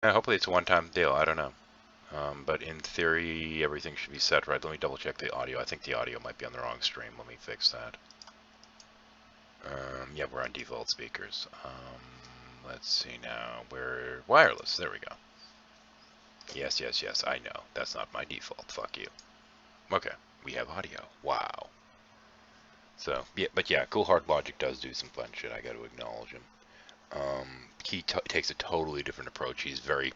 Yeah, hopefully it's a one-time deal. I don't know. But in theory, everything should be set right. Let me double check the audio. I think the audio might be on the wrong stream. Let me fix that. Yeah, we're on default speakers. Let's see now. We're wireless. There we go. Yes, yes, yes. I know. That's not my default. Fuck you. Okay. We have audio. Wow. So, yeah, but yeah, Cool Hard Logic does do some fun shit. I got to acknowledge him. He takes a totally different approach. He's very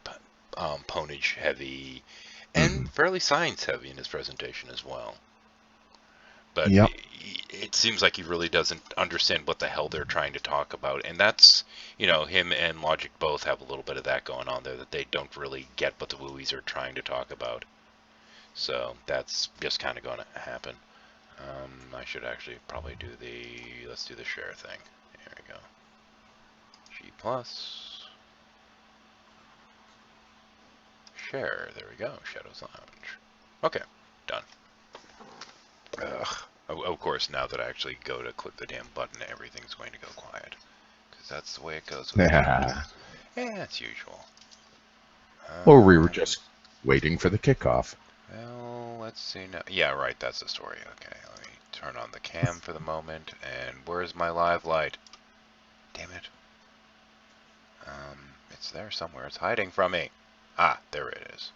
ponage heavy and fairly science heavy in his presentation as well. But Yep. it seems like he really doesn't understand what the hell they're trying to talk about. And that's, him and Logic both have a little bit of that going on there, that they don't really get what the Wooies are trying to talk about. So that's just kind of going to happen. I should actually probably do let's do the share thing. Here we go. G+. Share. There we go. Shadows Lounge. Okay. Done. Ugh. Of course, now that I actually go to click the damn button, everything's going to go quiet. Because that's the way it goes with Yeah. it's usual. Or we were just waiting for the kickoff. Well, let's see now. Yeah, right, that's the story. Okay, let me turn on the cam for the moment. And where's my live light? Damn it. It's there somewhere. It's hiding from me. Ah, there it is.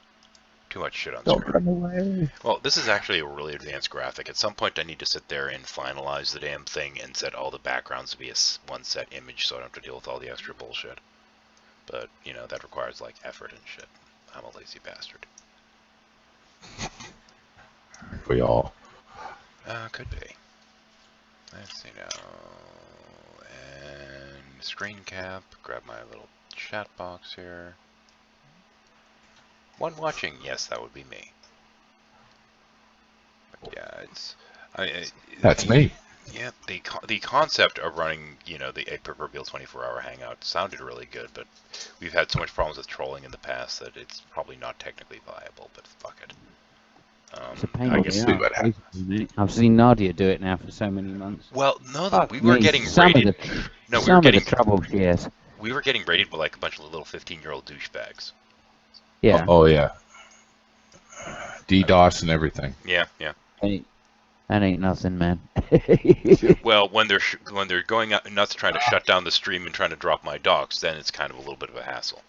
Too much shit on Don't screen. run away. Well, this is actually a really advanced graphic. At some point I need to sit there and finalize the damn thing and set all the backgrounds to be a one set image so I don't have to deal with all the extra bullshit. But, that requires, like, effort and shit. I'm a lazy bastard. We all. Could be. Let's see now. And screen cap. Grab my little chat box here. One watching. Yes, that would be me. But yeah, it's... That's me. Yeah, the concept of running, the proverbial 24-hour hangout sounded really good, but we've had so much problems with trolling in the past that it's probably not technically viable, but fuck it. It's a pain I in guess. the ass, basically. I've seen Nadia do it now for so many months. Well, no, Fuck we were me, getting some raided. of the No, we some were of getting the trouble she has. we were getting raided by like a bunch of little 15-year-old douchebags. Yeah. Oh yeah. DDoS and everything. Yeah, yeah. That ain't nothing, man. Well, when they're going out nuts trying to shut down the stream and trying to drop my docs, then it's kind of a little bit of a hassle.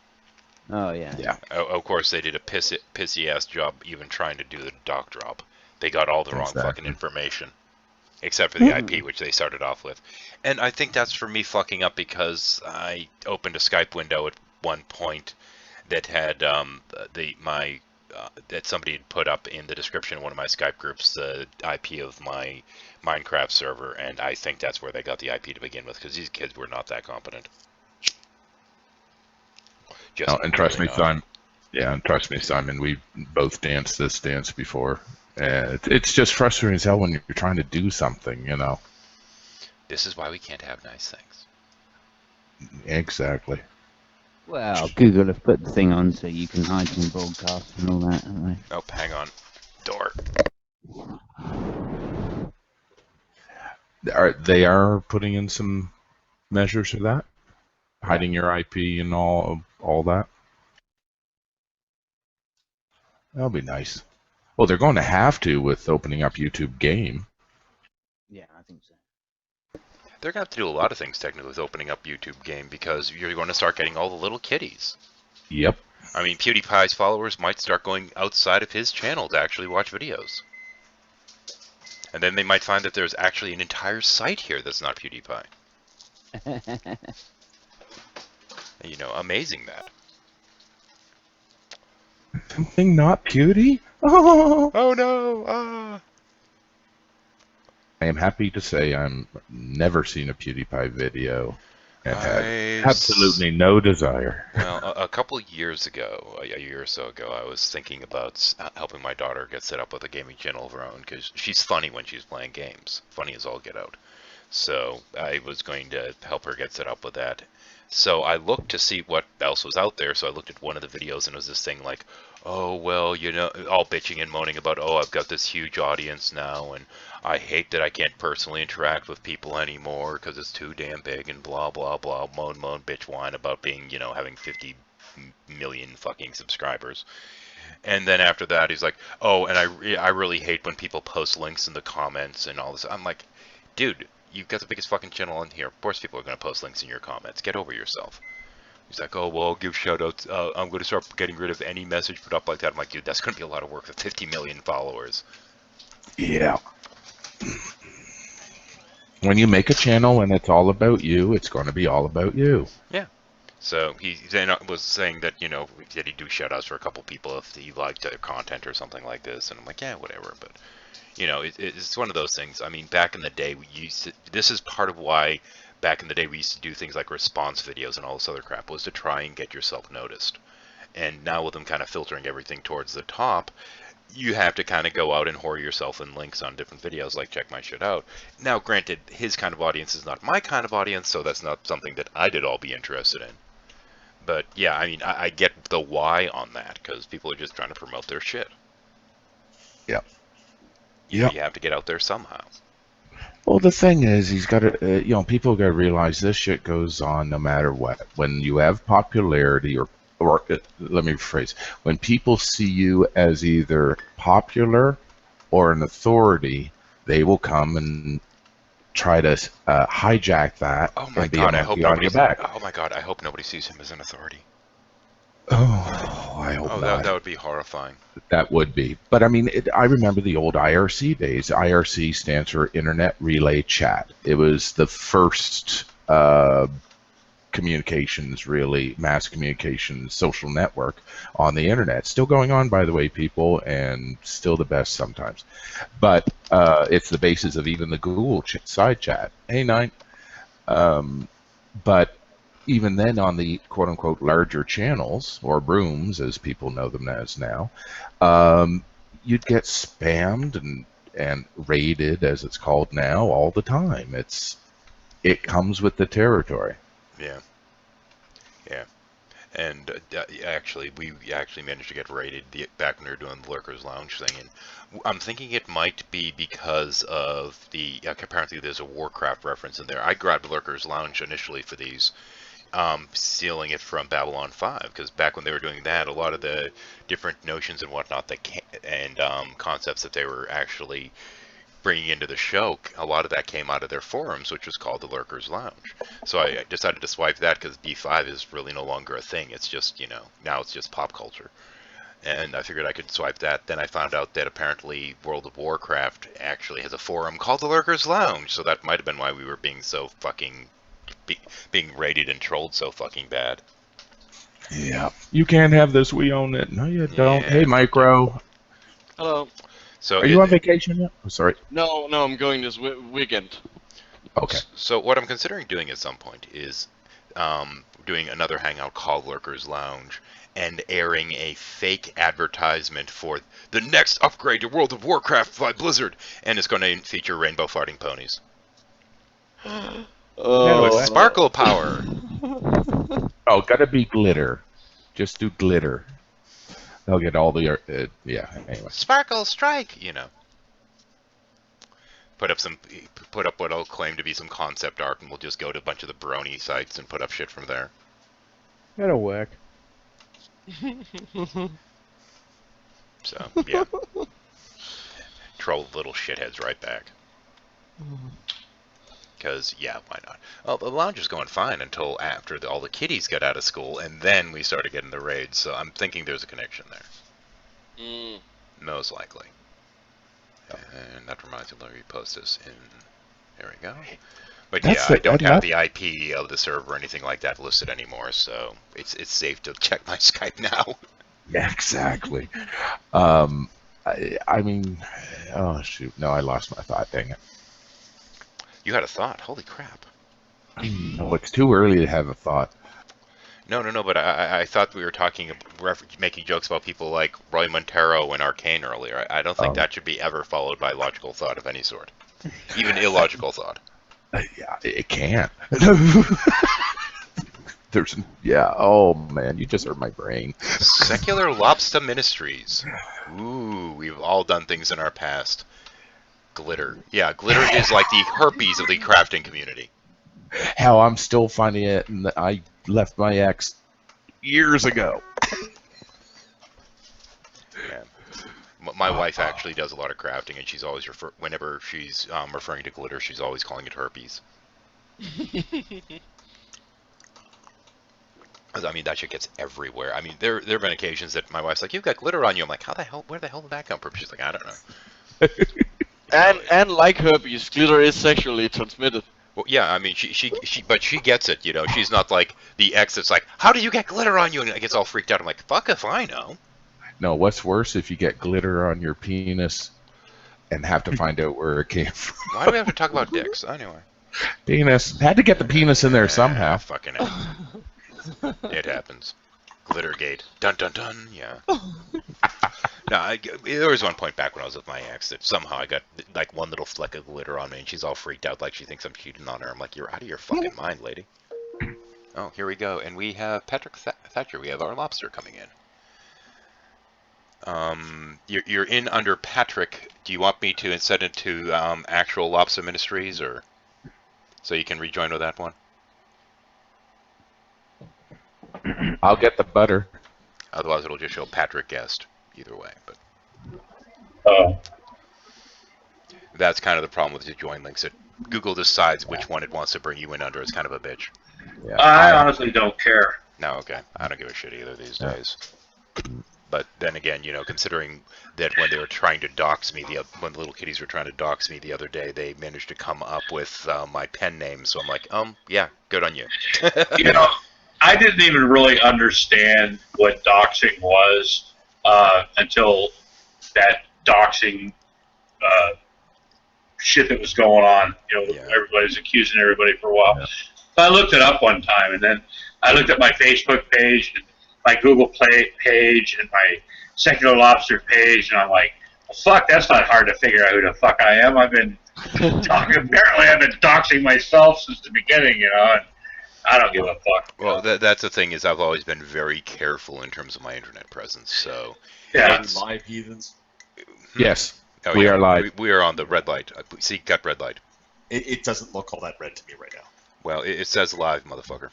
Oh yeah. Yeah. Of course, they did a pissy ass job even trying to do the doc drop. They got all the wrong fucking information, except for the IP, which they started off with. And I think that's for me fucking up because I opened a Skype window at one point that had that somebody had put up in the description of one of my Skype groups the IP of my Minecraft server, and I think that's where they got the IP to begin with because these kids were not that competent. Just and trust really me, not. Simon. Yeah, and trust me, Simon. We both danced this dance before. It's just frustrating as hell when you're trying to do something, This is why we can't have nice things. Exactly. Well, Google have put the thing on so you can hide from broadcast and all that, haven't they? Oh, hang on. Door. They are putting in some measures for that, hiding your IP and all that. That'll be nice. Well, they're going to have to with opening up YouTube Game. Yeah, I think so. They're going to have to do a lot of things technically with opening up YouTube Game because you're going to start getting all the little kiddies. Yep. I mean, PewDiePie's followers might start going outside of his channel to actually watch videos. And then they might find that there's actually an entire site here that's not PewDiePie. Amazing that. Something not Pewdie? Oh no! Ah! I am happy to say I'm never seen a PewDiePie video and had absolutely no desire. Well, a couple of years ago, a year or so ago, I was thinking about helping my daughter get set up with a gaming channel of her own because she's funny when she's playing games. Funny as all get out. So I was going to help her get set up with that. So I looked to see what else was out there. So I looked at one of the videos and it was this thing like, oh, well, all bitching and moaning about, oh, I've got this huge audience now and I hate that I can't personally interact with people anymore because it's too damn big and blah, blah, blah, moan, bitch, whine about being, having 50 million fucking subscribers. And then after that, he's like, oh, and I really hate when people post links in the comments and all this. I'm like, dude, you've got the biggest fucking channel in here. Of course people are going to post links in your comments. Get over yourself. He's like, oh, well, I'll give shout-outs. I'm going to start getting rid of any message put up like that. I'm like, dude, that's going to be a lot of work with 50 million followers. Yeah. When you make a channel and it's all about you, it's going to be all about you. Yeah. So he then was saying that, you know, that he'd do shout-outs for a couple people if he liked their content or something like this. And I'm like, yeah, whatever. But, you know, it's one of those things. I mean, back in the day, this is part of why back in the day we used to do things like response videos and all this other crap, was to try and get yourself noticed. And now with them kind of filtering everything towards the top, you have to kind of go out and whore yourself in links on different videos, like check my shit out. Now, granted, his kind of audience is not my kind of audience, so that's not something that I'd at all be interested in. But yeah, I mean, I get the why on that, because people are just trying to promote their shit. Yep. You have to get out there somehow. Well, the thing is, he's got to, you know, people got to realize this shit goes on no matter what. When you have popularity, or let me rephrase, when people see you as either popular or an authority, they will come and try to hijack that. Oh my god! I hope nobody. Oh my god! I hope nobody sees him as an authority. Oh, I hope not. That would be horrifying. That would be. But I mean, I remember the old IRC days. IRC stands for Internet Relay Chat. It was the first communications, really, mass communications social network on the internet. Still going on, by the way, people, and still the best sometimes. But it's the basis of even the Google side chat. Hey, Nine. But even then, on the quote-unquote larger channels, or rooms, as people know them as now, you'd get spammed and raided, as it's called now, all the time. It comes with the territory. Yeah. Yeah. And actually, we actually managed to get raided back when we were doing the Lurkers Lounge thing, and I'm thinking it might be because of the apparently there's a Warcraft reference in there. I grabbed Lurkers Lounge initially for these, stealing it from Babylon 5, because back when they were doing that, a lot of the different notions and whatnot and concepts that they were actually bringing into the show, a lot of that came out of their forums, which was called the Lurkers Lounge. So I decided to swipe that because B5 is really no longer a thing. It's just, you know, now it's just pop culture. And I figured I could swipe that. Then I found out that apparently World of Warcraft actually has a forum called the Lurkers Lounge. So that might have been why we were being so fucking being raided and trolled so fucking bad. Yeah. You can't have this. We own it. No, you don't. Yeah. Hey, Micro. Hello. So are you on vacation yet? Oh, sorry. No, I'm going this weekend. Okay. So what I'm considering doing at some point is doing another hangout called Lurkers Lounge and airing a fake advertisement for the next upgrade to World of Warcraft by Blizzard, and it's going to feature rainbow farting ponies. With sparkle power. Oh, gotta be glitter. Just do glitter. They'll get all the yeah. Anyway. Sparkle strike, you know. Put up what I'll claim to be some concept art, and we'll just go to a bunch of the brony sites and put up shit from there. That'll work. So yeah. Troll little shitheads right back. Because, yeah, why not? Well, the lounge is going fine until after all the kiddies got out of school, and then we started getting the raids, so I'm thinking there's a connection there. Most likely. And that reminds me, let me post this in... There we go. But yeah, I don't have the IP of the server or anything like that listed anymore, so it's safe to check my Skype now. Yeah, exactly. I mean... Oh, shoot. No, I lost my thought, dang it. You had a thought. Holy crap. No, it's too early to have a thought. No, but I thought we were making jokes about people like Roy Montero and Arcane earlier. I don't think that should be ever followed by logical thought of any sort. Even illogical thought. Yeah, it can't. Oh man, you just hurt my brain. Secular Lobster Ministries. Ooh, we've all done things in our past. Glitter. Yeah, glitter is like the herpes of the crafting community. Hell, I'm still finding it, and I left my ex years ago. Yeah. My wife actually does a lot of crafting, and she's always whenever she's referring to glitter, she's always calling it herpes. I mean, that shit gets everywhere. I mean, there have been occasions that my wife's like, "You've got glitter on you." I'm like, "How the hell? Where the hell did that come from?" She's like, "I don't know." And like herpes, glitter is sexually transmitted. Well, yeah, I mean, but she gets it, you know. She's not like the ex that's like, "How do you get glitter on you?" And gets all freaked out. I'm like, "Fuck if I know." No, what's worse if you get glitter on your penis and have to find out where it came from. Why do we have to talk about dicks anyway? Penis. Had to get the penis in there somehow. Fucking hell. It happens. Glittergate. Dun dun dun. Yeah. No, there was one point back when I was with my ex that somehow I got like one little fleck of glitter on me, and she's all freaked out like she thinks I'm cheating on her. I'm like, "You're out of your fucking mind, lady." Oh, here we go, and we have Patrick Thatcher. We have our lobster coming in. You're in under Patrick. Do you want me to send it to actual Lobster Ministries, or so you can rejoin with that one? I'll get the butter. Otherwise, it'll just show Patrick Guest. Either way, but that's kind of the problem with the join links. That Google decides which one it wants to bring you in under. It's kind of a bitch. Yeah. I honestly don't care. No, okay. I don't give a shit either these days. But then again, you know, considering that when they were trying to dox me, when the little kitties were trying to dox me the other day, they managed to come up with my pen name. So I'm like, yeah, good on you. You know, I didn't even really understand what doxing was until that doxing shit that was going on. You know, everybody's accusing everybody for a while. Yeah. So I looked it up one time, and then I looked at my Facebook page, and my Google Play page, and my Secular Lobster page, and I'm like, well, fuck, that's not hard to figure out who the fuck I am. I've been apparently I've been doxing myself since the beginning, you know, and I don't give a fuck. Well, that's the thing is I've always been very careful in terms of my internet presence, so... Yeah. Live heathens? Yes, oh, we yeah, are live. We are on the red light. See, got red light. It doesn't look all that red to me right now. Well, it says live, motherfucker.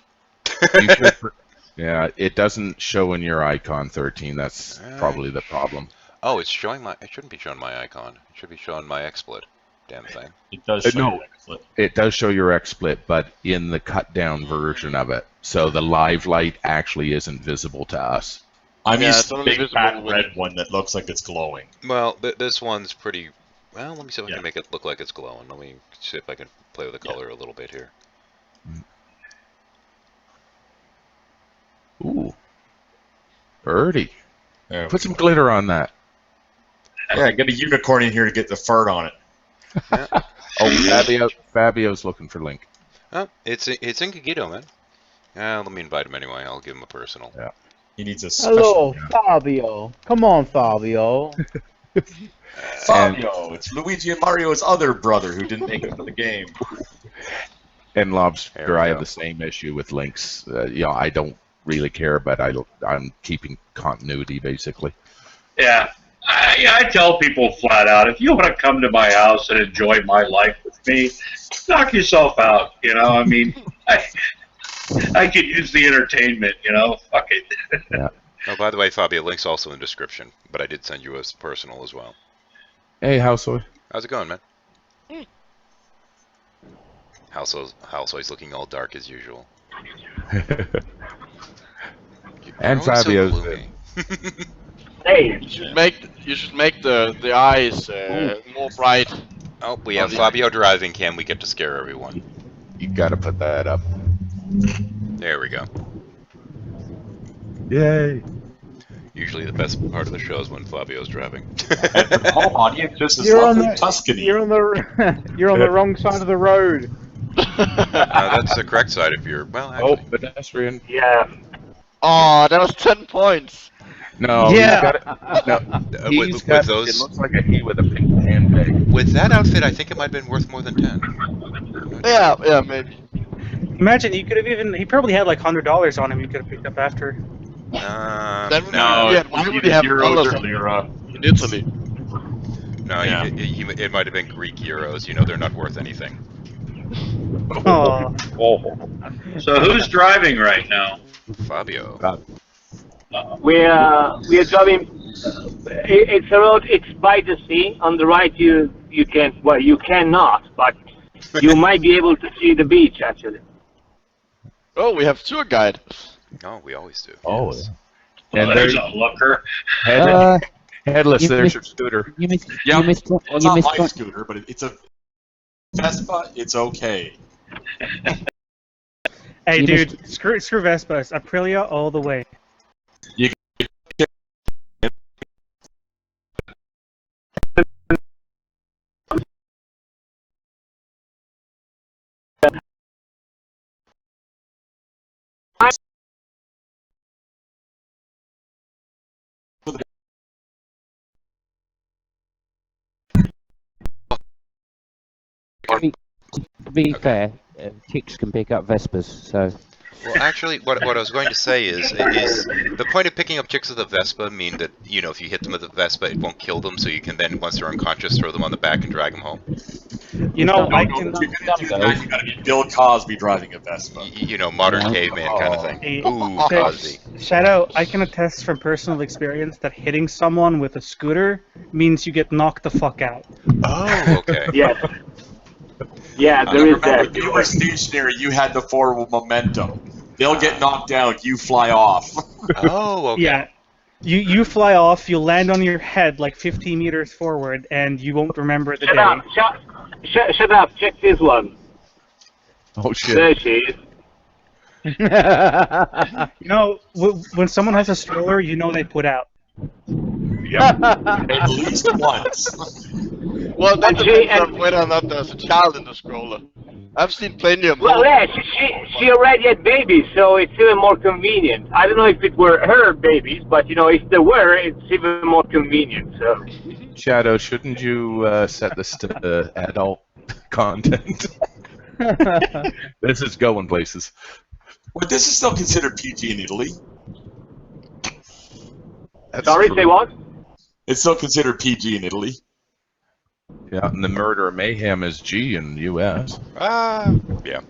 Yeah, it doesn't show in your icon 13. That's probably the problem. Oh, it's showing my... It shouldn't be showing my icon. It should be showing my XSplit. Damn thing. It does show No, your XSplit. it does show your XSplit, but in the cut down version of it. So the live light actually isn't visible to us. I'm Yeah, used it's to the only big visible fat when- red one that looks like it's glowing. Well, this one's pretty... Well, let me see if I Yeah. can make it look like it's glowing. Let me see if I can play with the color a little bit here. Ooh. Birdie. There Put we some go. glitter on that. Yeah, get a unicorn in here to get the fur on it. Oh, Fabio's looking for Link. Oh, it's Incognito, man. Let me invite him anyway. I'll give him a personal. Yeah. He needs a special... Hello, Fabio. Come on, Fabio. Fabio! It's Luigi and Mario's other brother who didn't make it for the game. And There Lobster, we I have go. the same issue with Links. I don't really care, but I'm keeping continuity, basically. Yeah. I tell people flat out, if you want to come to my house and enjoy my life with me, knock yourself out. You know, I mean, I could use the entertainment. You know, fuck it. Oh, by the way, Fabio, link's also in the description, but I did send you a personal as well. Hey, Housewife. How's it going, man? Housewife looking all dark as usual. And You're always so Fabio's gloomy. Hey, You should make the eyes more bright. Oh, we have Fabio driving cam. We get to scare everyone. You gotta put that up. There we go. Yay. Usually the best part of the show is when Fabio's driving. And for the home audience, this is You're on lovely the Tuscany. you're on the wrong side of the road. That's the correct side if you're... Well, Oh, actually. pedestrian. yeah. Oh, that was 10 points. No, Yeah. he's got it. No, he's with got, those- it looks like a he with a pink handbag. With that outfit, I think it might have been worth more than 10. Yeah, maybe. Imagine he could have he probably had like $100 on him. He could have picked up after. Then No, yeah, why would he have Euros dollars earlier. in Italy? No, Yeah. it might have been Greek euros. You know they're not worth anything. Oh, So who's driving right now? Fabio. We are driving. It's a road. It's by the sea. On the right, you can. Well, you cannot, but you might be able to see the beach actually. Oh, we have tour guide. No, we always do. Oh, yes. and there's a looker. Headless, you there's missed- your scooter. You missed. Yeah, You missed. Well, it's You not missed. my scooter, but it's a Vespa. It's okay. Hey, You dude, screw Vespas. Aprilia all the way. To be fair, chicks can pick up Vespas, so. Well, actually, what I was going to say is the point of picking up chicks with a Vespa mean that, you know, if you hit them with a Vespa, it won't kill them, so you can then, once they're unconscious, throw them on the back and drag them home. You know, I No, can. if you're gonna do that, you gotta be Bill Cosby driving a Vespa. You know, modern caveman kind of thing. Hey, Ooh, hey, Cosby. Shadow, I can attest from personal experience that hitting someone with a scooter means you get knocked the fuck out. Oh, okay. Yes. Yeah, Now, there is remember, that. if you were stationary, you had the forward momentum. They'll get knocked down, you fly off. Oh, okay. Yeah. You fly off, you land on your head like 15 meters forward, and you won't remember the Shut day. up! Shut up! Check this one. Oh shit! There she is. You know, when someone has a stroller, you know they put out. At least once. Well, that And she- depends and- on whether or not there's a child in the stroller. I've seen plenty of Well, yeah, she already had babies, so it's even more convenient. I don't know if it were her babies, but you know, if there were, it's even more convenient. So. Shadow, shouldn't you set this to adult content? This is going places. But this is still considered PG in Italy. That's Sorry, true. say what? It's still considered PG in Italy. Yeah, and the murder mayhem is G in the U.S. Yeah.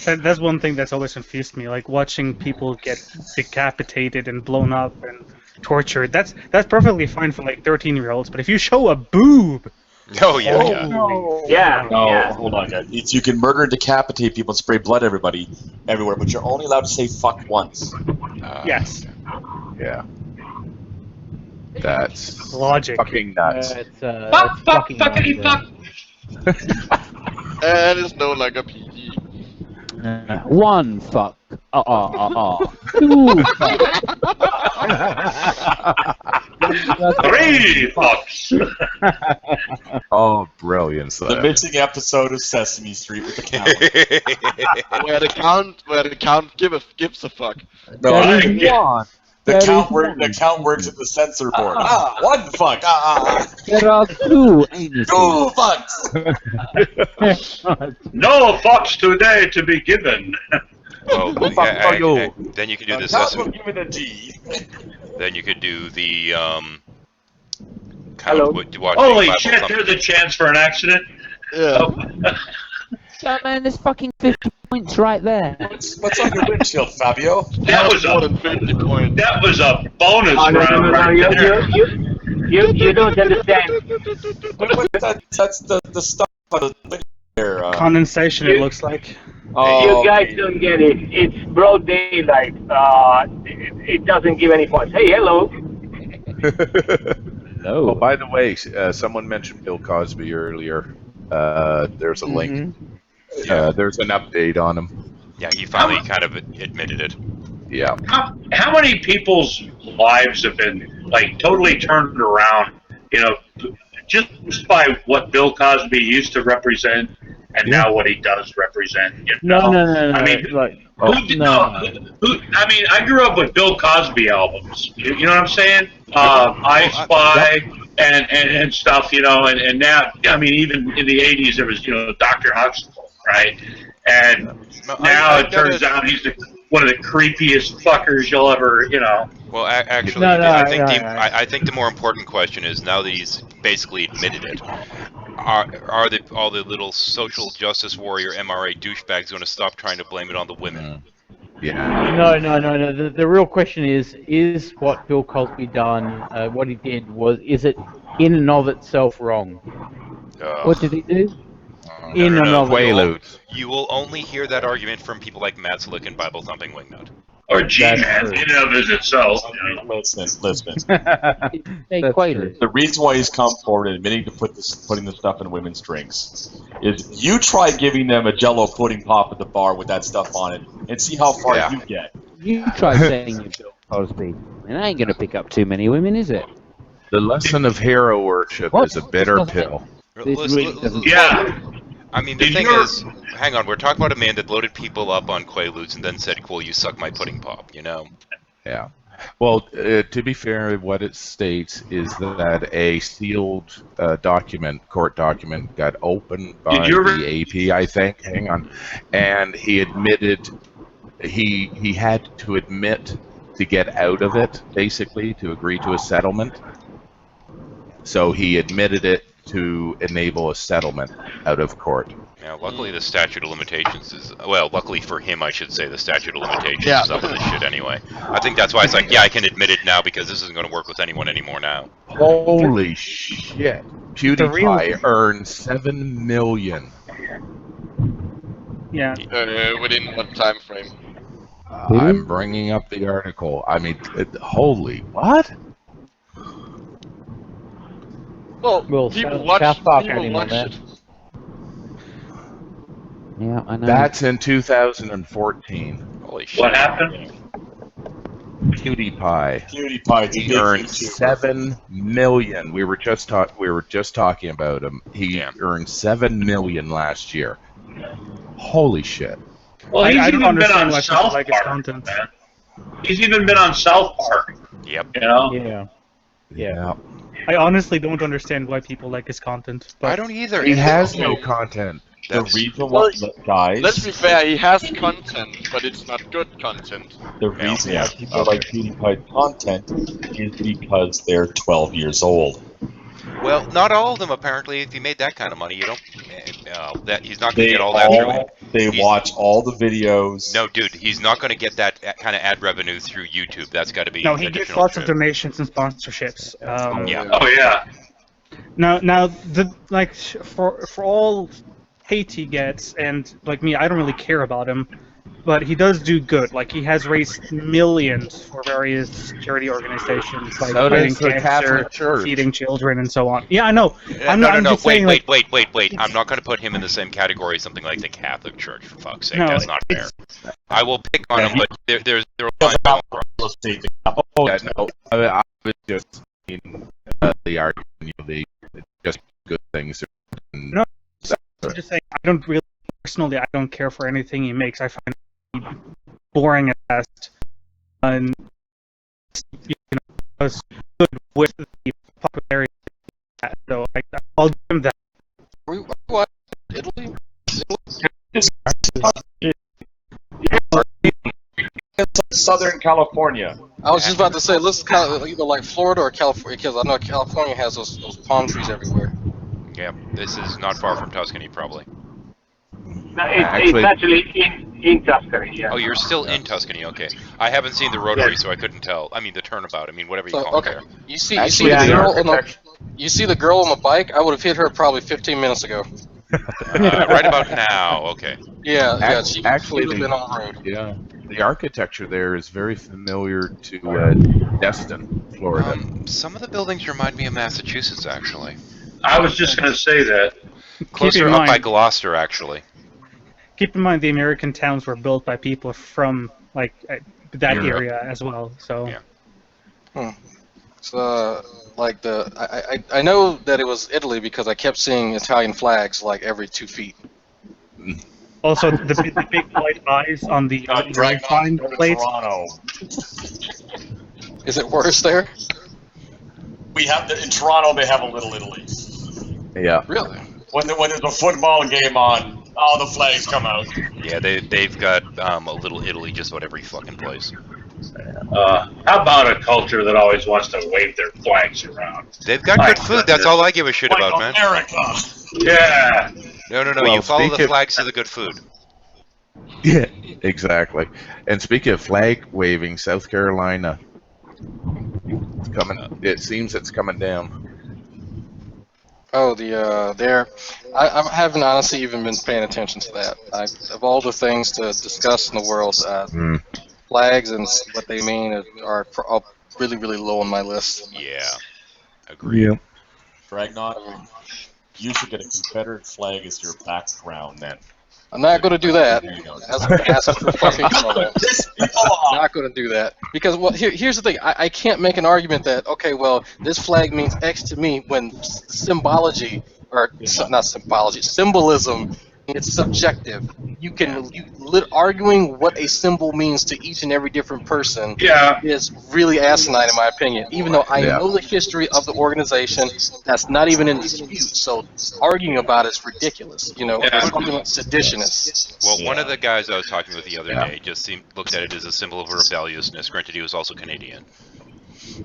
That's one thing that's always confused me, like watching people get decapitated and blown up and tortured. That's perfectly fine for like 13-year-olds, but if you show a boob, Oh, yeah, yeah. Yeah, No, yeah. hold on, guys. It's, you can murder and decapitate people and spray blood everywhere, but you're only allowed to say fuck once. yes, Yeah. That's logic. fucking nuts. Fuck, fuck, fuckity fuck. And it's no longer PG. One fuck. Two fuck. Three fucks. Oh, brilliance! The missing episode of Sesame Street with the count. where the count gives a fuck. No, There is one. the There count is works. The count works at the censor board. One fuck. There are two anuses. Two fucks. No fucks today to be given. Oh, fuck yeah, you. then you could do The the count will Sesame. give it a D. Then you could do the Hello. watching Holy Bible shit, thump. there's a chance for an accident. Yeah. Oh. So, man, there's fucking 50 points right there. What's on your windshield, Fabio? That was more a than 50 points. that was a bonus Oh, no, round right there. You don't understand. That's the stuff on the thing there. Condensation, it looks like. You guys don't get it. It's broad daylight. It doesn't give any points. Hey, hello. Oh, by the way, someone mentioned Bill Cosby earlier. There's a link. There's an update on him. Yeah, he finally kind of admitted it. Yeah. How many people's lives have been like totally turned around? You know, just by what Bill Cosby used to represent, and now what he does represent. You know? No. I mean, Like, I mean, I grew up with Bill Cosby albums. You know what I'm saying? I Spy and stuff. You know, and now, I mean, even in the '80s, there was Dr. Huxtable, right? And now it turns out he's one of the creepiest fuckers you'll ever, Well, actually, I think the more important question is, now that he's basically admitted it, are all the little social justice warrior MRA douchebags going to stop trying to blame it on the women? Yeah. No. The real question is what Bill Cosby done, what he did, is it in and of itself wrong? What did he do? In and of Quaaludes. You will only hear that argument from people like Matt Slick and Bible Thumping Wingnut. Or G-Man, in and of itself. Listen. Hey, Quaaludes. The reason why he's come forward and admitting to putting this stuff in women's drinks is you try giving them a Jello pudding pop at the bar with that stuff on it and see how far Yeah. you get. You try saying you're Bill Cosby. And I ain't gonna pick up too many women, is it? The lesson of hero worship is a bitter pill. This really doesn't- Yeah. I mean, the Did thing you- is, hang on, we're talking about a man that loaded people up on Quaaludes and then said, "Cool, you suck my pudding pop," you know? Yeah. Well, to be fair, what it states is that a sealed court document, got opened by Did you ever- the AP, I think. Hang on. And he admitted, he had to admit to get out of it, basically, to agree to a settlement. So he admitted it to enable a settlement out of court. Now, luckily the statute of limitations is, well, luckily for him, I should say, the statute of limitations Yeah. is up on this shit anyway. I think that's why it's like, yeah, I can admit it now because this isn't going to work with anyone anymore now. Holy shit. PewDiePie earned $7 million. Yeah. Within what time frame? I'm bringing up the article. I mean, holy, what? Well, people watch South Park people ain't watch on it. Yeah, I know. That's in 2014. Holy shit. What happened? PewDiePie. PewDiePie, He earned $7 million. We were just talking about him. He Yeah. earned $7 million last year. Holy shit. Well, he's I don't even been understand on why people South like his Park, content. man. He's even been on South Park, Yep. you know? Yeah. Yeah. I honestly don't understand why people like his content. But I don't either. He It's- has no content. The That's- reason why, guys, Let's be fair, he has content, but it's not good content. the reason why people like PewDiePie content is because they're 12 years old. Well, not all of them apparently. If you made that kind of money, you don't. That he's not going to get all that through. They watch all the videos. No, dude, he's not going to get that kind of ad revenue through YouTube. That's got to be no, he gets additional lots of shit. donations and sponsorships. Yeah. Oh, yeah. Now the like for all hate he gets, and like me, I don't really care about him, but he does do good. Like he has raised millions for various charity organizations, like So fighting does the cancer, Catholic Church. feeding children, and so on. Yeah, I know. I'm no, just wait, saying, wait, like, wait. I'm not going to put him in the same category as something like the Catholic Church, for fuck's sake. No, That's not fair. I will pick on him, but there are lines I won't cross. Oh, yeah, no. I was just the argument, they just good things. No. I'm just saying, I don't really, personally, I don't care for anything he makes. I find it boring at best. And, you know, was good with the popularity. So I'll give him that. What? Italy? Southern California. I was just about to say, let's either like Florida or California, because I know California has those palm trees everywhere. Yeah, this is not far from Tuscany, probably. No, it's actually in Tuscany, yeah. Oh, you're still in Tuscany, okay. I haven't seen the rotary, so I couldn't tell. I mean, the turnabout. I mean, whatever you So, call okay, it you see Actually, the the girl on architect- you see the girl on the bike. I would have hit her probably 15 minutes ago. there. Right about now, okay. Yeah, yeah, she Actually, would have been on the road. Yeah, the architecture there is very familiar to Destin, Florida. Some of the buildings remind me of Massachusetts, actually. I was just going to say that. Closer in up by mind- Gloucester, actually. Keep in mind, the American towns were built by people from like that Europe. area as well. So Yeah. So, like I know that it was Italy because I kept seeing Italian flags like every 2 feet. also the big white eyes on the sign plates. Toronto. Is it worse there? We have in Toronto. They have a Little Italy. Yeah. Really? When there's a football game on, all the flags come out. Yeah, they've got a Little Italy just about every fucking place. How about a culture that always wants to wave their flags around? They've got good food. That's all I give a shit about, man. America. Yeah. No. Well, You follow the speak of- flags to the good food. Yeah, exactly. And speaking of flag waving, South Carolina, it's coming. It seems it's coming down. Oh, I haven't honestly even been paying attention to that. Of all the things to discuss in the world, flags and what they mean are really, really low on my list. Yeah, agreed. Yeah. Dragnaut, you should get a Confederate flag as your background then. I'm not going to do that. That's for fucking trouble. I'm not going to do that because here's the thing. I can't make an argument that well, this flag means X to me when symbolism. It's subjective. Arguing what a symbol means to each and every different person is really asinine in my opinion. Even though I know the history of the organization, that's not even in dispute. So arguing about it's ridiculous. Seditionists. Well, one of the guys I was talking with the other day just looked at it as a symbol of rebelliousness. Granted, he was also Canadian.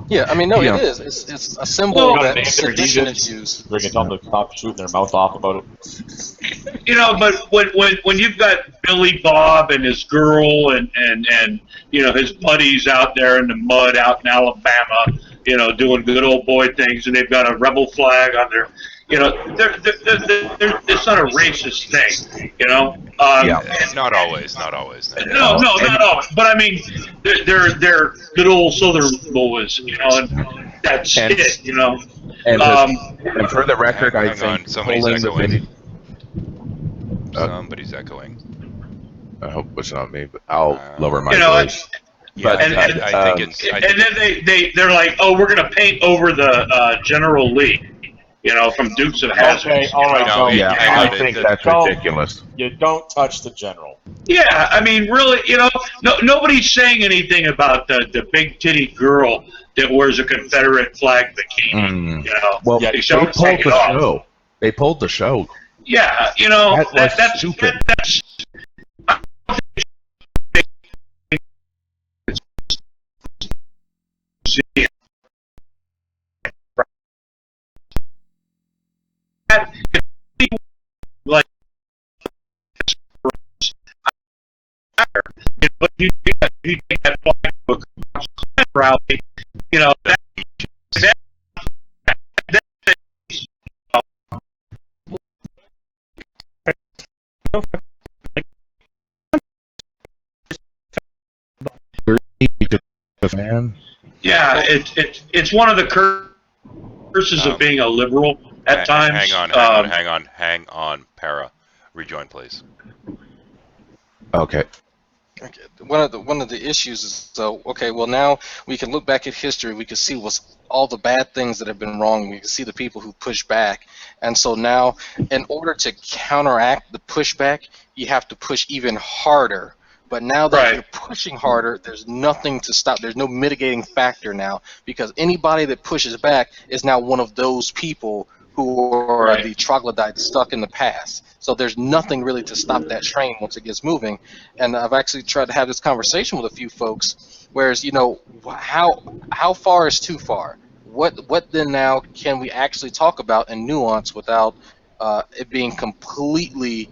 Yeah, I mean, it is. It's a symbol that seditionists use. They can tell them to stop shooting their mouth off about it. But when you've got Billy Bob and his girl and his buddies out there in the mud out in Alabama, doing good old boy things, and they've got a rebel flag on their, it's not a racist thing, Not always. No, not always. But I mean, they're good old Southern boys, and that's it, And for the record, I think somebody's pulling the echoing. video. Somebody's echoing. I hope it's not me, but I'll lower my voice. Yeah, But, I think it's. And then they're like, oh, we're gonna paint over the General Lee, from Dukes of Hazzard. Okay, all right. No, Yeah, hang on, I think that's ridiculous. You don't touch the general. Yeah, I mean, really, nobody's saying anything about the big titty girl that wears a Confederate flag bikini. Well, they they don't pulled take it the off. show. They pulled the show. Yeah, That's stupid. That's like, but you take that flag book rally, that Man. yeah, it's one of the curses of being a liberal at times. Hang on, Para. Rejoin, please. Okay. Okay. One of the issues is now we can look back at history. We can see all the bad things that have been wrong. We can see the people who push back, and so now, in order to counteract the pushback, you have to push even harder. But now that you're pushing harder, there's nothing to stop. There's no mitigating factor now, because anybody that pushes back is now one of those people who are the troglodytes stuck in the past. So there's nothing really to stop that train once it gets moving. And I've actually tried to have this conversation with a few folks, whereas, how far is too far? What then now can we actually talk about in nuance without it being completely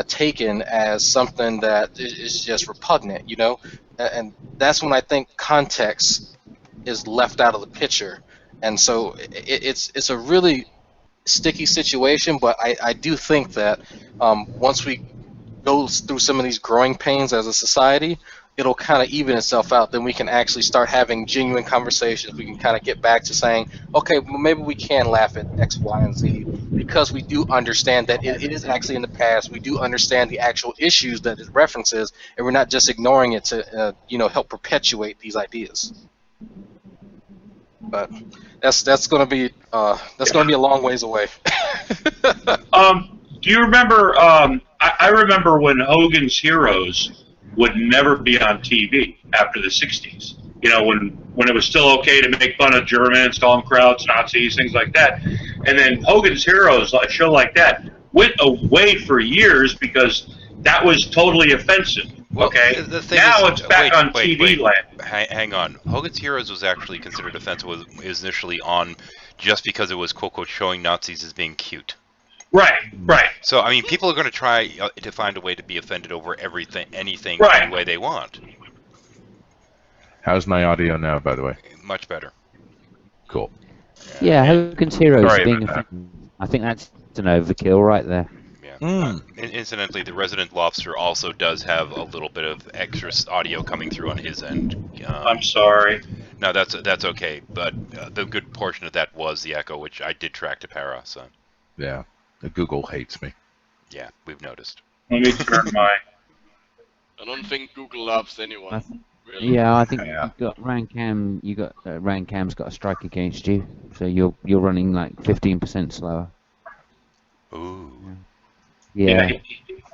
taken as something that is just repugnant, and that's when I think context is left out of the picture, and so it's a really sticky situation. But I do think that once we go through some of these growing pains as a society, it'll kind of even itself out. Then we can actually start having genuine conversations. We can kind of get back to saying, okay, well, maybe we can laugh at X, Y, and Z, because we do understand that it is actually in the past. We do understand the actual issues that it references, and we're not just ignoring it to help perpetuate these ideas. But that's going to be going to be a long ways away. Do you remember? I remember when Hogan's Heroes would never be on TV after the 60s. When it was still okay to make fun of Germans, call them Krauts, Nazis, things like that. And then Hogan's Heroes, a show like that, went away for years because that was totally offensive. Okay, now it's back on TV land. Hang on. Hogan's Heroes was actually considered offensive. Was initially on just because it was quote unquote showing Nazis as being cute. Right. So I mean, people are going to try to find a way to be offended over anything, Right. any way they want. How's my audio now, by the way? Much better. Cool. Yeah, Hogan's Heroes Sorry being about that. offended. I think that's an overkill right there. Yeah. Incidentally, the resident lobster also does have a little bit of extra audio coming through on his end. I'm sorry. No, that's okay. But the good portion of that was the echo, which I did track to Para. So Yeah. Google hates me. yeah, we've noticed. Let me turn my. I don't think Google loves anyone. Really. Yeah, I think Yeah. you've got Rancam. Rancam's got a strike against you, so you're running like 15% slower. Ooh. Yeah.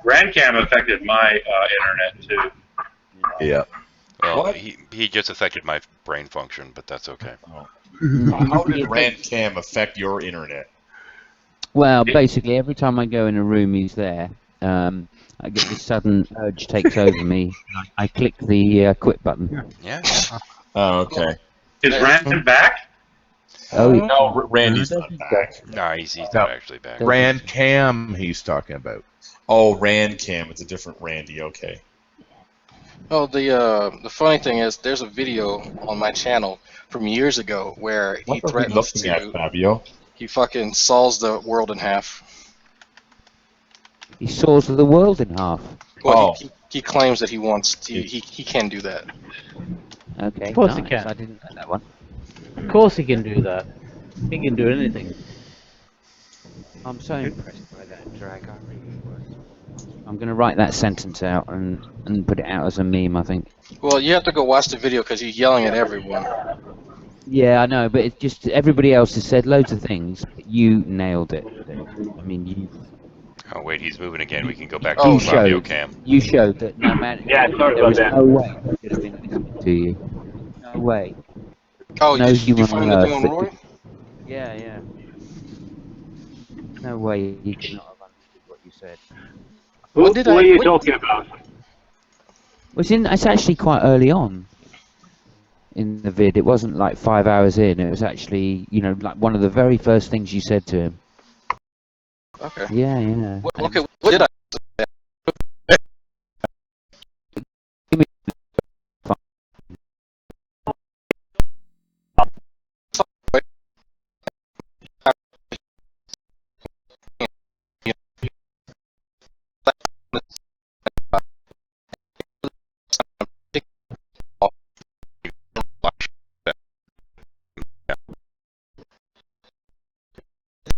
Rancam affected my internet too. Yeah. Well, What? he just affected my brain function, but that's okay. How did Rancam affect your internet? Well, basically, every time I go in a room, he's there. I get this sudden urge takes over me. I click the quit button. Yeah. Oh, okay. Is Rancam back? Oh, yeah. No, Randy's not back. No, he's not actually back. Rancam he's talking about. Oh, Rancam. It's a different Randy. Okay. Oh, the funny thing is, there's a video on my channel from years ago where he What are we threatens looking at, to. Fabio? He fucking saws the world in half. He saws the world in half. Well, he claims that he wants. He can do that. Okay. Of course he nice. can. I didn't know that one. Of course he can do that. He can do anything. I'm so impressed by that drag. I really was. I'm going to write that sentence out and put it out as a meme, I think. Well, you have to go watch the video because he's yelling at everyone. Yeah, I know, but it's just everybody else has said loads of things. But you nailed it. I mean, you. Oh wait, he's moving again. We can go back You to the audio showed. cam. You showed that no matter. Yeah, sorry there about was that. no way he could have been listening to you. No way. Oh, No you human find on the thing earth on that Roy? could- Yeah. No way he could not have understood what you said. Who What did I- are you what- talking about? It's actually quite early on in the vid. It wasn't like 5 hours in. It was actually, like one of the very first things you said to him. Okay. Yeah. Okay. What did I?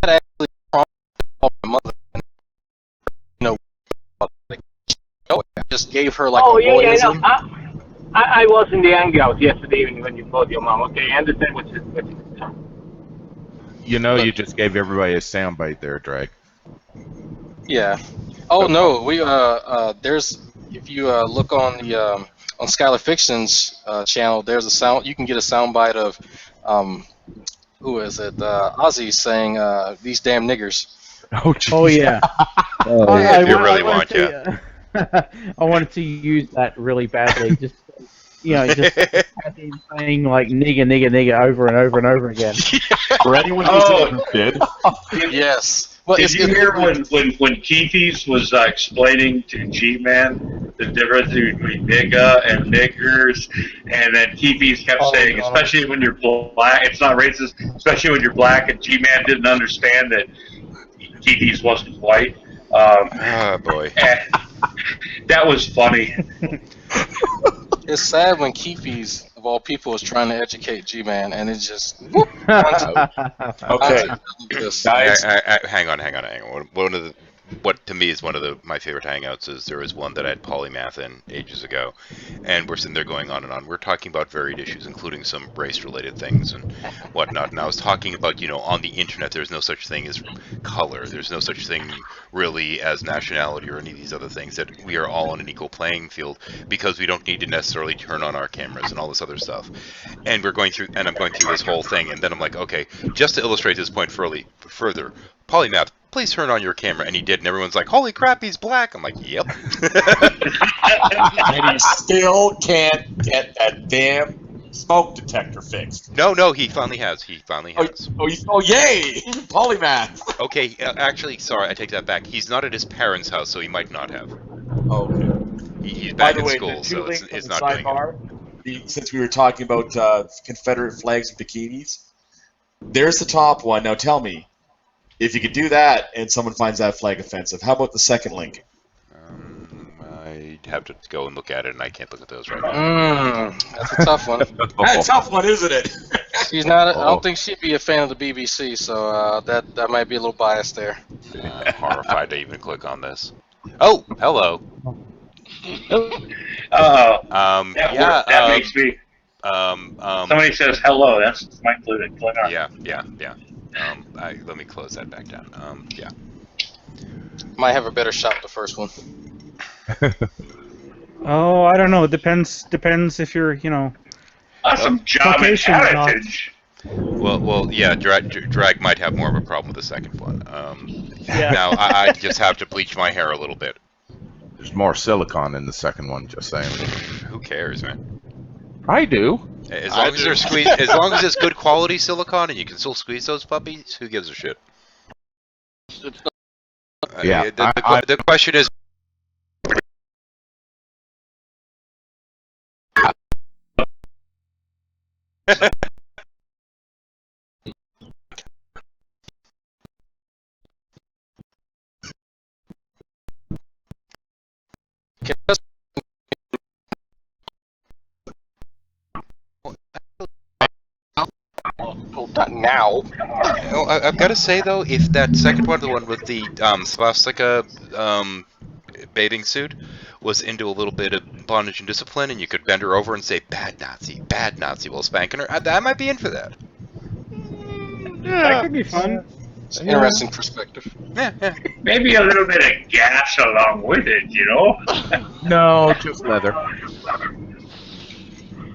That actually prompted my mother. I just gave her like Oh, a yeah, no. voyeurism. I was in the hangout yesterday evening when you called your mom. Okay, I understand what you said. You know, you just gave everybody a soundbite there, Drake. Yeah. Oh no, we there's if you look on the on Skylar Fiction's channel, there's a sound you can get a soundbite of who is it? Ozzy saying these damn niggers. Oh, geez. Oh yeah. Oh, yeah. If you really want, I wanted to use that really badly. Just just have him saying like nigger over and over and over again. For anyone who's interested, Yes. Well, Did you hear when Keefe's was explaining to G-Man the difference between nigga and niggers, and then Keefe's kept saying, especially when you're black, it's not racist, especially when you're black, and G-Man didn't understand that Keefe's wasn't white. Oh boy. That was funny. It's sad when Keefe's of all people is trying to educate G-Man, and it just okay, guys. Hang on. One of the what to me is one of my favorite hangouts is there was one that I had polymath in ages ago, and we're sitting there going on and on. We're talking about varied issues, including some race-related things and whatnot. And I was talking about, on the internet, there's no such thing as color. There's no such thing really as nationality or any of these other things. That we are all on an equal playing field because we don't need to necessarily turn on our cameras and all this other stuff. And I'm going through this whole thing, and then I'm like, okay, just to illustrate this point further, polymath, please turn on your camera, and he did, and everyone's like, holy crap, he's black. I'm like, yep. And he still can't get that damn smoke detector fixed. No, he finally has. He finally has. Oh, yay! Polymath! Okay, actually, sorry, I take that back. He's not at his parents' house, so he might not have. Oh, okay. He's By back the in way, school, the so links it's on not the doing it. sidebar, since we were talking about Confederate flags and bikinis, there's the top one. Now tell me, if you could do that and someone finds that flag offensive, how about the second link? I'd have to go and look at it, and I can't look at those right now. That's a tough one. That's a tough one, isn't it? She's not. I don't think she'd be a fan of the BBC, so that might be a little biased there. I'm horrified to even click on this. Oh, hello. That makes me. Somebody says hello. That's my click on. Yeah. Let me close that back down. Yeah. Might have a better shot with the first one. Oh, I don't know. It depends if you're, Awesome job and heritage. Well, yeah. Drag might have more of a problem with the second one. Yeah. Now I just have to bleach my hair a little bit. There's more silicon in the second one, just saying. Who cares, man? I do. As long as they're squeezed, as long as it's good quality silicon and you can still squeeze those puppies, who gives a shit? Yeah, The question is. Not now. I've got to say though, if that second one, the one with the swastika bathing suit, was into a little bit of bondage and discipline, and you could bend her over and say bad Nazi," while spanking her, I might be in for that. That could be fun. It's an interesting perspective. Yeah. Maybe a little bit of gas along with it, you know? No, just leather.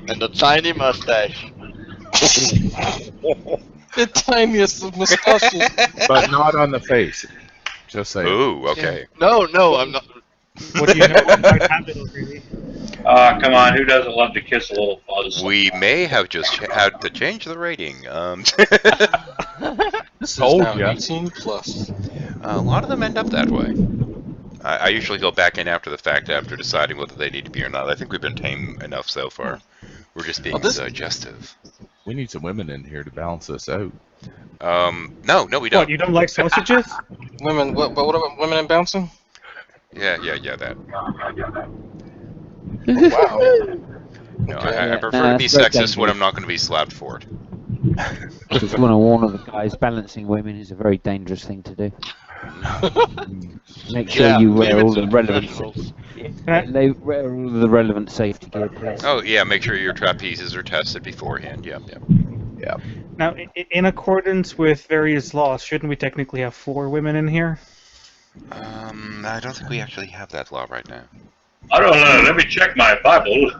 And a tiny mustache. The tiniest of mustaches. But not on the face. Just saying. Ooh, okay. No, I'm not. What do you know? What might happen, really? Come on, who doesn't love to kiss a little fuzz? We may have just had to change the rating. This is Told now ya. 18 plus. A lot of them end up that way. I usually go back in after the fact after deciding whether they need to be or not. I think we've been tame enough so far. We're just being suggestive. We need some women in here to balance this out. No, we don't. What, you don't like sausages? Women, what about women and bouncing? Yeah, that. Wow. No, Okay. I prefer to be that's very sexist when dangerous. I'm not going to be slapped for it. Just want to warn all the guys, balancing women is a very dangerous thing to do. Make sure you wear all the relevant. They wear all the relevant safety gear, please. Oh yeah, make sure your trapezes are tested beforehand. Yep. Now, in accordance with various laws, shouldn't we technically have 4 women in here? I don't think we actually have that law right now. I don't know. Let me check my Bible.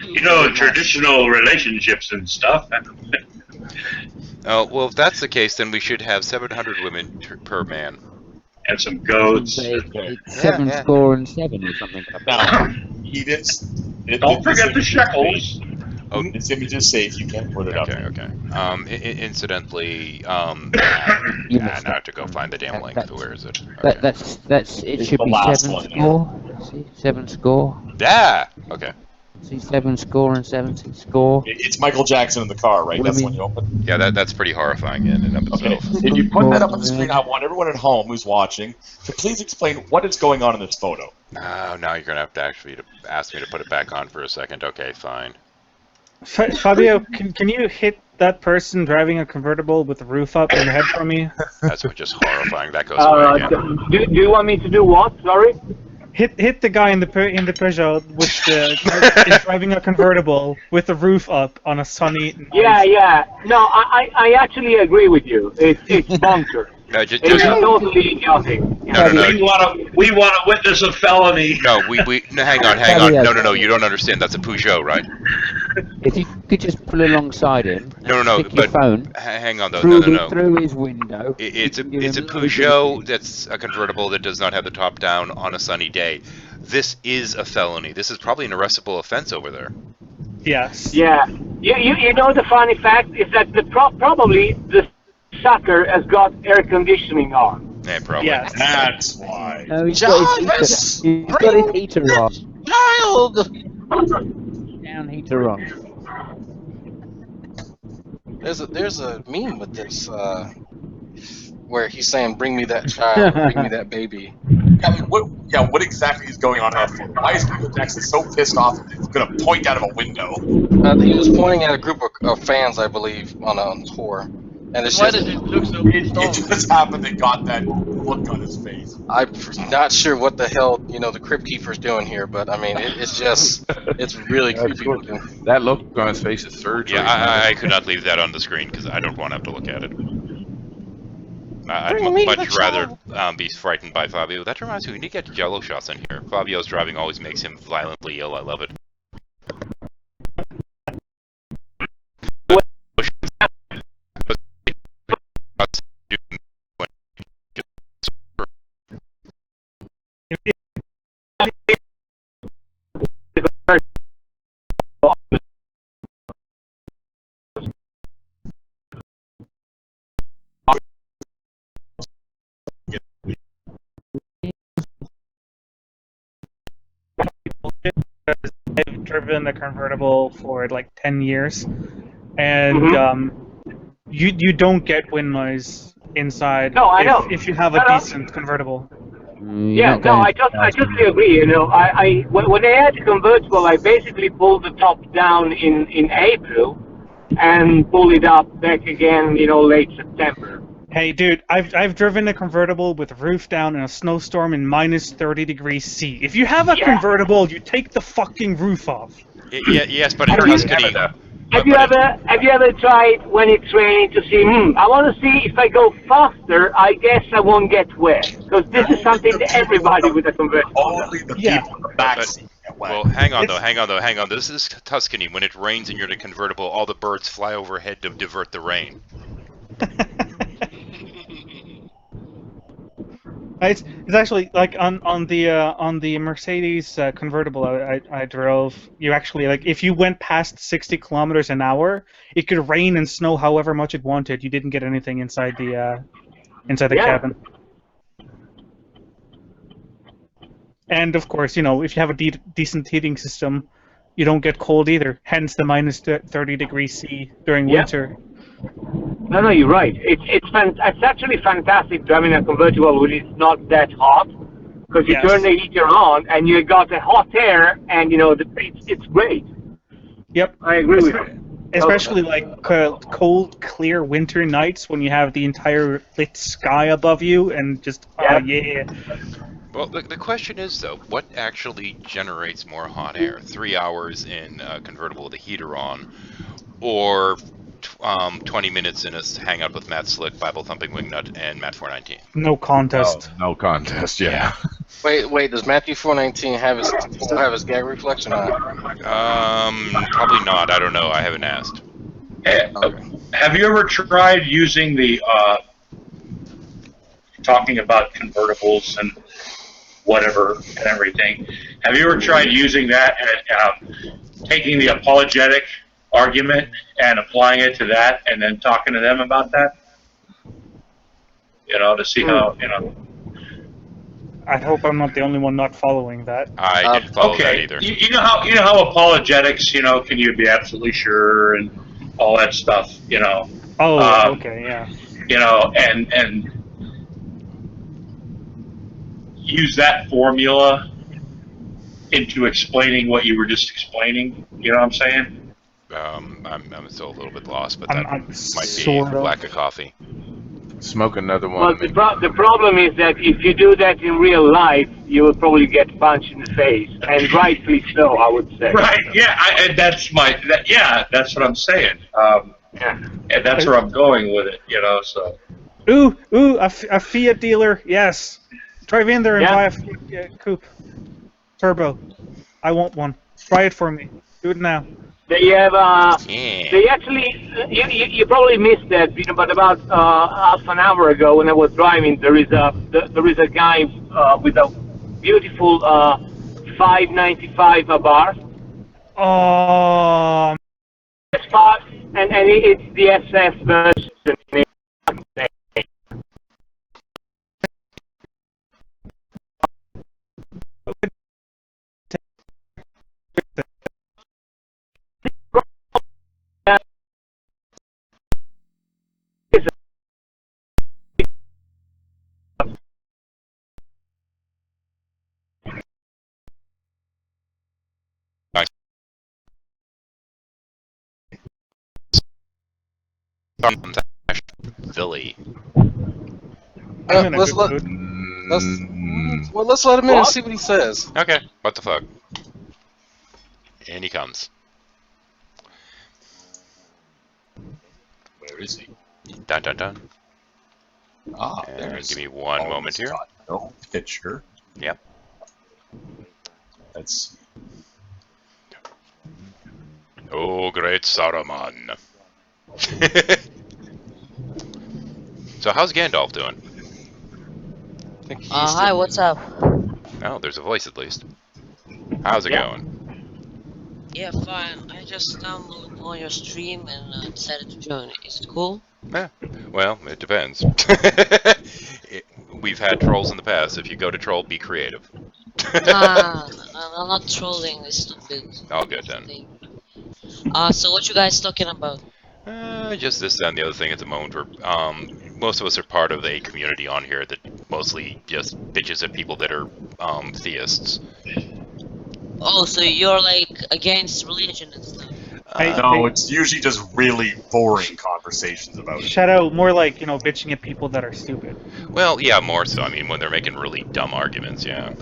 You know, traditional relationships and stuff. Well, if that's the case, then we should have 700 women per man. And some goats. Seven score and 7 or something like that. He did. Don't forget the shekels. Oh, It's going to be just safe. You can't put it up. Okay. Incidentally, You now missed I have that. to go find the damn link. That's- Where is it? Okay. That's it. Should the be last 7 one, yeah. score. See, 7 score. Yeah. Okay. See, 7 score and 7 score. It's Michael Jackson in the car, right? That's when Women. you open. Yeah, that's pretty horrifying in and of Okay. itself. If you put that up on the screen, I want everyone at home who's watching to please explain what is going on in this photo. Now you're gonna have to actually ask me to put it back on for a second. Okay, fine. Fabio, can you hit that person driving a convertible with the roof up in the head for me? That's just horrifying. That goes away again. Do you want me to do what? Sorry. Hit the guy in the Peugeot with the is driving a convertible with the roof up on a sunny night. Yeah. No, I actually agree with you. It's bonkers. No, It's totally idiotic. No. We want to witness a felony. No, no, hang on. No, you don't understand. That's a Peugeot, right? If you could just pull alongside him, No, stick your but phone hang on though. through, No. through his window. It's a you can give him Peugeot that's a convertible that does not have the top down on a sunny day. This is a felony. This is probably an arrestable offense over there. Yes. Yeah. You know the funny fact is that probably the sucker has got air conditioning on. Yeah, probably. Yes. That's why. No, he's got his heater. He's got his heater on. Child! Down heater on. There's a meme with this where he's saying, "Bring me that child, bring me that baby." I mean, what exactly is going on in that film? Why is Peter Jackson so pissed off that he's going to point out of a window? He was pointing at a group of fans, I believe, on a tour, and it's Why just. does it look so pissed It off? just happened that got that look on his face. I'm not sure what the hell the Crypt Keeper's doing here, but I mean, it's really creepy looking. That look on his face is surgery. Yeah, I could not leave that on the screen because I don't want to have to look at it. I'd Bring me much the rather be frightened by Fabio. That reminds me, we need to get Jello shots in here. Fabio's driving always makes him violently ill. I love it. I've driven the convertible for like 10 years, and you don't get wind noise inside. No, I know. If you have a decent convertible. Yeah, no, I totally agree. You know, when I had the convertible, I basically pulled the top down in April and pulled it up back again, late September. Hey, dude, I've driven a convertible with roof down in a snowstorm in minus 30 degrees C. If you have a convertible, you take the fucking roof off. Yes, but in Tuscany. Have you ever tried when it's raining to see? I want to see if I go faster. I guess I won't get wet because this is something that everybody with a convertible. Only the people in the back seat get wet. Well, hang on though. This is Tuscany. When it rains and you're in a convertible, all the birds fly overhead to divert the rain. It's actually like on the Mercedes convertible I drove. You actually if you went past 60 kilometers an hour, it could rain and snow however much it wanted. You didn't get anything inside the cabin. And of course, if you have a decent heating system, you don't get cold either. Hence the minus 30 degrees C during winter. No, you're right. It's actually fantastic driving a convertible when it's not that hot, because you turn the heater on and you got the hot air, and it's great. Yep, I agree with you. Especially cold, clear winter nights when you have the entire lit sky above you and just Well, the question is though, what actually generates more hot air? 3 hours in a convertible with a heater on, or 20 minutes in a hangout with Matt Slick, Bible Thumping Wingnut, and Matt 419. No contest. No contest. Yeah. Wait. Does Matthew 419 still have his gag reflex or not? Probably not. I don't know. I haven't asked. Have you ever tried using the talking about convertibles and whatever and everything? Have you ever tried using that and taking the apologetic argument and applying it to that, and then talking to them about that? To see how I hope I'm not the only one not following that. I didn't follow that either. You know how apologetics, can you be absolutely sure and all that stuff, okay, yeah. And use that formula into explaining what you were just explaining. You know what I'm saying? I'm still a little bit lost, but I'm might be lack of coffee. Smoke another one. Well, the problem is that if you do that in real life, you will probably get punched in the face, and rightfully so, I would say. Right? Yeah. That's what I'm saying. And that's where I'm going with it. So. Ooh, a Fiat dealer. Yes. Drive in there and buy a Fiat Coupe Turbo. I want one. Try it for me. Do it now. They have, they actually, you probably missed that, but about half an hour ago when I was driving, there is a guy with a beautiful 595 Abarth Oh, Spot, and it's the SS version. Philly. I'm in a let's good let mood. let's let him in and see what he says. Okay, what the fuck? And he comes. Where is he? Dun dun dun. Ah, And there's. give me one oh, moment he's here. got no picture. Yep. Let's see. Oh, great Saruman. So how's Gandalf doing? I think he's Hi, what's up? Oh, there's a voice at least. How's it going? Yeah, fine. I just downloaded on your stream and decided to join. Is it cool? Yeah. Well, it depends. We've had trolls in the past. If you go to troll, be creative. Nah, I'm not trolling this stupid All good then. thing. So what you guys talking about? Just this, that, and the other thing at the moment. Most of us are part of a community on here that mostly just bitches at people that are theists. Oh, so you're like against religion and stuff? No, it's usually just really boring conversations about it. Shadow, more like, bitching at people that are stupid. Well, yeah, more so. I mean, when they're making really dumb arguments, yeah.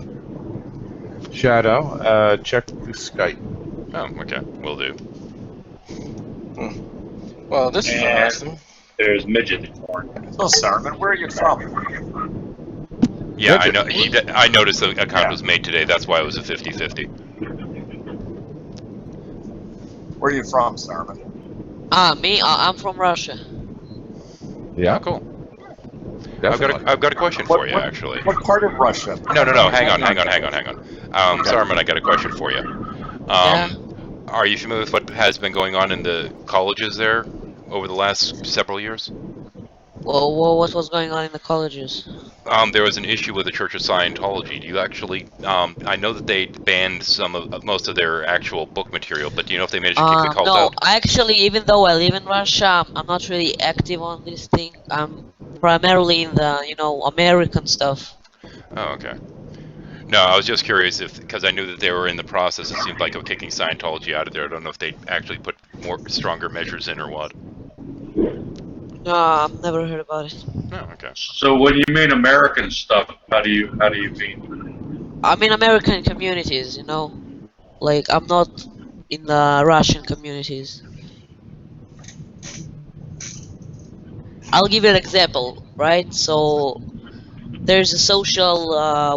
Shadow, check the Skype. Oh, okay, will do. Well, this is And interesting. there's midget porn. Oh, Saruman, where are you from? Yeah, I know. I noticed the account was made today. That's why it was a 50-50. Where are you from, Saruman? Me? I'm from Russia. Yeah, Oh, cool. definitely. I've got a question for you, actually. What part of Russia? No. Hang on. Saruman, I got a question for you. Are you familiar with what has been going on in the colleges there over the last several years? Well, what was going on in the colleges? There was an issue with the Church of Scientology. Do you actually? I know that they banned most of their actual book material, but do you know if they managed to kick the cult No, out? actually, even though I live in Russia, I'm not really active on this thing. I'm primarily in the, American stuff. Oh, okay. No, I was just curious because I knew that they were in the process. It seemed like of kicking Scientology out of there. I don't know if they actually put stronger measures in or what. No, I've never heard about it. Oh, okay. So when you mean American stuff, how do you mean? I'm in American communities, like I'm not in the Russian communities. I'll give you an example, right? So there's a social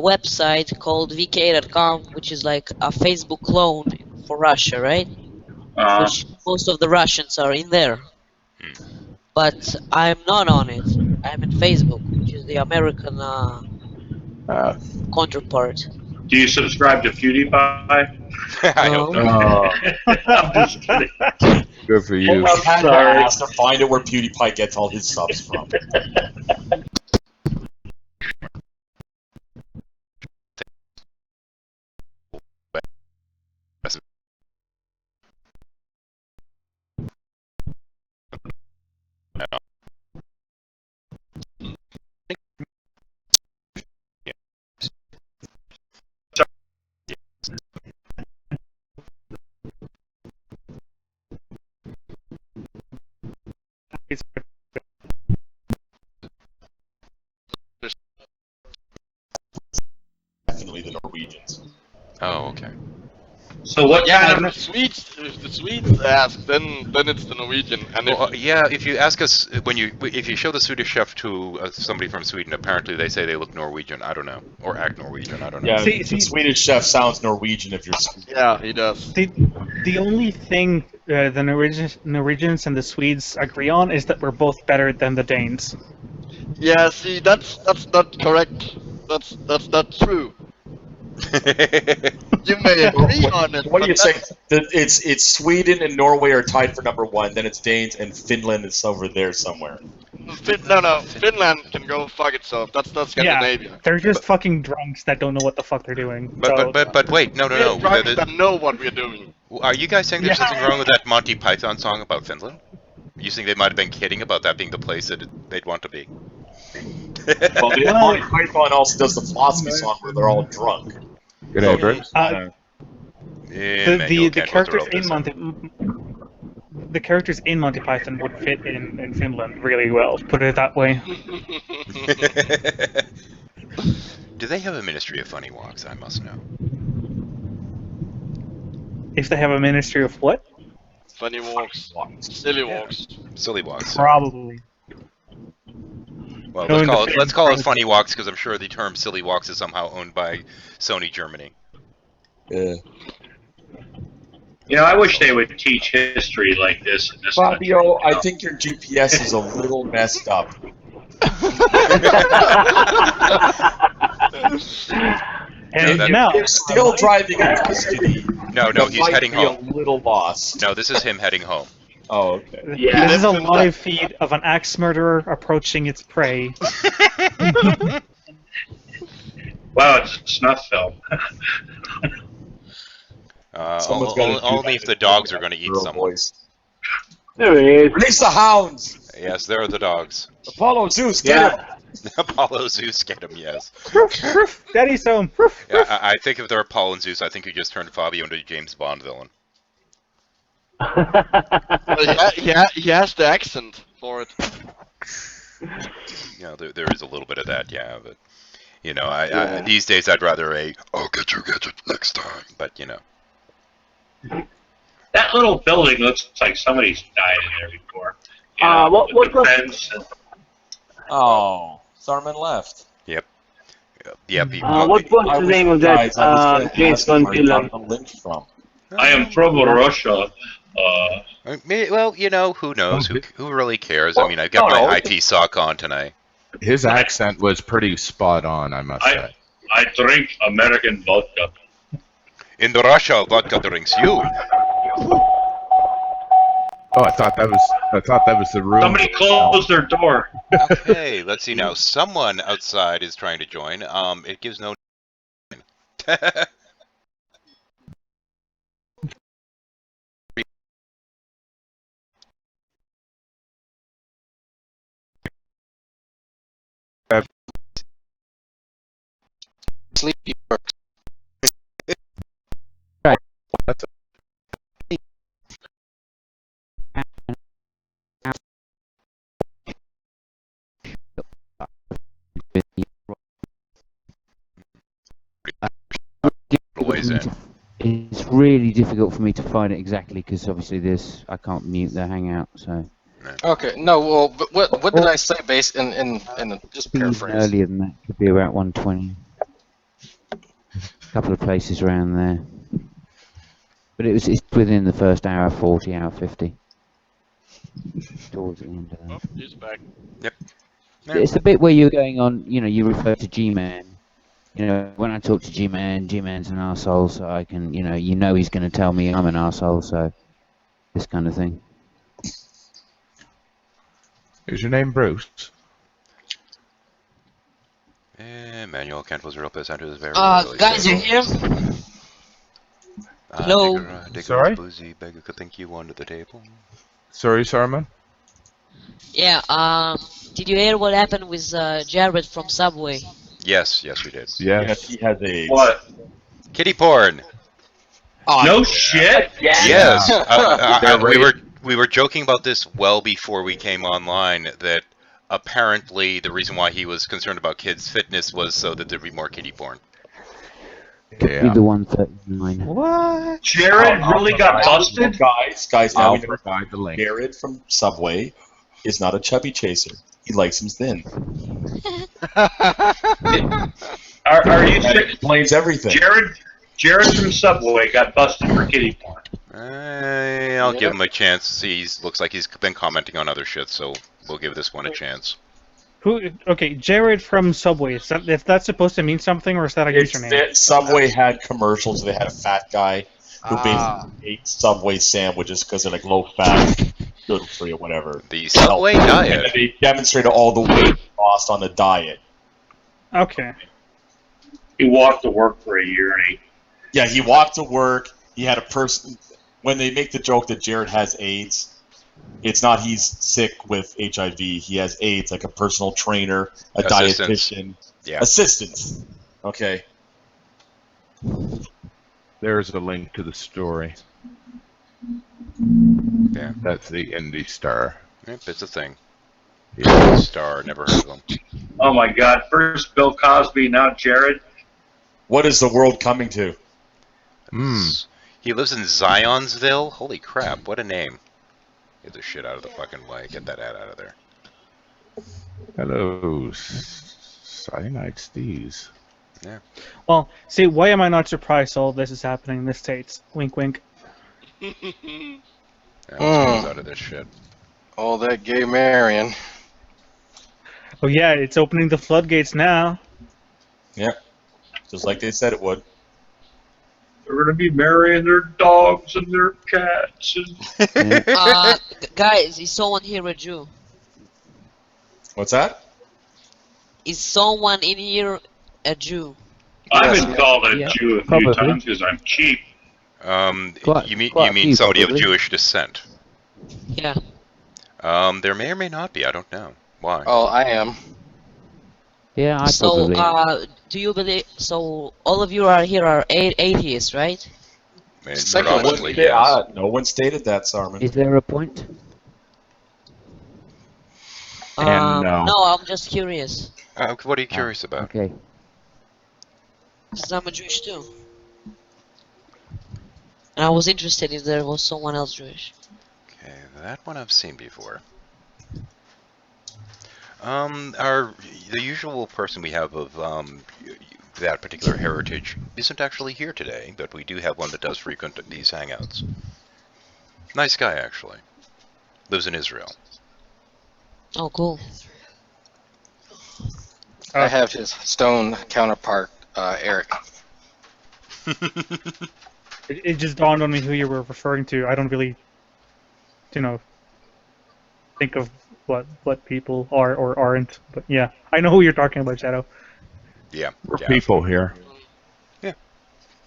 website called vk.com, which is like a Facebook clone for Russia, right? Which most of the Russians are in there. But I'm not on it. I'm in Facebook, which is the American counterpart. Do you subscribe to PewDiePie? I hope not. I'm just kidding. Good for you. Well, Panda has to find out where PewDiePie gets all his subs from. Definitely the Norwegians. Oh, okay. So what kind of... If the Swedes ask, then it's the Norwegian. And Well, yeah, if you ask us if you show the Swedish chef to somebody from Sweden, apparently they say they look Norwegian. I don't know, or act Norwegian. I don't know. Yeah, the Swedish chef sounds Norwegian if you're. Yeah, he does. The only thing the Norwegians and the Swedes agree on is that we're both better than the Danes. Yeah, see, that's not correct. That's not true. You may agree on it. What do but you say? It's Sweden and Norway are tied for number 1. Then it's Danes and Finland is over there somewhere. No, Finland can go fuck itself. That's not Scandinavia. Yeah, they're just fucking drunks that don't know what the fuck they're doing. But wait, no. We're drunks that know what we're doing. Are you guys saying there's something wrong with that Monty Python song about Finland? You think they might have been kidding about that being the place that they'd want to be? Well, the Monty Python also does the philosophy song where they're all drunk. Good day, Bruce. The characters in Monty Python would fit in Finland really well. Put it that way. Do they have a Ministry of Funny Walks? I must know. If they have a Ministry of what? Funny walks. Silly walks. Silly walks. Probably. Well, let's call it Funny Walks because I'm sure the term Silly Walks is somehow owned by Sony Germany. Yeah. You know, I wish they would teach history like this in this Fabio, country. I think your GPS is a little messed up. And you're still driving in custody. No, he's heading home. A little lost. No, this is him heading home. Oh, okay. Yeah, this is a live feed of an axe murderer approaching its prey. Wow, it's a snuff film. Only if the dogs are going to eat someone. There it is. Release the hounds! Yes, there are the dogs. Apollo, Zeus, get him! Apollo, Zeus, get him, yes. Daddy's home. Yeah, I think if they're Apollo and Zeus, I think you just turned Fabio into a James Bond villain. He has the accent for it. You know, there is a little bit of that, yeah, but, you know, I these days I'd rather I'll get you next time, but, you know. That little building looks like somebody's died in there before. You know, what with the was... fence and... Oh, Thurman left. Yep. What was the name of that James Bond villain? I am from Russia. Well, you know, who knows? Who really cares? I mean, I've got my IP sock on tonight. His accent was pretty spot on, I must say. I drink American vodka. In the Russia, vodka drinks you. Oh, I thought that was the room. Somebody closed their door. Okay, let's see now. Someone outside is trying to join. It gives no. Sleepy works. Right. That's It's really difficult for me to find it exactly because obviously I can't mute the Hangout, so. Okay, no, well, but what did I say based in just paraphrase? Earlier than that, could be about 120. A couple of places around there. But it's within the first hour 40, hour 50. Towards the end of that. Oh, he's back. Yep. It's the bit where you're going on, you know, you refer to G-Man. You know, when I talk to G-Man, G-Man's an arsehole, so I can, you know he's going to tell me I'm an arsehole, so this kind of thing. Is your name Bruce? Manuel Kent was real pissed. Andrew is very. Guys, you here? Hello. Sorry? Boozy beggar could think you under the table. Sorry, Saruman? Yeah, did you hear what happened with Jared from Subway? Yes, we did. Yes, he has a... What? Kitty porn. Oh, no shit? Yes. We were joking about this well before we came online that apparently the reason why he was concerned about kids' fitness was so that there'd be more kitty porn. Yeah. Be the 139. What? Jared really got busted? Guys, now I'll we provide the link. Jared from Subway is not a chubby chaser. He likes him thin. Are you That explains everything. Jared from Subway got busted for kitty porn. I'll give him a chance. He looks like he's been commenting on other shit, so we'll give this one a chance. Who? Okay, Jared from Subway. Is that, if that's supposed to mean something, or is that a username? Subway had commercials. They had a fat guy who basically ate Subway sandwiches because they're like low fat, good for you, whatever. The Subway diet. And they demonstrated all the weight lost on the diet. Okay. He walked to work for a year, and he walked to work. He had a person. When they make the joke that Jared has AIDS, it's not he's sick with HIV. He has AIDS, like a personal trainer, a dietitian, assistants. Okay. There's a link to the story. Yeah. That's the Indie Star. Yep, it's a thing. Yeah. Star, never heard of him. oh my God! First Bill Cosby, now Jared. What is the world coming to? He lives in Zionsville? Holy crap, what a name. Get the shit out of the fucking way. Get that ad out of there. Hello, Cyanide Steez. Yeah. Well, see, why am I not surprised all this is happening in the States? Wink, wink. Let's out of this shit. Oh, that gay Marion. Oh yeah, it's opening the floodgates now. Yep. Just like they said it would. They're going to be marrying their dogs and their cats. And... Guys, is someone here a Jew? What's that? Is someone in here a Jew? I've been called a Jew a few times because I'm cheap. You mean somebody of Jewish descent? Yeah. There may or may not be. I don't know. Why? Oh, I am. Yeah, I probably am. Do you believe? So all of you are here are atheists, right? Predominantly, yes. No one stated that, Sarman. Is there a point? No, I'm just curious. What are you curious about? Okay. Because I'm a Jewish too. And I was interested if there was someone else Jewish. Okay, that one I've seen before. The usual person we have of that particular heritage isn't actually here today, but we do have one that does frequent these hangouts. Nice guy, actually. Lives in Israel. Oh, cool. I have his stone counterpart, Eric. It just dawned on me who you were referring to. I don't really, think of what people are or aren't. But yeah, I know who you're talking about, Shadow. Yeah. We're people here. Yeah.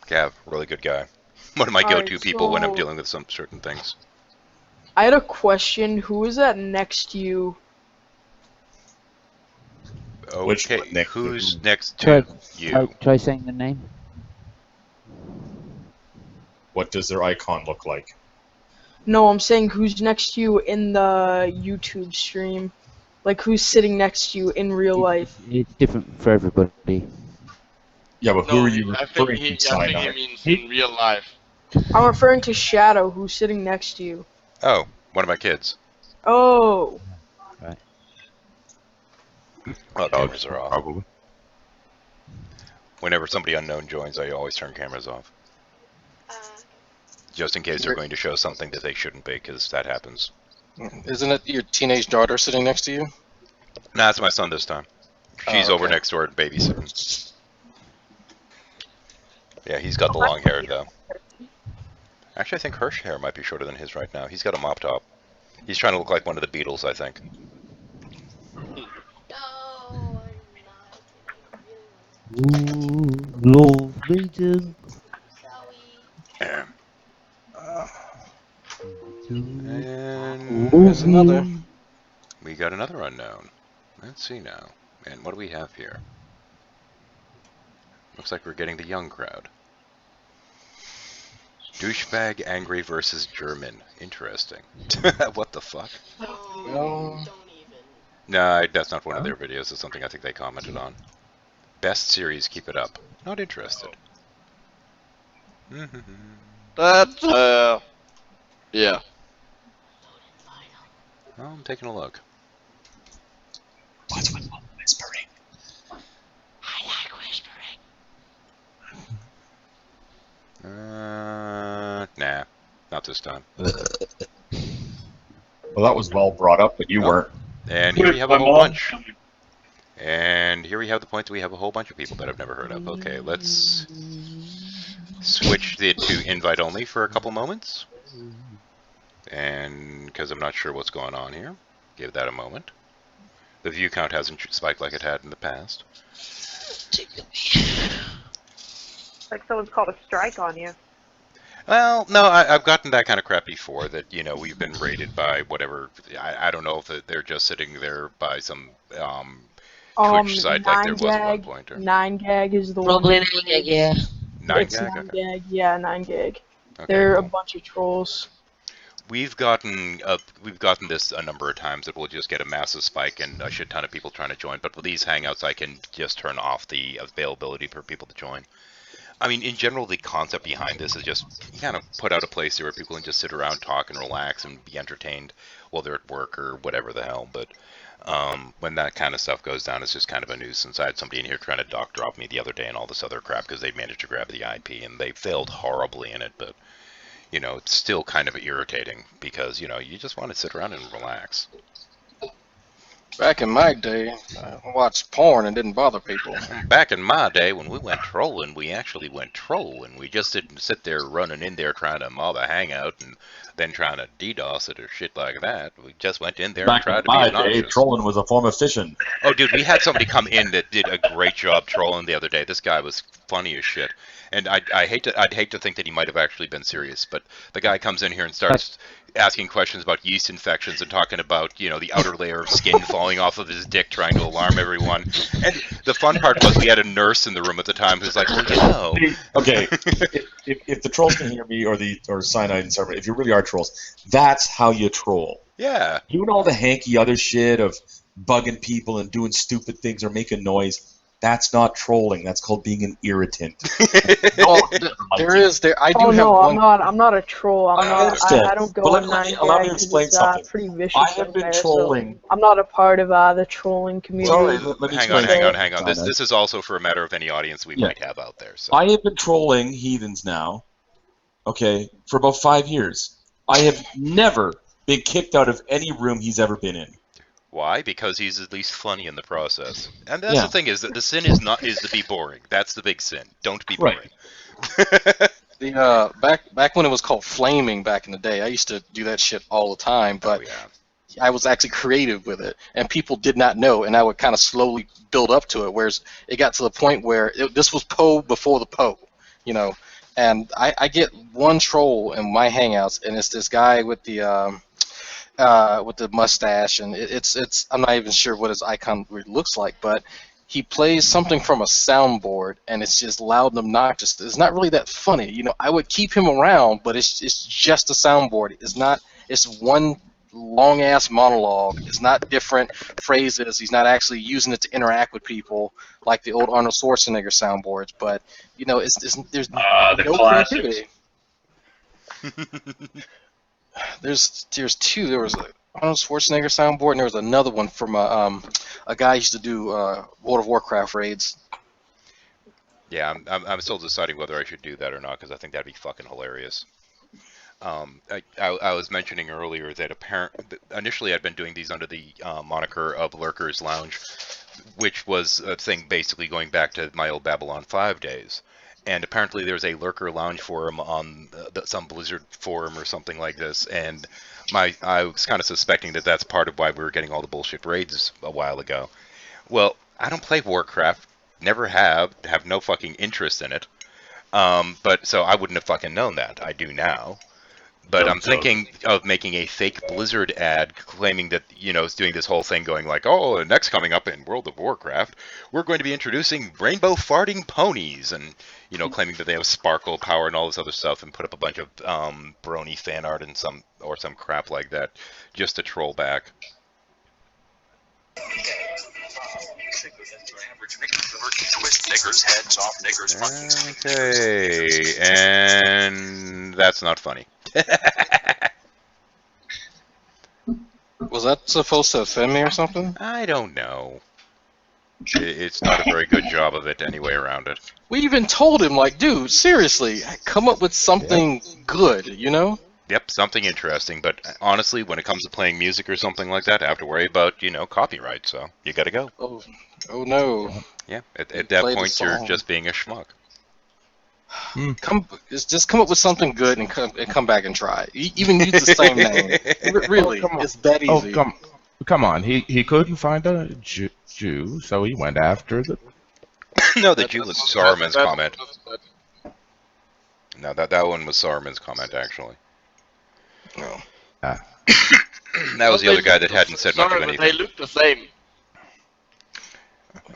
Gav, really good guy. One of my go-to people when I'm dealing with some certain things. I had a question. Who is that next to you? Okay, who's next to you? Try saying the name. What does their icon look like? No, I'm saying who's next to you in the YouTube stream. Like, who's sitting next to you in real life? It's different for everybody. Yeah, but who are you I referring think to, he means in real life. I'm referring to Shadow, who's sitting next to you. Oh, one of my kids. Oh. Right. Well, cameras are off. Probably. Whenever somebody unknown joins, I always turn cameras off. Just in case they're going to show something that they shouldn't be, because that happens. Isn't it your teenage daughter sitting next to you? Nah, it's my son this time. She's over next door babysitting. Yeah, he's got the long hair, though. Actually, I think her hair might be shorter than his right now. He's got a mop top. He's trying to look like one of the Beatles, I think. Love Legion. And there's another. We got another unknown. Let's see now. And what do we have here? Looks like we're getting the young crowd. Douchebag angry versus German. Interesting. What the fuck? Well, No, that's not one of their videos. It's something I think they commented on. Best series, keep it up. Not interested. That, yeah. Well, I'm taking a look. What's with whispering? I like whispering. Nah, not this time. Well, that was well brought up, but you weren't. And here we have a whole bunch. And here we have the point that we have a whole bunch of people that I've never heard of. Okay, let's switch it to invite only for a couple moments. And because I'm not sure what's going on here, give that a moment. The view count hasn't spiked like it had in the past. Like someone's called a strike on you. Well, no, I've gotten that kind of crap before, that, you know, we've been raided by whatever. I don't know if they're just sitting there by some Twitch site like there was at one point. Or... 9gag is the Probably one. 9gag, yeah. 9gag? 9gag, yeah, 9gag. Okay, They're cool. a bunch of trolls. We've gotten this a number of times, that we'll just get a massive spike and a shit ton of people trying to join. But with these hangouts, I can just turn off the availability for people to join. I mean, in general, the concept behind this is just kind of put out a place where people can just sit around, talk, and relax, and be entertained while they're at work or whatever the hell. But when that kind of stuff goes down, it's just kind of a nuisance. I had somebody in here trying to dock drop me the other day and all this other crap because they managed to grab the IP, and they failed horribly in it. But, you know, it's still kind of irritating because, you know, you just want to sit around and relax. Back in my day, I watched porn and didn't bother people. Back in my day, when we went trolling, we actually went trolling. We just didn't sit there running in there trying to mob a hangout and then trying to DDoS it or shit like that. We just went in there and tried to be obnoxious. Back in my day, trolling was a form of fishing. Oh, dude, we had somebody come in that did a great job trolling the other day. This guy was funny as shit. And I'd hate to think that he might have actually been serious, but the guy comes in here and starts asking questions about yeast infections and talking about, you know, the outer layer of skin falling off of his dick, trying to alarm everyone. And the fun part was we had a nurse in the room at the time who's like, well, you know. Okay, if the trolls can hear me, or Cyanide and Server, if you really are trolls, that's how you troll. Yeah. Doing all the hanky other shit of bugging people and doing stupid things or making noise, that's not trolling. That's called being an irritant. Oh, there is. I do Oh have no, one. I'm not a troll. I understand. I don't go But on allow me 9gag to explain 'cause it's something. pretty vicious. I have out been there, trolling. So I'm not a part of the trolling community. Sorry, let me Hang on. This is also for a matter of any audience we might have out there. So. I have been trolling heathens now, okay, for about 5 years. I have never been kicked out of any room he's ever been in. Why? Because he's at least funny in the process. And that's the thing, is that the sin is to be boring. That's the big sin. Don't be boring. Back when it was called flaming back in the day, I used to do that shit all the time, but I was actually creative with it, and people did not know, and I would kind of slowly build up to it, whereas it got to the point where this was Poe before the Poe, you know, and I get one troll in my hangouts, and it's this guy with the mustache, and it's I'm not even sure what his icon really looks like, but he plays something from a soundboard, and it's just loud and obnoxious. It's not really that funny, you know. I would keep him around, but it's just a soundboard. It's one long ass monologue. It's not different phrases. He's not actually using it to interact with people like the old Arnold Schwarzenegger soundboards. But you know, there's no creativity. There's two. There was a Arnold Schwarzenegger soundboard, and there was another one from a guy who used to do World of Warcraft raids. Yeah, I'm still deciding whether I should do that or not, because I think that'd be fucking hilarious. I was mentioning earlier that initially I'd been doing these under the moniker of Lurkers Lounge, which was a thing basically going back to my old Babylon 5 days. And apparently there's a Lurker Lounge forum on some Blizzard forum or something like this, and I was kind of suspecting that that's part of why we were getting all the bullshit raids a while ago. Well, I don't play Warcraft, never have no fucking interest in it, but so I wouldn't have fucking known that. I do now. But I'm thinking of making a fake Blizzard ad claiming that, you know, it's doing this whole thing going like, oh, next coming up in World of Warcraft, we're going to be introducing rainbow farting ponies, and, you know, claiming that they have sparkle power and all this other stuff, and put up a bunch of brony fan art and some crap like that just to troll back. Okay, and that's not funny. Was that supposed to offend me or something? I don't know. It's not a very good job of it anyway around it. We even told him, like, dude, seriously, come up with something good, you know? Yep, something interesting. But honestly, when it comes to playing music or something like that, I have to worry about, copyright. So you got to go. Oh no. Yeah, at that Play the point, you're song. just being a schmuck. Just come up with something good and come back and try. Even use the same name. Really, it's that easy. Come on. He couldn't find a Jew, so he went after the. No, the Jew was Saruman's comment. No, that one was Saruman's comment, actually. No. That was the other guy that hadn't said much of Sorry, anything. but they look the same.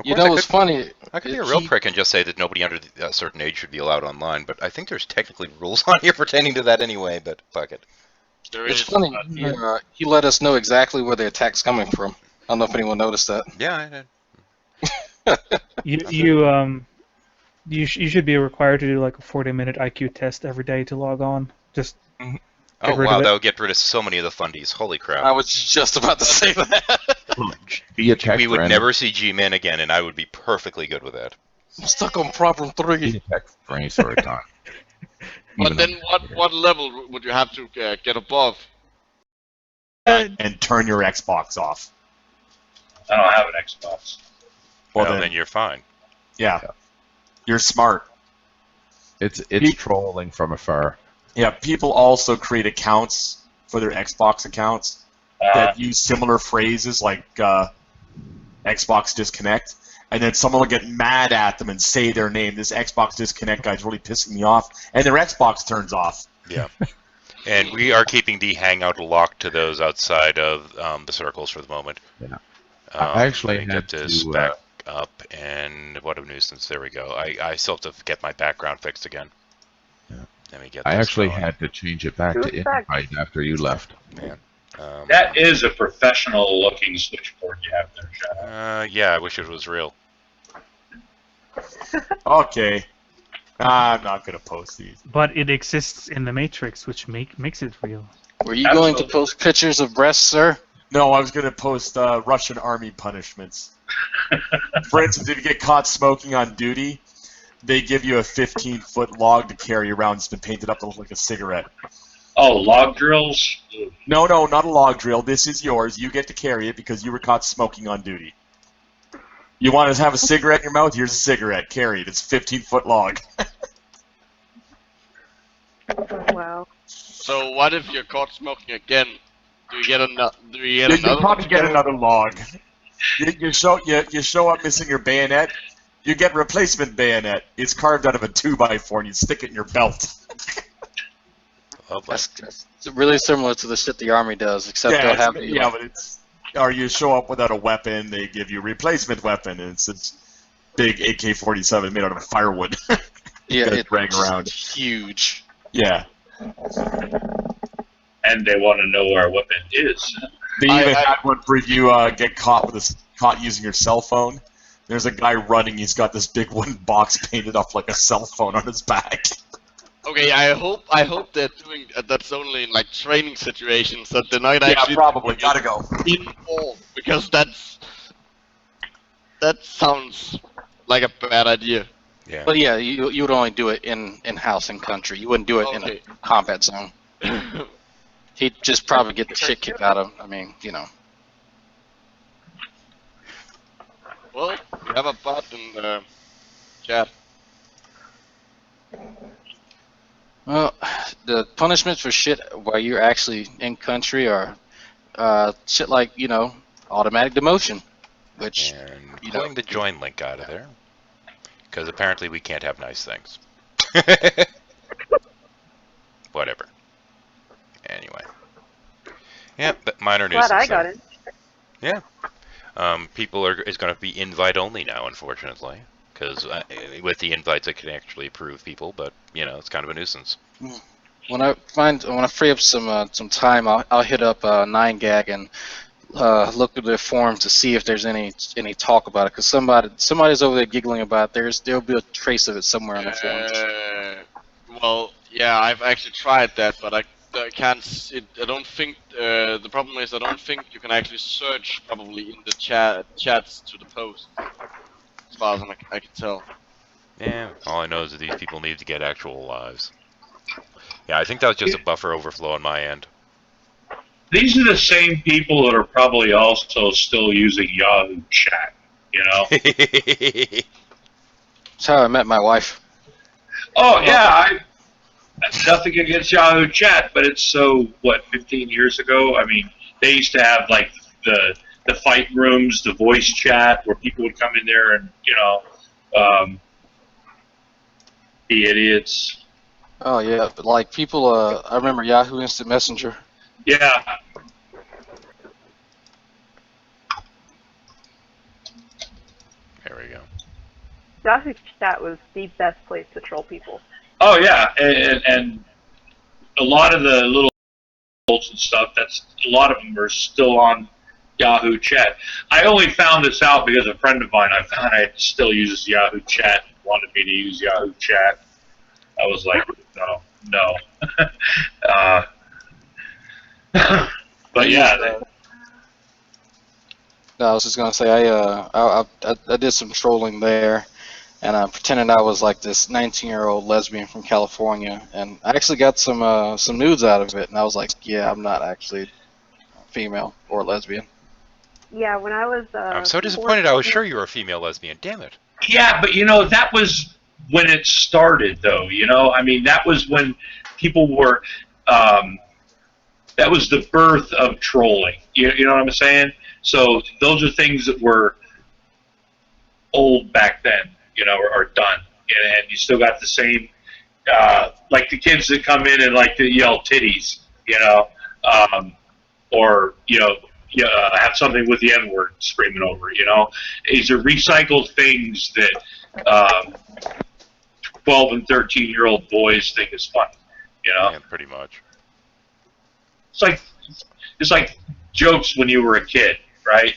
You know what's funny? I could be a real prick and just say that nobody under a certain age should be allowed online, but I think there's technically rules on here pertaining to that anyway, but fuck it. It's funny. He let us know exactly where the attack's coming from. I don't know if anyone noticed that. Yeah, I did. You should be required to do like a 40-minute IQ test every day to log on. Just Oh wow, that would get rid of so many of the fundies. Holy crap. I was just about to say that. We would never see G-Man again, and I would be perfectly good with that. I'm stuck on problem 3. For any sort of time. But then what level would you have to get above? And turn your Xbox off. I don't have an Xbox. Well, then you're fine. Yeah. You're smart. It's trolling from afar. Yeah, people also create accounts for their Xbox accounts that use similar phrases like Xbox disconnect, and then someone will get mad at them and say their name. This Xbox disconnect guy's really pissing me off, and their Xbox turns off. Yeah. And we are keeping the Hangout locked to those outside of the circles for the moment. Yeah. I actually let me had get this to, back up, and what a nuisance. There we go. I still have to get my background fixed again. Yeah. Let me get I this actually going. had to change it back to invite after you left. Man. That is a professional-looking switchboard you have there, Shadow. Yeah, I wish it was real. Okay. I'm not going to post these. But it exists in the Matrix, which makes it real. Were you going to post pictures of breasts, sir? No, I was going to post Russian army punishments. For instance, if you get caught smoking on duty, they give you a 15-foot log to carry around. It's been painted up to look like a cigarette. Oh, log drills? No, not a log drill. This is yours. You get to carry it because you were caught smoking on duty. You want to have a cigarette in your mouth? Here's a cigarette. Carry it. It's a 15-foot log. Wow. So what if you're caught smoking again? Do you get another? You probably get another log. You show up missing your bayonet. You get replacement bayonet. It's carved out of a 2x4, and you stick it in your belt. That's really similar to the shit the army does, except they'll have but it's. Or you show up without a weapon, they give you a replacement weapon, and it's a big AK-47 made out of firewood. Yeah, it's drag around. Huge. Yeah. And they want to know where a weapon is. They even had one for if you get caught using your cell phone. There's a guy running. He's got this big wooden box painted up like a cell phone on his back. Okay, I hope they're doing that's only in like training situations, that they're not actually probably gotta go involved, because that sounds like a bad idea. Yeah. But yeah, you would only do it in house and country. You wouldn't do it in a combat zone. He'd just probably get the shit kicked out of him. I mean, you know. Well, we have a bot in the chat. Well, the punishments for shit while you're actually in country are shit like, automatic demotion, which And pulling the join link out of there, because apparently we can't have nice things. Whatever. Anyway. Yeah, but minor news. Glad I got it. Yeah. People is going to be invite only now, unfortunately, because with the invites I can actually approve people, but it's kind of a nuisance. When I free up some time, I'll hit up 9gag and look at their forums to see if there's any talk about it, because somebody's over there giggling about it. There'll be a trace of it somewhere on the forums. Well, yeah, I've actually tried that, but I can't. I don't think the problem is I don't think you can actually search probably in the chats to the post, as far as I can tell. Yeah, all I know is that these people need to get actual lives. Yeah, I think that was just a buffer overflow on my end. These are the same people that are probably also still using Yahoo Chat, you know? That's how I met my wife. Oh, yeah, nothing against Yahoo Chat, but it's so, 15 years ago? I mean, they used to have, like, the fight rooms, the voice chat, where people would come in there and, be idiots. Oh yeah, but like people, I remember Yahoo Instant Messenger. Yeah. There we go. Yahoo Chat was the best place to troll people. Oh, yeah, and a lot of the little and stuff, a lot of them are still on Yahoo Chat. I only found this out because a friend of mine I found still uses Yahoo Chat, wanted me to use Yahoo Chat. I was like, no. But yeah. No, I was just gonna say I did some trolling there, and I pretended I was like this 19-year-old lesbian from California, and I actually got some nudes out of it, and I was like, yeah, I'm not actually female or lesbian. Yeah, when I was. I'm so disappointed. 14. I was sure you were a female lesbian. Damn it. Yeah, but that was when it started, though. I mean, that was when people were. That was the birth of trolling. You know what I'm saying? So those are things that were old back then, or done, and you still got the same, like the kids that come in and like to yell titties, or have something with the N-word screaming over. These are recycled things that 12 and 13-year-old boys think is funny. Yeah, pretty much. It's like jokes when you were a kid, right?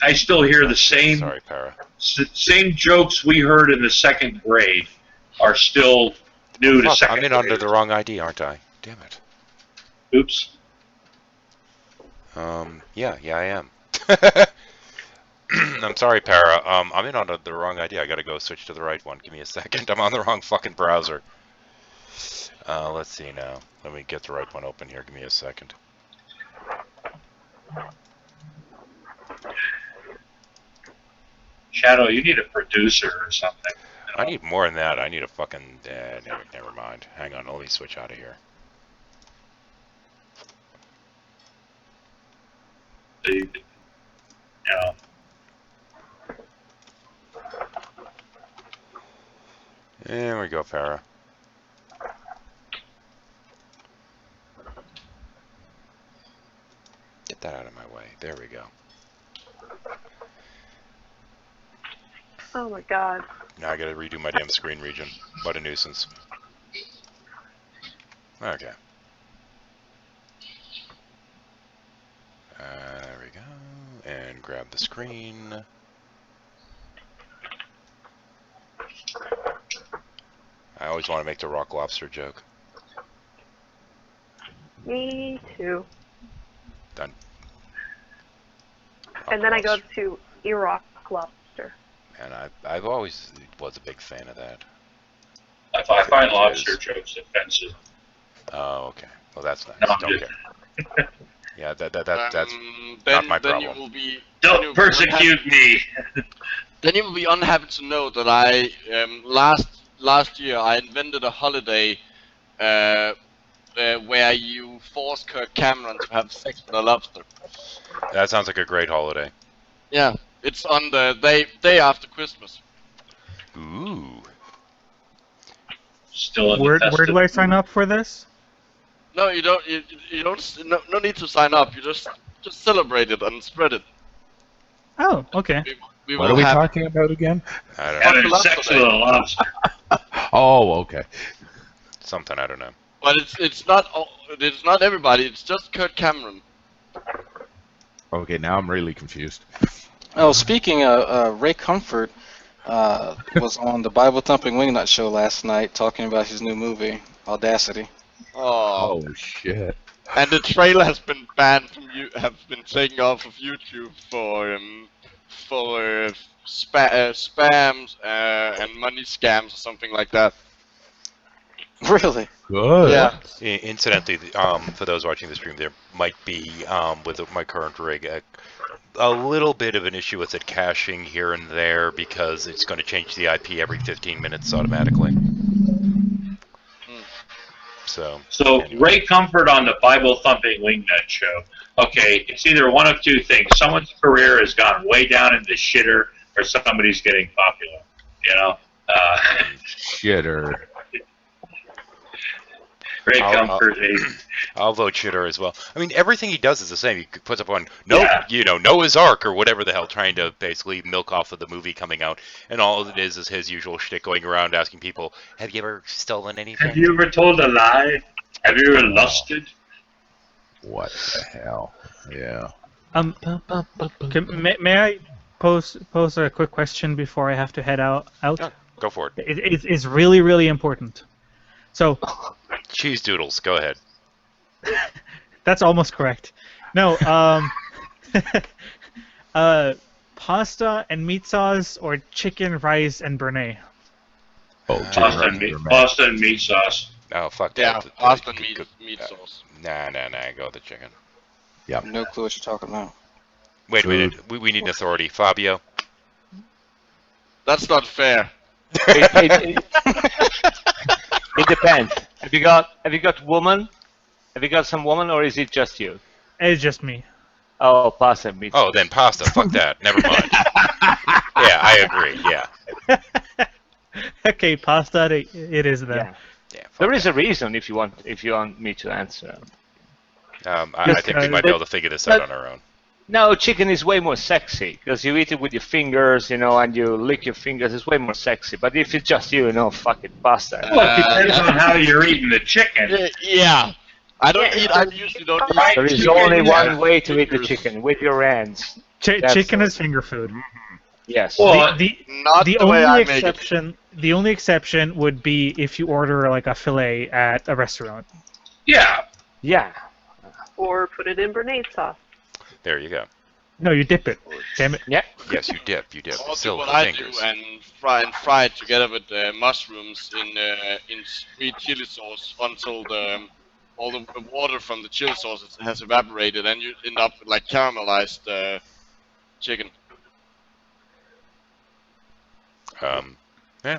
I still hear the same. Sorry, Para. Same jokes we heard in the second grade are still new to second grade. I'm in under the wrong ID, aren't I? Damn it. Oops. Yeah, I am. I'm sorry, Para. I'm in on the wrong ID. I gotta go switch to the right one. Give me a second. I'm on the wrong fucking browser. Let's see now. Let me get the right one open here. Give me a second. Shadow, you need a producer or something. I need more than that. I need a fucking... never mind. Hang on. Let me switch out of here. Yeah. There we go, Farah. Get that out of my way. There we go. Oh my god. Now I gotta redo my damn screen region. What a nuisance. Okay. There we go. And grab the screen. I always want to make the rock lobster joke. Me too. Done. And then I go to Iraq lobster. And I've always was a big fan of that. I find lobster jokes offensive. Oh, okay. Well, that's nice. No, Don't care. Yeah, that's not my problem. Then you will be. Don't persecute me. Then you will be unhappy to know that I last year I invented a holiday where you force Kirk Cameron to have sex with a lobster. That sounds like a great holiday. Yeah, it's on the day after Christmas. Ooh. Still. Where do I sign up for this? No, you don't. You don't. No need to sign up. You just celebrate it and spread it. Oh, okay. We What are we talking about again? I don't Having know. sex with a lobster. Oh, okay. Something I don't know. But it's not everybody. It's just Kirk Cameron. Okay, now I'm really confused. Oh, speaking of Ray Comfort, was on the Bible Thumping Wingnut show last night talking about his new movie, Audacity. Oh shit! And the trailer has been banned from been taken off of YouTube for spams and money scams or something like that. Really? Good. Yeah. Incidentally, for those watching the stream, there might be, with my current rig, a little bit of an issue with it caching here and there because it's going to change the IP every 15 minutes automatically. So anyway. Ray Comfort on the Bible Thumping Wingnut show. Okay, it's either one of two things. Someone's career has gone way down in the shitter, or somebody's getting popular. You know? Shitter. Ray Comfort. I'll vote shitter as well. I mean, everything he does is the same. He puts up on Noah's Ark or whatever the hell, trying to basically milk off of the movie coming out, and all it is his usual shtick, going around asking people, "Have you ever stolen anything? Have you ever told a lie? Have you ever lusted?" What the hell? Yeah. May I pose a quick question before I have to head out? Yeah, go for it. It's really, really important. So, cheese doodles. Go ahead. That's almost correct. No, pasta and meat sauce, or chicken, rice, and béarnaise. Oh, pasta and meat sauce. Oh, fuck that. Yeah, pasta and meat sauce. Nah, go with the chicken. Yep. No clue what you're talking about. Wait a minute. We need an authority. Fabio? That's not fair. It depends. Have you got woman? Have you got some woman, or is it just you? It's just me. Oh, pasta and meat. Oh, then pasta. Fuck that. Never mind. Yeah, I agree. Yeah. Okay, pasta. It is then. Yeah. There is a reason if you want me to answer. I think we might be able to figure this out on our own. No, chicken is way more sexy because you eat it with your fingers, and you lick your fingers. It's way more sexy. But if it's just you, fuck it, pasta. Well, it depends on how you're eating the chicken. Yeah. I usually don't eat. There is only one way to eat the chicken, with your hands. Chicken is finger food. Yes. Well, the only exception would be if you order like a fillet at a restaurant. Yeah. Yeah. Or put it in béarnaise sauce. There you go. No, you dip it. Damn it. Yeah. Yes, you dip. I'll Still do what with I fingers. do and fry it together with mushrooms in sweet chili sauce until all the water from the chili sauce has evaporated, and you end up with like caramelized chicken. Yeah.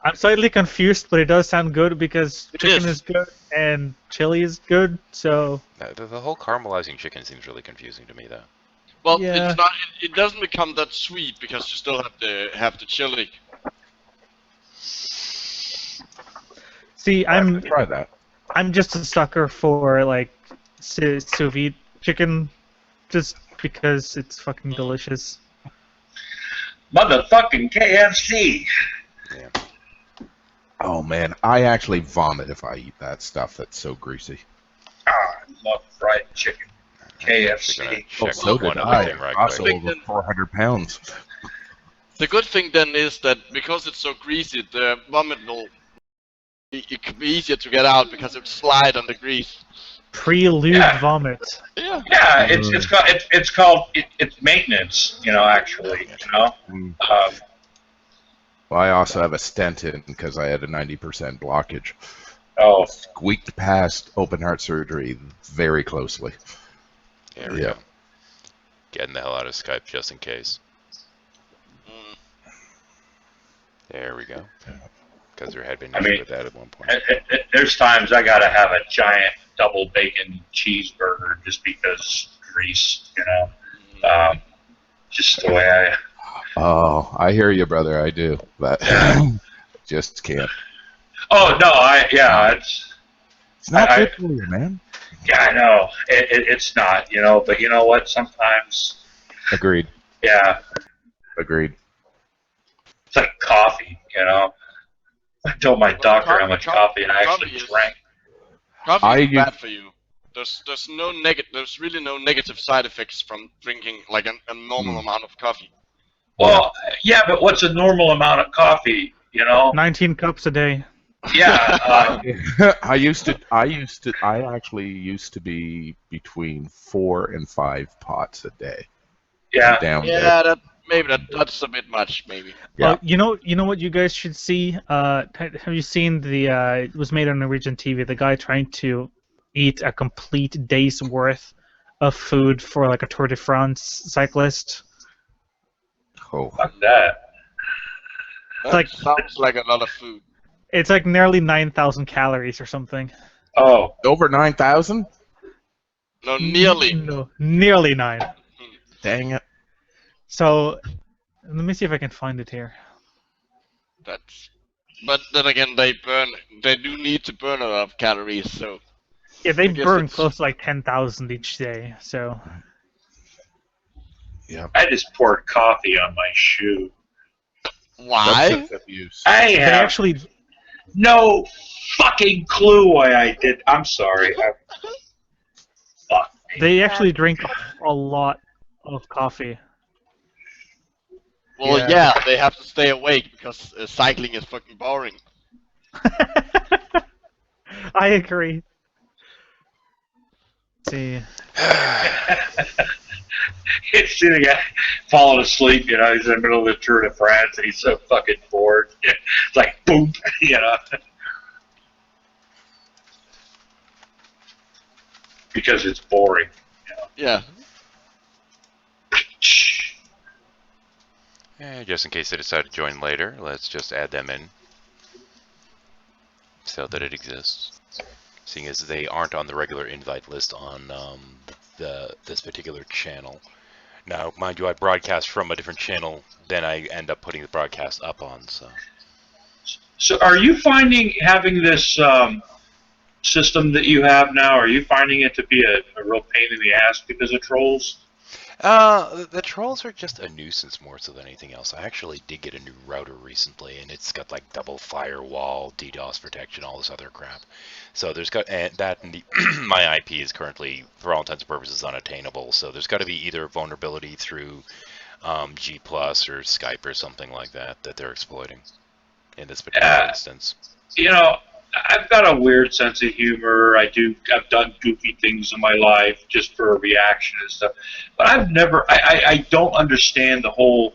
I'm slightly confused, but it does sound good because chicken is good and chili is good. So The whole caramelizing chicken seems really confusing to me, though. Well, Yeah. it's not. It doesn't become that sweet because you still have the chili. see, Try that. I'm just a sucker for like sous vide chicken, just because it's fucking delicious. Motherfucking KFC. Yeah. Oh man, I actually vomit if I eat that stuff. That's so greasy. I love fried chicken. KFC. Oh, so did I. Also over 400 pounds. The good thing then is that because it's so greasy, the vomit will. It could be easier to get out because it would slide on the grease. Pre-lubed vomit. Yeah. Yeah, it's called maintenance. Actually. Well, I also have a stent in because I had a 90% blockage. Oh. Squeaked past open heart surgery very closely. There we go. Getting the hell out of Skype just in case. There we go. Because there had been issue with that at one point. There's times I gotta have a giant double bacon cheeseburger just because grease. Just the way I. Oh, I hear you, brother. I do, but just can't. Oh no, it's not good for you, man. Yeah, I know it's not, but you know what? Sometimes. Agreed. Yeah. Agreed. It's like coffee, I told my doctor how much coffee I actually drank. Coffee is bad for you. There's really no negative side effects from drinking like a normal amount of coffee. Well, yeah, but what's a normal amount of coffee? 19 cups a day. Yeah. I actually used to be between 4 and 5 pots a day. Yeah. maybe that's a bit much. Maybe. Yeah. You know what you guys should see. Have you seen the? It was made on Norwegian TV. The guy trying to eat a complete day's worth of food for like a Tour de France cyclist. Oh. Fuck that. Like sounds like a lot of food. It's like nearly 9,000 calories or something. Oh, over 9,000? No, nearly. No, nearly 9. Dang it. So, let me see if I can find it here. But then again, they do need to burn a lot of calories, so. Yeah, they I guess burn it's- close to like 10,000 each day. So. Yeah. I just poured coffee on my shoe. Why? Substance abuse. I They have actually. no fucking clue why I did. I'm sorry. Fuck. They actually drink a lot of coffee. Well, Yeah. yeah, they have to stay awake because cycling is fucking boring. I agree. Let's see. It's the guy falling asleep, you know, he's in the middle of the Tour de France and he's so fucking bored. It's like, boom, you know. Because it's boring. Yeah. Just in case they decide to join later, let's just add them in so that it exists. Seeing as they aren't on the regular invite list on this particular channel. Now, mind you, I broadcast from a different channel than I end up putting the broadcast up on. So are you finding having this system that you have now, are you finding it to be a real pain in the ass because of trolls? The trolls are just a nuisance more so than anything else. I actually did get a new router recently, and it's got like double firewall, DDoS protection, all this other crap. So there's got that, and my IP is currently, for all intents and purposes, unattainable. So there's got to be either vulnerability through G+ or Skype or something like that that they're exploiting in this particular instance. You know, I've got a weird sense of humor. I've done goofy things in my life just for a reaction and stuff. But I've never, I don't understand the whole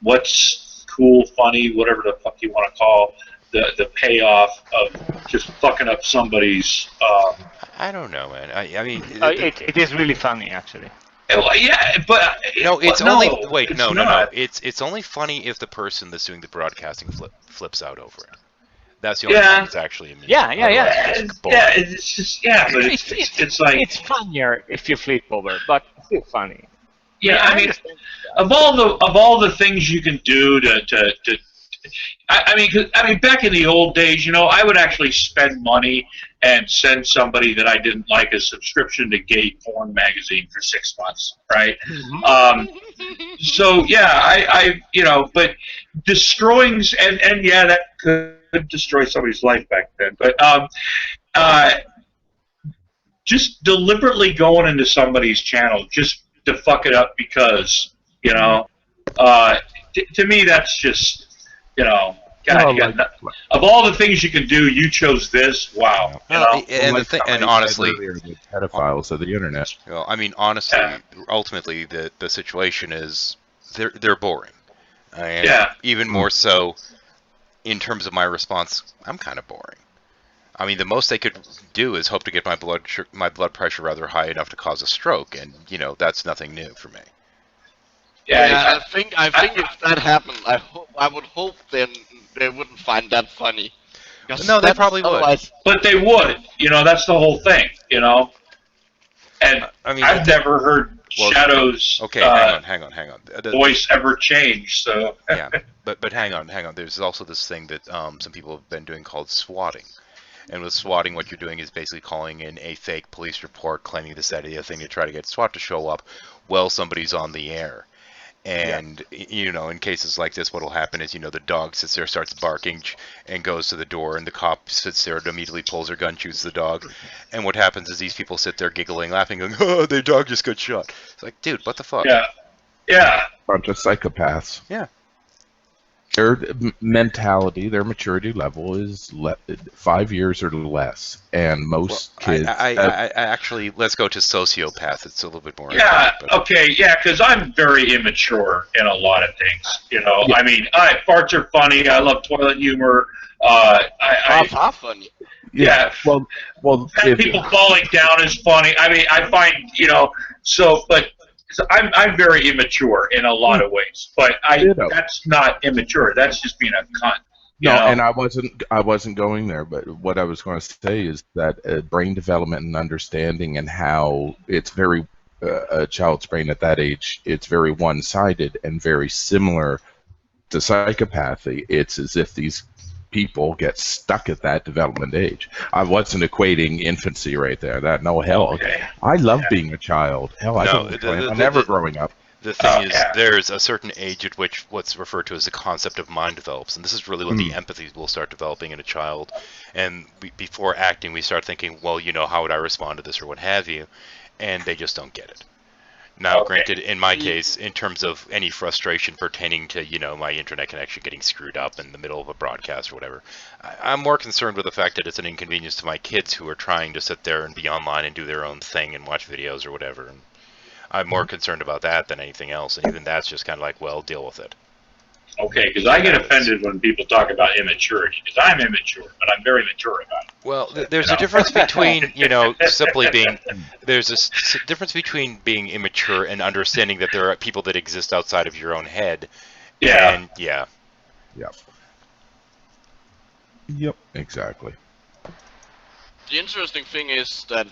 what's cool, funny, whatever the fuck you want to call the payoff of just fucking up somebody's. I don't know, man. I mean, it is really funny, actually. Well, yeah, but no, it's no, only wait, it's no. not. It's only funny if the person that's doing the broadcasting flips out over it. That's the only Yeah. time it's actually amusing. Yeah. Otherwise, it's boring. Yeah, it's just but it's like it's funnier if you flip over, but still funny. yeah. I mean, of all the things you can do to I mean, back in the old days, you know, I would actually spend money and send somebody that I didn't like a subscription to Gay Porn magazine for 6 months, right? So yeah, I you know, but destroying and yeah, that could destroy somebody's life back then, but just deliberately going into somebody's channel just to fuck it up because, you know, to me that's just, you know, God, of all the things you can do, you chose this. Wow. You know? And honestly, the pedophiles of the internet. well, I mean, honestly, ultimately, the situation is they're boring, and Yeah. even more so in terms of my response. I'm kind of boring. I mean, the most they could do is hope to get my blood pressure rather high enough to cause a stroke, and you know that's nothing new for me. Yeah, I think if that happened, I would hope then they wouldn't find that funny. Because No, they that's probably would. otherwise- But they would, you know, that's the whole thing, you know. And I mean, I've never heard well, Shadow's Okay, hang on. voice ever change, so. Yeah, but hang on. There's also this thing that some people have been doing called swatting. And with swatting, what you're doing is basically calling in a fake police report, claiming this, that, or the other thing to try to get SWAT to show up while somebody's on the air. And, you know, in cases like this, what will happen is, you know, the dog sits there, starts barking, and goes to the door, and the cop sits there and immediately pulls her gun, shoots the dog. And what happens is these people sit there giggling, laughing, going, oh, their dog just got shot. It's like, dude, what the fuck? Yeah. Bunch of psychopaths. Yeah. Their mentality, their maturity level is 5 years or less, and most kids. I actually, let's go to sociopath. It's a little bit more. Yeah. Okay. Yeah, because I'm very immature in a lot of things. You know, I mean, farts are funny. I love toilet humor. Farts are funny. Yeah. Well, people falling down is funny. I mean, I find, you know, so I'm very immature in a lot of ways, but that's not immature. That's just being a cunt. No, and I wasn't going there, but what I was going to say is that brain development and understanding and how it's very a child's brain at that age, it's very one-sided and very similar to psychopathy. It's as if these people get stuck at that development age. I wasn't equating infancy right there. I love being a child. Hell, I'm never growing up. The thing is, there's a certain age at which what's referred to as the concept of mind develops, and this is really when the empathy will start developing in a child. And before acting, we start thinking, well, you know, how would I respond to this or what have you, and they just don't get it. Now, granted, in my case, in terms of any frustration pertaining to, you know, my internet connection getting screwed up in the middle of a broadcast or whatever, I'm more concerned with the fact that it's an inconvenience to my kids who are trying to sit there and be online and do their own thing and watch videos or whatever. And I'm more concerned about that than anything else, and even that's just kind of like, well, deal with it. Okay, because I get offended when people talk about immaturity, because I'm immature, but I'm very mature about it. Well, there's a difference between, you know, simply being, there's a difference between being immature and understanding that there are people that exist outside of your own head. Yeah. And, yeah. Yep, exactly. The interesting thing is that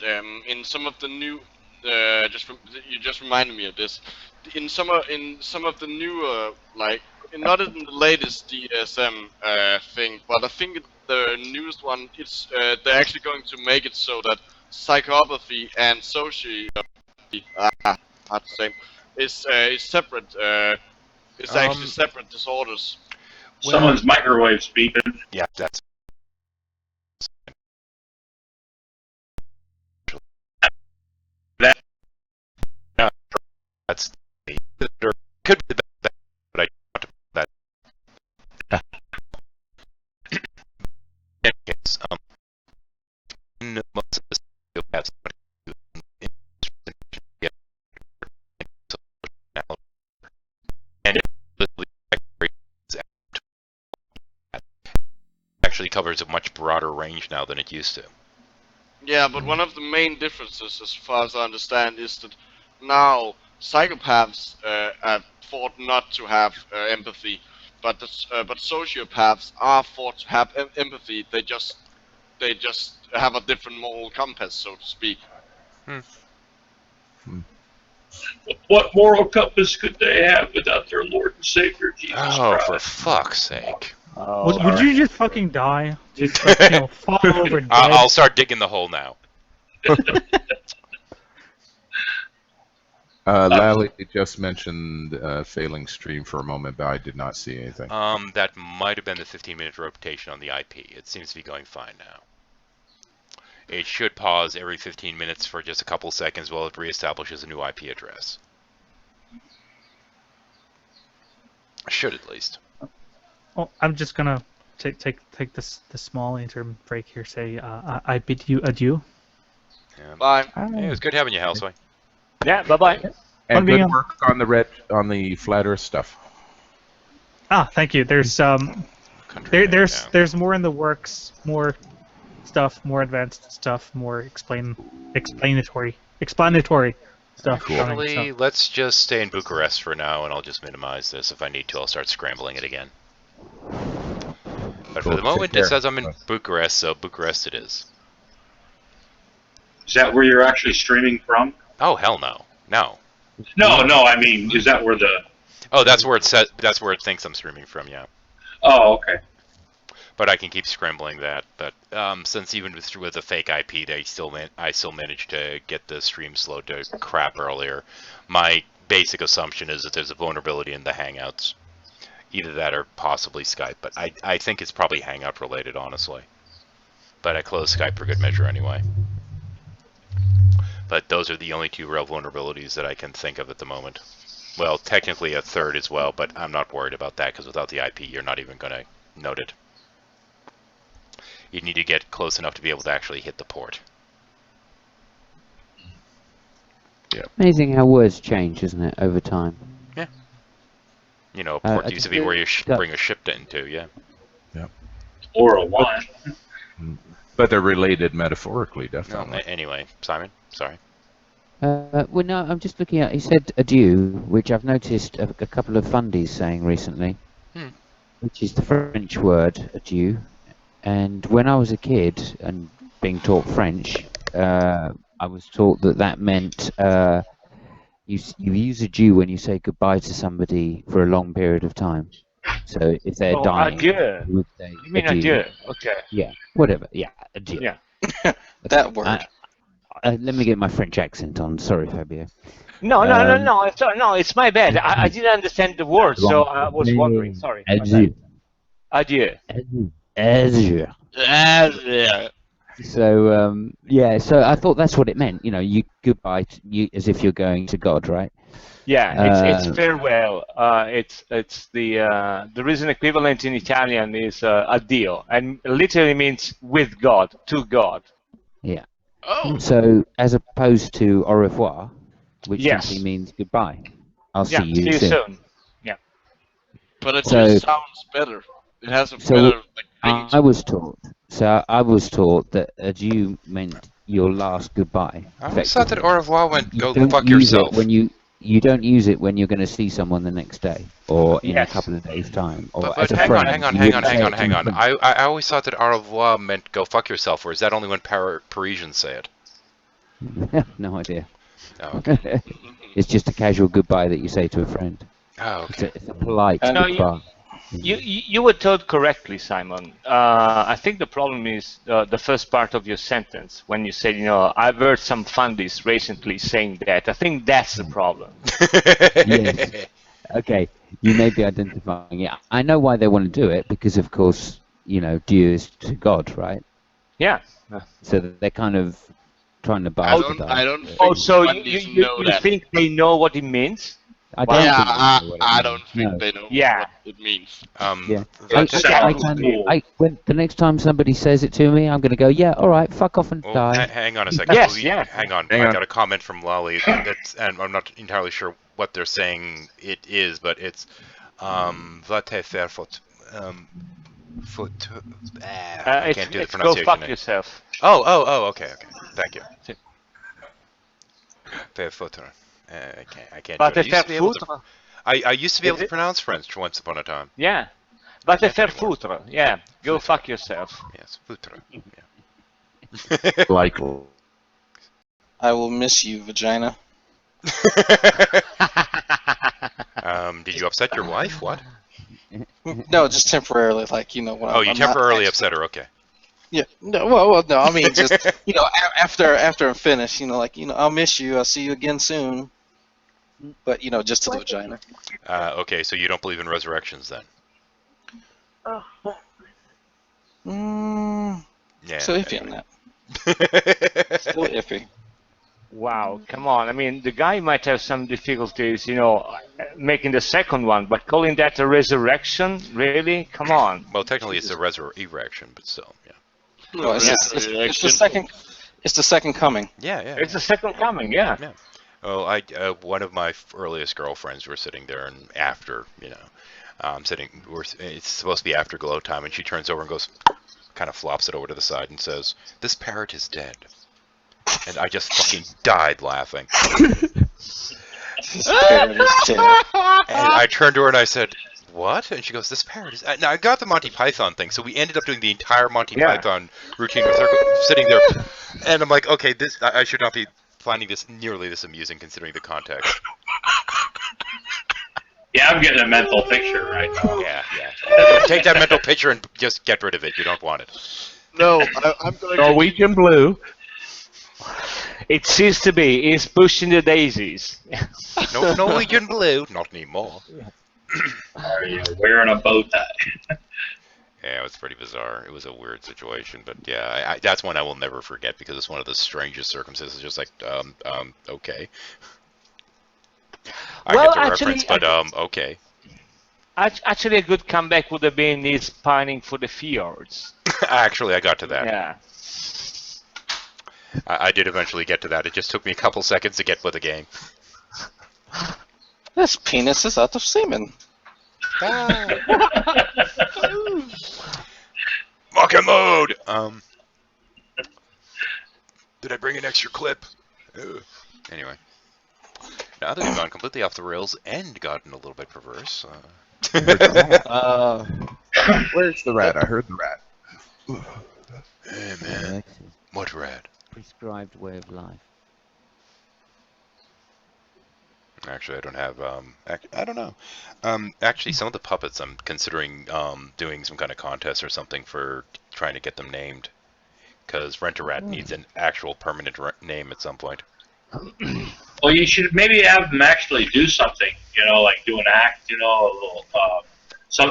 in some of the new, you just reminded me of this. In some of the newer, like, not in the latest DSM thing, but I think the newest one, it's they're actually going to make it so that psychopathy and sociopathy, hard to say, is separate. It's actually separate disorders. Someone's microwave speaking. Yeah, that's. That's could be the best, but I talked about that. In any case, most of the sociopaths and actually covers a much broader range now than it used to. Yeah, but one of the main differences, as far as I understand, is that now psychopaths are thought not to have empathy, but sociopaths are thought to have empathy. They just have a different moral compass, so to speak. What moral compass could they have without their Lord and Savior Jesus Christ? For fuck's sake! Would you just fucking die? Just like, you know, fall over dead? I'll start digging the hole now. Lally just mentioned failing stream for a moment, but I did not see anything. That might have been the 15-minute rotation on the IP. It seems to be going fine now. It should pause every 15 minutes for just a couple seconds while it reestablishes a new IP address. Should at least. Well, I'm just gonna take this small interim break here. Say I bid you adieu. Yeah. Bye. Hey, it was good having you, Hellsway. Yeah, bye-bye. And good work on the flat Earth stuff. Thank you. There's there's more in the works, more stuff, more advanced stuff, more explanatory stuff. Actually, let's just stay in Bucharest for now, and I'll just minimize this. If I need to, I'll start scrambling it again. But for the moment, it says I'm in Bucharest, so Bucharest it is. Is that where you're actually streaming from? Oh, hell no. No. No, I mean, is that where the... Oh, that's where it says. That's where it thinks I'm streaming from, yeah. Oh, okay. But I can keep scrambling that. But since even with a fake IP, I still managed to get the stream slowed to crap earlier. My basic assumption is that there's a vulnerability in the Hangouts. Either that or possibly Skype, but I think it's probably Hangout related, honestly. But I closed Skype for good measure anyway. But those are the only two real vulnerabilities that I can think of at the moment. Well, technically a third as well, but I'm not worried about that because without the IP, you're not even going to note it. You need to get close enough to be able to actually hit the port. Yeah. Amazing how words change, isn't it, over time? Yeah. You know, a port used to be where you bring a ship into, yeah. Yeah. Or a one. But they're related metaphorically, definitely. No, anyway, Simon, sorry. Well, no, I'm just looking at. He said adieu, which I've noticed a couple of fundies saying recently, which is the French word adieu. And when I was a kid and being taught French, I was taught that meant you use adieu when you say goodbye to somebody for a long period of time. So if they're dying, adieu. you would say You mean adieu? Okay. Yeah, whatever. Yeah, adieu. Yeah. That word. Let me get my French accent on. Sorry, Fabio. No, it's my bad. I didn't understand the word, so I was wondering. Sorry. Adieu. Adieu. Adieu. So yeah, so I thought that's what it meant. You know, you goodbye to you as if you're going to God, right? Yeah, it's farewell. It's the reason equivalent in Italian is addio, and literally means with God, to God. Yeah. Oh. So as opposed to au revoir, which Yes. simply means goodbye. I'll Yeah, see you soon. Yeah. But it So- just sounds better. It has a So better ring. I was taught. So I was taught that adieu meant your last goodbye. I always thought that effectively. au revoir meant You go don't fuck use it yourself. when you don't use it when you're going to see someone the next day or in Yes. a couple of days' time or But as a hang friend. on. You wouldn't say it to a friend. I always thought that au revoir meant go fuck yourself, or is that only when Parisians say it? No idea. Oh, okay. It's just a casual goodbye that you say to a friend. Oh, okay. It's a polite No, goodbye. You were told correctly, Simon. I think the problem is the first part of your sentence when you said, I've heard some fundies recently saying that. I think that's the problem. Yes. Okay, you may be identifying it. I know why they want to do it because, of course, due is to God, right? Yeah. So they're kind of trying to I bastardize. don't think Oh, so fundies you know that. think they know what it means? I don't Yeah, think they know what it I don't means. think No. they know Yeah. what it means. Yeah. That When the next time somebody says it to me, I'm going to go, yeah, all right, fuck off and Well, die. hang on a second. Yes, We- yeah. Hang on. Hang I on. got a comment from Lolly, and I'm not entirely sure what they're saying it is, but it's va te faire faute. I can't do the It's go pronunciation. fuck yourself. Oh, okay. Thank you. Faire faute. I can't Va do te it. I used faire to be able to- foutre. I used to be able Is to it? pronounce French once upon a time. Yeah. Va te faire foutre. Yeah. Go fuck yourself. Yes, foutre. Yeah. Like, I will miss you, vagina. Did you upset your wife? What? No, just temporarily, like when Oh, you I'm not temporarily actually- upset her. Okay. Yeah. No. Well, no. I mean, just after I'm finished, I'll miss you. I'll see you again soon. But just to the vagina. Okay, so you don't believe in resurrections then? Oh. Yeah. So iffy on that. Still iffy. Wow, come on. I mean, the guy might have some difficulties, making the second one, but calling that a resurrection? Really? Come on. Well, technically it's a erection, but still, yeah. Well, it's the second. It's the second coming. Yeah. It's the second coming, yeah. Yeah. Well, one of my earliest girlfriends were sitting there, and after, it's supposed to be after glow time, and she turns over and goes, kind of flops it over to the side and says, "This parrot is dead." And I just fucking died laughing. This parrot is dead. And I turned to her and I said, "What?" And she goes, "This parrot is..." Now, I got the Monty Python thing, so we ended up doing the entire Monty Python routine with her sitting there. And I'm like, okay, I should not be finding this nearly this amusing considering the context. Yeah, I'm getting a mental picture right now. Yeah. Take that mental picture and just get rid of it. You don't want it. No, I'm going to... Norwegian blue. It seems to be. It's pushing the daisies. No Norwegian blue. Not anymore. Are you wearing a bow tie? Yeah, it was pretty bizarre. It was a weird situation, but yeah, that's one I will never forget because it's one of the strangest circumstances. Just like, okay. I Well, get the actually, reference, but okay. Actually, a good comeback would have been is pining for the fjords. Actually, I got to that. Yeah. I did eventually get to that. It just took me a couple seconds to get with the game. This penis is out of semen. Mocking mode! Did I bring an extra clip? Ugh. Anyway. Now that we've gone completely off the rails and gotten a little bit perverse. Where's the rat? I heard the rat. Hey man, what rat? Prescribed way of life. Actually, I don't have, I don't know. Actually, some of the puppets I'm considering doing some kind of contest or something for trying to get them named. Because Rent-A-Rat needs an actual permanent name at some point. Well, you should maybe have them actually do something, you know, like do an act, you know, a little,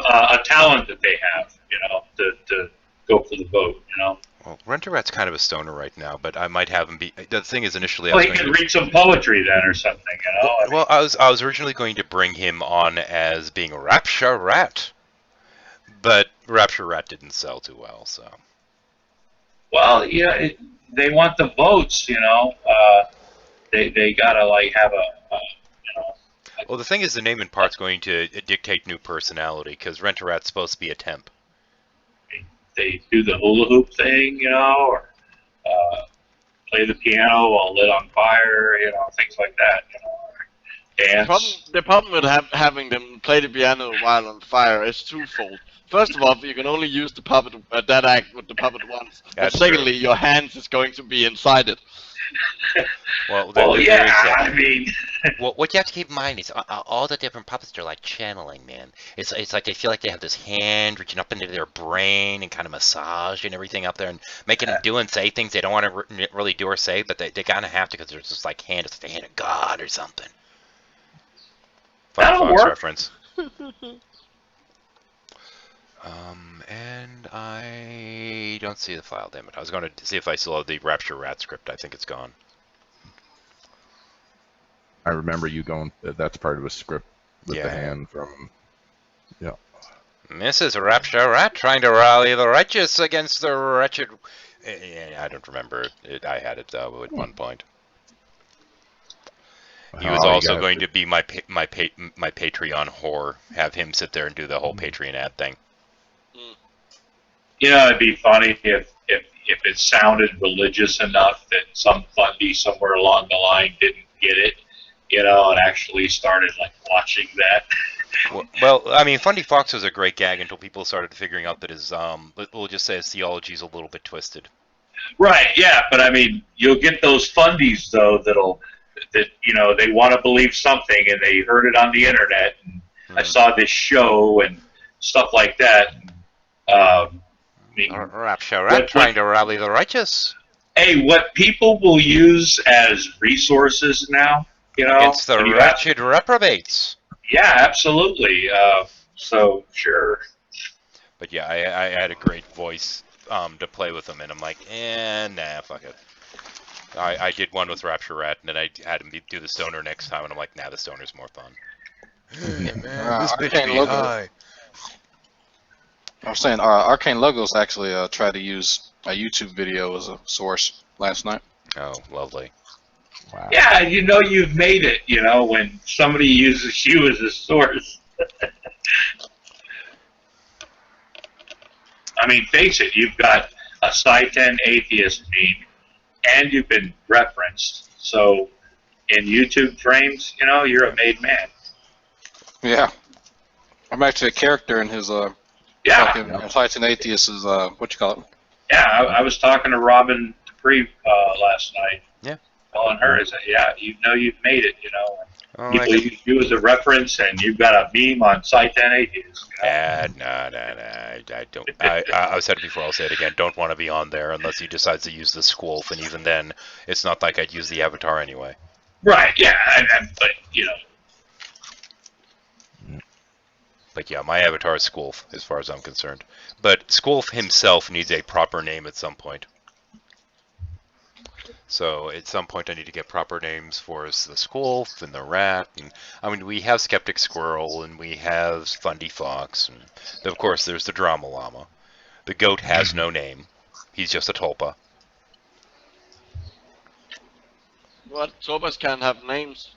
a talent that they have, you know, to go for the vote, you know. Well, Rent-A-Rat's kind of a stoner right now, but I might have him be. The thing is, initially, Well, he could read some poetry then, or something, you know. Well, I was originally going to bring him on as being a Rapture Rat, but Rapture Rat didn't sell too well, so. Well, yeah, they want the votes, you know. They gotta like have a you know. Well, the thing is, the name in part's going to dictate new personality, because Rent-A-Rat's supposed to be a temp. They do the hula hoop thing, you know, or play the piano while lit on fire, you know, things like that, you know. Dance. The problem with having them play the piano while on fire is twofold. First of all, you can only use the puppet that act with the puppet once. That's and secondly, your hands is going to be inside it. Well, yeah, I mean... Well, what you have to keep in mind is all the different puppets are like channeling, man. It's like they feel like they have this hand reaching up into their brain and kind of massaging everything up there and making them do and say things they don't want to really do or say, but they kind of have to because there's just like hand, it's the hand of God or something. That'll work. Reference. And I don't see the file, damn it. I was going to see if I still have the Rapture Rat script. I think it's gone. I remember you going, that's part of a script with the hand from, yeah. This is Rapture Rat trying to rally the righteous against the wretched. I don't remember it. I had it at one point. He was also going to be my Patreon whore. Have him sit there and do the whole Patreon ad thing. You know, it'd be funny if it sounded religious enough that some fundy somewhere along the line didn't get it, you know, and actually started like watching that. Well, I mean, Fundy Fox was a great gag until people started figuring out that his we'll just say his theology is a little bit twisted. Right. Yeah, but I mean, you'll get those fundies though that you know they want to believe something and they heard it on the internet and I saw this show and stuff like that. Rapture Rat trying to rally the righteous. Hey, what people will use as resources now, you know, against the wretched reprobates. Yeah, absolutely. So sure. But yeah, I had a great voice to play with them, and I'm like, nah, fuck it. I did one with Rapture Rat, and then I had him do the stoner next time, and I'm like, nah, the stoner's more fun. Hey, man, this bitch be high. I was saying, Arcane Logos actually tried to use a YouTube video as a source last night. Oh, lovely. Wow. Yeah, you know you've made it, you know, when somebody uses you as a source. I mean, face it, you've got a Sci-10 atheist meme, and you've been referenced. So, in YouTube frames, you know, you're a made man. Yeah. I'm actually a character in his, Sci-10 atheist is, what you call it? Yeah, I was talking to Robin Dupree last night. Yeah. Telling her, is that, yeah, you know you've made it, you know. Oh, People use you as a reference, and you've got a meme on Sci-10 atheist. No, I don't. I've said it before, I'll say it again. Don't want to be on there unless he decides to use the Squolf, and even then, it's not like I'd use the avatar anyway. Right, yeah, but, you know. But yeah, my avatar is Squolf, as far as I'm concerned. But Squolf himself needs a proper name at some point. So at some point I need to get proper names for the Squolf and the Rat, and I mean we have Skeptic Squirrel and we have Fundy Fox, and of course there's the Drama Llama. The goat has no name. He's just a tulpa. What? Tulpas can't have names.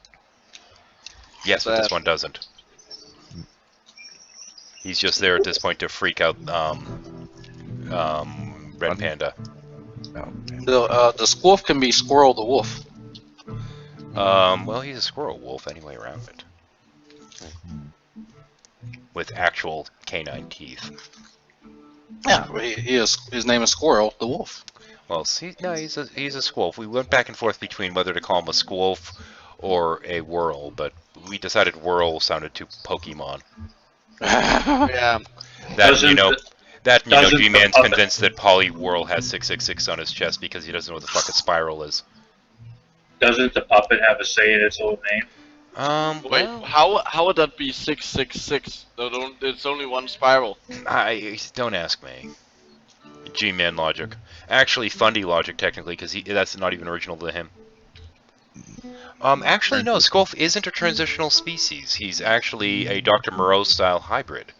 Yes, but this one doesn't. He's just there at this point to freak out Red Panda. The Squolf can be Squirrel the Wolf. Well, he's a squirrel wolf anyway around it. With actual canine teeth. Yeah, his name is Squirrel the Wolf. Well, see, no, he's a squolf. We went back and forth between whether to call him a squolf or a whirl, but we decided whirl sounded too Pokemon. Yeah. G-Man's convinced that Polly Whirl has 666 on his chest because he doesn't know what the fuck a spiral is. Doesn't the puppet have a say in its own name? Wait, how would that be 666? It's only one spiral. Don't ask me. G-Man logic. Actually, Fundy logic, technically, because that's not even original to him. Actually, no, Squolf isn't a transitional species. He's actually a Dr. Moreau-style hybrid.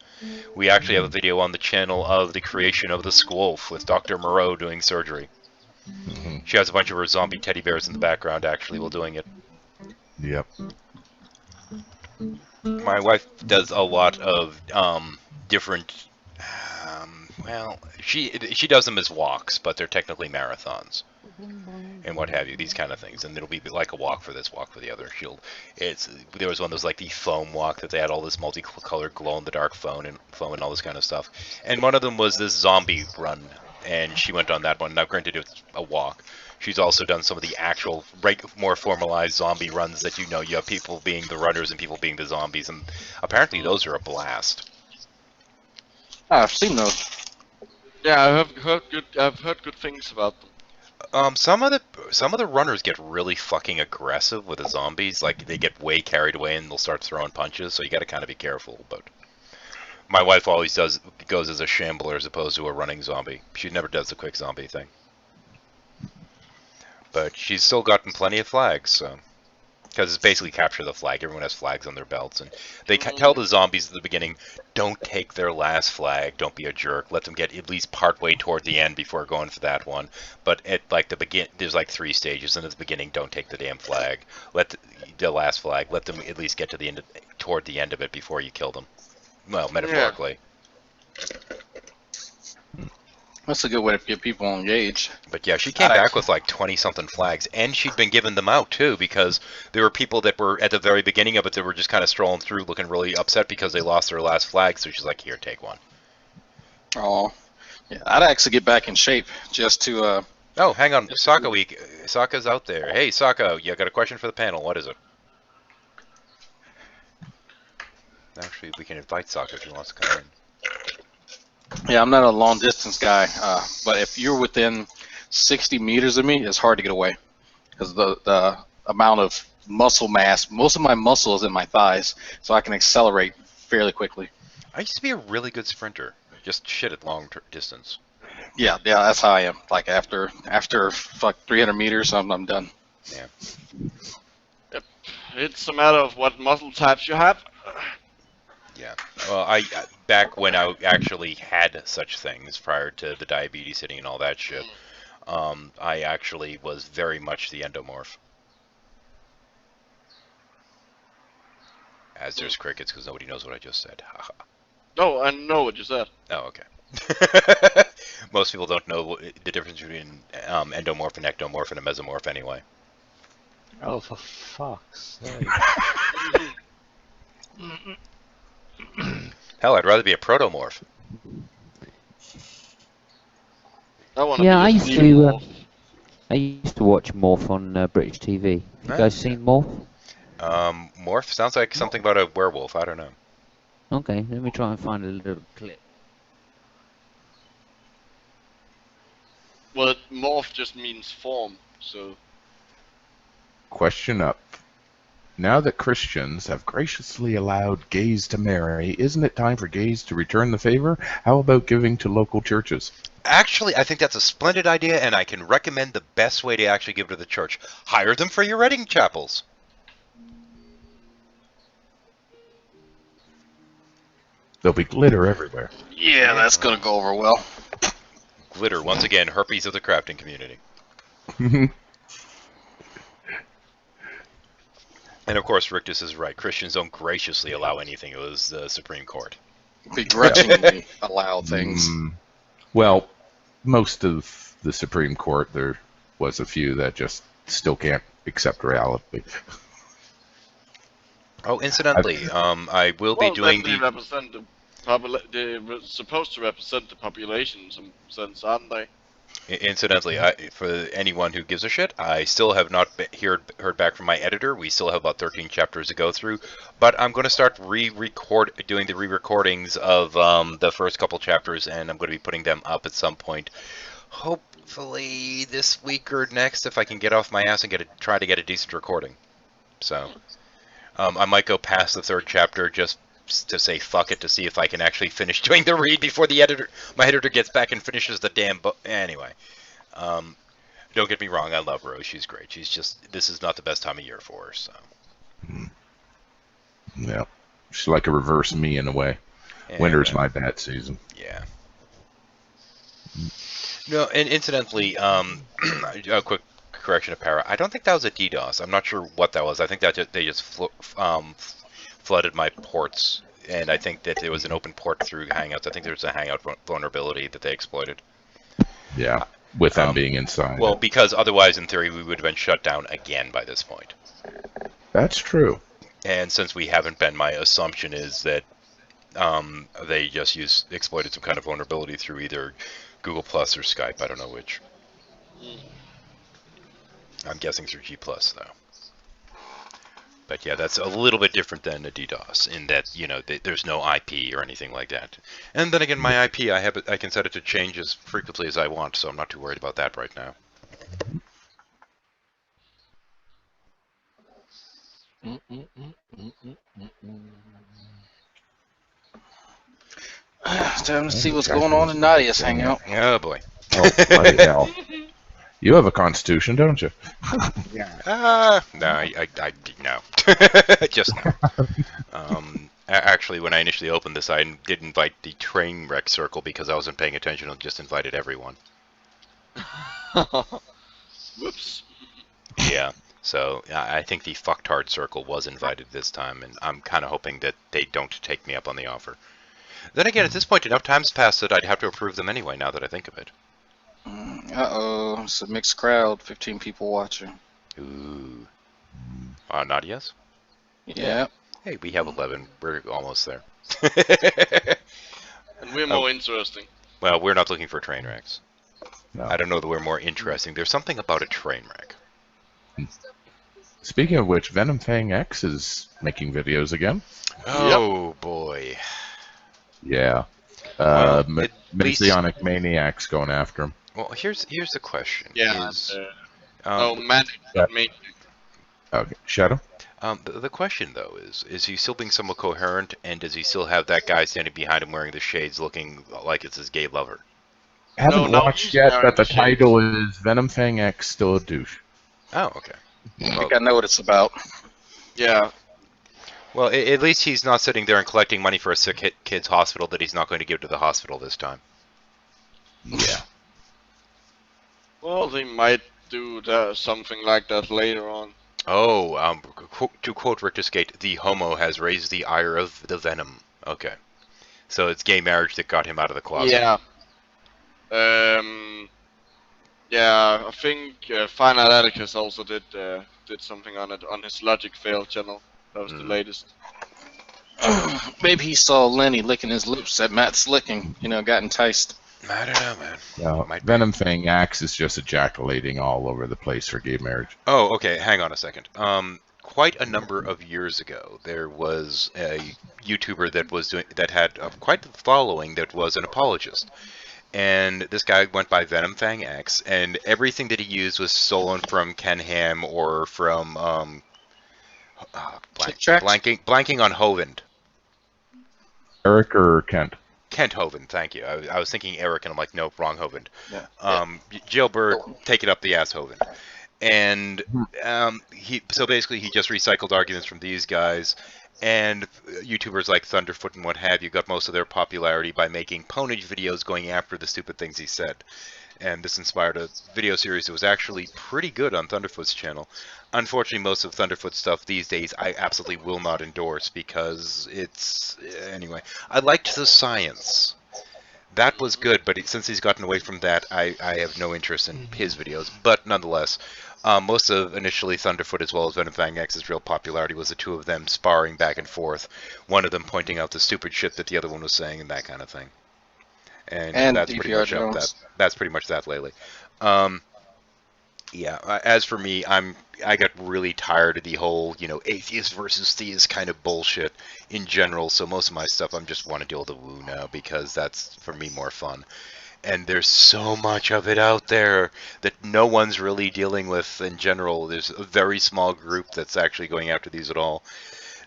We actually have a video on the channel of the creation of the Squolf with Dr. Moreau doing surgery. She has a bunch of her zombie teddy bears in the background, actually, while doing it. Yep. My wife does a lot of different... well, she does them as walks, but they're technically marathons. And what have you, these kind of things, and it'll be like a walk for this, walk for the other. There was one that was like the foam walk that they had all this multicolored glow-in-the-dark foam and all this kind of stuff. And one of them was this zombie run, and she went on that one. Now, granted, it's a walk. She's also done some of the actual, more formalized zombie runs that you have people being the runners and people being the zombies, and apparently those are a blast. I've seen those. Yeah, I've heard good things about them. Some of the runners get really fucking aggressive with the zombies. Like, they get way carried away and they'll start throwing punches, so you gotta kind of be careful. But my wife always goes as a shambler as opposed to a running zombie. She never does the quick zombie thing. But she's still gotten plenty of flags, so... Because it's basically capture the flag. Everyone has flags on their belts, and they tell the zombies at the beginning, don't take their last flag, don't be a jerk, let them get at least part way toward the end before going for that one. But at there's like 3 stages, and at the beginning, don't take the damn flag. Let the last flag, let them at least get to the end, toward the end of it before you kill them. Well, metaphorically. Yeah. That's a good way to get people engaged. But yeah, she came back with like 20-something flags, and she'd been giving them out too, because there were people that were at the very beginning of it that were just kind of strolling through looking really upset because they lost their last flag, so she's like, here, take one. Oh, yeah, I'd actually get back in shape just to... Oh, hang on, Sokka Week. Sokka's out there. Hey, Sokka, you got a question for the panel. What is it? Actually, we can invite Sokka if he wants to come in. Yeah, I'm not a long distance guy, but if you're within 60 meters of me, it's hard to get away because the amount of muscle mass, most of my muscle is in my thighs, so I can accelerate fairly quickly. I used to be a really good sprinter, just shit at long distance. Yeah, that's how I am. Like after 300 meters, I'm done. Yeah. Yep. It's a matter of what muscle types you have. Yeah. Well, back when I actually had such things prior to the diabetes hitting and all that shit, I actually was very much the endomorph. As there's crickets because nobody knows what I just said. Haha. No, I know what you said. Oh, okay. Most people don't know the difference between endomorph and ectomorph and a mesomorph anyway. Oh, for fuck's sake. Hell, I'd rather be a protomorph. Yeah, I used to watch Morph on British TV. You guys seen Morph? Morph sounds like something about a werewolf. I don't know. Okay, let me try and find a little clip. Well, morph just means form, so... Question up. Now that Christians have graciously allowed gays to marry, isn't it time for gays to return the favor? How about giving to local churches? Actually, I think that's a splendid idea, and I can recommend the best way to actually give it to the church. Hire them for your wedding chapels. There'll be glitter everywhere. Yeah, that's gonna go over well. Glitter, once again, herpes of the crafting community. And of course, Rictus is right. Christians don't graciously allow anything. It was the Supreme Court. Begrudgingly allow things. Well, most of the Supreme Court, there was a few that just still can't accept reality. Oh, incidentally, I will be doing they represent the they're supposed to represent the population in some sense, aren't they? Incidentally, for anyone who gives a shit, I still have not heard back from my editor. We still have about 13 chapters to go through, but I'm going to start doing the re-recordings of the first couple chapters, and I'm going to be putting them up at some point. Hopefully this week or next, if I can get off my ass and try to get a decent recording. So, I might go past the third chapter just to say fuck it, to see if I can actually finish doing the read before my editor gets back and finishes the damn book. Anyway, don't get me wrong, I love Rose. She's great. This is not the best time of year for her. So. Yeah, she's like a reverse me in a way. Winter's my bad season. Yeah. No, and incidentally, a quick correction of Para. I don't think that was a DDoS. I'm not sure what that was. I think that they just flooded my ports, and I think that there was an open port through Hangouts. I think there was a Hangout vulnerability that they exploited. Yeah, with them being inside. Well, because otherwise, in theory, we would have been shut down again by this point. That's true. And since we haven't been, my assumption is that they just exploited some kind of vulnerability through either Google Plus or Skype. I don't know which. I'm guessing through G Plus, though. But yeah, that's a little bit different than a DDoS in that, there's no IP or anything like that. And then again, my IP, I can set it to change as frequently as I want, so I'm not too worried about that right now. It's time to see what's going on in Nadia's hangout. Oh boy. Oh, bloody hell. You have a constitution, don't you? Yeah. No, I no. Just no. Actually, when I initially opened this, I did invite the train wreck circle because I wasn't paying attention and just invited everyone. Whoops. Yeah. So I think the fucktard circle was invited this time, and I'm kind of hoping that they don't take me up on the offer. Then again, at this point, enough time's passed that I'd have to approve them anyway, now that I think of it. Uh-oh, it's a mixed crowd, 15 people watching. Ooh. Not yes? Yeah. Hey, we have 11. We're almost there. And we're more interesting. Well, we're not looking for train wrecks. No. I don't know that we're more interesting. There's something about a train wreck. Speaking of which, Venom Fang X is making videos again. Oh, boy. Yeah. Messianic Maniacs going after him. Well, here's the question. Yeah. Manic. Okay, Shadow? The question, though, is he still being somewhat coherent, and does he still have that guy standing behind him wearing the shades looking like it's his gay lover? I haven't watched yet, but the title is Venom Fang X Still a Douche. Oh, okay. I think I know what it's about. Yeah. Well, at least he's not sitting there and collecting money for a sick kid's hospital that he's not going to give to the hospital this time. Yeah. Well, they might do something like that later on. Oh, to quote Richter Skate, the homo has raised the ire of the venom. Okay. So it's gay marriage that got him out of the closet. Yeah. Yeah, I think Final Atticus also did something on it on his Logic Fail channel. That was the latest. Maybe he saw Lenny licking his lips at Matt's licking, got enticed. I don't know, man. No, Venom Fang X is just ejaculating all over the place for gay marriage. Oh, okay. Hang on a second. Quite a number of years ago, there was a YouTuber that had quite the following that was an apologist. And this guy went by Venom Fang X, and everything that he used was stolen from Ken Ham or from blanking on Hovind. Eric or Kent? Kent Hovind, thank you. I was thinking Eric, and I'm like, nope, wrong Hovind. Yeah. Jailbird, take it up the ass, Hovind. And he basically he just recycled arguments from these guys, and YouTubers like Thunderfoot and what have you got most of their popularity by making ponage videos going after the stupid things he said. And this inspired a video series that was actually pretty good on Thunderfoot's channel. Unfortunately, most of Thunderfoot's stuff these days I absolutely will not endorse because it's... Anyway, I liked the science. That was good, but since he's gotten away from that, I have no interest in his videos. But nonetheless, most of initially Thunderfoot as well as Venom Fang X's real popularity was the two of them sparring back and forth. One of them pointing out the stupid shit that the other one was saying and that kind of thing. And that's pretty much that's pretty much that lately. Yeah. As for me, I got really tired of the whole atheist versus theist kind of bullshit in general. So most of my stuff I'm just want to deal with the woo now because that's for me more fun. And there's so much of it out there that no one's really dealing with in general. There's a very small group that's actually going after these at all.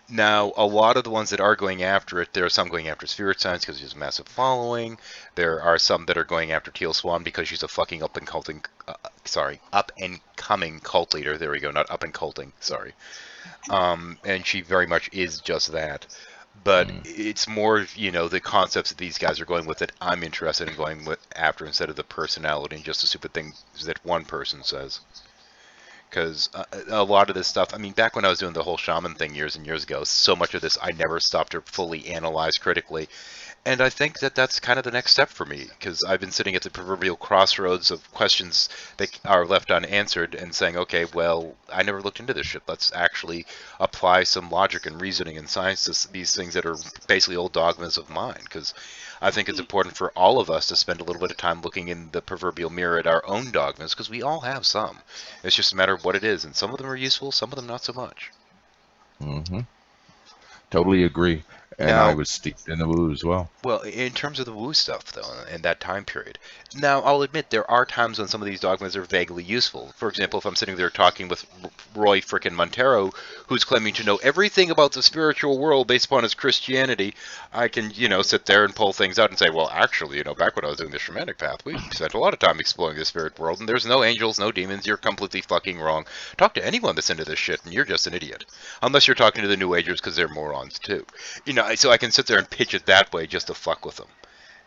Now, a lot of the ones that are going after it, there are some going after Spirit Science because she has a massive following. There are some that are going after Teal Swan because she's a fucking up-and-coming cult leader. There we go, not up-and-culting, sorry. And she very much is just that. But it's more, the concepts that these guys are going with that I'm interested in going after instead of the personality and just the stupid things that one person says. Because a lot of this stuff, I mean, back when I was doing the whole shaman thing years and years ago, so much of this I never stopped to fully analyze critically. And I think that that's kind of the next step for me, because I've been sitting at the proverbial crossroads of questions that are left unanswered and saying, okay, well, I never looked into this shit. Let's actually apply some logic and reasoning and science to these things that are basically old dogmas of mine, because I think it's important for all of us to spend a little bit of time looking in the proverbial mirror at our own dogmas, because we all have some. It's just a matter of what it is, and some of them are useful, some of them not so much. Mm-hmm. Totally agree. And Now, I was steeped in the woo as well. Well, in terms of the woo stuff, though, in that time period. Now, I'll admit, there are times when some of these dogmas are vaguely useful. For example, if I'm sitting there talking with Roy frickin' Montero, who's claiming to know everything about the spiritual world based upon his Christianity, I can, sit there and pull things out and say, well, actually, back when I was doing the shamanic path, we spent a lot of time exploring the spirit world, and there's no angels, no demons, you're completely fucking wrong. Talk to anyone that's into this shit, and you're just an idiot. Unless you're talking to the New Agers, because they're morons, too. So I can sit there and pitch it that way just to fuck with them.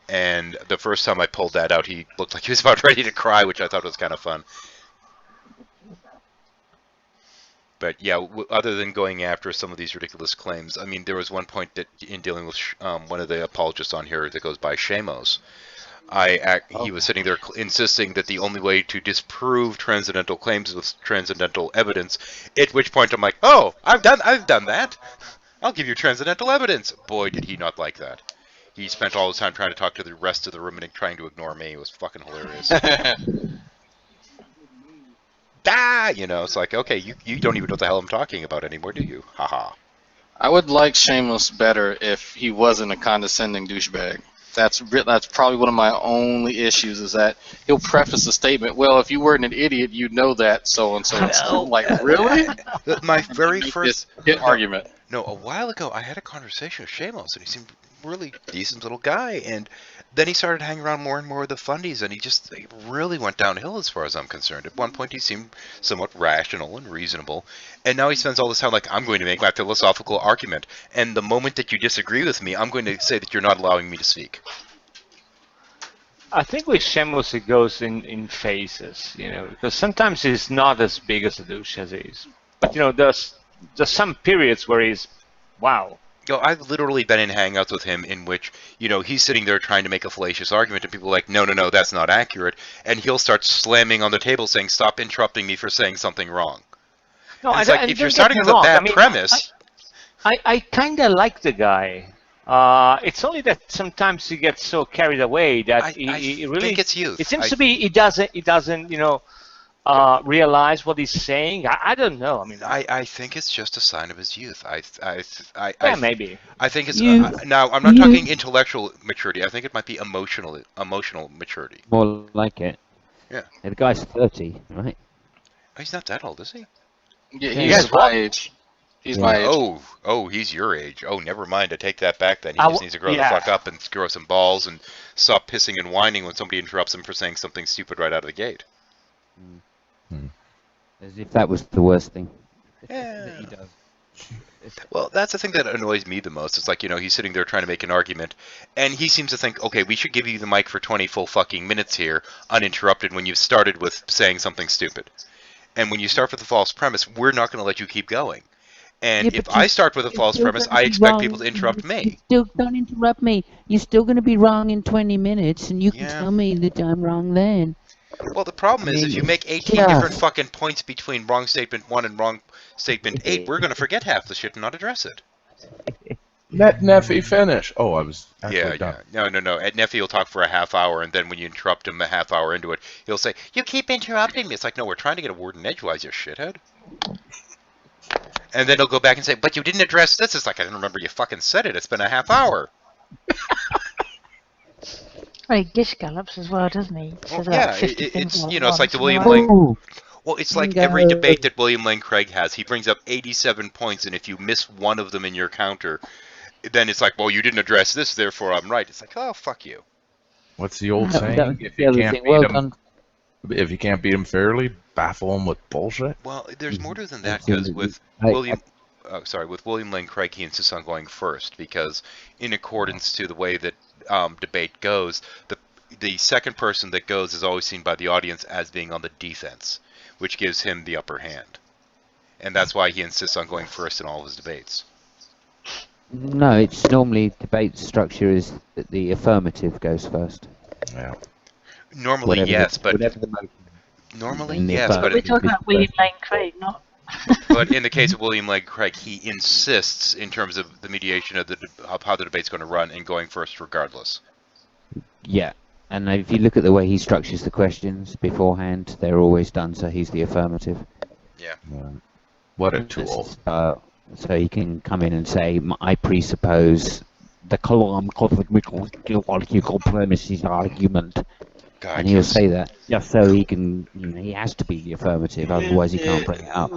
And the first time I pulled that out, he looked like he was about ready to cry, which I thought was kind of fun. But yeah, other than going after some of these ridiculous claims, I mean, there was one point that in dealing with one of the apologists on here that goes by Shamos, he was sitting there insisting that the only way to disprove transcendental claims was transcendental evidence. At which point I'm like, oh, I've done that. I'll give you transcendental evidence. Boy, did he not like that. He spent all his time trying to talk to the rest of the room and trying to ignore me. It was fucking hilarious. It's like, okay, you don't even know what the hell I'm talking about anymore, do you? Haha. I would like Shameless better if he wasn't a condescending douchebag. That's probably one of my only issues, is that he'll preface the statement, well, if you weren't an idiot, you'd know that, so and so. Like, really? My very first argument. No, a while ago, I had a conversation with Shamos, and he seemed really decent little guy, and then he started hanging around more and more with the fundies, and he really went downhill as far as I'm concerned. At one point, he seemed somewhat rational and reasonable, and now he spends all this time like, I'm going to make my philosophical argument, and the moment that you disagree with me, I'm going to say that you're not allowing me to speak. I think with Shamos it goes in phases, because sometimes he's not as big as a douche as he is. But, there's some periods where he's, wow. I've literally been in hangouts with him in which, he's sitting there trying to make a fallacious argument, and people are like, no, that's not accurate. And he'll start slamming on the table saying, stop interrupting me for saying something wrong. No, it's like, if you're starting with a bad premise... I kind of like the guy. It's only that sometimes he gets so carried away that he really... I think it's youth. It seems to be he doesn't, realize what he's saying. I don't know. I mean, I think it's just a sign of his youth. Maybe. I think it's now. I'm not talking intellectual maturity. I think it might be emotional maturity. More like it. Yeah. The guy's 30, right? Oh, he's not that old, is he? Yeah, he's my age. He's my age. Oh, he's your age. Oh, never mind. I take that back then. He I just w- needs to grow yeah. the fuck up and grow some balls and stop pissing and whining when somebody interrupts him for saying something stupid right out of the gate. As if that was the worst thing. Yeah. That he does. Well, that's the thing that annoys me the most. It's like, you know, he's sitting there trying to make an argument, and he seems to think, okay, we should give you the mic for 20 full fucking minutes here, uninterrupted, when you've started with saying something stupid. And when you start with a false premise, we're not going to let you keep going. And Yeah, if but I start with a false still premise, gonna I be expect wrong. people to interrupt me. You still don't interrupt me. You're still going to be wrong in 20 minutes, and you can tell me that I'm wrong then. Well, the problem is, if you make 18 different fucking points between wrong statement 1 and wrong statement 8, we're going to forget half the shit and not address it. Let Neffy finish. Oh, I was actually done. No. Ed Neffy will talk for a half hour, and then when you interrupt him a half hour into it, he'll say, "You keep interrupting me." It's like, no, we're trying to get a word in edgewise, you shithead. And then he'll go back and say, "But you didn't address this." It's like, I didn't remember you fucking said it. It's been a half hour. Well, he dish gallops as well, doesn't he? Well, Says yeah, about 50 it's things all you at know, it's like once the in a William row. Lane. Well, it's like every Bingo. debate that William Lane Craig has. He brings up 87 points, and if you miss one of them in your counter, then it's like, well, you didn't address this, therefore I'm right. It's like, oh, fuck you. What's the old That saying? was If the you other can't thing. beat Well 'em- done. if you can't beat them fairly, baffle them with bullshit. Well, there's more to than that, because with with William Lane Craig, he insists on going first, because in accordance to the way that debate goes, the second person that goes is always seen by the audience as being on the defense, which gives him the upper hand. And that's why he insists on going first in all of his debates. No, it's normally debate structure is that the affirmative goes first. Yeah. Normally, Whatever yes, the, but whatever the motion. normally, In the yes, but We're talking about William Lane Craig, not. but in the case of William Lane Craig, he insists in terms of the mediation of of how the debate's going to run and going first regardless. Yeah, and if you look at the way he structures the questions beforehand, they're always done so he's the affirmative. Yeah. What a tool. So he can come in and say, I presuppose the cosmological premises argument. God, And he'll say that just so he can, he has to be the affirmative, otherwise he can't bring it up.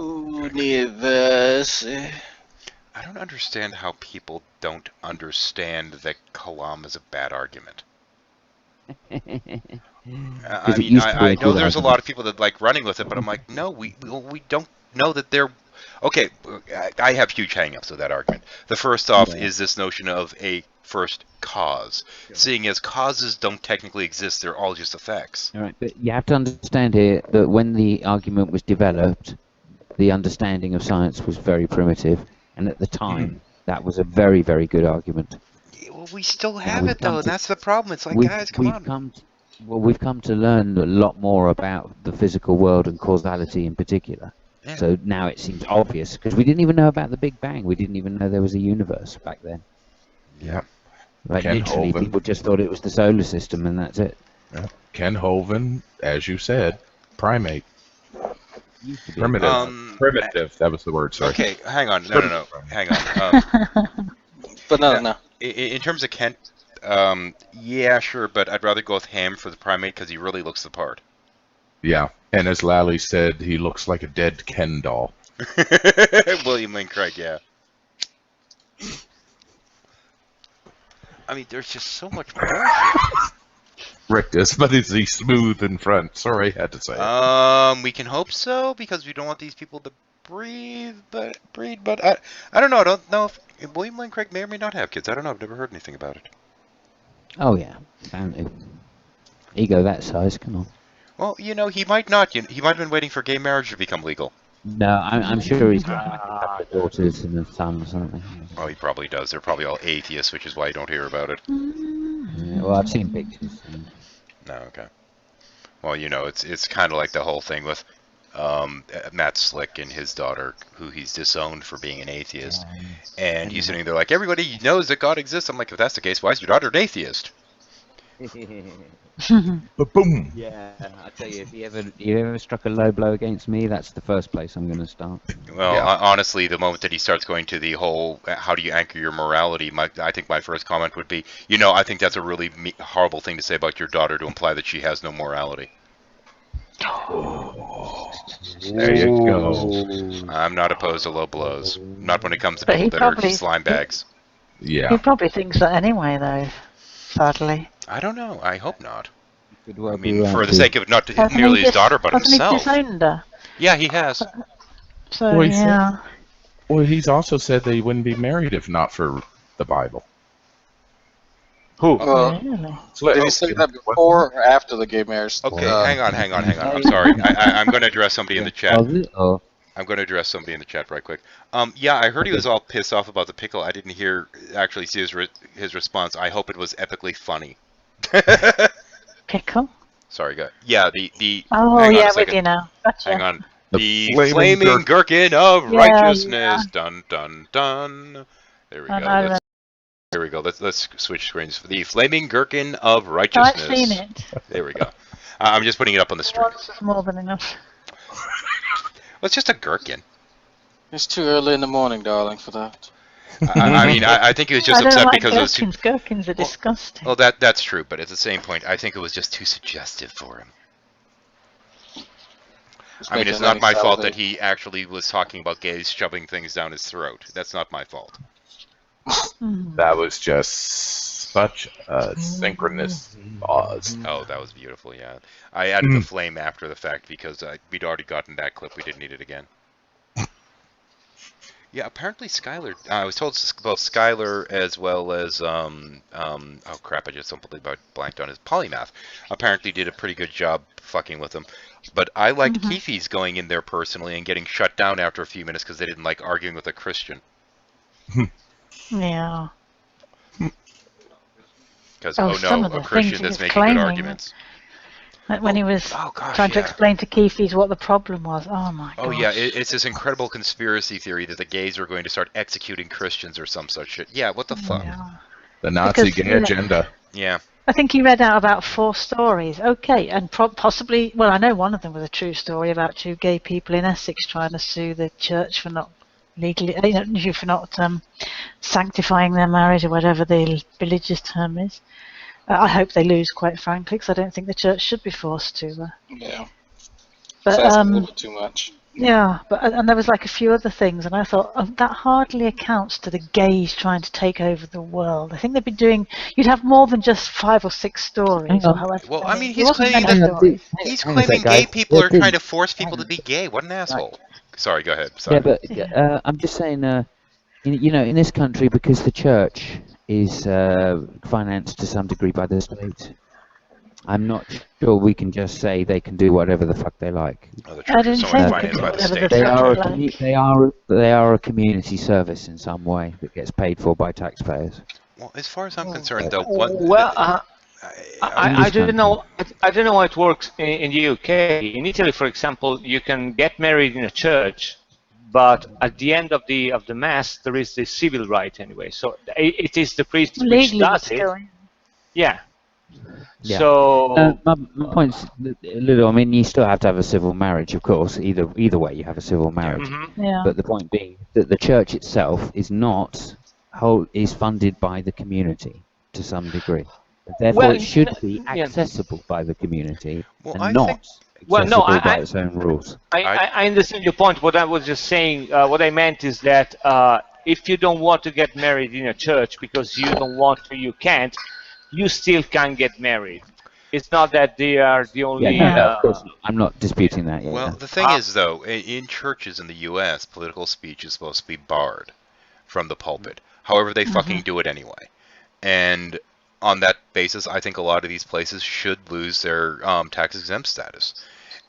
I don't understand how people don't understand that Kalam is a bad argument. I mean, I know there's a lot of people that like running with it, but I'm like, no, we don't know that they're... Okay, I have huge hang-ups with that argument. The first off is this notion of a first cause. Seeing as causes don't technically exist, they're all just effects. All right, but you have to understand here that when the argument was developed, the understanding of science was very primitive, and at the time, that was a very, very good argument. Well, we still have it, though, and that's the problem. It's like, guys, come on. We've come to learn a lot more about the physical world and causality in particular. Yeah. So now it seems obvious, because we didn't even know about the Big Bang. We didn't even know there was a universe back then. Yeah. Like, Ken literally, Hovind. people just thought it was the solar system, and that's it. Yeah. Ken Hovind, as you said, primate. Primitive. Primitive. That was the word. Sorry. Okay, hang on. No. Hang on. But no. In terms of Kent, yeah, sure, but I'd rather go with Ham for the primate because he really looks the part. Yeah. And as Lally said, he looks like a dead Ken doll. William Lane Craig, yeah. I mean, there's just so much more. Rick does, but is he smooth in front? Sorry, I had to say it. We can hope so, because we don't want these people to breed, but I don't know. I don't know if William Lane Craig may or may not have kids. I don't know. I've never heard anything about it. Oh, yeah. Ego that size, come on. Well, you know, he might not. He might have been waiting for gay marriage to become legal. No, I'm sure he's got like a couple of daughters and a son or something. Oh, he probably does. They're probably all atheists, which is why you don't hear about it. Yeah, well, I've seen pictures. No, okay. Well, you know, it's kind of like the whole thing with Matt Slick and his daughter, who he's disowned for being an atheist. And he's sitting there like, everybody knows that God exists. I'm like, if that's the case, why is your daughter an atheist? Boom. Yeah, I tell you, if you ever struck a low blow against me, that's the first place I'm going to start. Well, honestly, the moment that he starts going to the whole, how do you anchor your morality, I think my first comment would be, you know, I think that's a really horrible thing to say about your daughter, to imply that she has no morality. There you go. I'm not opposed to low blows. Not when it comes to But people he that are probably- slime bags. He Yeah. probably thinks that anyway, though. Sadly. I don't know. I hope not. Could well I be mean, right, for the too. sake of not Hasn't merely he his daughter, but hasn't himself. he disowned her? Yeah, he has. So, Well, he said- yeah. Well, he's also said that he wouldn't be married if not for the Bible. Who? Really? Did he say that before or after the gay marriage? Okay, hang on. I'm sorry. I'm going to address somebody in the chat. Was it? Or I'm going to address somebody in the chat right quick. Yeah, I heard he was all pissed off about the pickle. I didn't actually see his response. I hope it was epically funny. Pickle? Sorry, guys. Yeah, the. Oh, hang on a yeah, with second. you now. Gotcha. Hang on. The The flaming flaming gherkin of Yeah, righteousness. yeah. Dun dun dun. There we I go. know Here we go. Let's switch screens. The flaming gherkin of I've righteousness. seen it. There we go. I'm just putting it up on the stream. Once is more than enough. Well, it's just a gherkin. It's too early in the morning, darling, for that. I mean, I think he was just I don't upset like because it was too. gherkins. Gherkins are disgusting. Well, that's true, but at the same point, I think it was just too suggestive for him. I mean, it's not my fault that he actually was talking about gays shoving things down his throat. That's not my fault. That was just such a synchronous pause. Oh, that was beautiful, yeah. I added the flame after the fact because we'd already gotten that clip. We didn't need it again. Yeah, apparently Skylar, I was told both Skylar as well as, oh crap, I just completely blanked on his Polymath, apparently did a pretty good job fucking with him. But I liked Keefe's going in there personally and getting shut down after a few minutes because they didn't like arguing with a Christian. Yeah. Because, Oh, oh some no, of the a Christian things he that's was making good claiming. arguments. Like when he was gosh, trying to yeah. explain to Keefe's what the problem was. Oh my god. Oh yeah, it's this incredible conspiracy theory that the gays are going to start executing Christians or some such shit. Yeah, what the fuck? The Nazi Because, gay yeah. agenda. Yeah. I think he read out about 4 stories. Okay, and possibly, well, I know one of them was a true story about 2 gay people in Essex trying to sue the church for not legally, for not sanctifying their marriage or whatever the religious term is. I hope they lose, quite frankly, because I don't think the church should be forced to. Yeah. But That's a little bit too much. yeah, but and there was like a few other things, and I thought that hardly accounts to the gays trying to take over the world. I think they'd be doing. You'd have more than just 5 or 6 stories, Hang or on. however. Well, I mean, It he's wasn't claiming many that stories. he's Hang on a claiming sec, gay guys. people are Listen. trying to force people to be gay. What an asshole! Sorry, go ahead. Sorry. Yeah, but I'm just saying, in this country, because the church is financed to some degree by the state, I'm not sure we can just say they can do whatever the fuck they like. Oh, the I church didn't is say so they financed could by do the whatever state. the They are, fuck they are a community service in some way that gets paid for by taxpayers. Well, as far as I'm concerned, though, Well, I don't know. I don't know how it works in the UK. In Italy, for example, you can get married in a church, but at the end of the mass, there is the civil right anyway. So it is the priest which Legally, does it's it. going. Yeah. Yeah. So My point's little. I mean, you still have to have a civil marriage, of course. Either way, you have a civil marriage. Yeah. But the point being that the church itself is not is funded by the community to some degree. Therefore, Well, it should be yeah. accessible by the community I and not think- Well, no, accessible by I- its own rules. I understand your point. What I was just saying, what I meant is that if you don't want to get married in a church because you don't want to, you can't, you still can get married. It's not that they are the only. Yeah, no, of course not. I'm not disputing that yet. Well, the thing is, though, in churches in the U.S., political speech is supposed to be barred from the pulpit. However, they fucking do it anyway. And on that basis, I think a lot of these places should lose their tax-exempt status.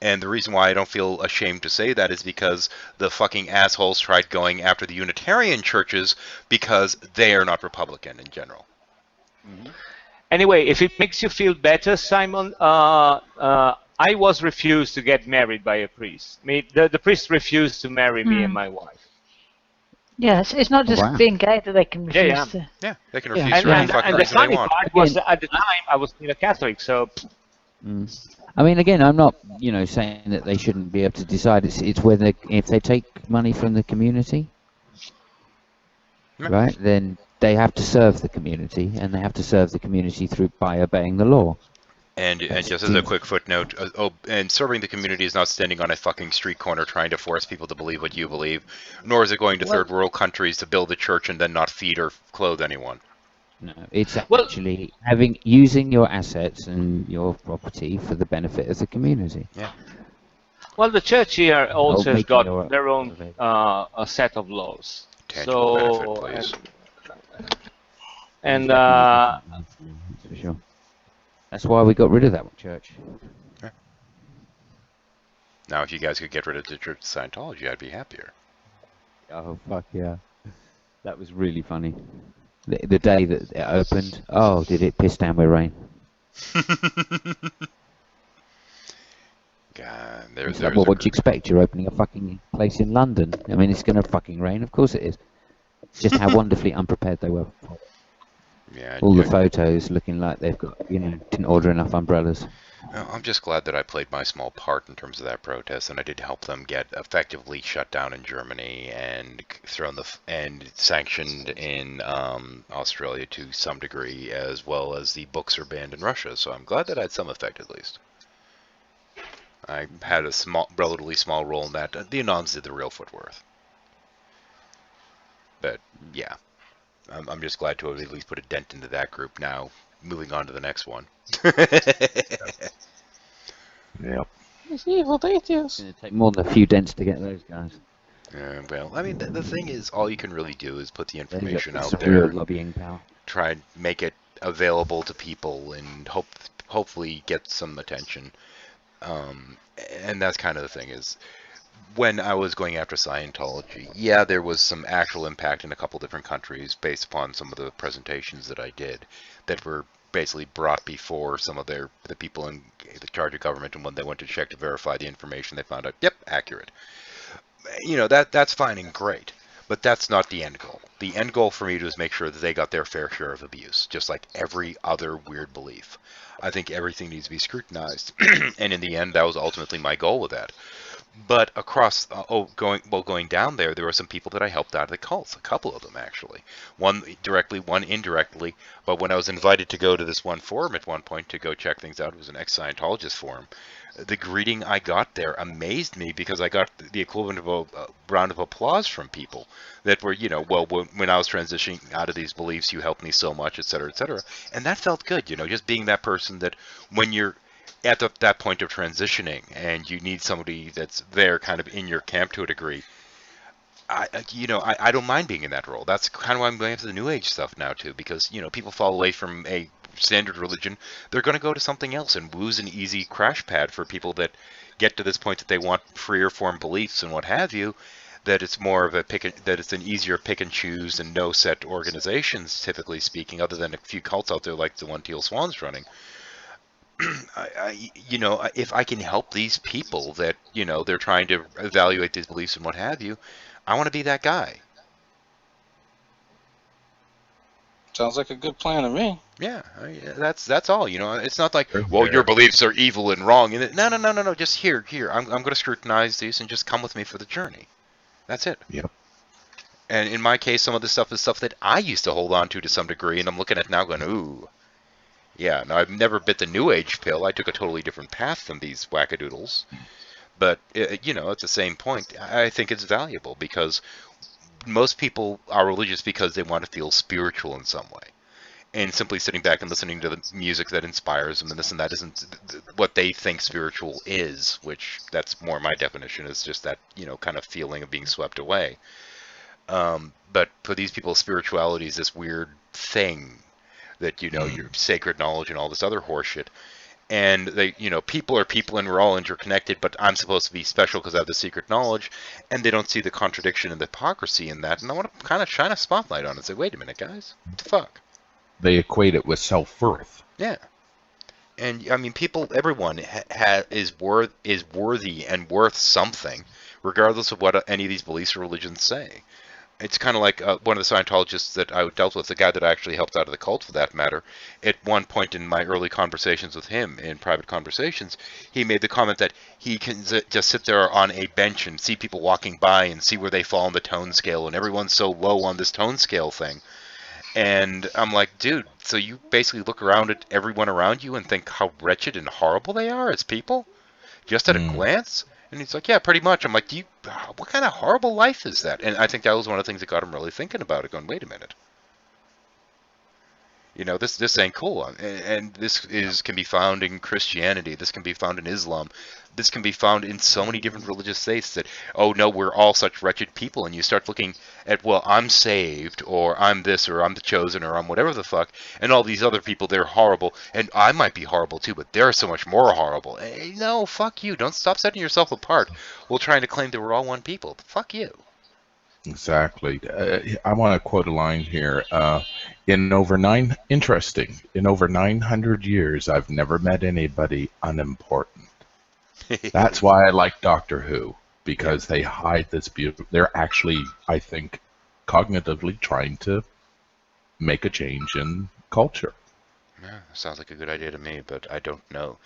And the reason why I don't feel ashamed to say that is because the fucking assholes tried going after the Unitarian churches because they are not Republican in general. Anyway, if it makes you feel better, Simon, I was refused to get married by a priest. The priest refused to marry me and my wife. Yes, it's not just Wow. being gay that they can refuse Yeah, to. Yeah, they can Yeah. refuse for any fucking And the reason they funny want. part was that at the time I was still a Catholic, so I mean, again, I'm not, saying that they shouldn't be able to decide. It's whether if they take money from the community, right, then they have to serve the community, and they have to serve the community by obeying the law. And just as a quick footnote, and serving the community is not standing on a fucking street corner trying to force people to believe what you believe, nor is it going to third world countries to build a church and then not feed or clothe anyone. No, it's actually using your assets and your property for the benefit of the community. Yeah. Well, the church here also has got your- their own a set of laws. Tangible So, benefit, please. and That's for sure. That's why we got rid of that church. Now, if you guys could get rid of the Church of Scientology, I'd be happier. Oh fuck yeah, that was really funny. The day that it opened, oh, did it piss down with rain? God, It's like, well, what do you expect? You're opening a fucking place in London. I mean, it's gonna fucking rain. Of course it is. Just how wonderfully unprepared they were. Yeah. All the photos looking like they've got, didn't order enough umbrellas. Well, I'm just glad that I played my small part in terms of that protest, and I did help them get effectively shut down in Germany and and sanctioned in Australia to some degree, as well as the books are banned in Russia. So I'm glad that I had some effect at least. I had a relatively small role in that. The Anons did the real footwork. But yeah, I'm just glad to have at least put a dent into that group. Now, moving on to the next one. Yep. It's evil details. It's going to take more than a few dents to get those guys. Well, I mean, the thing is, all you can really do is put the information out Some there. real lobbying power. Try and make it available to people, and hopefully get some attention. And that's kind of the thing is, when I was going after Scientology, yeah, there was some actual impact in a couple different countries based upon some of the presentations that I did that were basically brought before some of the people in the charge of government, and when they went to check to verify the information, they found out, yep, accurate. That's fine and great, but that's not the end goal. The end goal for me was make sure that they got their fair share of abuse, just like every other weird belief. I think everything needs to be scrutinized, and in the end, that was ultimately my goal with that. But across, going down there were some people that I helped out of the cults, a couple of them actually. One directly, one indirectly, but when I was invited to go to this one forum at one point to go check things out, it was an ex-Scientologist forum, the greeting I got there amazed me, because I got the equivalent of a round of applause from people that were, well, when I was transitioning out of these beliefs, you helped me so much, etc., etc. And that felt good, just being that person that when you're at that point of transitioning and you need somebody that's there kind of in your camp to a degree, I don't mind being in that role. That's kind of why I'm going into the New Age stuff now too, because people fall away from a standard religion, they're going to go to something else, and woo's an easy crash pad for people that get to this point that they want freer form beliefs and what have you, that it's more of that it's an easier pick and choose and no set organizations, typically speaking, other than a few cults out there like the one Teal Swan's running. If I can help these people that, they're trying to evaluate these beliefs and what have you, I want to be that guy. Sounds like a good plan to me. Yeah, that's all. It's not like, well, your beliefs are evil and wrong. No. Just here. I'm going to scrutinize these and just come with me for the journey. That's it. Yep. And in my case, some of this stuff is stuff that I used to hold on to some degree, and I'm looking at it now going, ooh. Yeah, no, I've never bit the New Age pill. I took a totally different path than these wackadoodles. But, at the same point, I think it's valuable, because most people are religious because they want to feel spiritual in some way. And simply sitting back and listening to the music that inspires them and this and that isn't what they think spiritual is, which that's more my definition, is just that, kind of feeling of being swept away. But for these people, spirituality is this weird thing that, your sacred knowledge and all this other horseshit. And they, people are people and we're all interconnected, but I'm supposed to be special because I have the secret knowledge, and they don't see the contradiction and the hypocrisy in that. And I want to kind of shine a spotlight on it and say, wait a minute, guys, what the fuck? They equate it with self-worth. Yeah. And, I mean, everyone is worthy and worth something, regardless of what any of these beliefs or religions say. It's kind of like one of the Scientologists that I dealt with, the guy that I actually helped out of the cult for that matter. At one point in my early conversations with him, in private conversations, he made the comment that he can just sit there on a bench and see people walking by and see where they fall on the tone scale, and everyone's so low on this tone scale thing. And I'm like, dude, so you basically look around at everyone around you and think how wretched and horrible they are as people? Just at a glance? And he's like, yeah, pretty much. I'm like, what kind of horrible life is that? And I think that was one of the things that got him really thinking about it, going, wait a minute. You know, this ain't cool. And this can be found in Christianity. This can be found in Islam. This can be found in so many different religious faiths that, oh no, we're all such wretched people. And you start looking at, well, I'm saved, or I'm this, or I'm the chosen, or I'm whatever the fuck. And all these other people, they're horrible. And I might be horrible too, but they're so much more horrible. No, fuck you. Don't stop setting yourself apart while trying to claim that we're all one people. Fuck you. Exactly. I want to quote a line here. In over 900 years, I've never met anybody unimportant. That's why I like Doctor Who, because they hide this beauty. They're actually, I think, cognitively trying to make a change in culture. Yeah, sounds like a good idea to me, but I don't know.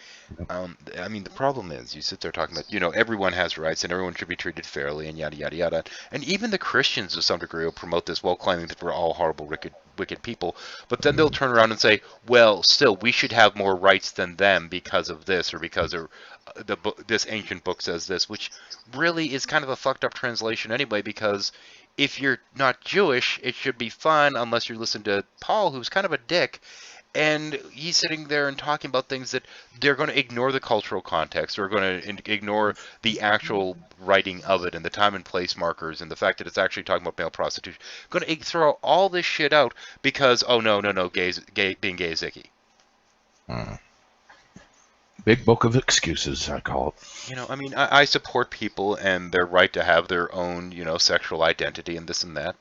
I mean, the problem is, you sit there talking about, you know, everyone has rights and everyone should be treated fairly and yada, yada, yada. And even the Christians, to some degree, will promote this while claiming that we're all horrible, wicked people. But then they'll turn around and say, well, still, we should have more rights than them because of this, or because of this ancient book says this, which really is kind of a fucked up translation anyway, because if you're not Jewish, it should be fine unless you listen to Paul, who's kind of a dick. And he's sitting there and talking about things that they're going to ignore the cultural context, or going to ignore the actual writing of it, and the time and place markers, and the fact that it's actually talking about male prostitution. Going to throw all this shit out because, oh no, being gay is icky. Big book of excuses, I call it. You know, I mean, I support people and their right to have their own, you know, sexual identity and this and that,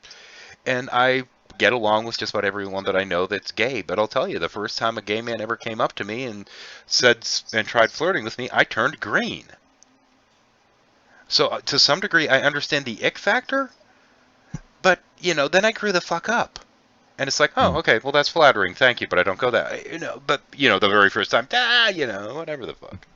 and I get along with just about everyone that I know that's gay. But I'll tell you, the first time a gay man ever came up to me and said and tried flirting with me, I turned green. So to some degree, I understand the ick factor, but you know, then I grew the fuck up, and it's like, oh, okay, well that's flattering, thank you, but I don't go that, you know. But you know, the very first time, you know, whatever the fuck.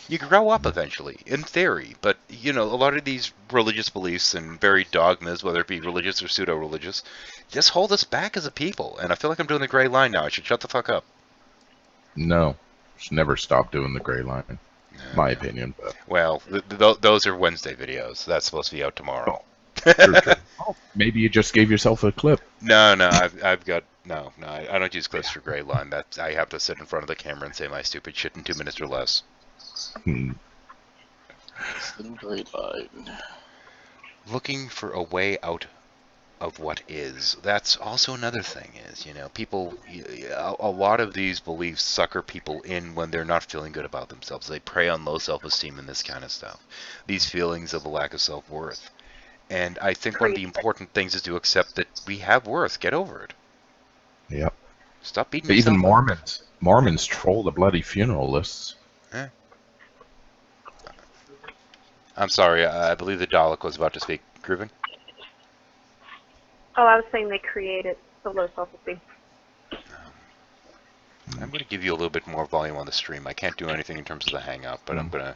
You grow up eventually, in theory, but, you know, a lot of these religious beliefs and varied dogmas, whether it be religious or pseudo-religious, just hold us back as a people, and I feel like I'm doing the gray line now. I should shut the fuck up. No, should never stop doing the gray line, my opinion. But. Well, those are Wednesday videos. That's supposed to be out tomorrow. True. Maybe you just gave yourself a clip. No, I've got... No, I don't use clips for gray line. That I have to sit in front of the camera and say my stupid shit in 2 minutes or less. Looking for a way out of what is. That's also another thing is, you know, people, a lot of these beliefs sucker people in when they're not feeling good about themselves. They prey on low self-esteem and this kind of stuff. These feelings of a lack of self-worth. And I think one of the important things is to accept that we have worth. Get over it. Yep. Stop beating yourself up. Even Mormons troll the bloody funeral lists. Eh. I'm sorry, I believe the Dalek was about to speak. Groovin? Oh, I was saying they created the low self-esteem. I'm going to give you a little bit more volume on the stream. I can't do anything in terms of the hangout, but I'm going to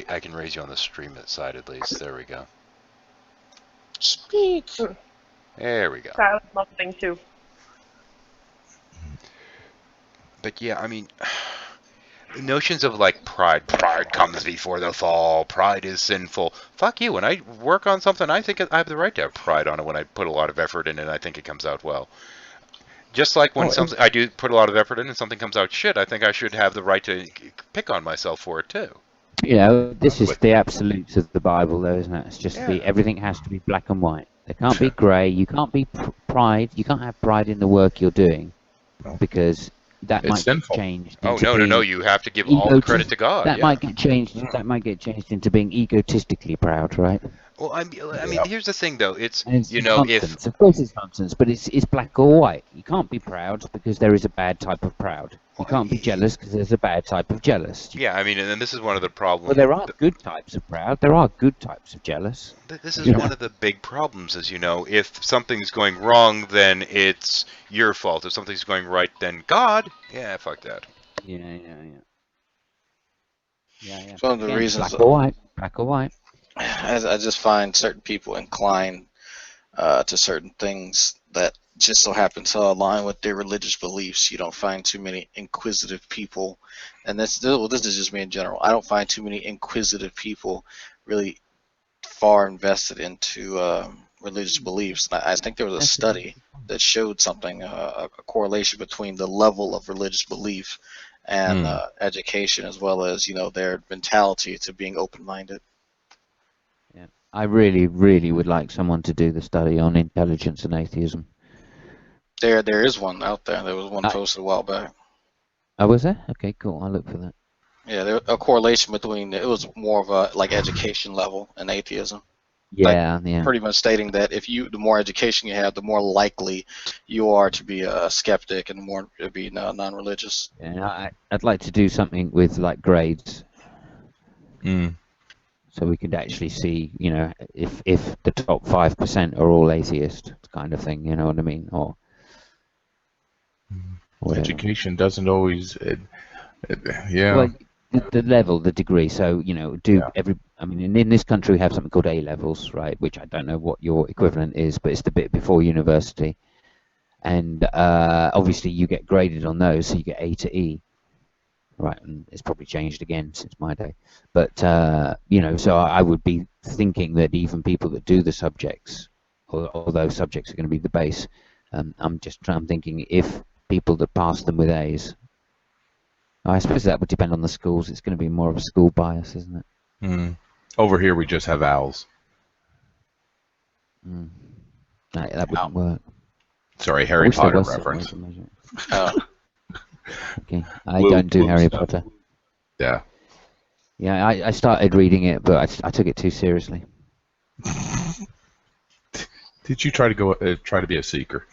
I can raise you on the stream side at least. There we go. Speak. There we go. So I was loving too. But yeah, I mean, notions of like pride comes before the fall, pride is sinful. Fuck you. When I work on something, I think I have the right to have pride on it when I put a lot of effort in it and I think it comes out well. Just like when I do put a lot of effort in and something comes out shit, I think I should have the right to pick on myself for it too. You know, this is the absolutes of the Bible, though, isn't it? It's just everything has to be black and white. There can't be grey. You can't be pride. You can't have pride in the work you're doing, because that might get changed. Oh no! You have to give all the credit to God. That might get changed. That might get changed into being egotistically proud, right? Well, I mean, here's the thing, though. It's you know, nonsense. Of course it's nonsense, but it's black or white. You can't be proud because there is a bad type of proud. You can't be jealous because there's a bad type of jealous. Yeah, I mean, and this is one of the problems. Well, there are good types of proud. There are good types of jealous. This is one of the big problems, as you know. If something's going wrong, then it's your fault. If something's going right, then God. Yeah, fuck that. Yeah. It's one of the reasons. Black or white. I just find certain people inclined to certain things that just so happen to align with their religious beliefs. You don't find too many inquisitive people, and this is just me in general. I don't find too many inquisitive people really far invested into religious beliefs. And I think there was a study that showed something, a correlation between the level of religious belief and education, as well as their mentality to being open-minded. Yeah, I really, really would like someone to do the study on intelligence and atheism. There is one out there. There was one posted a while back. Oh, was there? Okay, cool. I'll look for that. Yeah, there a correlation between, it was more of a like education level and atheism. Yeah, yeah. Pretty much stating that the more education you have, the more likely you are to be a skeptic, and the more to be non-religious. Yeah, I'd like to do something with like grades. So we could actually see, if the top 5% are all atheist, kind of thing. You know what I mean? Or education doesn't always. Yeah. Well, the level, the degree. So I mean, in this country we have something called A levels, right? Which I don't know what your equivalent is, but it's the bit before university. And obviously you get graded on those, so you get A to E. Right, and it's probably changed again since my day. But so I would be thinking that even people that do the subjects, although subjects are going to be the base, I'm thinking if people that pass them with A's, I suppose that would depend on the schools. It's going to be more of a school bias, isn't it? Over here we just have owls. That wouldn't work. Sorry, Harry Potter reference. Okay, I don't do Harry Potter. Yeah. Yeah, I started reading it, but I took it too seriously. Did you try to be a seeker?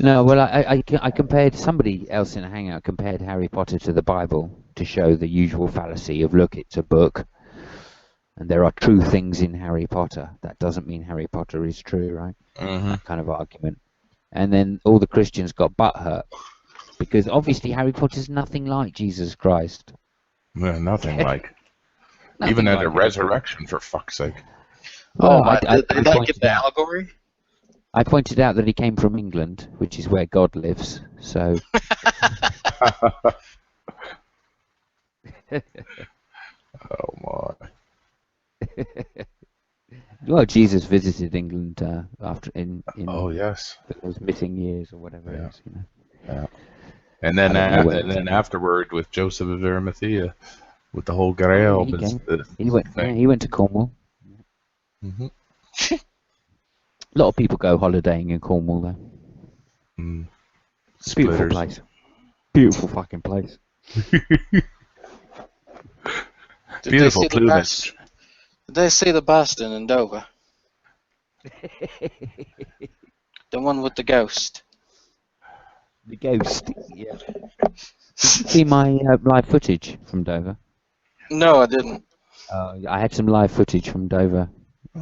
No, well, I compared, somebody else in a hangout compared Harry Potter to the Bible to show the usual fallacy of, look, it's a book, and there are true things in Harry Potter. That doesn't mean Harry Potter is true, right? That kind of argument. And then all the Christians got butthurt, because obviously Harry Potter's nothing like Jesus Christ. Yeah, nothing like. Even at a resurrection, for fuck's sake. Did they not get the allegory? I pointed out that he came from England, which is where God lives. So. Oh my. Well, Jesus visited England in oh yes, those missing years or whatever it is, Yeah. And then afterward with Joseph of Arimathea, with the whole Grail. He went to Cornwall. A lot of people go holidaying in Cornwall, though. It's a beautiful place. Beautiful fucking place. Beautiful plumage. Did they see the Boston in Dover? The one with the ghost. The ghost, yeah. Did you see my live footage from Dover? No, I didn't. I had some live footage from Dover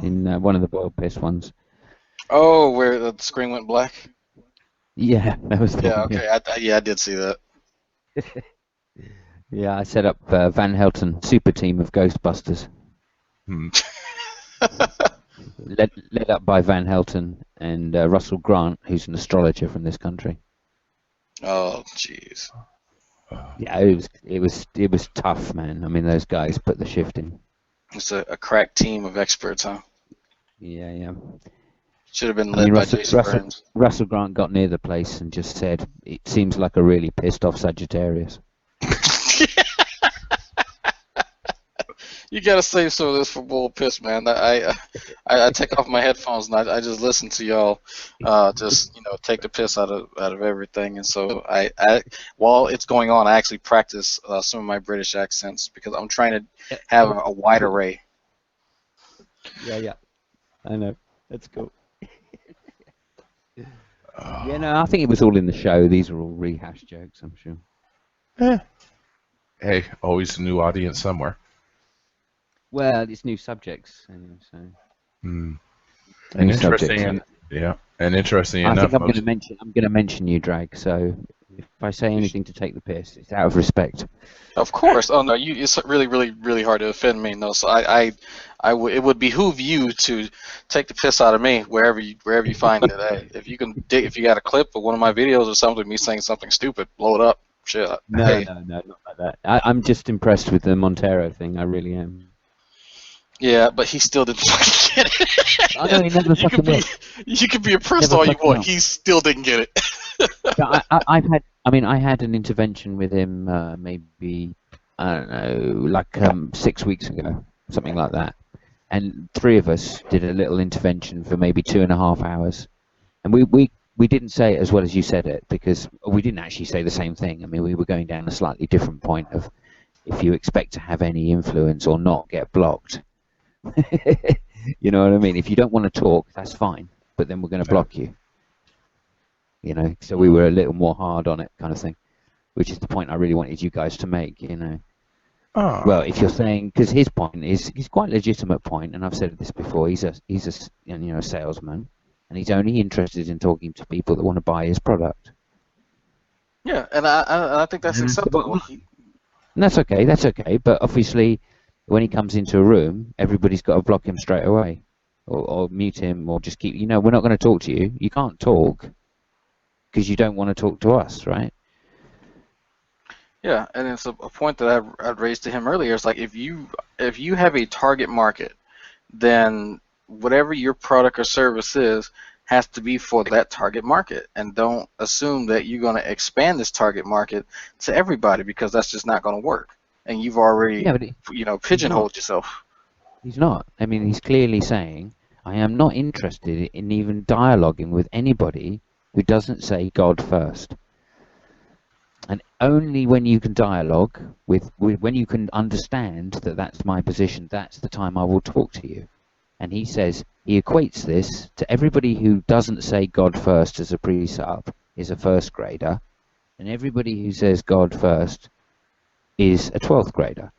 in one of the Boiled Piss ones. Oh, where the screen went black? Yeah, that was the one, okay. I did see that. Yeah, I set up Van Helton super team of Ghostbusters. led up by Van Helton and Russell Grant, who's an astrologer from this country. Oh, jeez. Yeah, it was tough, man. I mean, those guys put the shift in. It's a crack team of experts, huh? Yeah. Should have been led by Jason Burns. Russell Grant got near the place and just said, "It seems like a really pissed off Sagittarius." You gotta save some of this for Bull Piss, man. I take off my headphones and I just listen to y'all, just take the piss out of everything. And so I while it's going on, I actually practice some of my British accents because I'm trying to have a wide array. Yeah, I know. That's cool. Yeah, no, I think it was all in the show. These are all rehashed jokes, I'm sure. Hey, always a new audience somewhere. Well, it's new subjects, so. And interesting, and interesting enough. I think I'm going to mention you, Drag. So if I say anything to take the piss, it's out of respect. Of course. Oh no, it's really, really, really hard to offend me. No, so I it would behoove you to take the piss out of me wherever you find it. Hey, if you got a clip of one of my videos or something, me saying something stupid, blow it up. Shit. No, Hey. no, not like that. I'm just impressed with the Montero thing. I really am. Yeah, but he still didn't fucking get it. I know he never fucking will. You can be impressed Never all you fucking want. will. He still didn't get it. I had an intervention with him maybe, I don't know, like 6 weeks ago, something like that. And 3 of us did a little intervention for maybe 2.5 hours. And we didn't say it as well as you said it, because we didn't actually say the same thing. I mean, we were going down a slightly different point of if you expect to have any influence or not, get blocked. You know what I mean? If you don't want to talk, that's fine, but then we're going to block you. You know, so we were a little more hard on it, kind of thing, which is the point I really wanted you guys to make. You know, well, if you're saying, because his point is, he's quite a legitimate point, and I've said this before. He's a salesman, and he's only interested in talking to people that want to buy his product. Yeah, and I think that's acceptable. And that's okay. That's okay. But obviously, when he comes into a room, everybody's got to block him straight away, or mute him, or just keep. You know, we're not going to talk to you. You can't talk because you don't want to talk to us, right? Yeah, and it's a point that I'd raised to him earlier. It's like if you have a target market, then whatever your product or service is has to be for that target market, and don't assume that you're going to expand this target market to everybody, because that's just not going to work. And you've already, pigeonholed yourself. He's not. I mean, he's clearly saying, I am not interested in even dialoguing with anybody who doesn't say God first. And only when you can dialogue with when you can understand that that's my position, that's the time I will talk to you. And he says he equates this to everybody who doesn't say God first as a pre-sub is a first grader, and everybody who says God first is a 12th grader.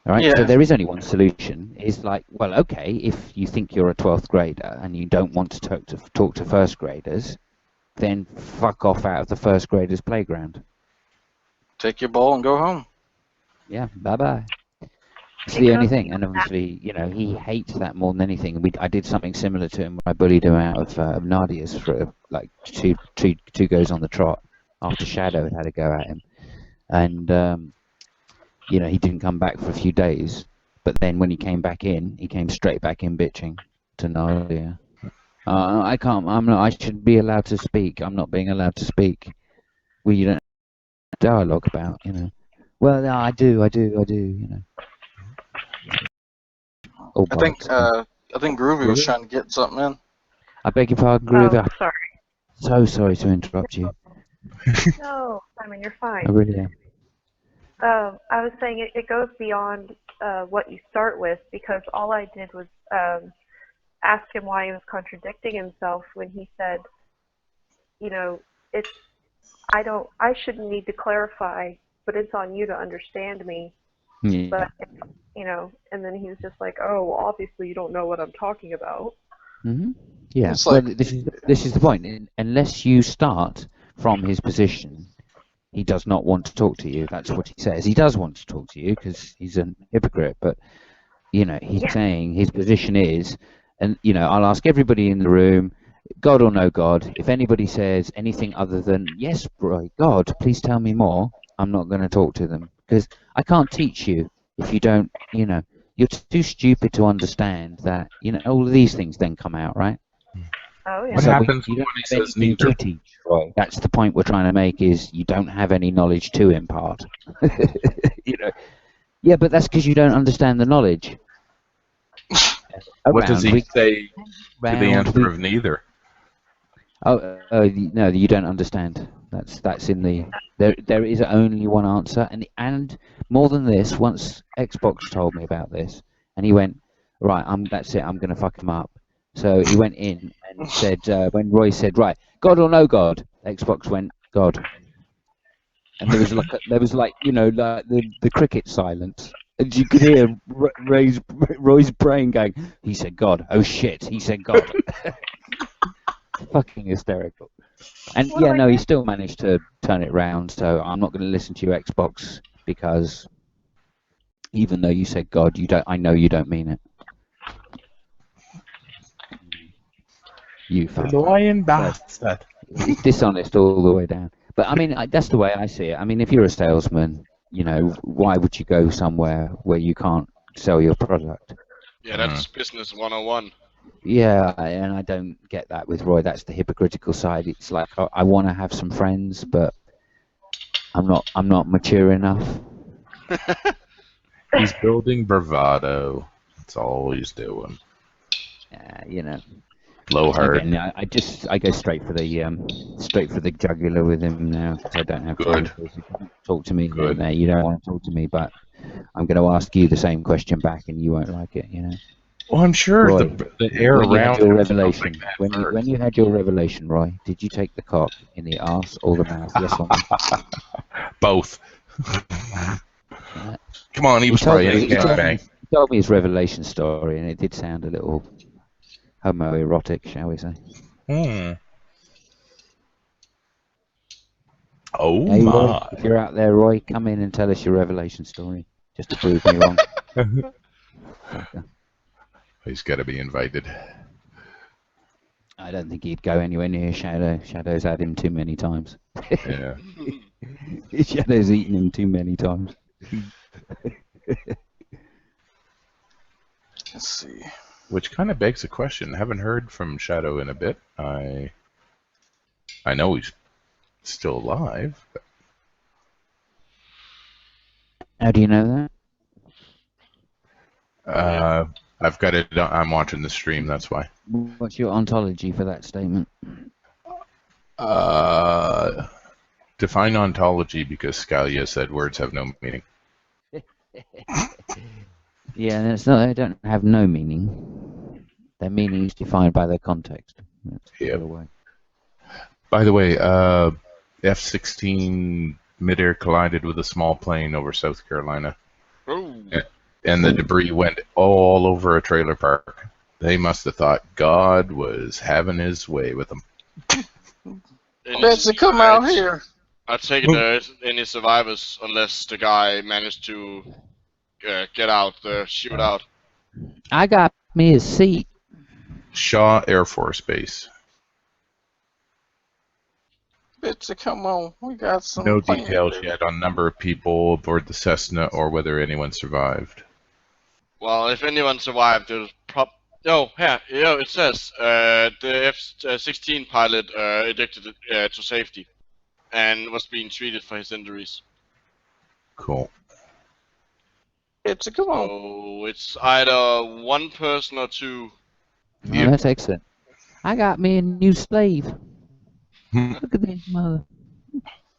All right, Yeah. so there is only one solution. It's like, well, okay, if you think you're a 12th grader and you don't want to talk to first graders, then fuck off out of the first graders' playground. Take your ball and go home. Yeah, bye-bye. It's the only thing, and obviously, you know, he hates that more than anything. I did something similar to him. I bullied him out of Nadia's for like two goes on the trot after Shadow had a go at him, and you know, he didn't come back for a few days. But then when he came back in, he came straight back in bitching to Nadia. I can't. I'm not. I should be allowed to speak. I'm not being allowed to speak. Well, you don't dialogue about, you know. Well, no, I do. You know. Oh, I think Groovy was trying to get something in. I beg your pardon, Groovy. Oh, sorry. So sorry to interrupt you. No, Simon, you're fine. I really am. I was saying it goes beyond what you start with, because all I did was ask him why he was contradicting himself when he said, you know, I shouldn't need to clarify, but it's on you to understand me. Yeah. But, you know, and then he was just like, oh, well, obviously you don't know what I'm talking about. Mm-hmm. Yeah. It's Well, like- this is the point. Unless you start from his position, he does not want to talk to you. That's what he says. He does want to talk to you because he's a hypocrite. But, you know, he's saying his position is, and, you know, I'll ask everybody in the room, God or no God, if anybody says anything other than, yes, bro, God, please tell me more, I'm not going to talk to them. Because I can't teach you if you don't, you know, you're too stupid to understand that, you know, all of these things then come out, right? Oh, yeah. What So happens you when don't he have says anything neither? to teach, Roy. That's the point we're trying to make, is you don't have any knowledge to impart. You know, yeah, but that's because you don't understand the knowledge. What does he say to the round, answer of neither? Oh, no, you don't understand. That's in the there is only one answer, and more than this. Once Xbox told me about this, and he went, right, that's it. I'm gonna fuck him up. So he went in and said, when Roy said, right, God or no God, Xbox went, God. And there was like you know, like the cricket silence, and you could hear Roy's brain going, he said God. Oh shit, he said God. Fucking hysterical. And yeah, no, he still managed to turn it round. So I'm not going to listen to you, Xbox, because even though you said God. You don't. I know you don't mean it. You fuck. Lying bastard. It's dishonest all the way down. But I mean, that's the way I see it. I mean, if you're a salesman, you know, why would you go somewhere where you can't sell your product? Yeah, that's business 101. Yeah, and I don't get that with Roy. That's the hypocritical side. It's like I want to have some friends, but I'm not mature enough. He's building bravado. That's all he's doing. You know. Blow hard. Again, I go straight for the jugular with him now because I don't have time. Talk to me. Good. You don't want to talk to me, but I'm going to ask you the same question back, and you won't like it. You know. Well, I'm sure Roy, the air when you around had your him revelation, like that when you had your revelation, Roy, did you take the cock in the arse or the mouth? Yes or no? Both. Come on, he was probably in a gangbang. He told me his revelation story, and it did sound a little homoerotic, shall we say? Oh hey, my! Roy, if you're out there, Roy, come in and tell us your revelation story, just to prove me wrong. He's got to be invited. I don't think he'd go anywhere near Shadow. Shadow's had him too many times. Yeah. Shadow's eaten him too many times. Let's see. Which kind of begs the question. Haven't heard from Shadow in a bit. I know he's still alive. But... How do you know that? I've got it. I'm watching the stream. That's why. What's your ontology for that statement? Define ontology because Scalia said words have no meaning. Yeah, that's not. They don't have no meaning. Their meaning is defined by their context. That's yep. the way. By the way, F-16 midair collided with a small plane over South Carolina. Oh. And the debris went all over a trailer park. They must have thought God was having his way with them. Let's come out here. I take it there isn't any survivors unless the guy managed to get out the shootout. I got me a seat. Shaw Air Force Base. Bitch, come on. We got some. No details yet on number of people aboard the Cessna or whether anyone survived. Well, if anyone survived, there's it says the F-16 pilot ejected to safety and was being treated for his injuries. Cool. Come on. So it's either one person or two. Oh, that's excellent. I got me a new slave. Look at this mother.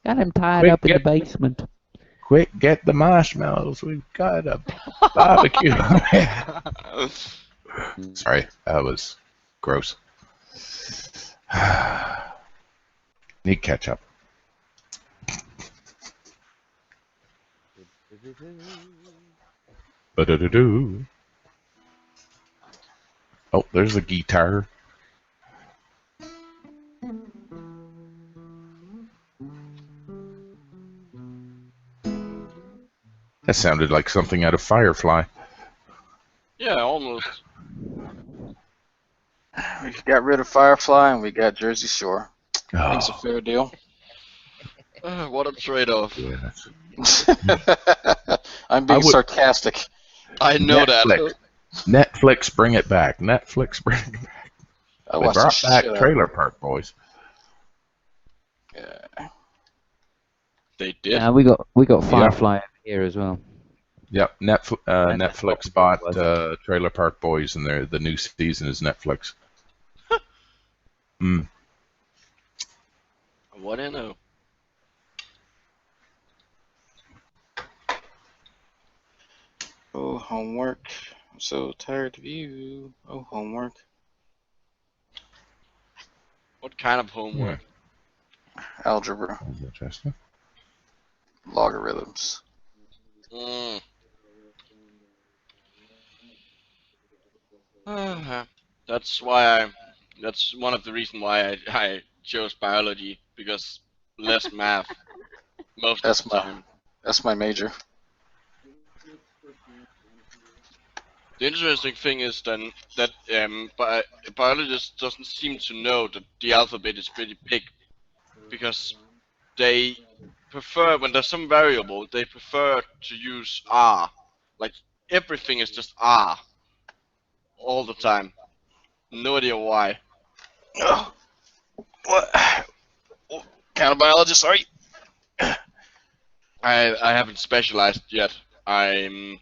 Got him tied up in the basement. Quick, get the marshmallows. We've got a barbecue. Sorry, that was gross. Need ketchup. Ba-da-da-doo. Oh, there's a guitar. That sounded like something out of Firefly. Yeah, almost. We got rid of Firefly and we got Jersey Shore. Oh. It's a fair deal. What a trade-off. Yes. I'm being sarcastic. I know Netflix. that. Netflix, bring it back. Netflix, bring it back. They brought back Trailer Park Boys. Yeah. They did. Yeah, we got Firefly over here as well. Yep, Netflix bought Trailer Park Boys, and the new season is Netflix. What do you know? Oh, homework. I'm so tired of you. Oh, homework. What kind of homework? Algebra. Interesting. Logarithms. That's why that's one of the reasons why I chose biology, because less math most of the time. That's my major. The interesting thing is then that biologists doesn't seem to know that the alphabet is pretty big, because they prefer, when there's some variable, they prefer to use R. Like everything is just R all the time. No idea why. Oh, what kind of biologist are you? I haven't specialized yet. I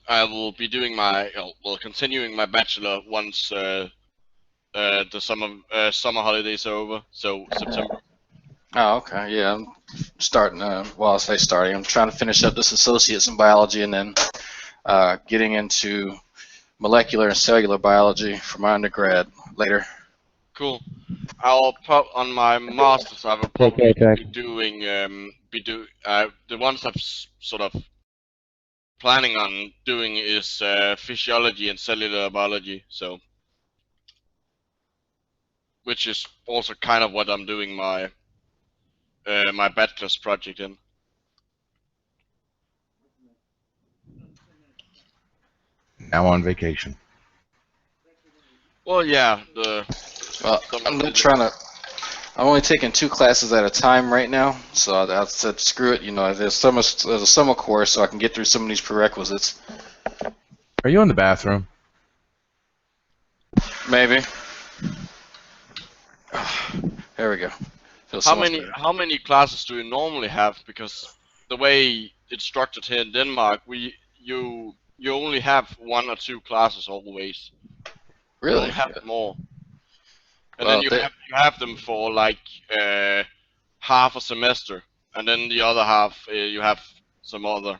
will be doing my, continuing my bachelor once the summer holidays are over. So September. Oh, okay. Yeah, I'm starting. Well, I say starting. I'm trying to finish up this associates in biology, and then getting into molecular and cellular biology for my undergrad later. Cool. I'll pop on my masters. I will probably be doing the ones I'm sort of planning on doing is physiology and cellular biology. So, which is also kind of what I'm doing my my bachelor's project in. Now on vacation. Well, yeah. Well, I'm not trying to. I'm only taking 2 classes at a time right now, so I said screw it. You know, there's a summer course, so I can get through some of these prerequisites. Are you in the bathroom? Maybe. There we go. Feels so much better. How many classes do you normally have? Because the way it's structured here in Denmark, you only have 1 or 2 classes always. Really? You don't have more. And Well, then you have them for like half a semester, and then the other half you have some other.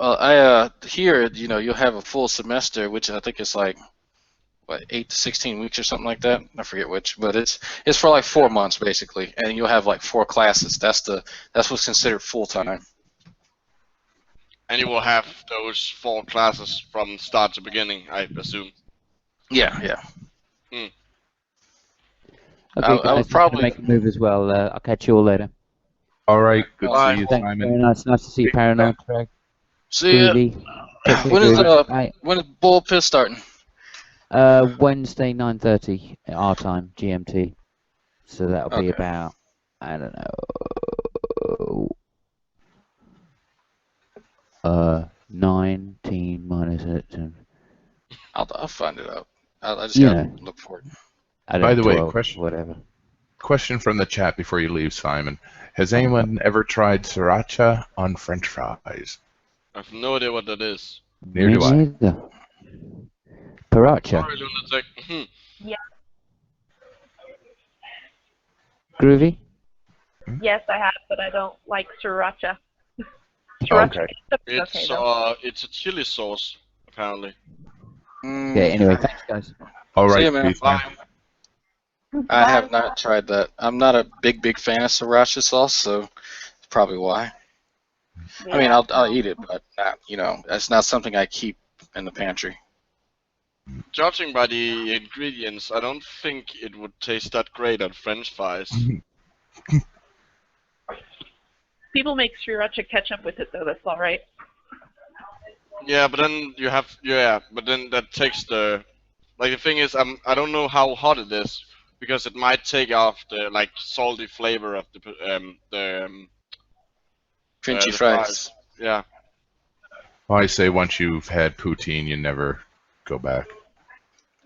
Well, here, you know, you'll have a full semester, which I think is like, what, 8 to 16 weeks or something like that. I forget which, but it's for like 4 months basically, and you'll have like 4 classes. That's what's considered full time. And you will have those 4 classes from start to beginning, I assume. Yeah. Hmm. Okay, I guys, would probably make a move as well. I'll catch you all later. All right. Good to Bye. see you, Thanks, Simon. very nice. Nice to see you, Paranoid. Craig. See ya. Groovy. When is Bull Piss starting? Wednesday 9:30 our time, GMT. So that'll be Okay. about, I don't know, 19 minus 10. I'll find it out. I just You gotta know. look for it. I don't By know, the way, 12, question whatever. Question from the chat before you leave, Simon. Has anyone ever tried sriracha on French fries? I have no idea what that is. Neither do I. Neither. Paracha. Sorry, lunatic. Yeah. Groovy? Yes, I have, but I don't like sriracha. Okay. It's a chili sauce, apparently. Okay, anyway, thanks, guys. All See right. ya, man. peace, man. I have not tried that. I'm not a big fan of sriracha sauce, so that's probably why. I mean, I'll eat it, but not, you know, that's not something I keep in the pantry. Judging by the ingredients, I don't think it would taste that great on French fries. People make sriracha ketchup with it, though. That's all right. Yeah, but then you have but then that takes the thing is I don't know how hot it is, because it might take off the salty flavor of the Frenchy the fries. Yeah. Well, I say once you've had poutine, you never go back.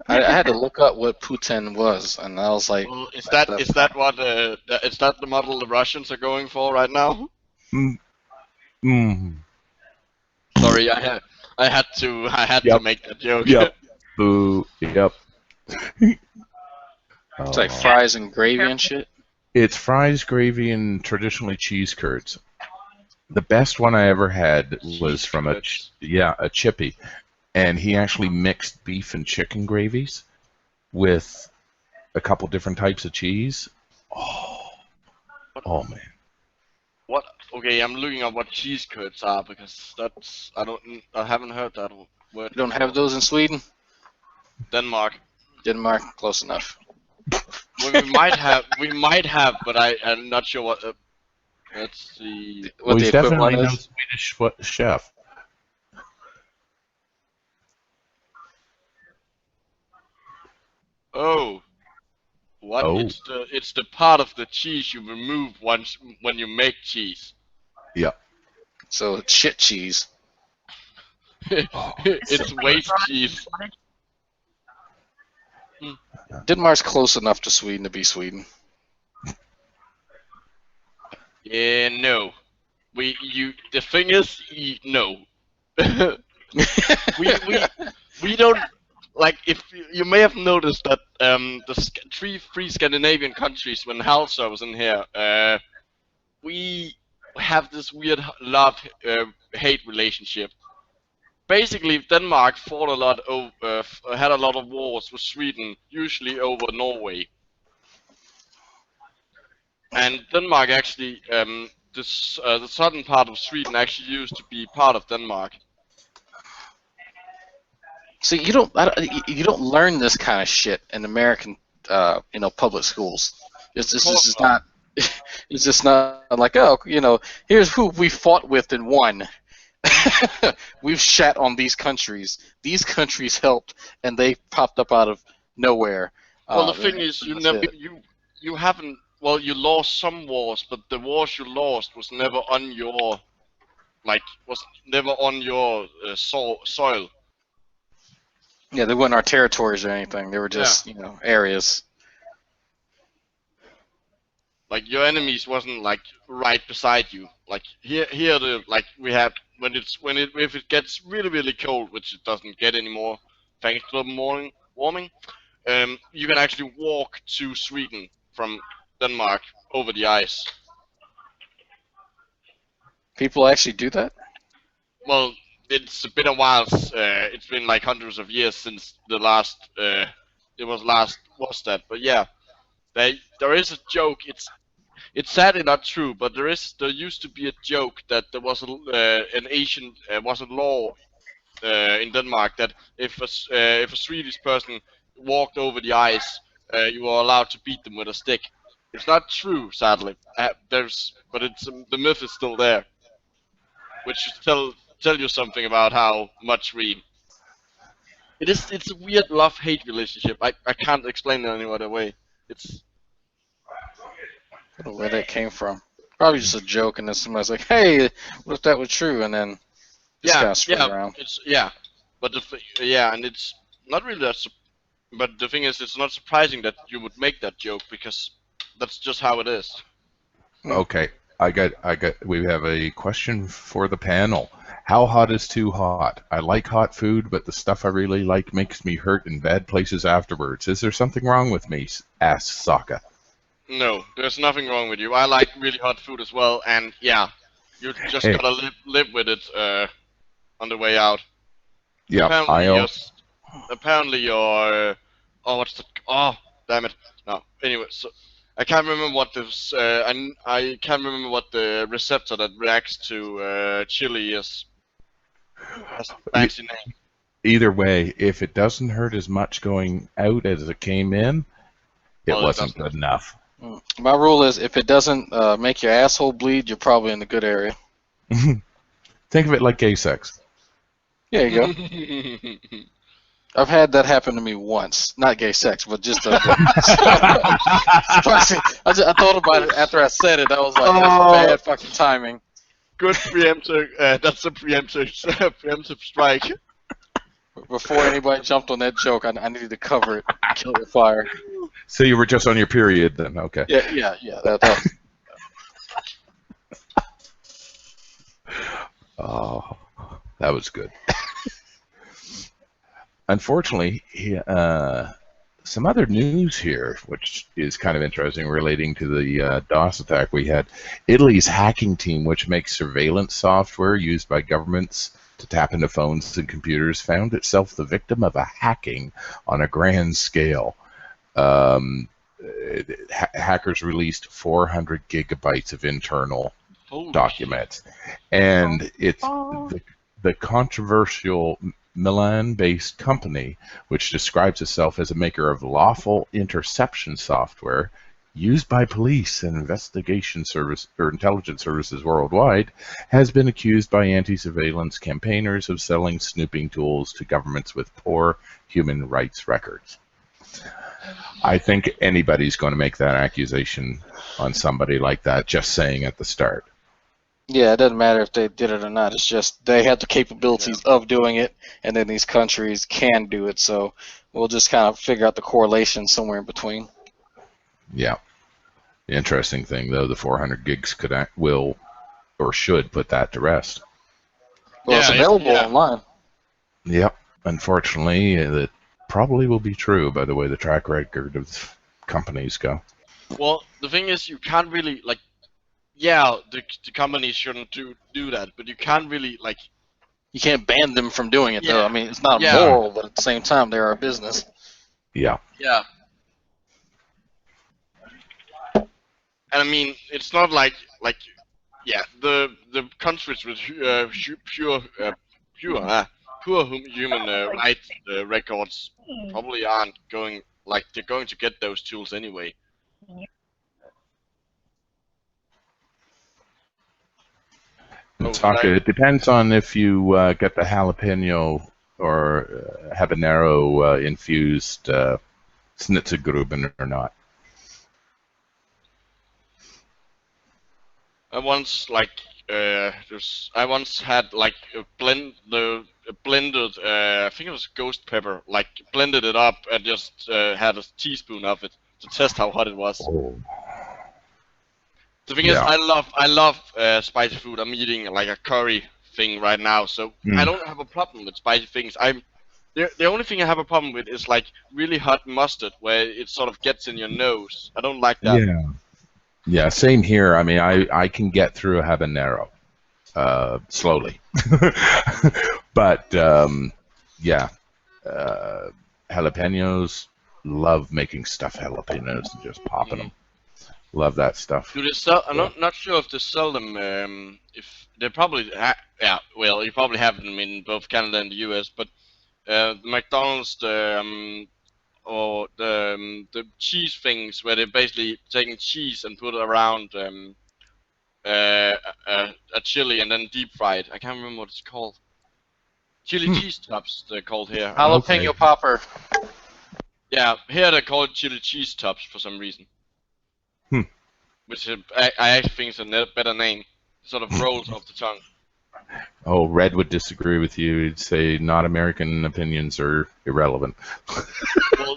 I had to look up what poutine was, and I was like, Well, is that what is that the model the Russians are going for right now? Sorry, I had to make that joke. Yep. Boo. Yep. it's like fries and gravy and shit. It's fries, gravy, and traditionally cheese curds. The best one I ever had was from a chippy, and he actually mixed beef and chicken gravies with a couple different types of cheese. Oh man. What? Okay, I'm looking up what cheese curds are, because I haven't heard that word. You don't have those in Sweden? Denmark. Denmark, close enough. Well, we might have, but I'm not sure what. Let's see. Well, he's definitely no Swedish chef. Oh. What? Oh. It's the part of the cheese you remove when you make cheese. Yeah. So it's shit cheese. It's waste cheese. Denmark's close enough to Sweden to be Sweden. Yeah, no. The thing is, no. we don't, like, if you may have noticed that the three Scandinavian countries, when Halsa was in here, we have this weird love-hate relationship. Basically, Denmark fought a lot had a lot of wars with Sweden, usually over Norway. And Denmark actually, the southern part of Sweden actually used to be part of Denmark. See, you don't learn this kind of shit in American, public schools. It's just not. It's just not like, oh, here's who we fought with and won. We've shat on these countries. These countries helped, and they popped up out of nowhere. Well, the thing is, you haven't. Well, you lost some wars, but the wars you lost was never on your, soil. Yeah, they weren't our territories or anything. They were just, areas. Like, your enemies wasn't right beside you. Like here we have if it gets really, really cold, which it doesn't get anymore, thanks to the warming, you can actually walk to Sweden from Denmark over the ice. People actually do that? Well, it's been a while. It's been like hundreds of years since the last was that. But yeah, there is a joke. It's sadly not true, but there used to be a joke that there was a law in Denmark that if a Swedish person walked over the ice, you were allowed to beat them with a stick. It's not true, sadly. But the myth is still there, which should tell you something about how much it's a weird love-hate relationship. I can't explain it any other way. I don't know where that came from. Probably just a joke, and then somebody's like, "Hey, what if that was true?" And then just kind of spread around. But and it's not really that. But the thing is, it's not surprising that you would make that joke because that's just how it is. Okay, we have a question for the panel. How hot is too hot? I like hot food, but the stuff I really like makes me hurt in bad places afterwards. Is there something wrong with me? Asks Sokka. No, there's nothing wrong with you. I like really hot food as well, and yeah, you just gotta live with it on the way out. Yeah, apparently your damn it. No, anyway, so I can't remember what this I can't remember what the receptor that reacts to chili is. That's a fancy name. Either way, if it doesn't hurt as much going out as it came in, it wasn't good enough. My rule is, if it doesn't make your asshole bleed, you're probably in the good area. Think of it like gay sex. Yeah, you go. I've had that happen to me once. Not gay sex, but just I thought about it after I said it. I was like, that's bad fucking timing. Good preemptive. That's a preemptive strike. Before anybody jumped on that joke, I needed to cover it. Kill the fire. So you were just on your period then, okay. Yeah. That Oh, that was good. Unfortunately, some other news here, which is kind of interesting, relating to the DOS attack we had. Italy's hacking team, which makes surveillance software used by governments to tap into phones and computers, found itself the victim of a hacking on a grand scale. Hackers released 400 gigabytes of internal documents, and it's the controversial Milan-based company, which describes itself as a maker of lawful interception software used by police and investigation service or intelligence services worldwide, has been accused by anti-surveillance campaigners of selling snooping tools to governments with poor human rights records. I think anybody's going to make that accusation on somebody like that, just saying at the start. Yeah, it doesn't matter if they did it or not. It's just they have the capabilities of doing it, and then these countries can do it. So we'll just kind of figure out the correlation somewhere in between. Yeah. The interesting thing, though, the 400 gigs will or should put that to rest. Well, it's available online. Yep. Unfortunately, that probably will be true by the way the track record of companies go. Well, the thing is, you can't really, like, yeah, the companies shouldn't do that, but you can't really, like... You can't ban them from doing it, though. I mean, it's not moral, but at the same time, they're a business. Yeah. Yeah. And I mean, it's not like yeah, the countries with pure human rights records probably aren't going, like, they're going to get those tools anyway. It depends on if you get the jalapeno or habanero infused Schnitzergruben or not. I once had like a blended I think it was ghost pepper, like blended it up and just had a teaspoon of it to test how hot it was. Oh. The thing is, I love spicy food. I'm eating like a curry thing right now, so I don't have a problem with spicy things. The only thing I have a problem with is like really hot mustard, where it sort of gets in your nose. I don't like that. Yeah. Yeah, same here. I mean, I can get through a habanero slowly. But, yeah, jalapenos, love making stuffed jalapenos and just popping them. Love that stuff. Do they sell? I'm not sure if they sell them. If they probably, yeah, well, you probably have them in both Canada and the US. But McDonald's, or the cheese things where they're basically taking cheese and put it around a chili and then deep fried. I can't remember what it's called. Chili cheese tops, they're called here. Jalapeno popper. Yeah, here they're called chili cheese tops for some reason. Which I actually think is a better name. It sort of rolls off the tongue. Oh, Red would disagree with you. He'd say not American opinions are irrelevant. Well,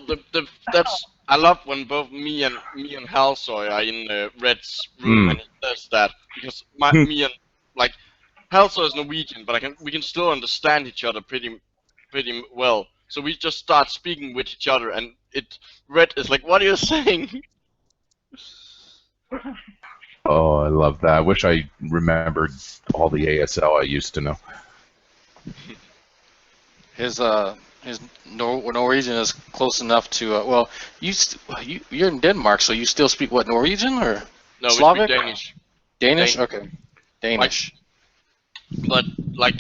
that's I love when both me and Halsoy are in Red's room and he says that, because me and like Halsoy is Norwegian, but we can still understand each other pretty well. So we just start speaking with each other, and Red is like, "What are you saying?" Oh, I love that. I wish I remembered all the ASL I used to know. His Norwegian is close enough to well, you're in Denmark, so you still speak what, Norwegian or no, Slavic? We speak Danish. Danish, okay, Danish. But like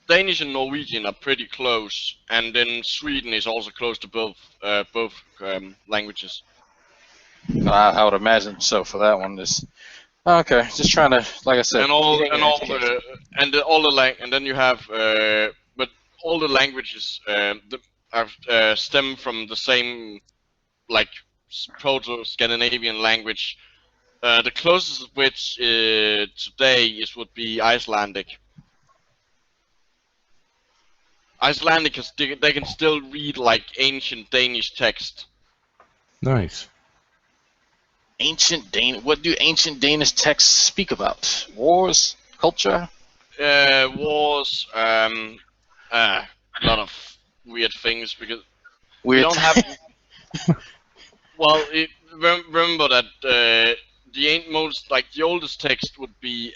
Danish and Norwegian are pretty close, and then Sweden is also close to both languages. I would imagine so for that one. Okay, just trying to, like I said, and then you have but all the languages stem from the same, like, Proto-Scandinavian language. The closest of which today would be Icelandic. Icelandic, they can still read like ancient Danish text. Nice. What do ancient Danish texts speak about? Wars, culture? Wars, a lot of weird things, because we don't have. Well, remember that the oldest text would be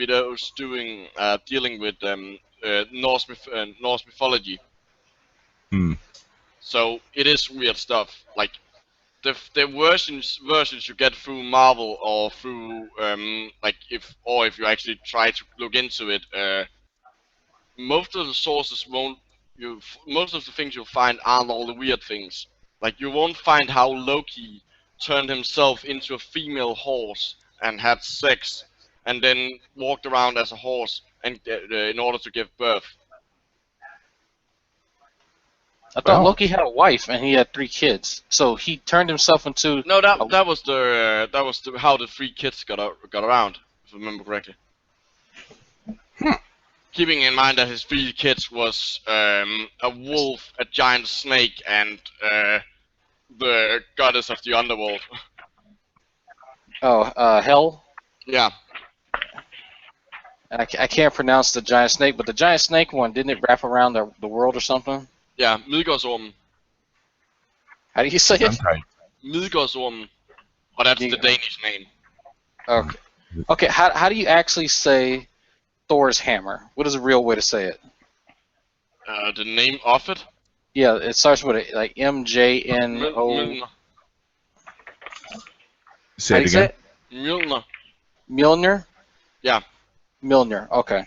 those dealing with Norse mythology. So it is weird stuff, like. The versions you get through Marvel or through if you actually try to look into it, most of the sources most of the things you'll find aren't all the weird things. Like, you won't find how Loki turned himself into a female horse and had sex and then walked around as a horse and in order to give birth. I thought Loki had a wife and he had 3 kids, so he turned himself into. No, that was how the 3 kids got around, if I remember correctly. Keeping in mind that his 3 kids was a wolf, a giant snake, and the goddess of the underworld. Oh, Hel? Yeah. I can't pronounce the giant snake, but the giant snake one, didn't it wrap around the world or something? Yeah, Midgårdsormen. How do you say it? Midgårdsormen. Oh, that's the Danish name. Okay. Okay, how do you actually say Thor's hammer? What is a real way to say it? The name of it? Yeah, it starts with like MJNO. Say it again. Mjolnir. Mjolnir? Yeah. Mjolnir, okay.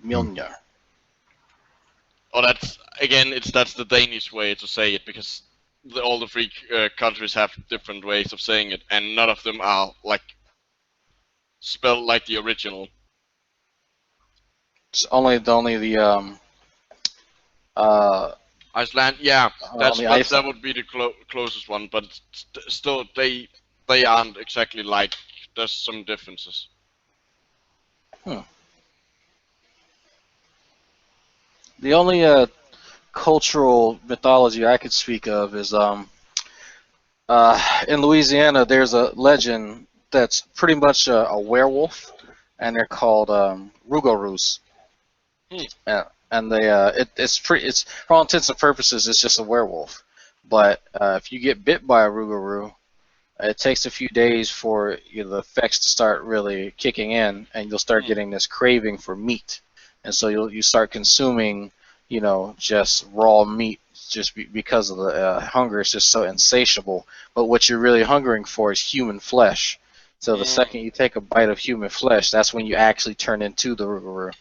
Mjolnir. Oh, that's the Danish way to say it, because all the 3 countries have different ways of saying it, and none of them are like spelled like the original. It's only the Iceland, yeah, that would be the closest one, but still they aren't exactly like. There's some differences. The only cultural mythology I could speak of is in Louisiana there's a legend that's pretty much a werewolf, and they're called Rougarous. And they it's for all intents and purposes it's just a werewolf. But if you get bit by a Rougarou, it takes a few days for the effects to start really kicking in, and you'll start getting this craving for meat, and so you start consuming, just raw meat, just because of the hunger is just so insatiable. But what you're really hungering for is human flesh. So the second you take a bite of human flesh, that's when you actually turn into the Rougarou.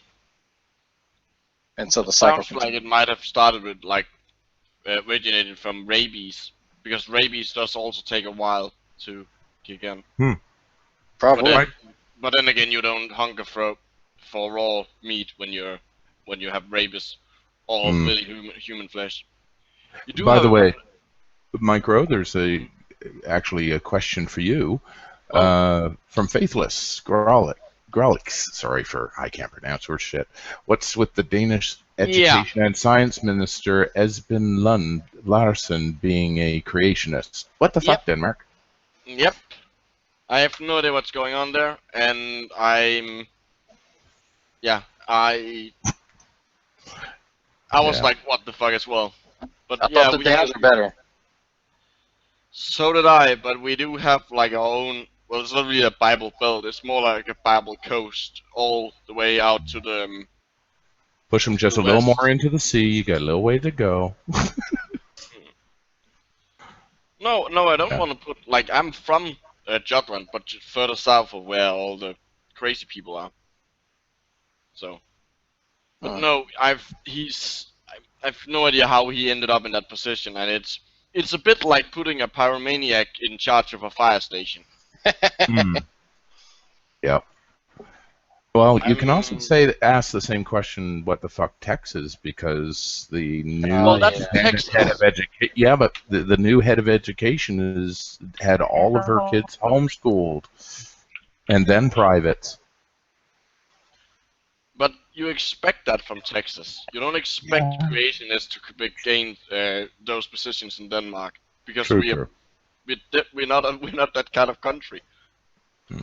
And so the cycle. Sounds like it might have started with originated from rabies, because rabies does also take a while to kick in. Probably. But then again, you don't hunger for raw meat when you have rabies or really human flesh. By the way, Micro, there's actually a question for you from Faithless Grolix. Sorry I can't pronounce her shit. What's with the Danish Education and Science Minister Esben Lund Larsen being a creationist? What the fuck, Denmark? Yep. I have no idea what's going on there, and I was like, what the fuck as well. But I thought the Danes were better. So did I, but we do have like our own. Well, it's not really a Bible Belt. It's more like a Bible coast, all the way out to the. Push them just a little more into the sea. You got a little way to go. No, I don't want to put I'm from Jutland, but further south of where all the crazy people are. So, but no, I've no idea how he ended up in that position, and it's a bit like putting a pyromaniac in charge of a fire station. Yep. Well, you can also ask the same question, what the fuck Texas, because the new head of education. Yeah, but the new head of education had all of her kids homeschooled, and then private. But you expect that from Texas. You don't expect creationists to gain those positions in Denmark, because we're not that kind of country.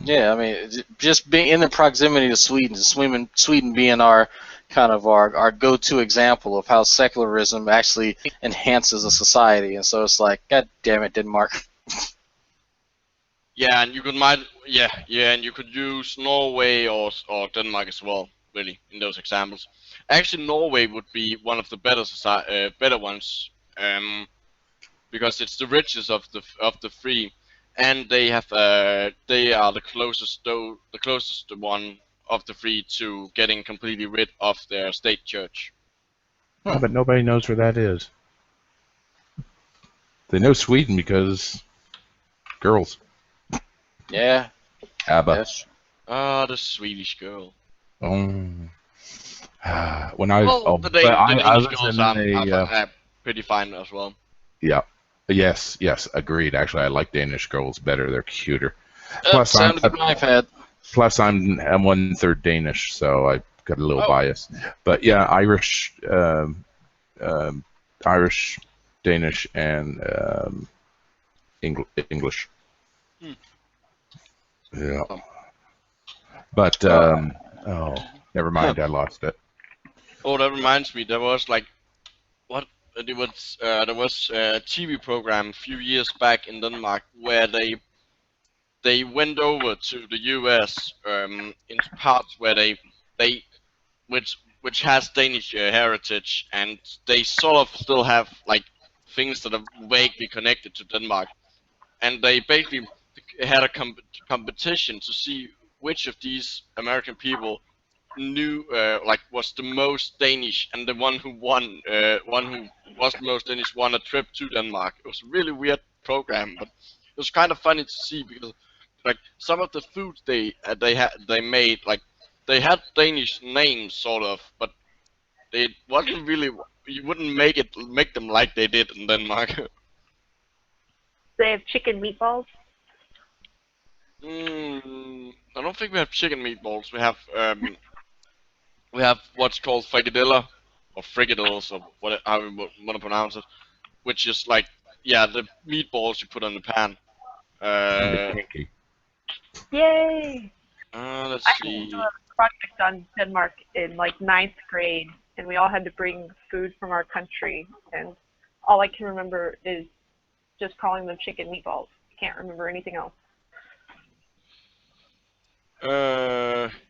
Yeah, I mean, just being in the proximity to Sweden, Sweden being our go-to example of how secularism actually enhances a society, and so it's like, God damn it, Denmark. Yeah, and you could use Norway or Denmark as well, really, in those examples. Actually, Norway would be one of the better ones, because it's the richest of the 3. And they are the closest one of the 3 to getting completely rid of their state church. Oh, but nobody knows where that is. They know Sweden because girls. Yeah. ABBA. Yes. Ah, the Swedish girl. Oh. When I Well, the Danish girls in are pretty fine as well. Yeah. Yes. Agreed. Actually, I like Danish girls better. They're cuter. Sound of the knife head. Plus, I'm 1/3 Danish, so I got a little bias. But yeah, Irish, Danish, and English. Yeah. But never mind. I lost it. Oh, that reminds me. There was like, there was a TV program a few years back in Denmark where they went over to the US in parts where which has Danish heritage, and they sort of still have like things that are vaguely connected to Denmark, and they basically had a competition to see which of these American people knew was the most Danish, and the one who won, one who was the most Danish, won a trip to Denmark. It was a really weird program, but it was kind of funny to see because like some of the foods they made, like they had Danish names sort of, but it wasn't really, you wouldn't make them like they did in Denmark. They have chicken meatballs. I don't think we have chicken meatballs. We have what's called frikadelle, or frikadelles, or how you want to pronounce it, which is like, yeah, the meatballs you put on the pan. Yay! Let's I see. did a project on Denmark in like 9th grade, and we all had to bring food from our country, and all I can remember is just calling them chicken meatballs. I can't remember anything else.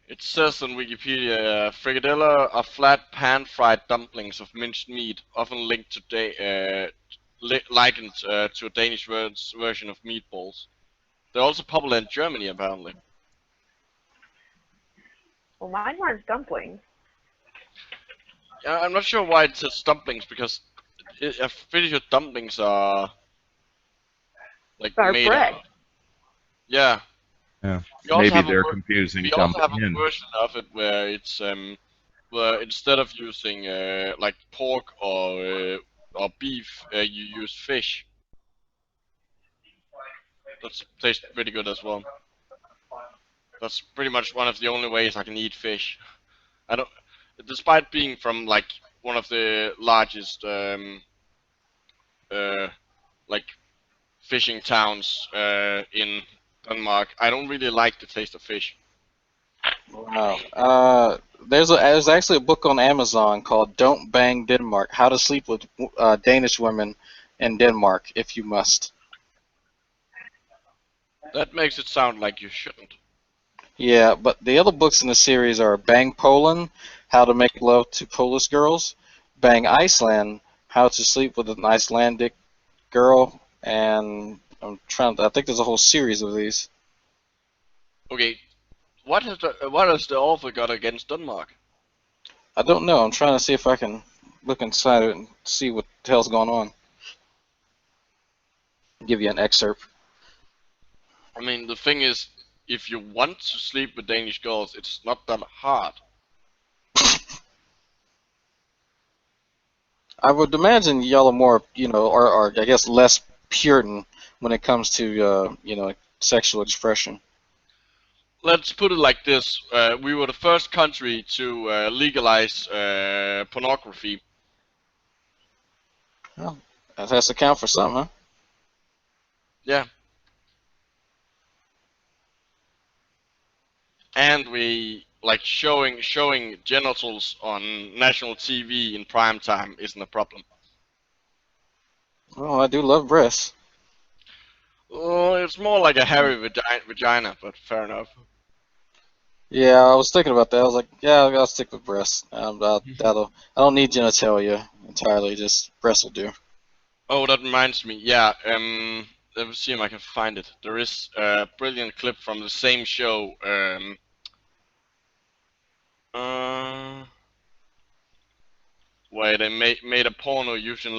It says on Wikipedia, frikadelle are flat pan-fried dumplings of minced meat, often linked to likened to a Danish version of meatballs. They're also popular in Germany, apparently. Well, mine weren't dumplings. I'm not sure why it says dumplings, because I'm pretty sure dumplings are like made bread. Yeah. Yeah. We Maybe they're confusing We also have dumpling a in. version of it where it's where instead of using like pork or beef, you use fish. That tastes pretty good as well. That's pretty much one of the only ways I can eat fish. I don't, despite being from like one of the largest like fishing towns in Denmark, I don't really like the taste of fish. Wow. There's actually a book on Amazon called "Don't Bang Denmark: How to Sleep with Danish Women in Denmark If You Must." That makes it sound like you shouldn't. Yeah, but the other books in the series are "Bang Poland: How to Make Love to Polish Girls," "Bang Iceland: How to Sleep with an Icelandic Girl," and I think there's a whole series of these. Okay, what has the author got against Denmark? I don't know. I'm trying to see if I can look inside it and see what the hell's going on. I'll give you an excerpt. I mean, the thing is, if you want to sleep with Danish girls, it's not that hard. I would imagine y'all are more, or I guess less Puritan when it comes to, sexual expression. Let's put it like this: we were the first country to legalize pornography. Well, that has to count for something, huh? Yeah. And we like showing genitals on national TV in prime time isn't a problem. Well, I do love breasts. Oh, it's more like a hairy vagina, but fair enough. Yeah, I was thinking about that. I was like, yeah, I'll stick with breasts. I don't need genitalia entirely. Just breasts will do. Oh, that reminds me. Yeah, let me see if I can find it. There is a brilliant clip from the same show. Where they made a porno using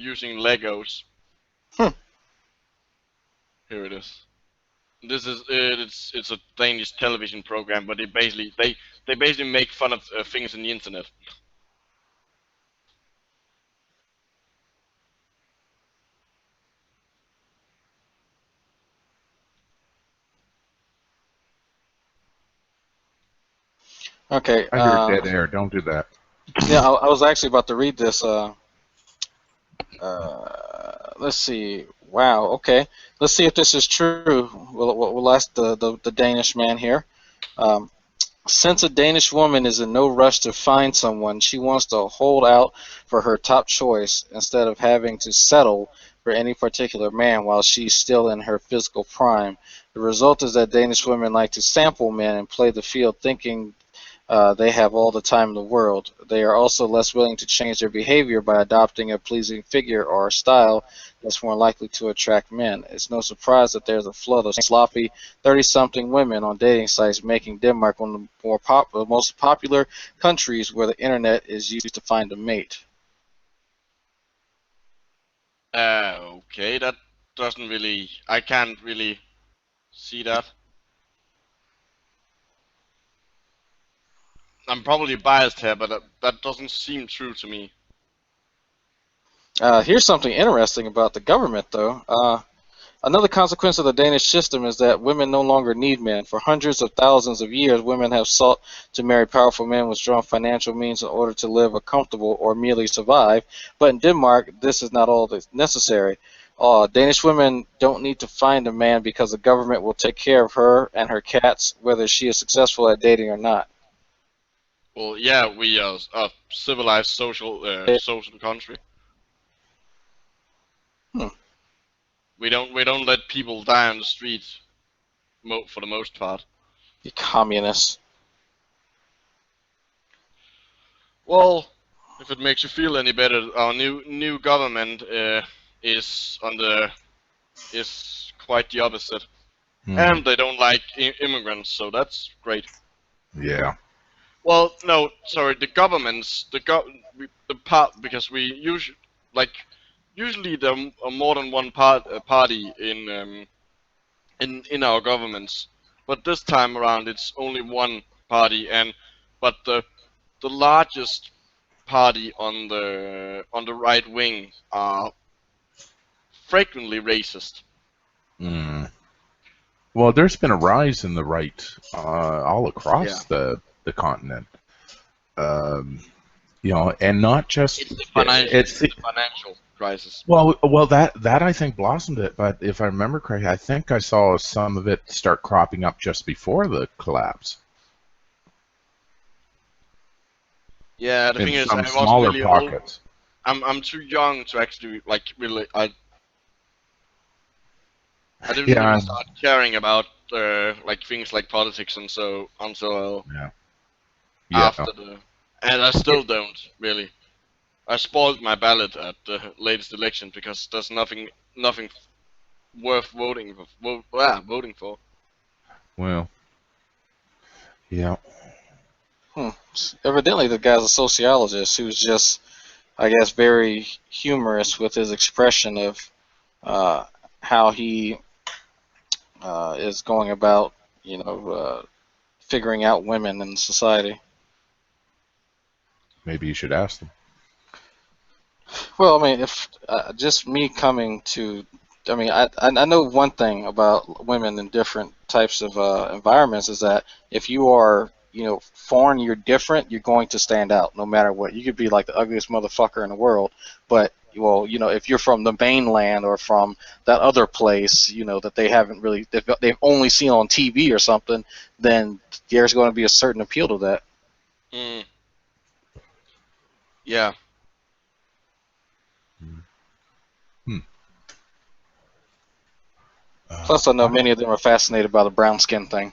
using Legos. Here it is. This is it's a Danish television program, but it basically they basically make fun of things on the internet. Okay. I hear dead air. Don't do that. Yeah, I was actually about to read this. Let's see. Wow. Okay. Let's see if this is true. We'll ask the Danish man here. Since a Danish woman is in no rush to find someone, she wants to hold out for her top choice instead of having to settle for any particular man while she's still in her physical prime. The result is that Danish women like to sample men and play the field thinking they have all the time in the world. They are also less willing to change their behavior by adopting a pleasing figure or style that's more likely to attract men. It's no surprise that there's a flood of sloppy 30-something women on dating sites, making Denmark one of the most popular countries where the internet is used to find a mate. Okay, that doesn't really. I can't really see that. I'm probably biased here, but that doesn't seem true to me. Here's something interesting about the government, though. Another consequence of the Danish system is that women no longer need men. For hundreds of thousands of years, women have sought to marry powerful men with strong financial means in order to live a comfortable or merely survive. But in Denmark, this is not all that's necessary. Danish women don't need to find a man because the government will take care of her and her cats, whether she is successful at dating or not. Well, yeah, we are a civilized social country. We don't let people die on the streets, for the most part. You communists. Well, if it makes you feel any better, our new government is quite the opposite, and they don't like immigrants, so that's great. Yeah. Well, no, sorry, the governments, because we usually there are more than one party in our governments, but this time around it's only one party, but the largest party on the right wing are frequently racist. Well, there's been a rise in the right all across the continent. And not just it's the financial crisis. Well, that I think blossomed it, but if I remember correctly, I think I saw some of it start cropping up just before the collapse. Yeah, the thing is, I smaller really pockets. I'm too young to actually really. I didn't Yeah. really start caring about things like politics and so until after and I still don't really. I spoiled my ballot at the latest election because there's nothing worth voting for. Well, yeah. Evidently, the guy's a sociologist who's just, I guess, very humorous with his expression of how he is going about, figuring out women in society. Maybe you should ask them. Well, I mean, if just me coming to, I mean, I know one thing about women in different types of environments is that if you are, foreign, you're different, you're going to stand out no matter what. You could be like the ugliest motherfucker in the world, but, well, if you're from the mainland or from that other place, that they haven't really, they've only seen on TV or something, then there's going to be a certain appeal to that. Yeah. Plus, I know many of them are fascinated by the brown skin thing.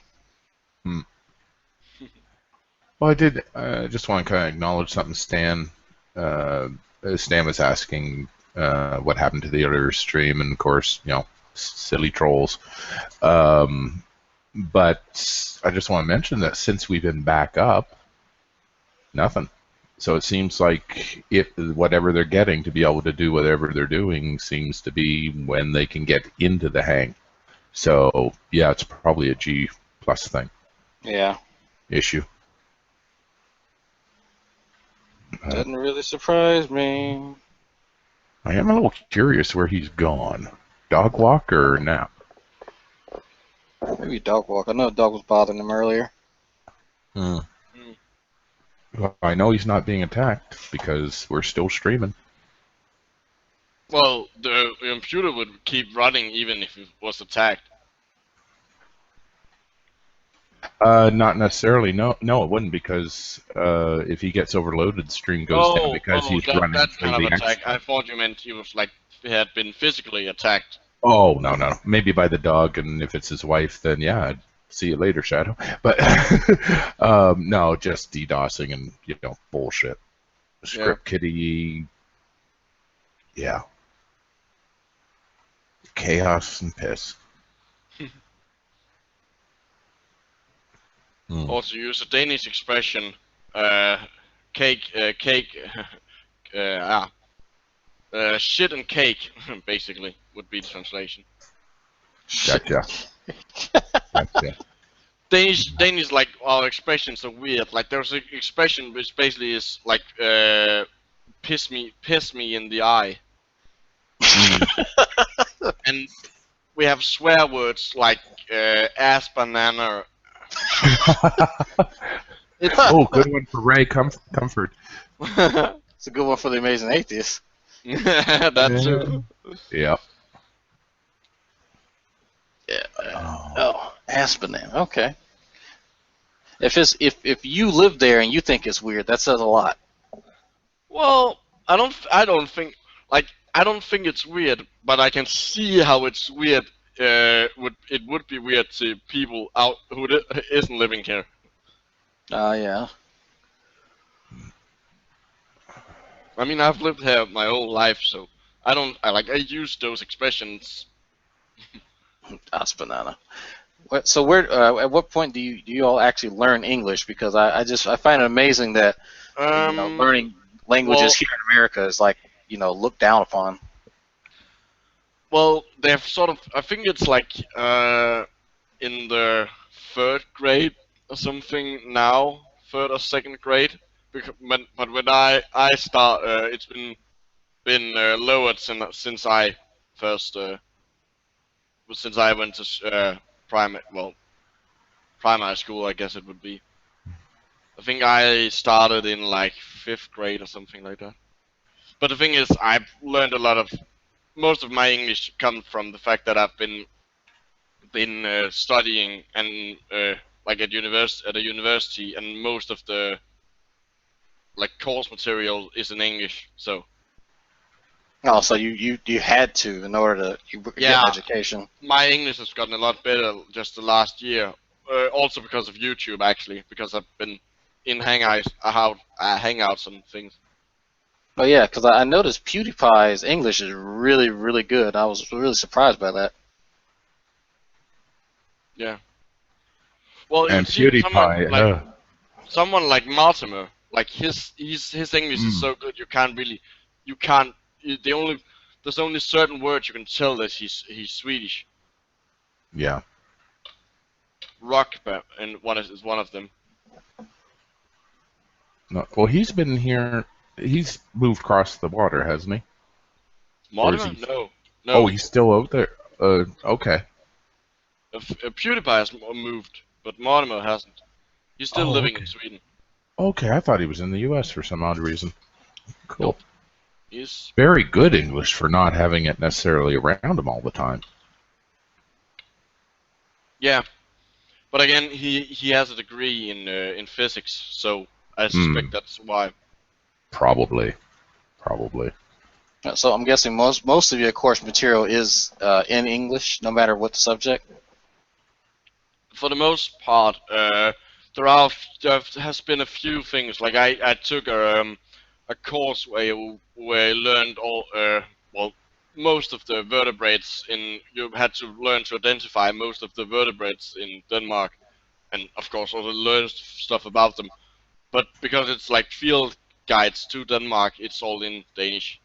Well, I did just want to kind of acknowledge something Stan was asking what happened to the other stream, and of course, silly trolls. But I just want to mention that since we've been back up, nothing. So it seems like whatever they're getting to be able to do whatever they're doing seems to be when they can get into the hang. So yeah, it's probably a G plus thing. Yeah. Issue. Doesn't really surprise me. I am a little curious where he's gone. Dog walk or nap? Maybe dog walk. I know the dog was bothering him earlier. Well, I know he's not being attacked because we're still streaming. Well, the computer would keep running even if it was attacked. Not necessarily. No, it wouldn't, because if he gets overloaded, the stream goes down because he's running that through kind the of attack. extra. I thought you meant he was like he had been physically attacked. Oh, no. Maybe by the dog, and if it's his wife, then yeah, I'd see you later, Shadow. But no, just DDoSing and bullshit. Script kitty. Yeah. Chaos and piss. Also use a Danish expression, shit and cake, basically, would be the translation. Gotcha. Danish, like, our expressions are weird. Like, there's an expression which basically is like, piss me in the eye. And we have swear words like, ass banana. Oh, good one for Ray Comfort. It's a good one for the Amazing Atheist. That's too. Yep. Yeah. Oh, Aspen. Okay. If you live there and you think it's weird, that says a lot. Well, I don't think it's weird, but I can see how it's weird. It would be weird to people out who isn't living here. Yeah. I mean, I've lived here my whole life, so I use those expressions. That's banana. So where? At what point do you all actually learn English? Because I find it amazing that learning languages here in America is like looked down upon. Well, they've sort of. I think it's like in the 3rd grade or something now, 3rd or 2nd grade. But when I start, it's been lowered since I first since I went to primary school, I guess it would be. I think I started in like 5th grade or something like that. But the thing is, I've learned a lot of. Most of my English comes from the fact that I've been studying and like at a university, and most of the course material is in English. So. Oh, so you had to in order to get an education. My English has gotten a lot better just the last year. Also because of YouTube, actually, because I've been in hangouts and things. Oh yeah, because I noticed PewDiePie's English is really, really good. I was really surprised by that. Yeah. Well, and PewDiePie, someone like Mortimer, like his English is so good there's only certain words you can tell that he's Swedish. Yeah. Rock and is one of them. No, well, he's been here. He's moved across the water, hasn't he? Mortimer? No. Oh, he's still out there. Okay. PewDiePie has moved, but Mortimer hasn't. He's still living in Sweden. Okay, I thought he was in the U.S. for some odd reason. Cool. Nope. He's very good English for not having it necessarily around him all the time. Yeah, but again, he has a degree in physics, so I suspect that's why. Probably. So I'm guessing most of your course material is in English, no matter what the subject. For the most part, there has been a few things. Like I took a course where I learned most of the vertebrates you had to learn to identify most of the vertebrates in Denmark, and of course also learn stuff about them. But because it's like field guides to Denmark, it's all in Danish.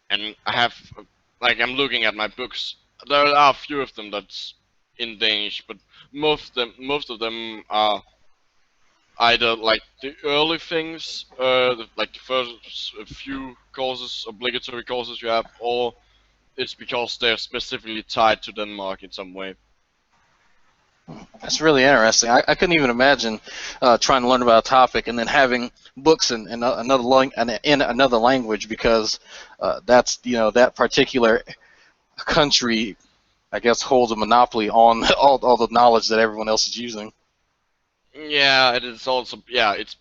And I have, I'm looking at my books. There are a few of them that's in Danish, but most of them are either like the early things, like the first few courses, obligatory courses you have, or it's because they're specifically tied to Denmark in some way. That's really interesting. I couldn't even imagine trying to learn about a topic and then having books in another language, because that's, you know, that particular country, I guess, holds a monopoly on all the knowledge that everyone else is using. Yeah, it is also, yeah, it's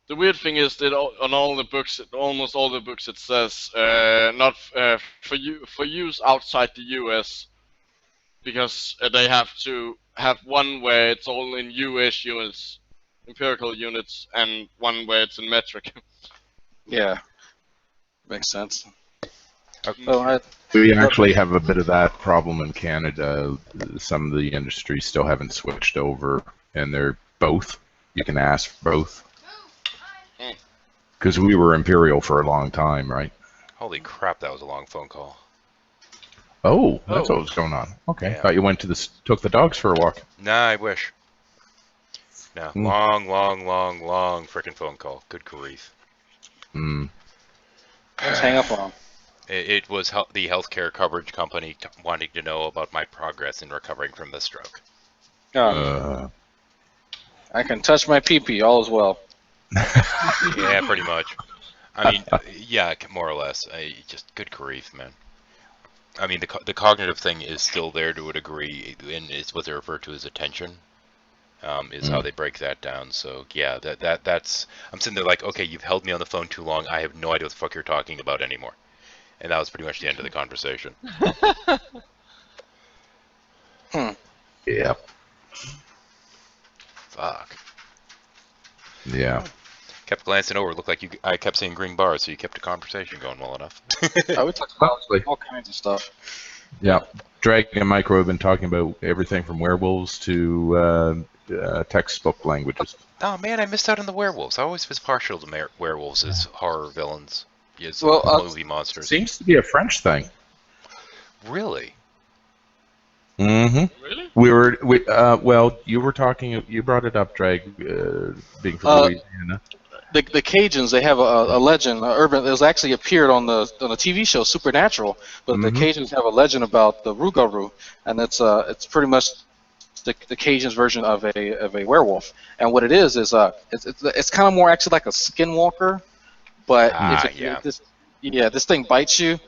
the weird thing is that on all the books, almost all the books, it says not for use outside the U.S. because they have to have one where it's all in US units, empirical units, and one where it's in metric. Yeah, makes sense. Okay. We actually have a bit of that problem in Canada. Some of the industries still haven't switched over, and they're both. You can ask both. Because we were imperial for a long time, right? Holy crap, that was a long phone call. Oh, that's what was going on. Okay, Yeah. thought you went to took the dogs for a walk. Nah, I wish. No, long frickin' phone call. Good grief. Let's hang up on him. It was the healthcare coverage company wanting to know about my progress in recovering from the stroke. I can touch my pee-pee, all is well. Yeah, pretty much. I mean, yeah, more or less. Just good grief, man. I mean, the cognitive thing is still there to a degree, and it's what they refer to as attention. Is how they break that down. So yeah, that's I'm sitting there like, okay, you've held me on the phone too long. I have no idea what the fuck you're talking about anymore. And that was pretty much the end of the conversation. Yep. Fuck. Yeah. Kept glancing over. It looked like I kept seeing green bars, so you kept the conversation going well enough. Oh, we talked about all kinds of stuff. Yeah. Dragon and Micro have been talking about everything from werewolves to textbook languages. Oh man, I missed out on the werewolves. I always was partial to werewolves as horror villains, as movie monsters. Seems to be a French thing. Really? Mm-hmm. Really? Well, you were talking. You brought it up, Drag, being from Louisiana. The Cajuns, they have a legend, urban. It was actually appeared on the TV show Supernatural, but the Cajuns have a legend about the Rougarou, and it's pretty much the Cajuns' version of a werewolf. And what it is it's kind of more actually like a skinwalker, but if this thing bites you,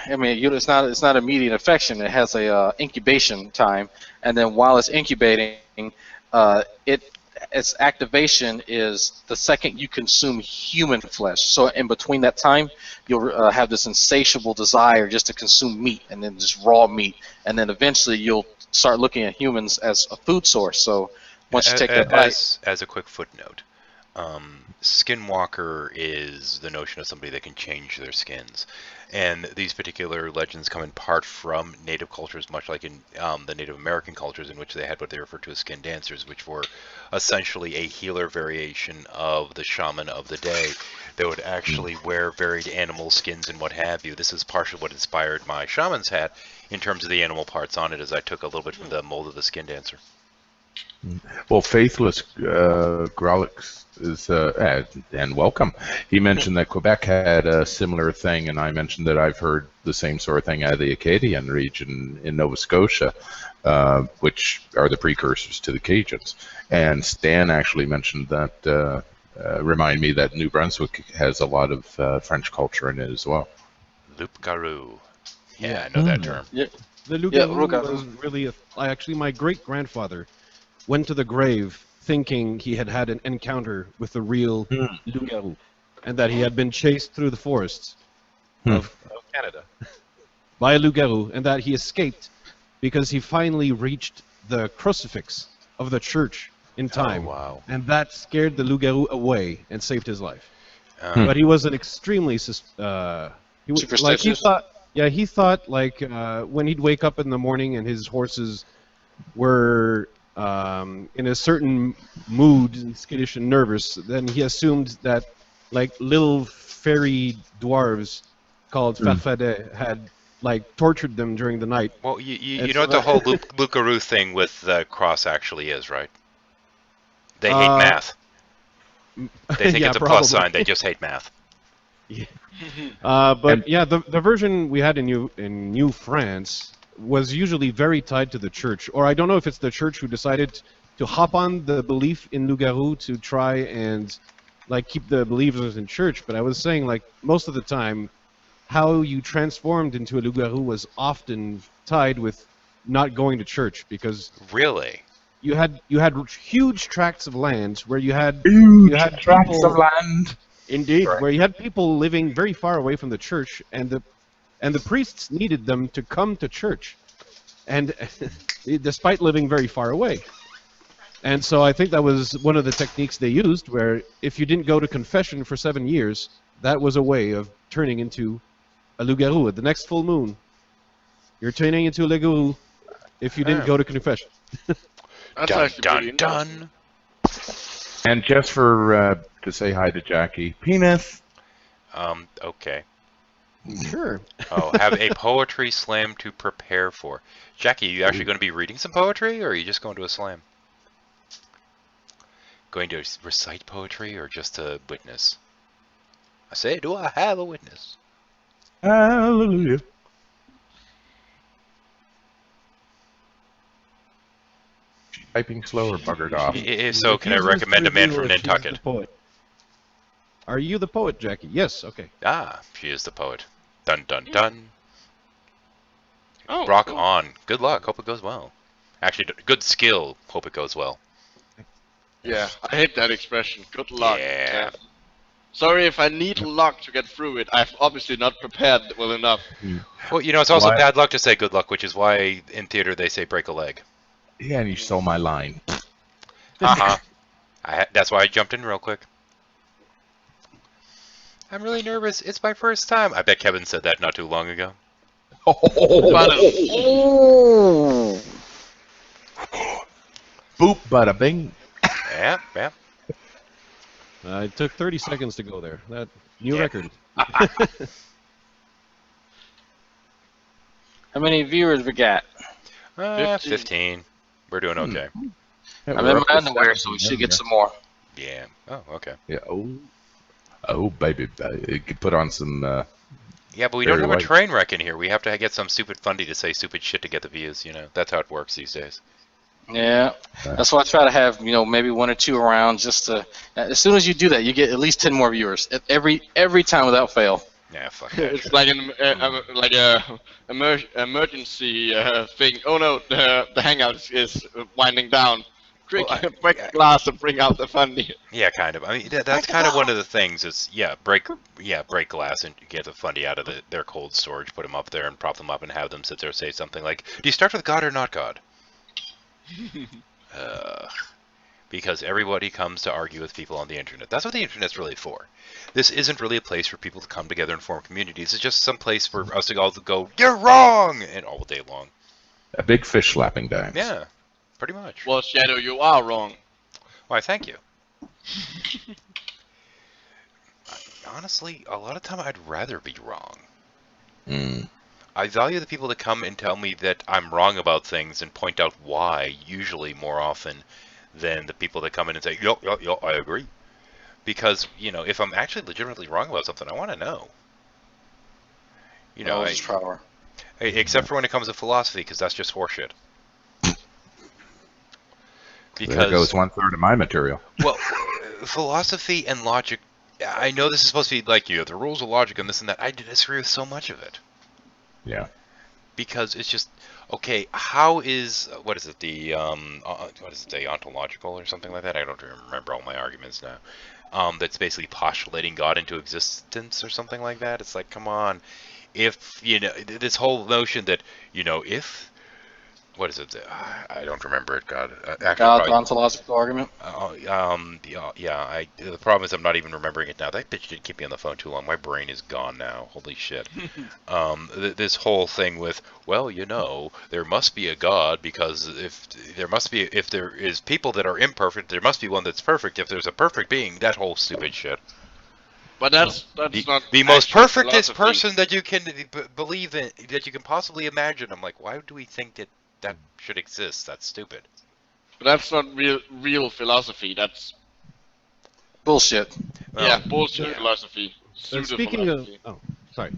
it's not immediate infection. It has a incubation time, and then while it's incubating, its activation is the second you consume human flesh. So in between that time, you'll have this insatiable desire just to consume meat, and then just raw meat, and then eventually you'll start looking at humans as a food source. So once you take that bite, as a quick footnote, skinwalker is the notion of somebody that can change their skins. And these particular legends come in part from native cultures, much like in the Native American cultures, in which they had what they referred to as skin dancers, which were essentially a healer variation of the shaman of the day. They would actually wear varied animal skins and what have you. This is partially what inspired my shaman's hat in terms of the animal parts on it, as I took a little bit from the mold of the skin dancer. Well, Faithless Grolix is, and welcome. He mentioned that Quebec had a similar thing, and I mentioned that I've heard the same sort of thing out of the Acadian region in Nova Scotia, which are the precursors to the Cajuns. And Stan actually mentioned that, remind me that New Brunswick has a lot of French culture in it as well. Loup-garou. Yeah, I know that term. The loup-garou was really, actually my great-grandfather went to the grave thinking he had had an encounter with the real loup-garou, and that he had been chased through the forests of Canada by a loup-garou, and that he escaped because he finally reached the crucifix of the church in time. Oh, wow. And that scared the loup-garou away and saved his life. But he was an extremely superstitious. He thought like when he'd wake up in the morning and his horses were in a certain mood, and skittish and nervous, then he assumed that like little fairy dwarves called Farfadet had like tortured them during the night. Well, you And know so what the that- whole Lucaru thing with the cross actually is, right? They hate math. They think yeah, it's a probably. plus sign. They just hate math. But yeah, the version we had in New France was usually very tied to the church, or I don't know if it's the church who decided to hop on the belief in Loup-Garou to try and like keep the believers in church. But I was saying like most of the time, how you transformed into a Loup-Garou was often tied with not going to church, because Really? you had huge tracts of land where you had tracts people- of land. Indeed, where you had people living very far away from the church, and the priests needed them to come to church, and despite living very far away. And so I think that was one of the techniques they used, where if you didn't go to confession for 7 years, that was a way of turning into a Loup-Garou. At the next full moon, you're turning into a Loup-Garou if you didn't go to confession. That's Dun, actually dun, pretty interesting. dun. And just for to say hi to Jackie, penis. Okay. Sure. Oh, have a poetry slam to prepare for. Jackie, you actually going to be reading some poetry, or are you just going to a slam? Going to recite poetry, or just to witness? I say, do I have a witness? Hallelujah. Typing slow or buggered off. If so, can I recommend a man from Nantucket? Are you the poet, Jackie? Yes. Okay. Ah, she is the poet. Dun dun dun. Oh, Rock cool. on. Good luck. Hope it goes well. Actually, good skill. Hope it goes well. Yeah, I hate that expression. Good luck. Yeah. Sorry if I need luck to get through it. I've obviously not prepared well enough. Well, you know, it's also Why- bad luck to say good luck, which is why in theater they say break a leg. Yeah, and you stole my line. That's why I jumped in real quick. I'm really nervous. It's my first time. I bet Kevin said that not too long ago. Boop, bada bing. Yeah, yeah. It took 30 seconds to go there. That new Yeah. record. How many viewers we got? 15. We're doing okay. Yeah, I'm we're in up my to underwear, so we 17 should get now. some more. Yeah. Oh, okay. Yeah. Oh, baby, you could put on some. Yeah, but we don't Barry have a White. train wreck in here. We have to get some stupid fundy to say stupid shit to get the views. You know, that's how it works these days. Yeah, that's why I try to have maybe 1 or 2 around. Just to, as soon as you do that, you get at least 10 more viewers every time without fail. Yeah, fuck that. It's like a emergency thing. Oh no, the hangout is winding down. Quick, break the glass and bring out the fundy. Yeah, kind of. I mean, that's kind of one of the things. Is break glass and get the fundy out of their cold storage, put them up there, and prop them up, and have them sit there and say something like, "Do you start with God or not God?" Because everybody comes to argue with people on the internet. That's what the internet's really for. This isn't really a place for people to come together and form communities. It's just some place for us to all go, "You're wrong!" and all day long. A big fish slapping dance. Yeah, pretty much. Well, Shadow, you are wrong. Why, thank you. Honestly, a lot of time I'd rather be wrong. Mm. I value the people that come and tell me that I'm wrong about things and point out why, usually more often than the people that come in and say, yo, I agree. Because, if I'm actually legitimately wrong about something, I want to know. Except for when it comes to philosophy, because that's just horseshit. There goes 1/3 of my material. Well, philosophy and logic, I know this is supposed to be like, the rules of logic and this and that. I disagree with so much of it. Yeah. Because it's just, okay, how is, what is it, the ontological or something like that? I don't remember all my arguments now. That's basically postulating God into existence or something like that. It's like, come on. If, this whole notion that, if, what is it? I don't remember it, God. God's ontological argument? The problem is I'm not even remembering it now. That bitch didn't keep me on the phone too long. My brain is gone now. Holy shit. This whole thing with, there must be a God, because if there is people that are imperfect, there must be one that's perfect. If there's a perfect being, that whole stupid shit. But that's not the most actual perfectest philosophy. person that you can believe in, that you can possibly imagine. I'm like, why do we think that should exist? That's stupid. But that's not real philosophy. That's bullshit. Yeah, bullshit philosophy. But speaking of, sorry,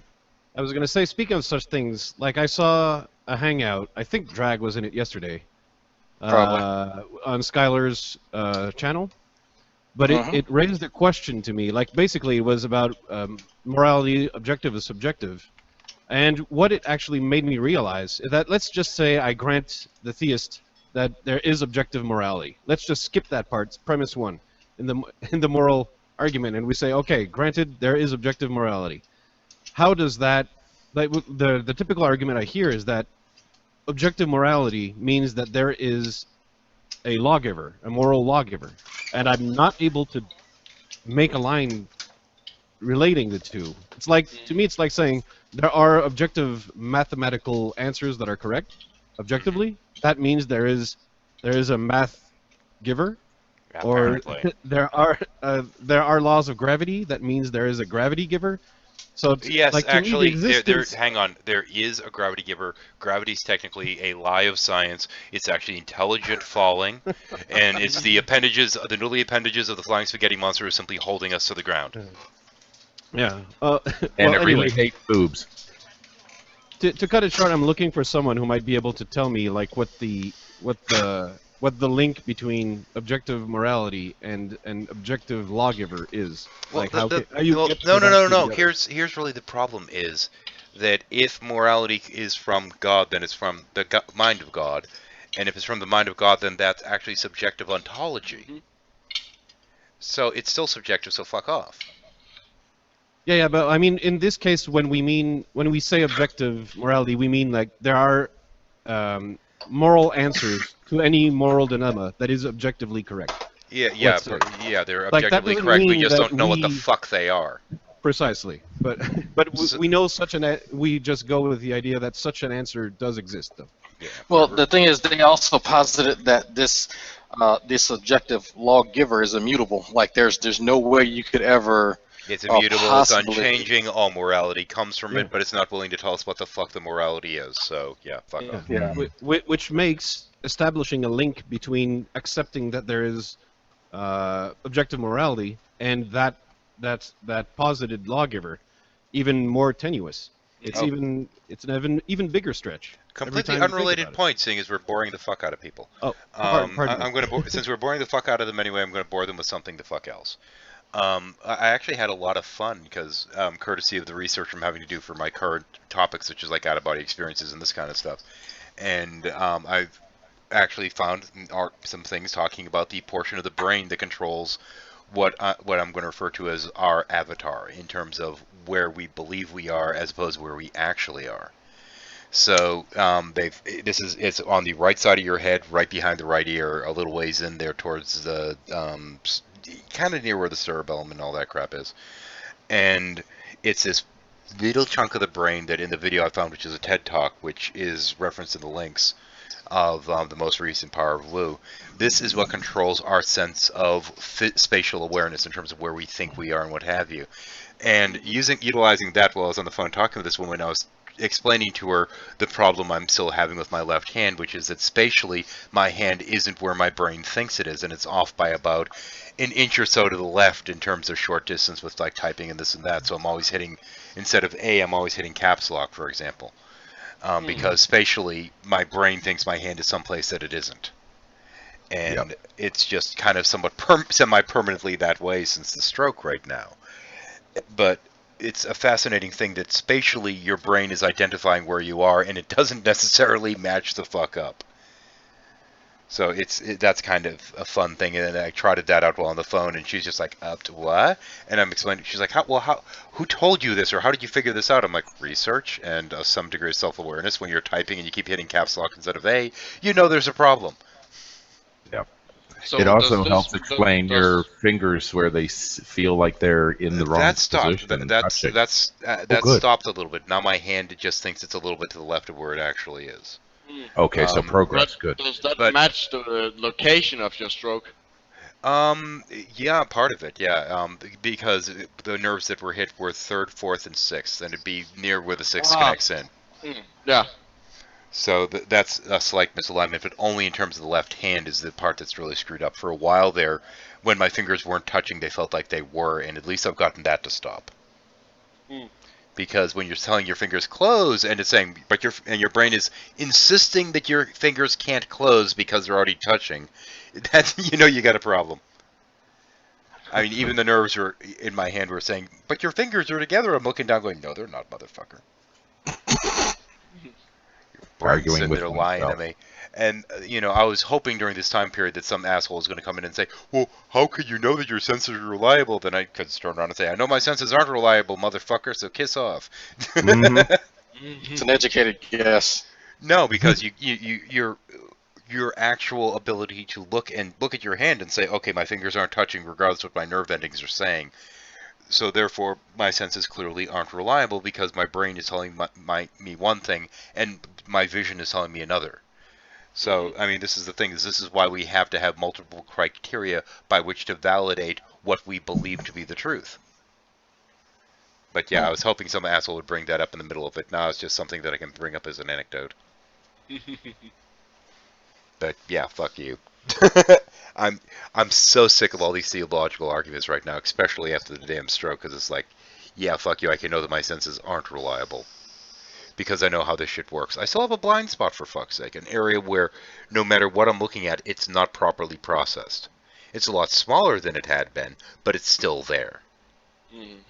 I was gonna say, speaking of such things, like I saw a hangout. I think Drag was in it yesterday. On Skylar's channel. But it raised a question to me. Like, basically, it was about morality, objective is subjective. And what it actually made me realize is that, let's just say I grant the theist that there is objective morality. Let's just skip that part, premise one, in the moral argument, and we say, okay, granted, there is objective morality. How does that... Like, the typical argument I hear is that objective morality means that there is a lawgiver, a moral lawgiver, and I'm not able to make a line relating the two. It's like, to me, it's like saying there are objective mathematical answers that are correct, objectively. That means there is a math giver, or there are laws of gravity. That means there is a gravity giver. So yes, like, actually, me, hang on. There is a gravity giver. Gravity is technically a lie of science. It's actually intelligent falling, and it's the appendages, the noodly appendages of the flying spaghetti monster is simply holding us to the ground. Yeah. And it really hates boobs. To cut it short, I'm looking for someone who might be able to tell me like what the link between objective morality and an objective lawgiver is. Well, like, no. Here's really the problem is that if morality is from God, then it's from the mind of God, and if it's from the mind of God, then that's actually subjective ontology. So it's still subjective. So fuck off. Yeah, but I mean, in this case, when we say objective morality, we mean like there are moral answers to any moral dilemma that is objectively correct. Yeah, they're objectively correct. We just don't know what the fuck they are. Precisely, but we know we just go with the idea that such an answer does exist, though. Yeah, well, the thing is, they also posited that this objective lawgiver is immutable. Like, there's no way you could ever. It's immutable, it's unchanging, all morality comes from it, but it's not willing to tell us what the fuck the morality is, so yeah, fuck off. Yeah. Which makes establishing a link between accepting that there is objective morality and that posited lawgiver even more tenuous. It's an even bigger stretch. Completely unrelated point, seeing as we're boring the fuck out of people. Oh, I'm going to since we're boring the fuck out of them anyway, I'm going to bore them with something the fuck else. I actually had a lot of fun because, courtesy of the research I'm having to do for my current topics, such as like out-of-body experiences and this kind of stuff, and I've actually found some things talking about the portion of the brain that controls what I'm going to refer to as our avatar, in terms of where we believe we are as opposed to where we actually are. So it's on the right side of your head, right behind the right ear, a little ways in there towards the kind of near where the cerebellum and all that crap is. And it's this little chunk of the brain that in the video I found, which is a TED Talk, which is referenced in the links of the most recent Power of Lou. This is what controls our sense of spatial awareness in terms of where we think we are and what have you. And utilizing that while I was on the phone talking with this woman, I was explaining to her the problem I'm still having with my left hand, which is that spatially my hand isn't where my brain thinks it is, and it's off by about an inch or so to the left in terms of short distance with like typing and this and that. So I'm always hitting, instead of A, I'm always hitting caps lock, for example, because spatially my brain thinks my hand is someplace that it isn't. And it's just kind of somewhat semi-permanently that way since the stroke right now. But it's a fascinating thing that spatially your brain is identifying where you are, and it doesn't necessarily match the fuck up. So that's kind of a fun thing, and I trotted that out while on the phone, and she's just like, "Up to what?" And I'm explaining. She's like, who told you this, or how did you figure this out? I'm like, research and some degree of self-awareness. When you're typing and you keep hitting caps lock instead of A, you know there's a problem. Yeah. So it also helps explain your fingers where they feel like they're in the wrong position. That stopped a little bit. Now my hand just thinks it's a little bit to the left of where it actually is. Okay, so progress, good. Does that match the location of your stroke? Yeah, part of it, yeah. Because the nerves that were hit were 3rd, 4th, and 6th, and it'd be near where the 6th connects in. Yeah. So that's a slight misalignment, but only in terms of the left hand is the part that's really screwed up. For a while there, when my fingers weren't touching, they felt like they were, and at least I've gotten that to stop. Because when you're telling your fingers close, and it's saying, but your brain is insisting that your fingers can't close because they're already touching, that you got a problem. I mean, even the nerves were in my hand were saying, but your fingers are together. I'm looking down, going, no, they're not, motherfucker. Arguing with they're lying to me. And, I was hoping during this time period that some asshole was going to come in and say, well, how could you know that your senses are reliable? Then I could turn around and say, I know my senses aren't reliable, motherfucker, so kiss off. It's an educated guess. No, because your actual ability to look at your hand and say, okay, my fingers aren't touching regardless of what my nerve endings are saying. So therefore, my senses clearly aren't reliable because my brain is telling me one thing and my vision is telling me another. So, I mean, this is the thing, this is why we have to have multiple criteria by which to validate what we believe to be the truth. But yeah, I was hoping some asshole would bring that up in the middle of it. Now it's just something that I can bring up as an anecdote. But yeah, fuck you. I'm so sick of all these theological arguments right now, especially after the damn stroke, because it's like, yeah, fuck you, I can know that my senses aren't reliable. Because I know how this shit works. I still have a blind spot, for fuck's sake. An area where, no matter what I'm looking at, it's not properly processed. It's a lot smaller than it had been, but it's still there. And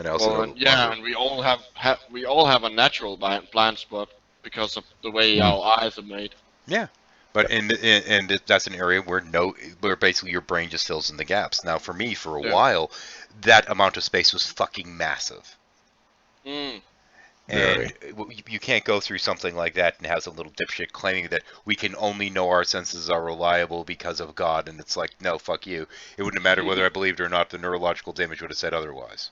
I also and we all have a natural blind spot because of the way our eyes are made. Yeah. But and that's an area where basically your brain just fills in the gaps. Now, for me, for a while, that amount of space was fucking massive. And you can't go through something like that and have some little dipshit claiming that we can only know our senses are reliable because of God, and it's like, no, fuck you. It wouldn't matter whether I believed or not, the neurological damage would have said otherwise.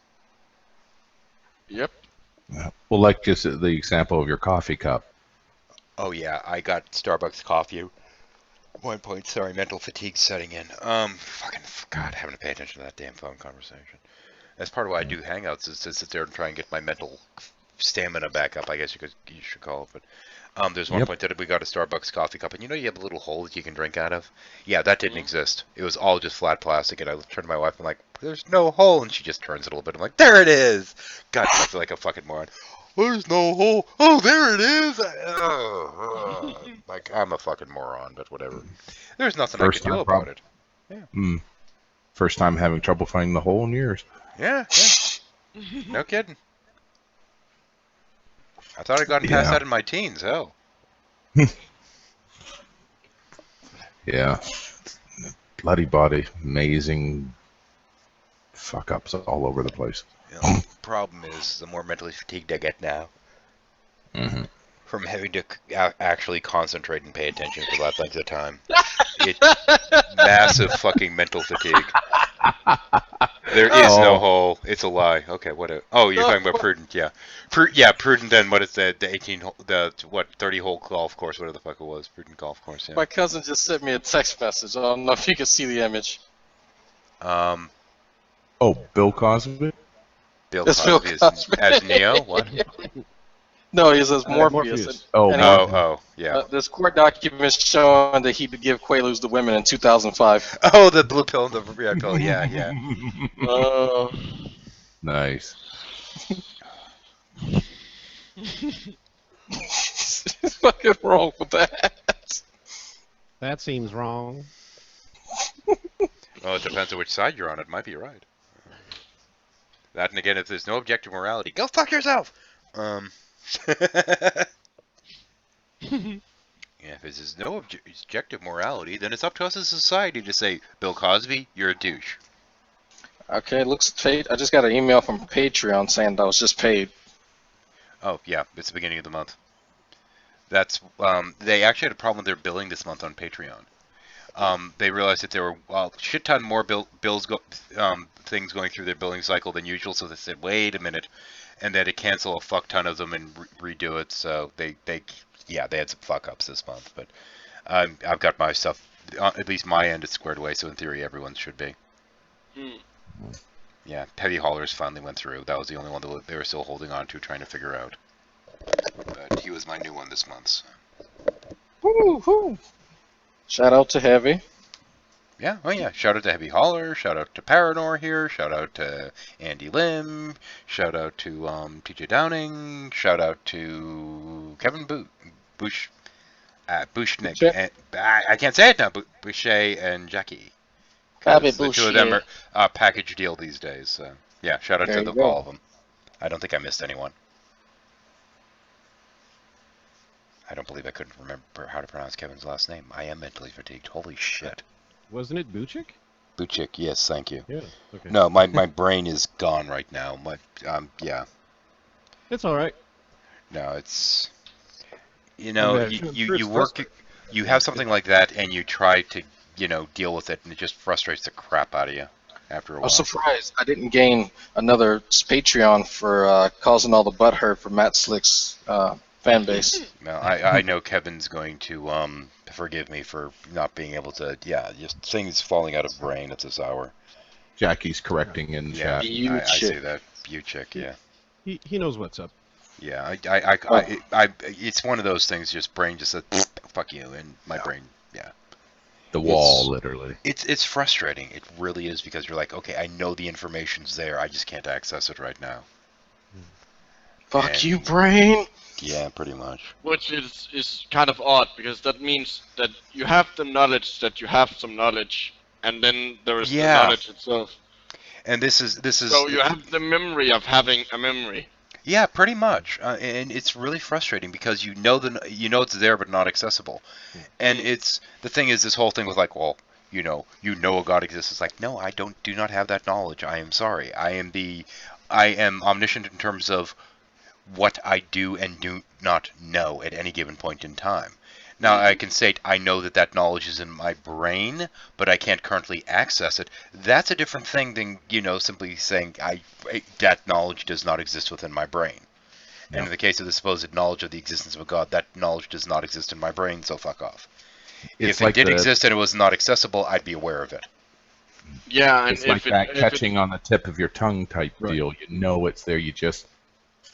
Yep. Well, like just the example of your coffee cup. Oh yeah, I got Starbucks coffee. 1 point, sorry, mental fatigue setting in. Fucking God, having to pay attention to that damn phone conversation. That's part of why I do Hangouts, is to sit there and try and get my mental stamina back up, I guess you should call it. But there's one point that we got a Starbucks coffee cup, and you have a little hole that you can drink out of? Yeah, that didn't exist. It was all just flat plastic, and I turned to my wife, and I'm like, there's no hole, and she just turns it a little bit. I'm like, there it is! God, I feel like a fucking moron. There's no hole. Oh, there it is! Like, I'm a fucking moron, but whatever. There's nothing I can do about it. Yeah. First time having trouble finding the hole in years. Yeah. No kidding. I thought I'd gotten past that in my teens, hell. Yeah. Bloody body. Amazing fuck-ups all over the place. The problem is, the more mentally fatigued I get now, from having to actually concentrate and pay attention for that length of time, massive fucking mental fatigue. There is no hole. It's a lie. Okay, what? Oh, you're talking about Prudent, yeah. Prudent. Then what is the 30 hole golf course? Whatever the fuck it was, Prudent golf course. Yeah. My cousin just sent me a text message. I don't know if you can see the image. Oh, Bill Cosby. Bill Cosby as Neo. What? No, he says Morpheus. Yeah. There's court documents showing that he would give Quaaludes to women in 2005. Oh, the blue pill and the red pill. Yeah. Nice. What's fucking wrong with that? That seems wrong. Well, it depends on which side you're on. It might be right. That, and again, if there's no objective morality, go fuck yourself! Yeah, if there's no objective morality, then it's up to us as a society to say, Bill Cosby, you're a douche. Okay, looks paid. I just got an email from Patreon saying that I was just paid. Oh, yeah, it's the beginning of the month. That's, they actually had a problem with their billing this month on Patreon. They realized that there were a shit ton more things going through their billing cycle than usual, so they said, wait a minute, and they had to cancel a fuck ton of them and redo it. So they had some fuck ups this month, but I've got my stuff at least my end is squared away, so in theory everyone should be. Yeah, Heavy Haulers finally went through. That was the only one that they were still holding on to, trying to figure out. But he was my new one this month. So. Woo-hoo. Shout out to Heavy. Yeah, oh yeah, shout out to Heavy Hauler, shout out to Paranor here, shout out to Andy Lim, shout out to TJ Downing, shout out to Kevin Bushnick, and, I can't say it now, Boucher and Jackie. The two of them are package deal these days, so yeah, shout out to all of them. I don't think I missed anyone. I don't believe I couldn't remember how to pronounce Kevin's last name. I am mentally fatigued, holy shit. Wasn't it Buchik? Buchik, yes, thank you. Yeah, okay. No, my brain is gone right now. Yeah. It's all right. No, it's you work, you have something like that, and you try to deal with it, and it just frustrates the crap out of you after a while. I'm surprised I didn't gain another Patreon for causing all the butthurt for Matt Slick's fan base. No, I know Kevin's going to forgive me for not being able to. Yeah, just things falling out of brain at this hour. Jackie's correcting in chat. I see that. Buchik, yeah. He knows what's up. Yeah, it's one of those things. Just brain just said, "Fuck you," and my brain, yeah. The wall, literally. It's frustrating. It really is, because you're like, okay, I know the information's there. I just can't access it right now. Fuck you, brain. Yeah, pretty much. Which is kind of odd, because that means that you have the knowledge that you have some knowledge, and then there is the knowledge itself. And this is. So you have the memory of having a memory. Yeah, pretty much, and it's really frustrating because you know it's there but not accessible, and it's the thing is this whole thing with like, well, you know a God exists. It's like, no, I do not have that knowledge. I am sorry. I am omniscient in terms of what I do and do not know at any given point in time. Now, I can say I know that knowledge is in my brain, but I can't currently access it. That's a different thing than, simply saying that knowledge does not exist within my brain. And in the case of the supposed knowledge of the existence of a God, that knowledge does not exist in my brain, so fuck off. If it did exist and it was not accessible, I'd be aware of it. Yeah, and it's like that catching on the tip of your tongue type deal. You know it's there, you just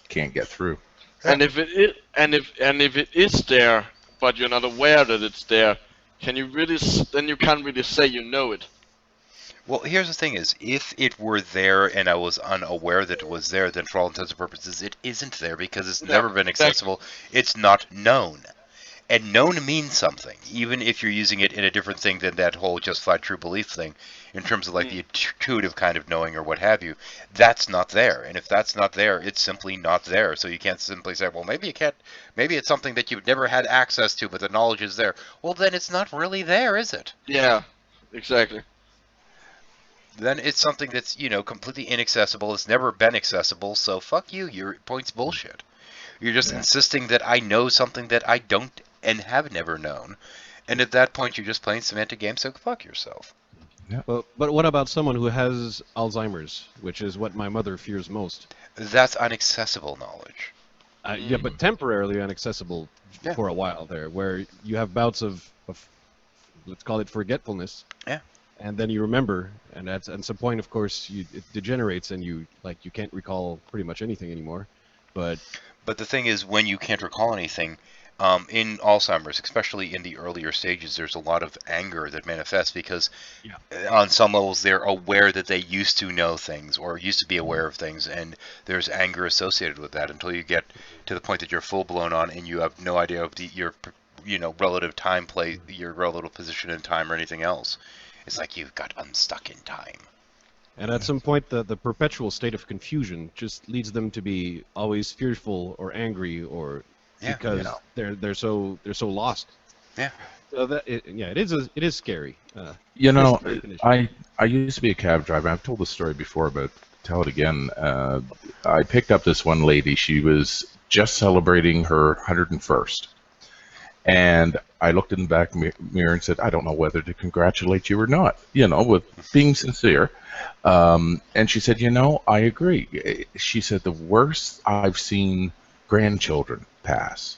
can't get through. And if it is there, but you're not aware that it's there, then you can't really say you know it. Well, here's the thing is, if it were there and I was unaware that it was there, then for all intents and purposes it isn't there because it's never been accessible. It's not known. And known means something, even if you're using it in a different thing than that whole just flat true belief thing, in terms of like the intuitive kind of knowing or what have you. That's not there, and if that's not there, it's simply not there. So you can't simply say, well, maybe it's something that you've never had access to, but the knowledge is there. Well, then it's not really there, is it? Yeah, exactly. Then it's something that's, completely inaccessible. It's never been accessible, so fuck you. Your point's bullshit. You're just insisting that I know something that I don't and have never known. And at that point, you're just playing semantic games, so fuck yourself. Yeah. But what about someone who has Alzheimer's, which is what my mother fears most? That's inaccessible knowledge. Yeah, but temporarily inaccessible for a while there, where you have bouts of let's call it forgetfulness. Yeah. And then you remember, and at some point, of course, it degenerates, and you can't recall pretty much anything anymore. But the thing is, when you can't recall anything, in Alzheimer's, especially in the earlier stages, there's a lot of anger that manifests because on some levels they're aware that they used to know things or used to be aware of things, and there's anger associated with that until you get to the point that you're full blown on and you have no idea of your relative time play, your relative position in time or anything else. It's like you've got unstuck in time. And at some point, the perpetual state of confusion just leads them to be always fearful or angry, or because they're so lost. Yeah. So it is scary. I used to be a cab driver. I've told the story before, but tell it again. I picked up this one lady. She was just celebrating her 101st. And I looked in the back mirror and said, I don't know whether to congratulate you or not, with being sincere. And she said, I agree. She said, the worst I've seen grandchildren pass.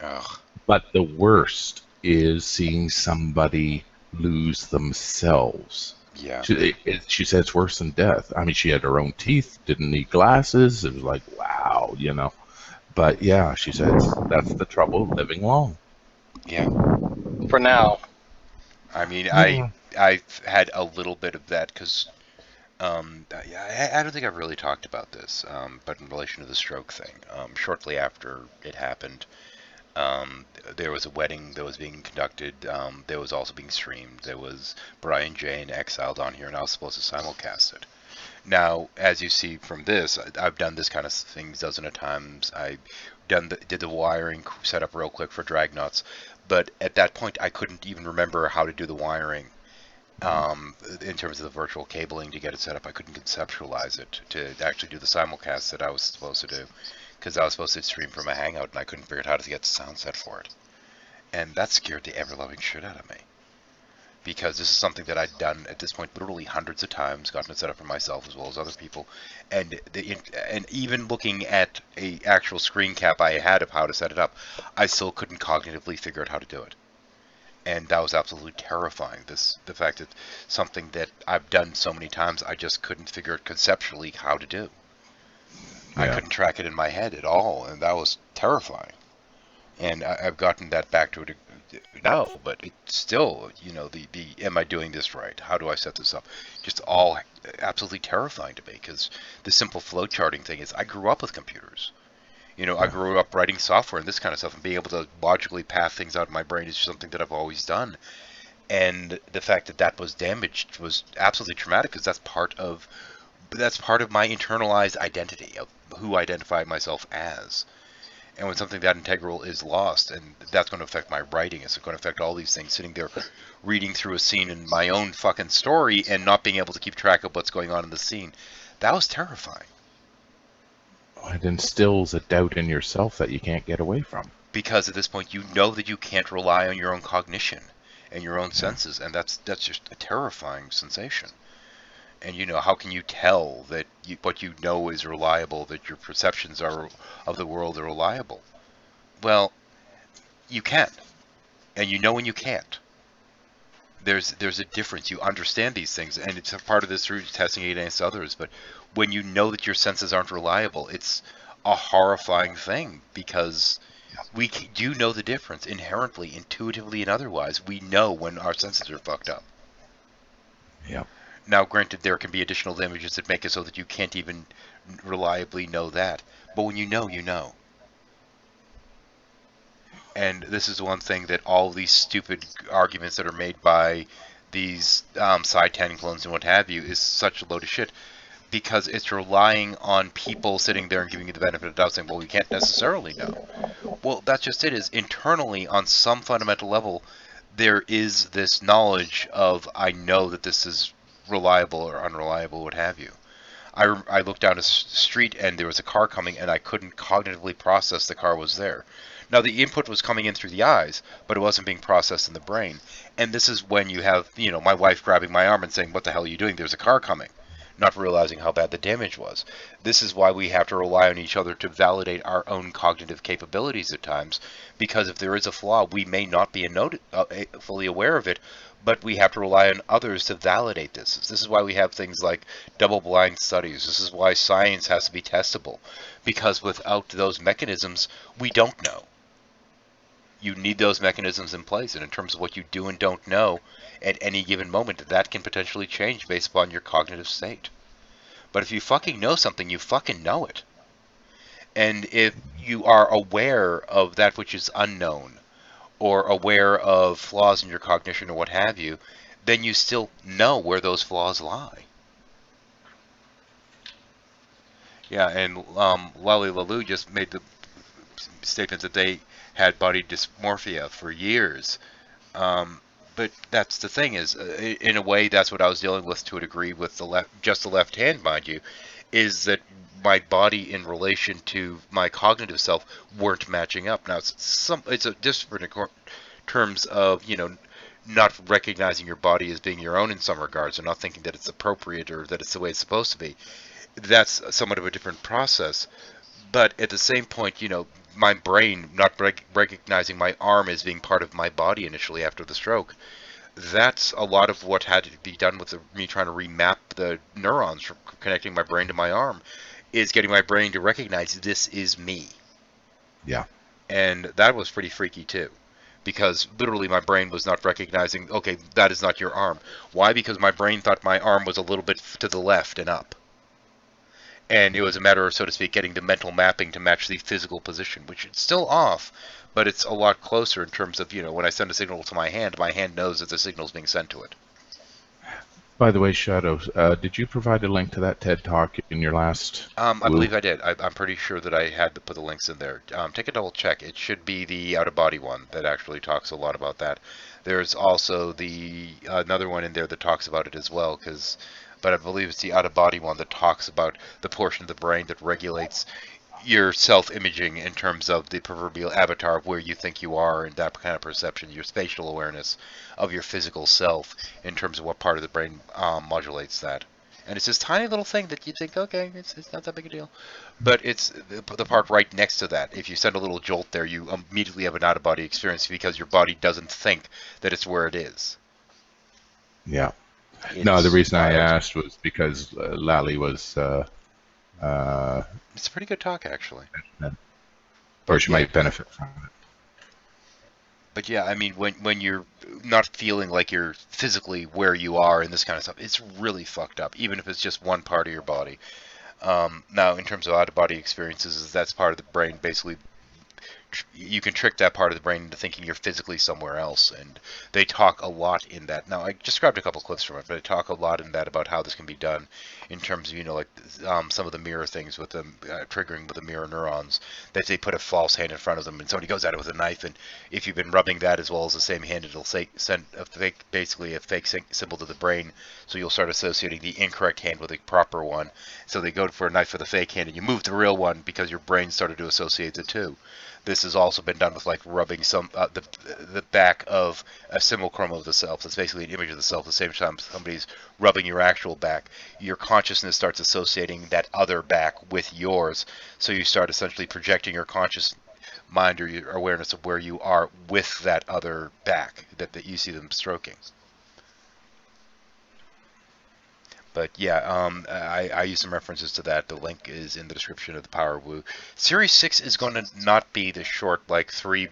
Ugh. But the worst is seeing somebody lose themselves. Yeah. She said it's worse than death. I mean, she had her own teeth, didn't need glasses. It was like, wow, you know. But yeah, she said that's the trouble of living long. Yeah. For now. I mean, Yeah. I've had a little bit of that because I don't think I've really talked about this, but in relation to the stroke thing, shortly after it happened, there was a wedding that was being conducted. That was also being streamed. There was Brian Jane exiled on here, and I was supposed to simulcast it. Now, as you see from this, I've done this kind of thing dozens of times. I did the wiring setup real quick for Dragnauts, but at that point, I couldn't even remember how to do the wiring. In terms of the virtual cabling to get it set up, I couldn't conceptualize it to actually do the simulcast that I was supposed to do, because I was supposed to stream from a Hangout and I couldn't figure out how to get the sound set for it. And that scared the ever-loving shit out of me, because this is something that I'd done at this point literally hundreds of times, gotten it set up for myself as well as other people, and even looking at a actual screen cap I had of how to set it up, I still couldn't cognitively figure out how to do it. And that was absolutely terrifying. The fact that something that I've done so many times, I just couldn't figure out conceptually how to do. Yeah. I couldn't track it in my head at all, and that was terrifying. And I've gotten that back to it now, but it's still, you know, the am I doing this right? How do I set this up? Just all absolutely terrifying to me, because the simple flow charting thing is, I grew up with computers. You know, I grew up writing software and this kind of stuff, and being able to logically path things out of my brain is something that I've always done. And the fact that that was damaged was absolutely traumatic, because that's part of my internalized identity of who I identify myself as. And when something that integral is lost, and that's going to affect my writing, it's going to affect all these things, sitting there reading through a scene in my own fucking story and not being able to keep track of what's going on in the scene, that was terrifying. It instills a doubt in yourself that you can't get away from. Because at this point, you know that you can't rely on your own cognition and your own senses, and that's just a terrifying sensation. And you know, how can you tell that what you know is reliable, that your perceptions are of the world are reliable? Well, you can, and you know when you can't. There's a difference. You understand these things, and it's a part of this through testing it against others. But when you know that your senses aren't reliable, it's a horrifying thing, because we do know the difference inherently, intuitively, and otherwise. We know when our senses are fucked up. Yeah. Now, granted, there can be additional images that make it so that you can't even reliably know that. But when you know, you know. And this is one thing that all these stupid arguments that are made by these Side-10 clones and what have you is such a load of shit, because it's relying on people sitting there and giving you the benefit of the doubt, saying, well, we can't necessarily know. Well, that's just it, is internally, on some fundamental level, there is this knowledge of, I know that this is reliable or unreliable, what have you. I looked down a street and there was a car coming, and I couldn't cognitively process the car was there. Now, the input was coming in through the eyes, but it wasn't being processed in the brain. And this is when you have, you know, my wife grabbing my arm and saying, what the hell are you doing? There's a car coming. Not realizing how bad the damage was. This is why we have to rely on each other to validate our own cognitive capabilities at times, because if there is a flaw, we may not be fully aware of it, but we have to rely on others to validate this. This is why we have things like double-blind studies. This is why science has to be testable, because without those mechanisms, we don't know. You need those mechanisms in place, and in terms of what you do and don't know at any given moment, that can potentially change based upon your cognitive state. But if you fucking know something, you fucking know it. And if you are aware of that which is unknown, or aware of flaws in your cognition or what have you, then you still know where those flaws lie. Yeah, and Lally Lalou just made the statement that they had body dysmorphia for years. But that's the thing, is in a way that's what I was dealing with to a degree with the left hand, mind you, is that my body in relation to my cognitive self weren't matching up. Now it's a different terms of, you know, not recognizing your body as being your own in some regards, or not thinking that it's appropriate or that it's the way it's supposed to be. That's somewhat of a different process. But at the same point, you know, my brain not recognizing my arm as being part of my body initially after the stroke, that's a lot of what had to be done with me trying to remap the neurons from connecting my brain to my arm, is getting my brain to recognize this is me. Yeah. And that was pretty freaky too, because literally my brain was not recognizing, okay, that is not your arm. Why? Because my brain thought my arm was a little bit to the left and up. And it was a matter of, so to speak, getting the mental mapping to match the physical position, which it's still off, but it's a lot closer in terms of, when I send a signal to my hand knows that the signal is being sent to it. By the way, Shadow, did you provide a link to that TED Talk in your last? I believe I did. I'm pretty sure that I had to put the links in there. Take a double check. It should be the out-of-body one that actually talks a lot about that. There's also another one in there that talks about it as well, but I believe it's the out-of-body one that talks about the portion of the brain that regulates your self-imaging in terms of the proverbial avatar of where you think you are and that kind of perception, your spatial awareness of your physical self in terms of what part of the brain modulates that. And it's this tiny little thing that you think, okay, it's not that big a deal. But it's the part right next to that. If you send a little jolt there, you immediately have an out-of-body experience because your body doesn't think that it's where it is. Yeah. No, the reason I asked was because Lally was... it's a pretty good talk, actually. Or she might benefit from it. But yeah, I mean, when you're not feeling like you're physically where you are and this kind of stuff, it's really fucked up, even if it's just one part of your body. Now, in terms of out-of-body experiences, that's part of the brain, basically, you can trick that part of the brain into thinking you're physically somewhere else, and they talk a lot in that. Now, I just grabbed a couple clips from it, but they talk a lot in that about how this can be done in terms of, like some of the mirror things with them triggering with the mirror neurons, that they put a false hand in front of them, and somebody goes at it with a knife, and if you've been rubbing that as well as the same hand, it'll send basically a fake symbol to the brain, so you'll start associating the incorrect hand with the proper one. So they go for a knife with a fake hand, and you move the real one because your brain started to associate the two. This has also been done with like rubbing the back of a simulacrum of the self. That's basically an image of the self. At the same time somebody's rubbing your actual back, your consciousness starts associating that other back with yours. So you start essentially projecting your conscious mind or your awareness of where you are with that other back that you see them stroking. But yeah, I use some references to that. The link is in the description of the Power of Wu. Series 6 is going to not be the short, like 3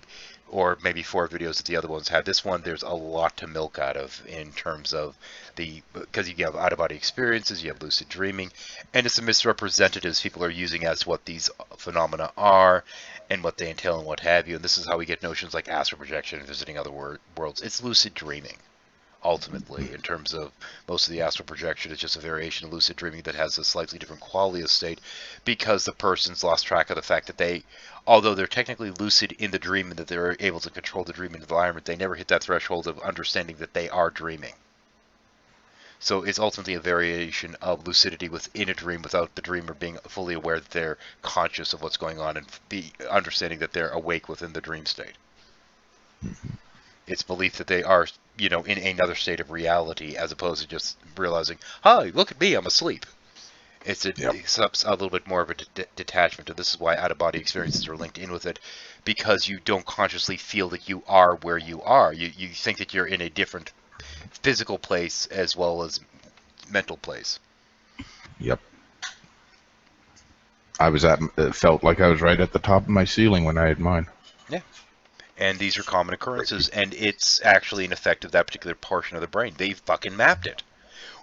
or maybe 4 videos that the other ones had. This one, there's a lot to milk out of in terms of because you have out-of-body experiences, you have lucid dreaming, and it's the misrepresentatives people are using as what these phenomena are and what they entail and what have you. And this is how we get notions like astral projection and visiting other worlds. It's lucid dreaming. Ultimately, in terms of most of the astral projection, it's just a variation of lucid dreaming that has a slightly different quality of state because the person's lost track of the fact that although they're technically lucid in the dream and that they're able to control the dream environment, they never hit that threshold of understanding that they are dreaming. So it's ultimately a variation of lucidity within a dream without the dreamer being fully aware that they're conscious of what's going on and understanding that they're awake within the dream state. It's belief that they are, in another state of reality, as opposed to just realizing, "Hi, look at me, I'm asleep." It's a little bit more of a detachment, and this is why out-of-body experiences are linked in with it, because you don't consciously feel that you are where you are. You think that you're in a different physical place as well as mental place. Yep. It felt like I was right at the top of my ceiling when I had mine. Yeah. And these are common occurrences, and it's actually an effect of that particular portion of the brain. They've fucking mapped it.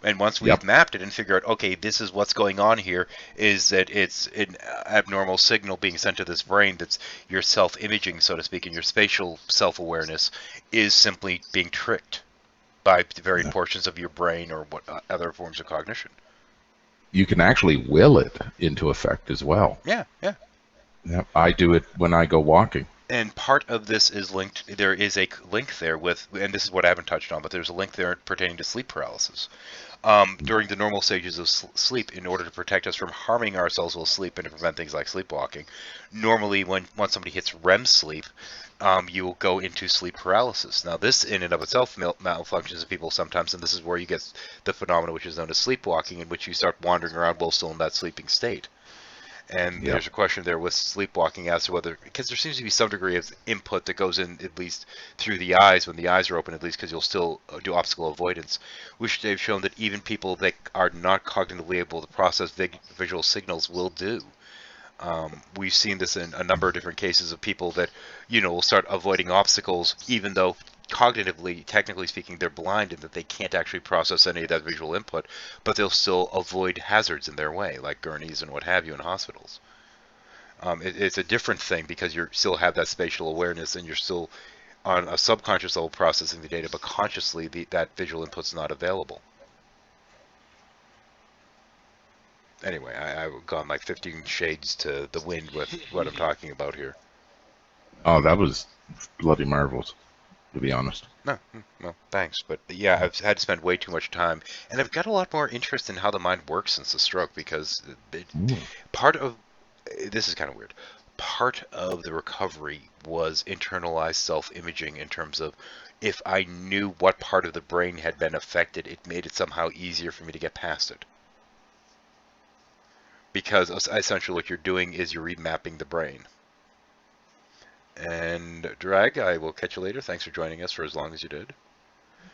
And once we've mapped it and figure out, okay, this is what's going on here, is that it's an abnormal signal being sent to this brain that's your self-imaging, so to speak, and your spatial self-awareness is simply being tricked by the varied portions of your brain or what other forms of cognition. You can actually will it into effect as well. Yeah. Yep. I do it when I go walking. And part of this is linked, there is a link there with, and this is what I haven't touched on, but there's a link there pertaining to sleep paralysis. During the normal stages of sleep, in order to protect us from harming ourselves while sleep and to prevent things like sleepwalking, normally once somebody hits REM sleep, you will go into sleep paralysis. Now this in and of itself malfunctions in people sometimes, and this is where you get the phenomenon which is known as sleepwalking, in which you start wandering around while still in that sleeping state. And there's a question there with sleepwalking as to whether, because there seems to be some degree of input that goes in at least through the eyes when the eyes are open, at least because you'll still do obstacle avoidance, which they've shown that even people that are not cognitively able to process visual signals will do. We've seen this in a number of different cases of people that, will start avoiding obstacles even though cognitively, technically speaking, they're blind and that they can't actually process any of that visual input, but they'll still avoid hazards in their way, like gurneys and what have you in hospitals. It's a different thing because you still have that spatial awareness and you're still on a subconscious level processing the data, but consciously that visual input's not available. Anyway, I've gone like 15 shades to the wind with what I'm talking about here. Oh, that was bloody marvelous, to be honest. No, well, thanks. But yeah, I've had to spend way too much time, and I've got a lot more interest in how the mind works since the stroke, because part of, this is kind of weird, part of the recovery was internalized self-imaging in terms of if I knew what part of the brain had been affected, it made it somehow easier for me to get past it. Because essentially what you're doing is you're remapping the brain. And Drag, I will catch you later. Thanks for joining us for as long as you did.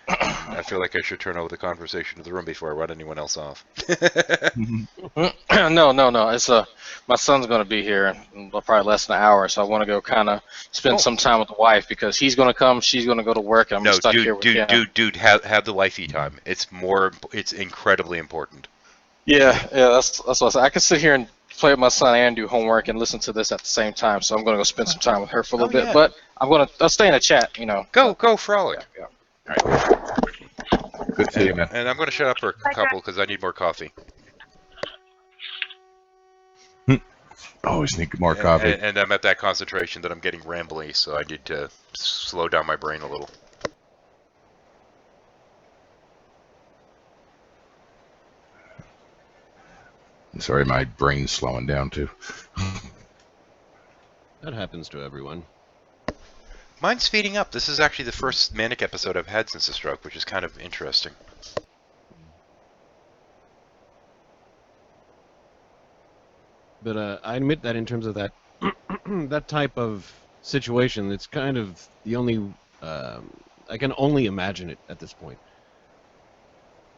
I feel like I should turn over the conversation to the room before I run anyone else off. No. It's my son's going to be here in probably less than an hour, so I want to go kind of spend some time with the wife because he's going to come, she's going to go to work, and I'm stuck here with him. Dude, have the wifey time. It's incredibly important. Yeah, that's what I said. I can sit here and play with my son and do homework and listen to this at the same time, so I'm going to go spend some time with her for a little bit. But I'll stay in the chat, Go frolic. Yeah. All right. Good to see you, man. And I'm going to shut up for a couple because I need more coffee. Always need more coffee. And I'm at that concentration that I'm getting rambly, so I need to slow down my brain a little. Sorry, my brain's slowing down too. That happens to everyone. Mine's speeding up. This is actually the first manic episode I've had since the stroke, which is kind of interesting. But I admit that in terms of that that type of situation, it's kind of the only I can only imagine it at this point.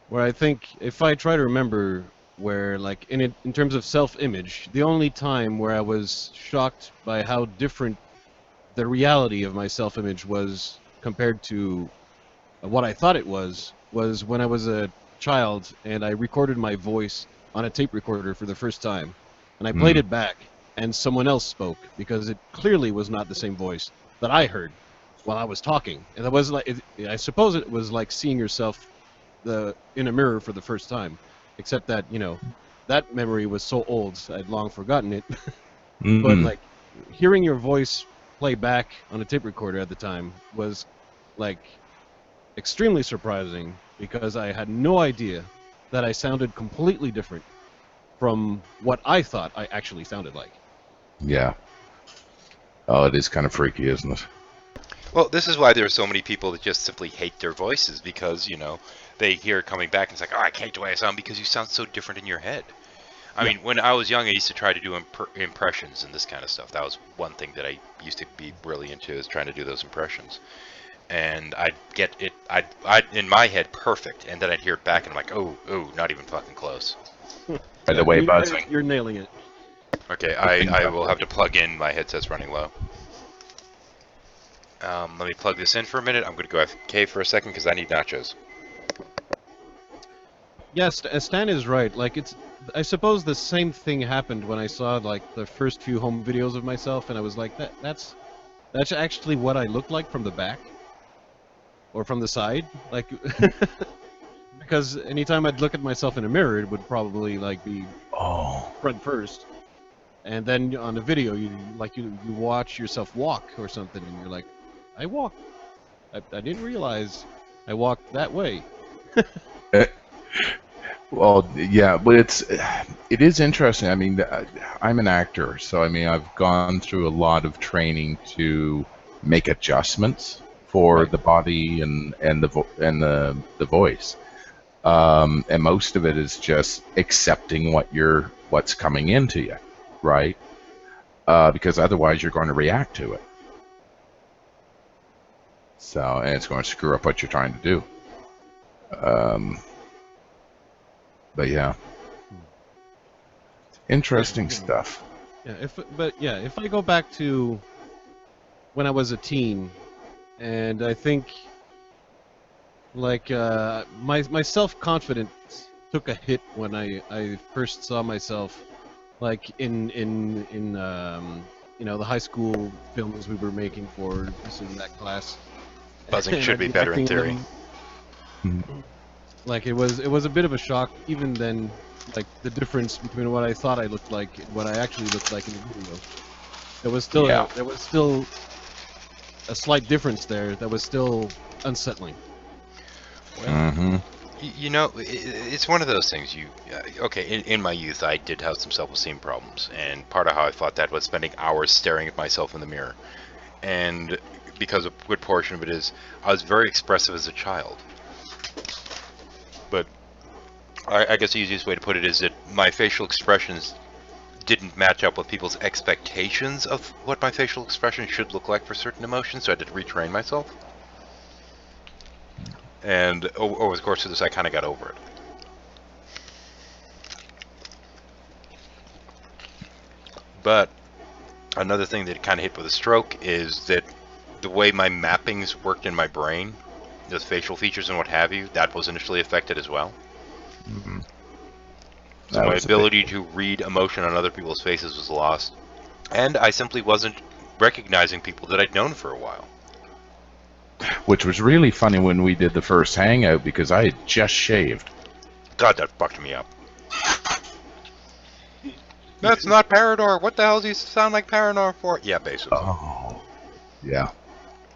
Where I think if I try to remember where, like, in terms of self-image, the only time where I was shocked by how different the reality of my self-image was compared to what I thought it was when I was a child and I recorded my voice on a tape recorder for the first time, and I played it back, and someone else spoke because it clearly was not the same voice that I heard while I was talking, and it was like I suppose it was like seeing yourself in a mirror for the first time. Except that, that memory was so old, I'd long forgotten it. But, like, hearing your voice play back on a tape recorder at the time was, like, extremely surprising because I had no idea that I sounded completely different from what I thought I actually sounded like. Yeah. Oh, it is kind of freaky, isn't it? Well, this is why there are so many people that just simply hate their voices because, they hear it coming back and it's like, oh, I hate the way I sound because you sound so different in your head. I mean, when I was young, I used to try to do impressions and this kind of stuff. That was one thing that I used to be really into, is trying to do those impressions. And I'd get it, I'd in my head, perfect, and then I'd hear it back and I'm like, oh, not even fucking close. By the way, buzzing. You're nailing it. Okay, I will have to plug in. My headset's running low. Let me plug this in for a minute. I'm going to go AFK for a second because I need nachos. Yes, Stan is right. Like, I suppose the same thing happened when I saw, like, the first few home videos of myself, and I was like, that's actually what I looked like from the back or from the side, like, because anytime I'd look at myself in a mirror, it would probably like be front first, and then on the video, you watch yourself walk or something, and you're like, I walked. I didn't realize I walked that way. Well, yeah, but it is interesting. I mean, I'm an actor, so I mean, I've gone through a lot of training to make adjustments for the body and the voice, and most of it is just accepting what's coming into you. right? Because otherwise you're going to react to it. So, and it's going to screw up what you're trying to do. But yeah, interesting stuff. Yeah, if I go back to when I was a teen, and I think like my self-confidence took a hit when I first saw myself like in you know, the high school films we were making for this and that class. Buzzing should be better in theory. Like it was a bit of a shock even then, like the difference between what I thought I looked like and what I actually looked like in the video. There was still a slight difference there that was still unsettling. Well, you know, it's one of those things. Okay, in my youth, I did have some self-esteem problems, and part of how I fought that was spending hours staring at myself in the mirror. And because a good portion of it is, I was very expressive as a child. But I guess the easiest way to put it is that my facial expressions didn't match up with people's expectations of what my facial expression should look like for certain emotions, so I had to retrain myself. And over the course of this, I kind of got over it. But another thing that kind of hit with a stroke is that the way my mappings worked in my brain, those facial features and what have you, that was initially affected as well. So my ability to read emotion on other people's faces was lost. And I simply wasn't recognizing people that I'd known for a while. Which was really funny when we did the first hangout because I had just shaved. God, that fucked me up. That's not Parador. What the hell does he sound like Parador for? Yeah, basically. Oh, yeah.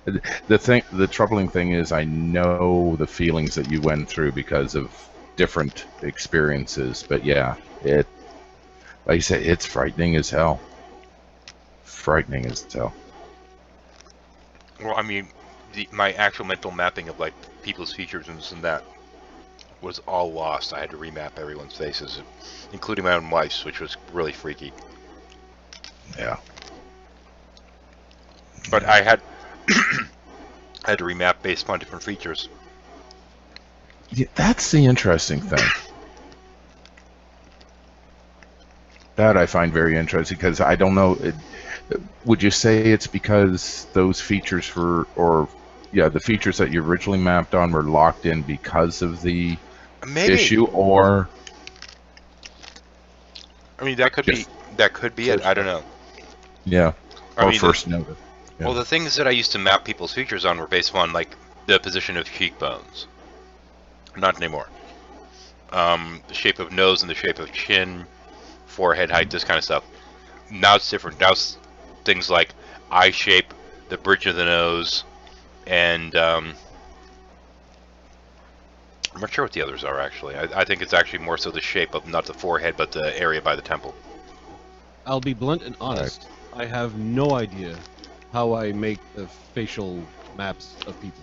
The troubling thing is I know the feelings that you went through because of different experiences, but yeah, like you said, it's frightening as hell. Frightening as hell. Well, I mean, my actual mental mapping of like people's features and this and that was all lost. I had to remap everyone's faces, including my own wife's, which was really freaky. Yeah. But I had I had to remap based upon different features. Yeah, that's the interesting thing. That I find very interesting because I don't know. Would you say it's because those features the features that you originally mapped on were locked in because of the issue, or? I mean, that could be it. I don't know. Yeah. I mean, first noted. Yeah. Well, the things that I used to map people's features on were based upon like the position of cheekbones. Not anymore. The shape of nose and the shape of chin, forehead height, this kind of stuff. Now it's different. Now it's things like eye shape, the bridge of the nose, and I'm not sure what the others are actually. I think it's actually more so the shape of not the forehead, but the area by the temple. I'll be blunt and honest. I have no idea how I make the facial maps of people.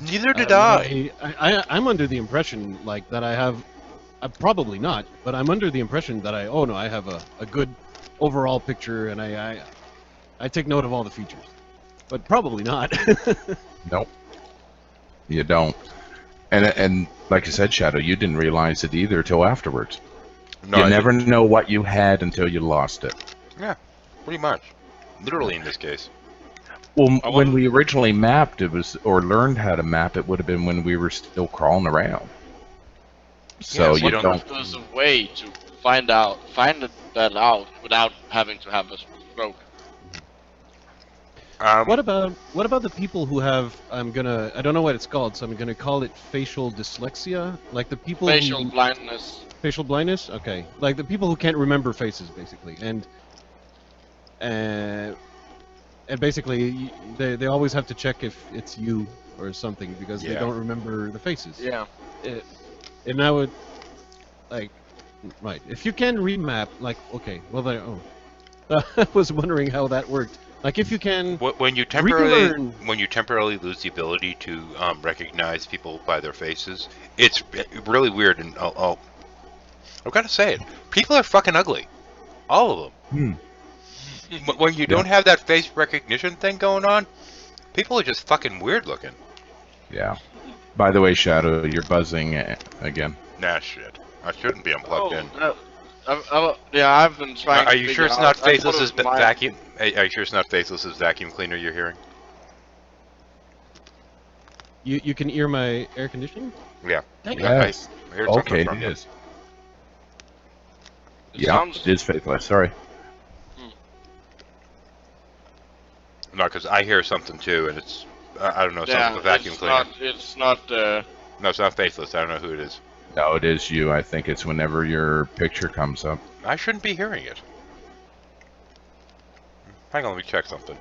Neither did I. I'm under the impression like that I have. Probably not, but I'm under the impression that I have a good overall picture, and I take note of all the features, but probably not. Nope. You don't. And like I said, Shadow, you didn't realize it either till afterwards. No, you never know what you had until you lost it. Yeah, pretty much. Literally in this case. Well, when we originally mapped, or learned how to map, it would have been when we were still crawling around. So you don't. If there's a way to find that out without having to have a stroke. What about the people who have? I don't know what it's called, so I'm gonna call it facial dyslexia. Like the people. Facial blindness. Facial blindness. Okay, like the people who can't remember faces, basically, and basically they always have to check if it's you or something because they don't remember the faces. Yeah. And I would like, right? If you can remap, like, okay, well, I was wondering how that worked. Like, if you can, when you temporarily lose the ability to recognize people by their faces, it's really weird. And I've got to say it, people are fucking ugly, all of them. When you don't have that face recognition thing going on, people are just fucking weird looking. Yeah. By the way, Shadow, you're buzzing again. Nah, shit. I shouldn't be unplugged in. Yeah, I've been trying. Are to you figure sure it's out- not I thought it Faithless's was my- vacuum? Are you sure it's not Faithless's vacuum cleaner you're hearing? You can hear my air conditioning? Yeah. Yes. I heard something Okay, from it is. It Yeah, sounds- it is Faithless. Sorry. No, because I hear something too, and it's I don't know, Yeah, something with a vacuum it's cleaner. It's not. No, it's not Faithless. I don't know who it is. No, it is you. I think it's whenever your picture comes up. I shouldn't be hearing it. Hang on, let me check something.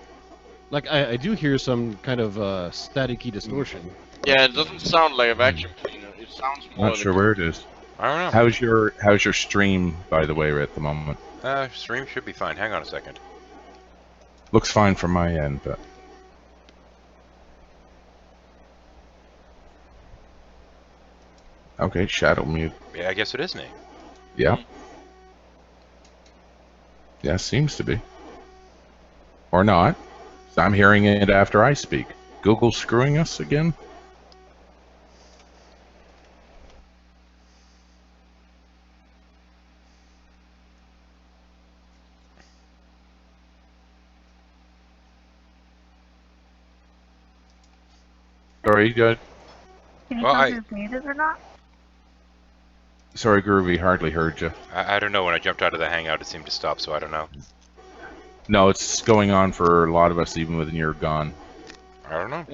Like, I do hear some kind of staticky distortion. Yeah, it doesn't sound like a vacuum cleaner. It sounds more. Not sure where it is. I don't know. How's your stream, by the way, at the moment? Stream should be fine. Hang on a second. Looks fine from my end, but okay, Shadow mute. Yeah, I guess it is me. Yeah. Yeah, seems to be. Or not. I'm hearing it after I speak. Google screwing us again? Sorry, good. Can you Well, tell I- if it's muted or not? Sorry, Groovy, hardly heard you. I don't know. When I jumped out of the hangout, it seemed to stop, so I don't know. No, it's going on for a lot of us, even when you're gone. I don't know.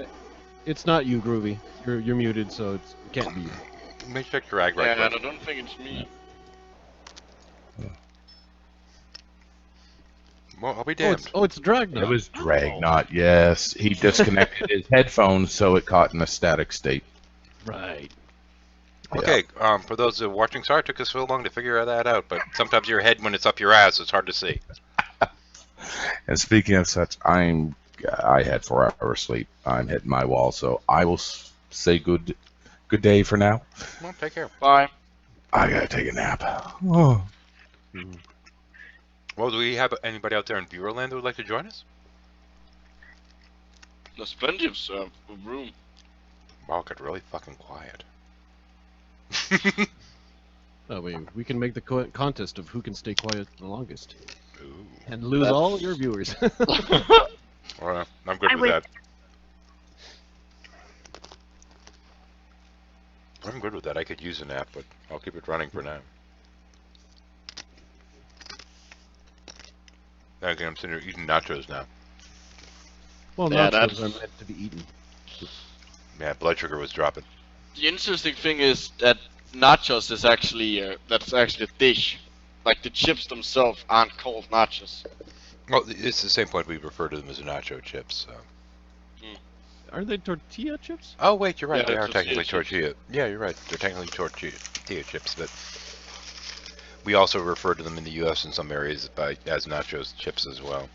It's not you, Groovy. You're muted, so it can't be you. Let me check drag right Yeah, quick. I don't think it's me. Well, I'll be damned. It's Dragnot. It was Dragnot, yes. He disconnected his headphones so it caught in a static state. Right. Okay, for those watching, sorry it took us so long to figure that out, but sometimes your head, when it's up your ass, it's hard to see. And speaking of such, I had 4 hours sleep. I'm hitting my wall, so I will say good day for now. Well, take care. Bye. I gotta take a nap. Oh. Well, do we have anybody out there in Bureauland that would like to join us? There's plenty of room. Wow, it got really fucking quiet. Oh, we can make the contest of who can stay quiet the longest. And lose all your viewers. Well, I'm good with that. I'm good with that. I could use a nap, but I'll keep it running for now. Again, I'm sitting here eating nachos now. Well, Yeah, nachos that's- are meant to be eaten. Yeah, blood sugar was dropping. The interesting thing is that nachos is actually that's actually a dish. Like the chips themselves aren't called nachos. Well, it's the same point we refer to them as nacho chips. So. Are they tortilla chips? Oh wait, you're right. Yeah, They are tortilla technically chips. tortilla. Yeah, you're right. They're technically tortilla chips, but we also refer to them in the U.S. in some areas as nachos chips as well.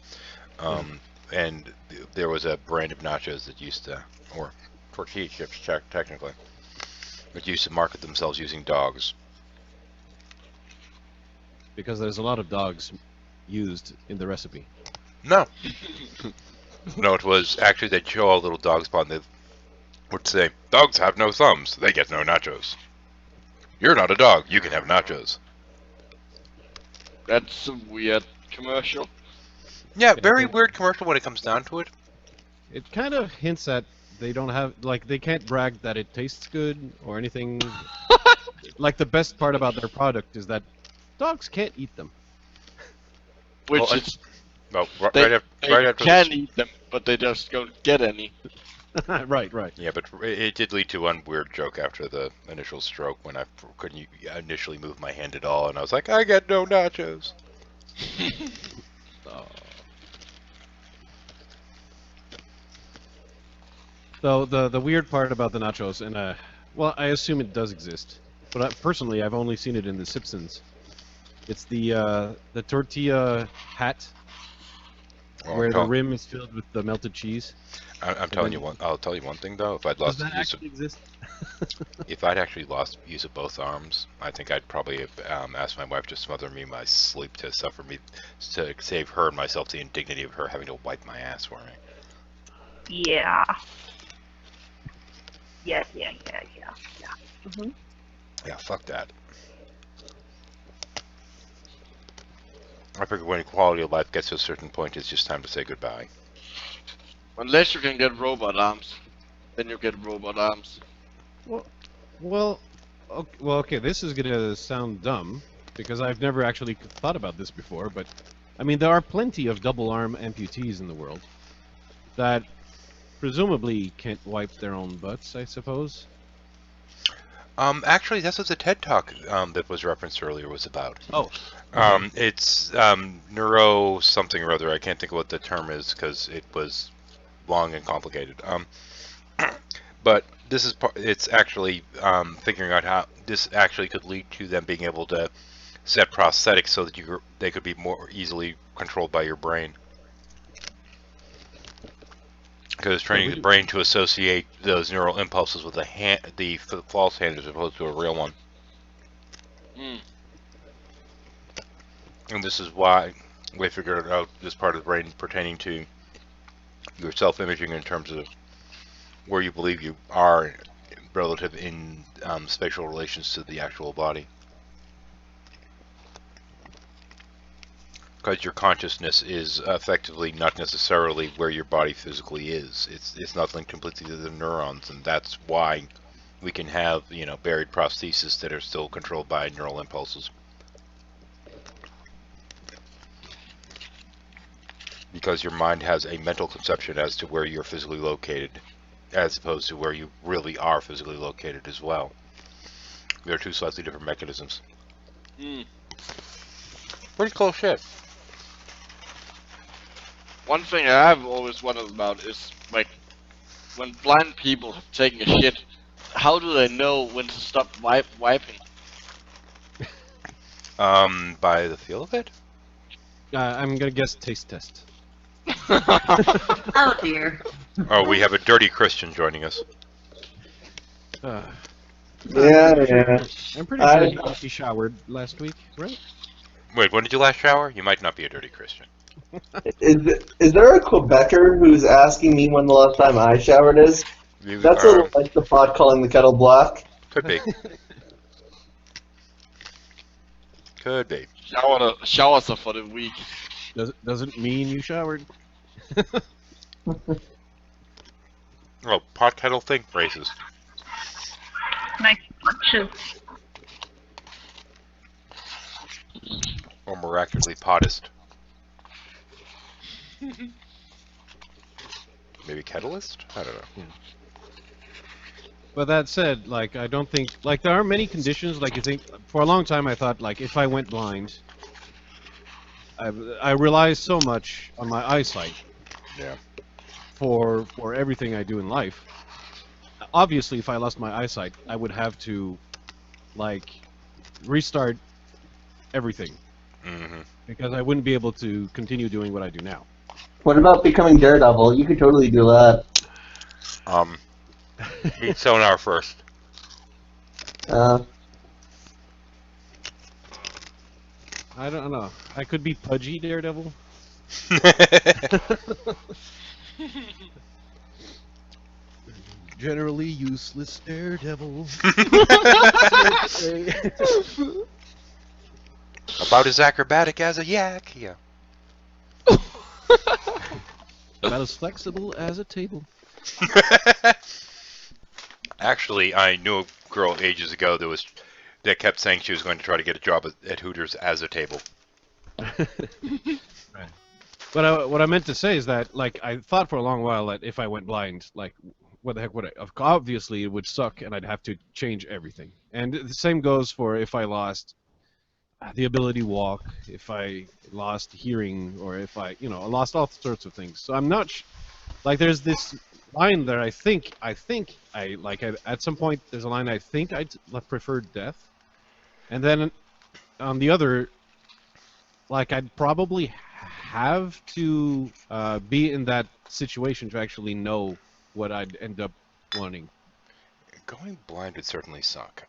And there was a brand of nachos that used to, or tortilla chips technically, that used to market themselves using dogs. Because there's a lot of dogs used in the recipe. No. No, it was actually they'd show all little dog spawn. They would say, "Dogs have no thumbs. They get no nachos. You're not a dog. You can have nachos." That's a weird commercial. Yeah, very weird commercial when it comes down to it. It kind of hints at they don't have, like, they can't brag that it tastes good or anything. Like, the best part about their product is that dogs can't eat them. Which Well, is No, they, right after can this- eat them, but they just don't get any. Right. Yeah, but it did lead to one weird joke after the initial stroke when I couldn't initially move my hand at all, and I was like, "I get no nachos." So the weird part about the nachos, and well, I assume it does exist, but personally, I've only seen it in The Simpsons. It's the tortilla hat. Well, where the rim is filled with the melted cheese. I'm telling you one. I'll tell you one thing though. If I'd Does lost that use actually exist? if I'd actually lost use of both arms, I think I'd probably have asked my wife to smother me in my sleep to suffer me to save her and myself the indignity of her having to wipe my ass for me. Yeah. Yeah. Mm-hmm. Yeah, fuck that. I figure when quality of life gets to a certain point, it's just time to say goodbye. Unless you can get robot arms, then you get robot arms. Well, okay. This is gonna sound dumb because I've never actually thought about this before. But I mean, there are plenty of double arm amputees in the world that presumably can't wipe their own butts, I suppose. Actually, that's what the TED Talk that was referenced earlier was about. Oh. It's neuro something or other. I can't think of what the term is because it was long and complicated. But this is it's actually figuring out how this actually could lead to them being able to set prosthetics so that they could be more easily controlled by your brain. Because training the brain to associate those neural impulses with the false hand as opposed to a real one. Mm. And this is why we figured out this part of the brain pertaining to your self-imaging in terms of where you believe you are relative in spatial relations to the actual body. Because your consciousness is effectively not necessarily where your body physically is. It's not linked completely to the neurons, and that's why we can have, you know, buried prostheses that are still controlled by neural impulses. Because your mind has a mental conception as to where you're physically located, as opposed to where you really are physically located as well. They're two slightly different mechanisms. Mm. Pretty cool shit. One thing I've always wondered about is, like, when blind people have taken a shit, how do they know when to stop wiping? By the feel of it? I'm gonna guess taste test. Oh dear. Oh, we have a dirty Christian joining us. Yeah. I'm pretty sure he showered last week, right? Wait, when did you last shower? You might not be a dirty Christian. Is there a Quebecer who's asking me when the last time I showered is? That's a little like the pot calling the kettle black. Could be. Could be. Showers are for the weak. Doesn't mean you showered. Oh, pot kettle thing? Racist. Nice punches. Or miraculously pottist. Maybe kettlist? I don't know. Yeah. But that said, like, I don't think, like, there are many conditions, like, you think, for a long time I thought, like, if I went blind, I rely so much on my eyesight. Yeah. For everything I do in life. Obviously, if I lost my eyesight, I would have to, like, restart everything. Mm-hmm. Because I wouldn't be able to continue doing what I do now. What about becoming Daredevil? You could totally do that. Meet Sonar first. I don't know. I could be pudgy Daredevil. Generally useless Daredevil. About as acrobatic as a yak, yeah. About as flexible as a table. Actually, I knew a girl ages ago that kept saying she was going to try to get a job at Hooters as a table. Right. What I meant to say is that, like, I thought for a long while that if I went blind, like, what the heck would I? Obviously, it would suck, and I'd have to change everything. And the same goes for if I lost the ability to walk, if I lost hearing, or if I lost all sorts of things. So I'm not like, there's this line there. I think I like at some point there's a line I think I'd prefer death, and then on the other, like, I'd probably have to be in that situation to actually know what I'd end up wanting. Going blind would certainly suck.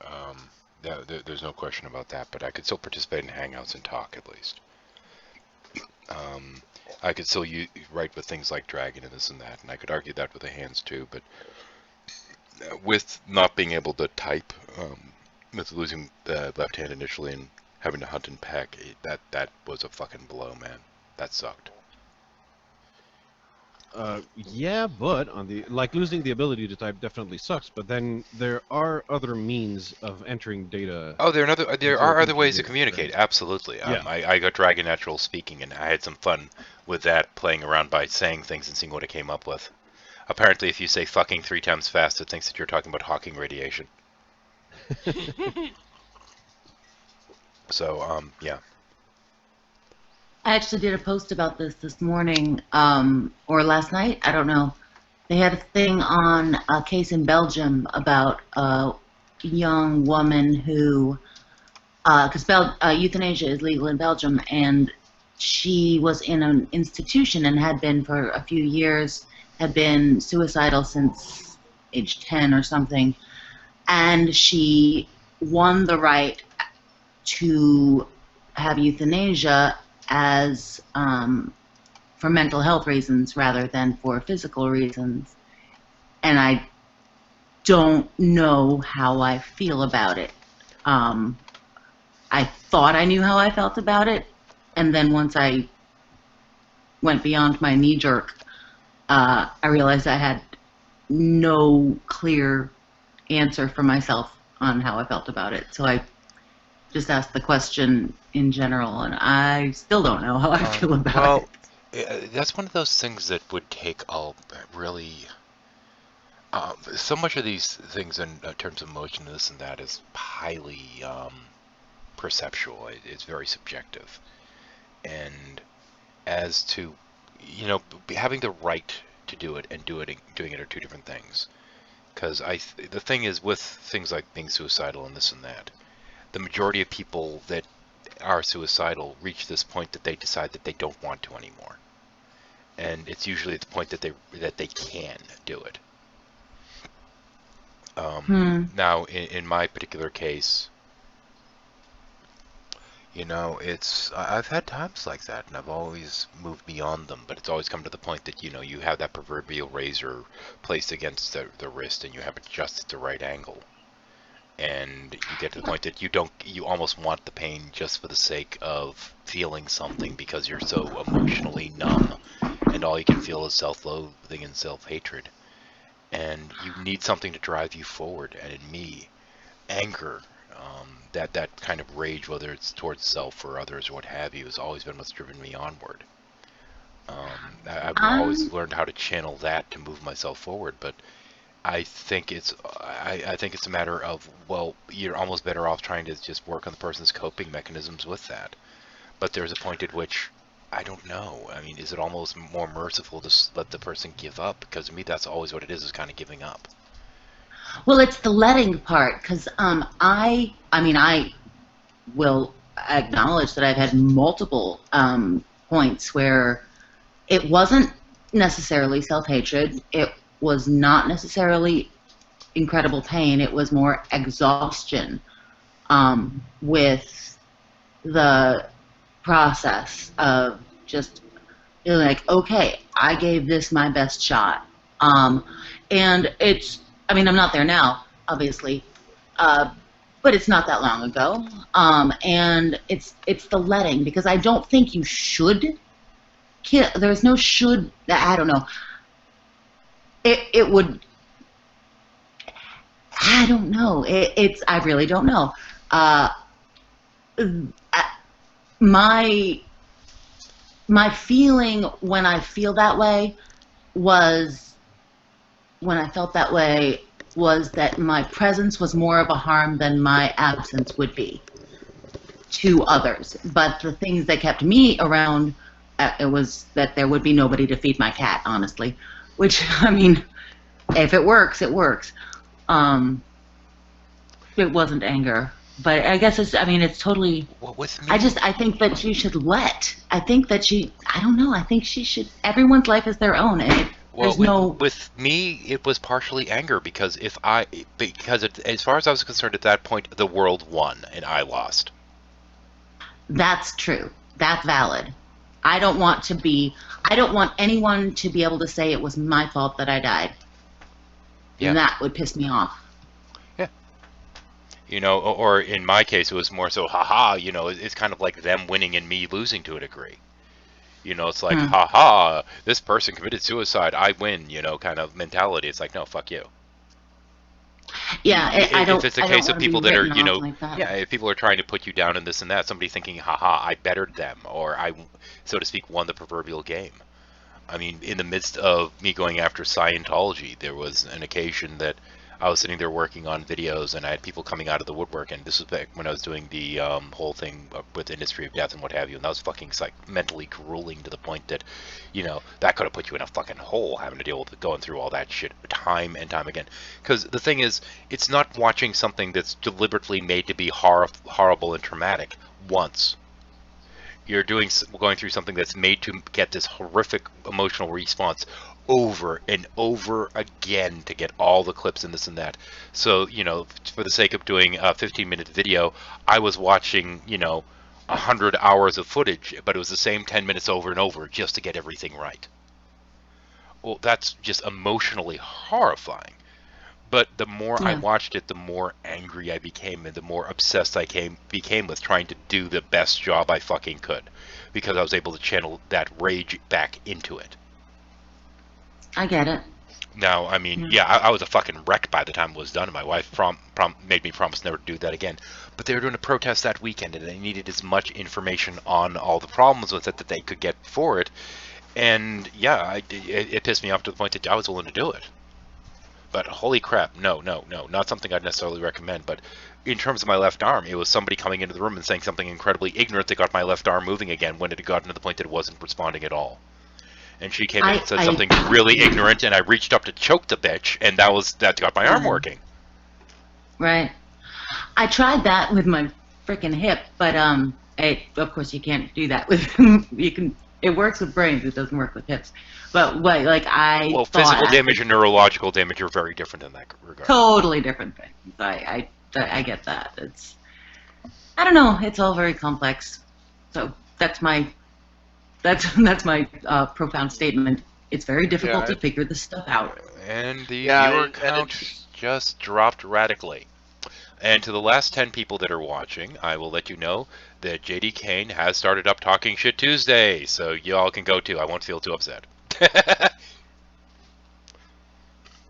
There's no question about that, but I could still participate in Hangouts and talk at least. I could still write with things like Dragon and this and that, and I could argue that with the hands too, but with not being able to type, with losing the left hand initially and having to hunt and peck, that was a fucking blow, man. That sucked. Yeah, but on the losing the ability to type definitely sucks. But then there are other means of entering data. Oh, there are other ways to communicate. Absolutely. Yeah. I got Dragon Natural Speaking, and I had some fun with that, playing around by saying things and seeing what it came up with. Apparently, if you say fucking 3 times fast, it thinks that you're talking about Hawking radiation. So, yeah. I actually did a post about this morning, or last night, I don't know. They had a thing on a case in Belgium about a young woman who, because euthanasia is legal in Belgium, and she was in an institution and had been for a few years, had been suicidal since age 10 or something, and she won the right to have euthanasia as for mental health reasons rather than for physical reasons. And I don't know how I feel about it. I thought I knew how I felt about it, and then once I went beyond my knee-jerk, I realized I had no clear answer for myself on how I felt about it. So I just asked the question in general, and I still don't know how I feel about it. That's one of those things that would take a really... so much of these things in terms of emotion and this and that is highly perceptual. It's very subjective. And as to, having the right to do it and doing it are two different things. Because the thing is, with things like being suicidal and this and that, the majority of people that are suicidal reach this point that they decide that they don't want to anymore, and it's usually at the point that they can do it. Now, in my particular case, I've had times like that, and I've always moved beyond them, but it's always come to the point that you have that proverbial razor placed against the wrist, and you have it just at the right angle. And you get to the point that you almost want the pain just for the sake of feeling something, because you're so emotionally numb and all you can feel is self-loathing and self-hatred. And you need something to drive you forward, and in me, anger, that kind of rage, whether it's towards self or others or what have you, has always been what's driven me onward. I've always learned how to channel that to move myself forward, but I think it's a matter of, well, you're almost better off trying to just work on the person's coping mechanisms with that. But there's a point at which, I don't know. I mean, is it almost more merciful to let the person give up? Because to me, that's always what it is kind of giving up. Well, it's the letting part, because I will acknowledge that I've had multiple points where it wasn't necessarily self-hatred. It was not necessarily incredible pain. It was more exhaustion with the process of just feeling like, okay, I gave this my best shot. And it's, I'm not there now, obviously, but it's not that long ago. And it's the letting, because I don't think you should kill. There's no should, I don't know. It would, I don't know. I really don't know. My feeling when I feel that way was, when I felt that way, was that my presence was more of a harm than my absence would be to others. But the things that kept me around, it was that there would be nobody to feed my cat, honestly. Which, if it works, it works. It wasn't anger. But I guess it's. I mean, it's totally. Well, with me, I think that she should let. I think that she. I don't know. I think she should. Everyone's life is their own, and well, there's with me, it was partially anger because as far as I was concerned at that point, the world won and I lost. That's true. That's valid. I don't want anyone to be able to say it was my fault that I died. Yeah. And that would piss me off. You know, or in my case, it was more so, haha, you know, it's kind of like them winning and me losing to a degree. You know, it's like, haha, this person committed suicide, I win, you know, kind of mentality. It's like, no, fuck you. Yeah, if it's a case of people that are, you know, if people are trying to put you down in this and that, somebody thinking, haha, I bettered them, or I, so to speak, won the proverbial game. I mean, in the midst of me going after Scientology, there was an occasion that I was sitting there working on videos, and I had people coming out of the woodwork, and this was back when I was doing the whole thing with Industry of Death and what have you, and that was fucking mentally grueling to the point that, you know, that could have put you in a fucking hole having to deal with going through all that shit time and time again. Because the thing is, it's not watching something that's deliberately made to be horrible and traumatic once. You're going through something that's made to get this horrific emotional response over and over again to get all the clips and this and that. So, you know, for the sake of doing a 15-minute video, I was watching, you know, 100 hours of footage, but it was the same 10 minutes over and over just to get everything right. Well, that's just emotionally horrifying. But the more I watched it, the more angry I became, and the more obsessed I became with trying to do the best job I fucking could, because I was able to channel that rage back into it. I get it. Now, I mean, yeah, I was a fucking wreck by the time it was done, and my wife made me promise never to do that again. But they were doing a protest that weekend, and they needed as much information on all the problems with it that they could get for it. And yeah, it pissed me off to the point that I was willing to do it. But holy crap, no, not something I'd necessarily recommend. But in terms of my left arm, it was somebody coming into the room and saying something incredibly ignorant that got my left arm moving again when it had gotten to the point that it wasn't responding at all. And she came in and said something really ignorant, and I reached up to choke the bitch, and that got my arm working. Right. I tried that with my freaking hip, but of course you can't do that with it works with brains, it doesn't work with hips. But well, physical damage and neurological damage are very different in that regard. Totally different things. I get that. I don't know, it's all very complex. So that's my profound statement. It's very difficult to figure this stuff out. And the viewer count just dropped radically. And to the last 10 people that are watching, I will let you know that JD Kane has started up Talking Shit Tuesday, so y'all can go too. I won't feel too upset.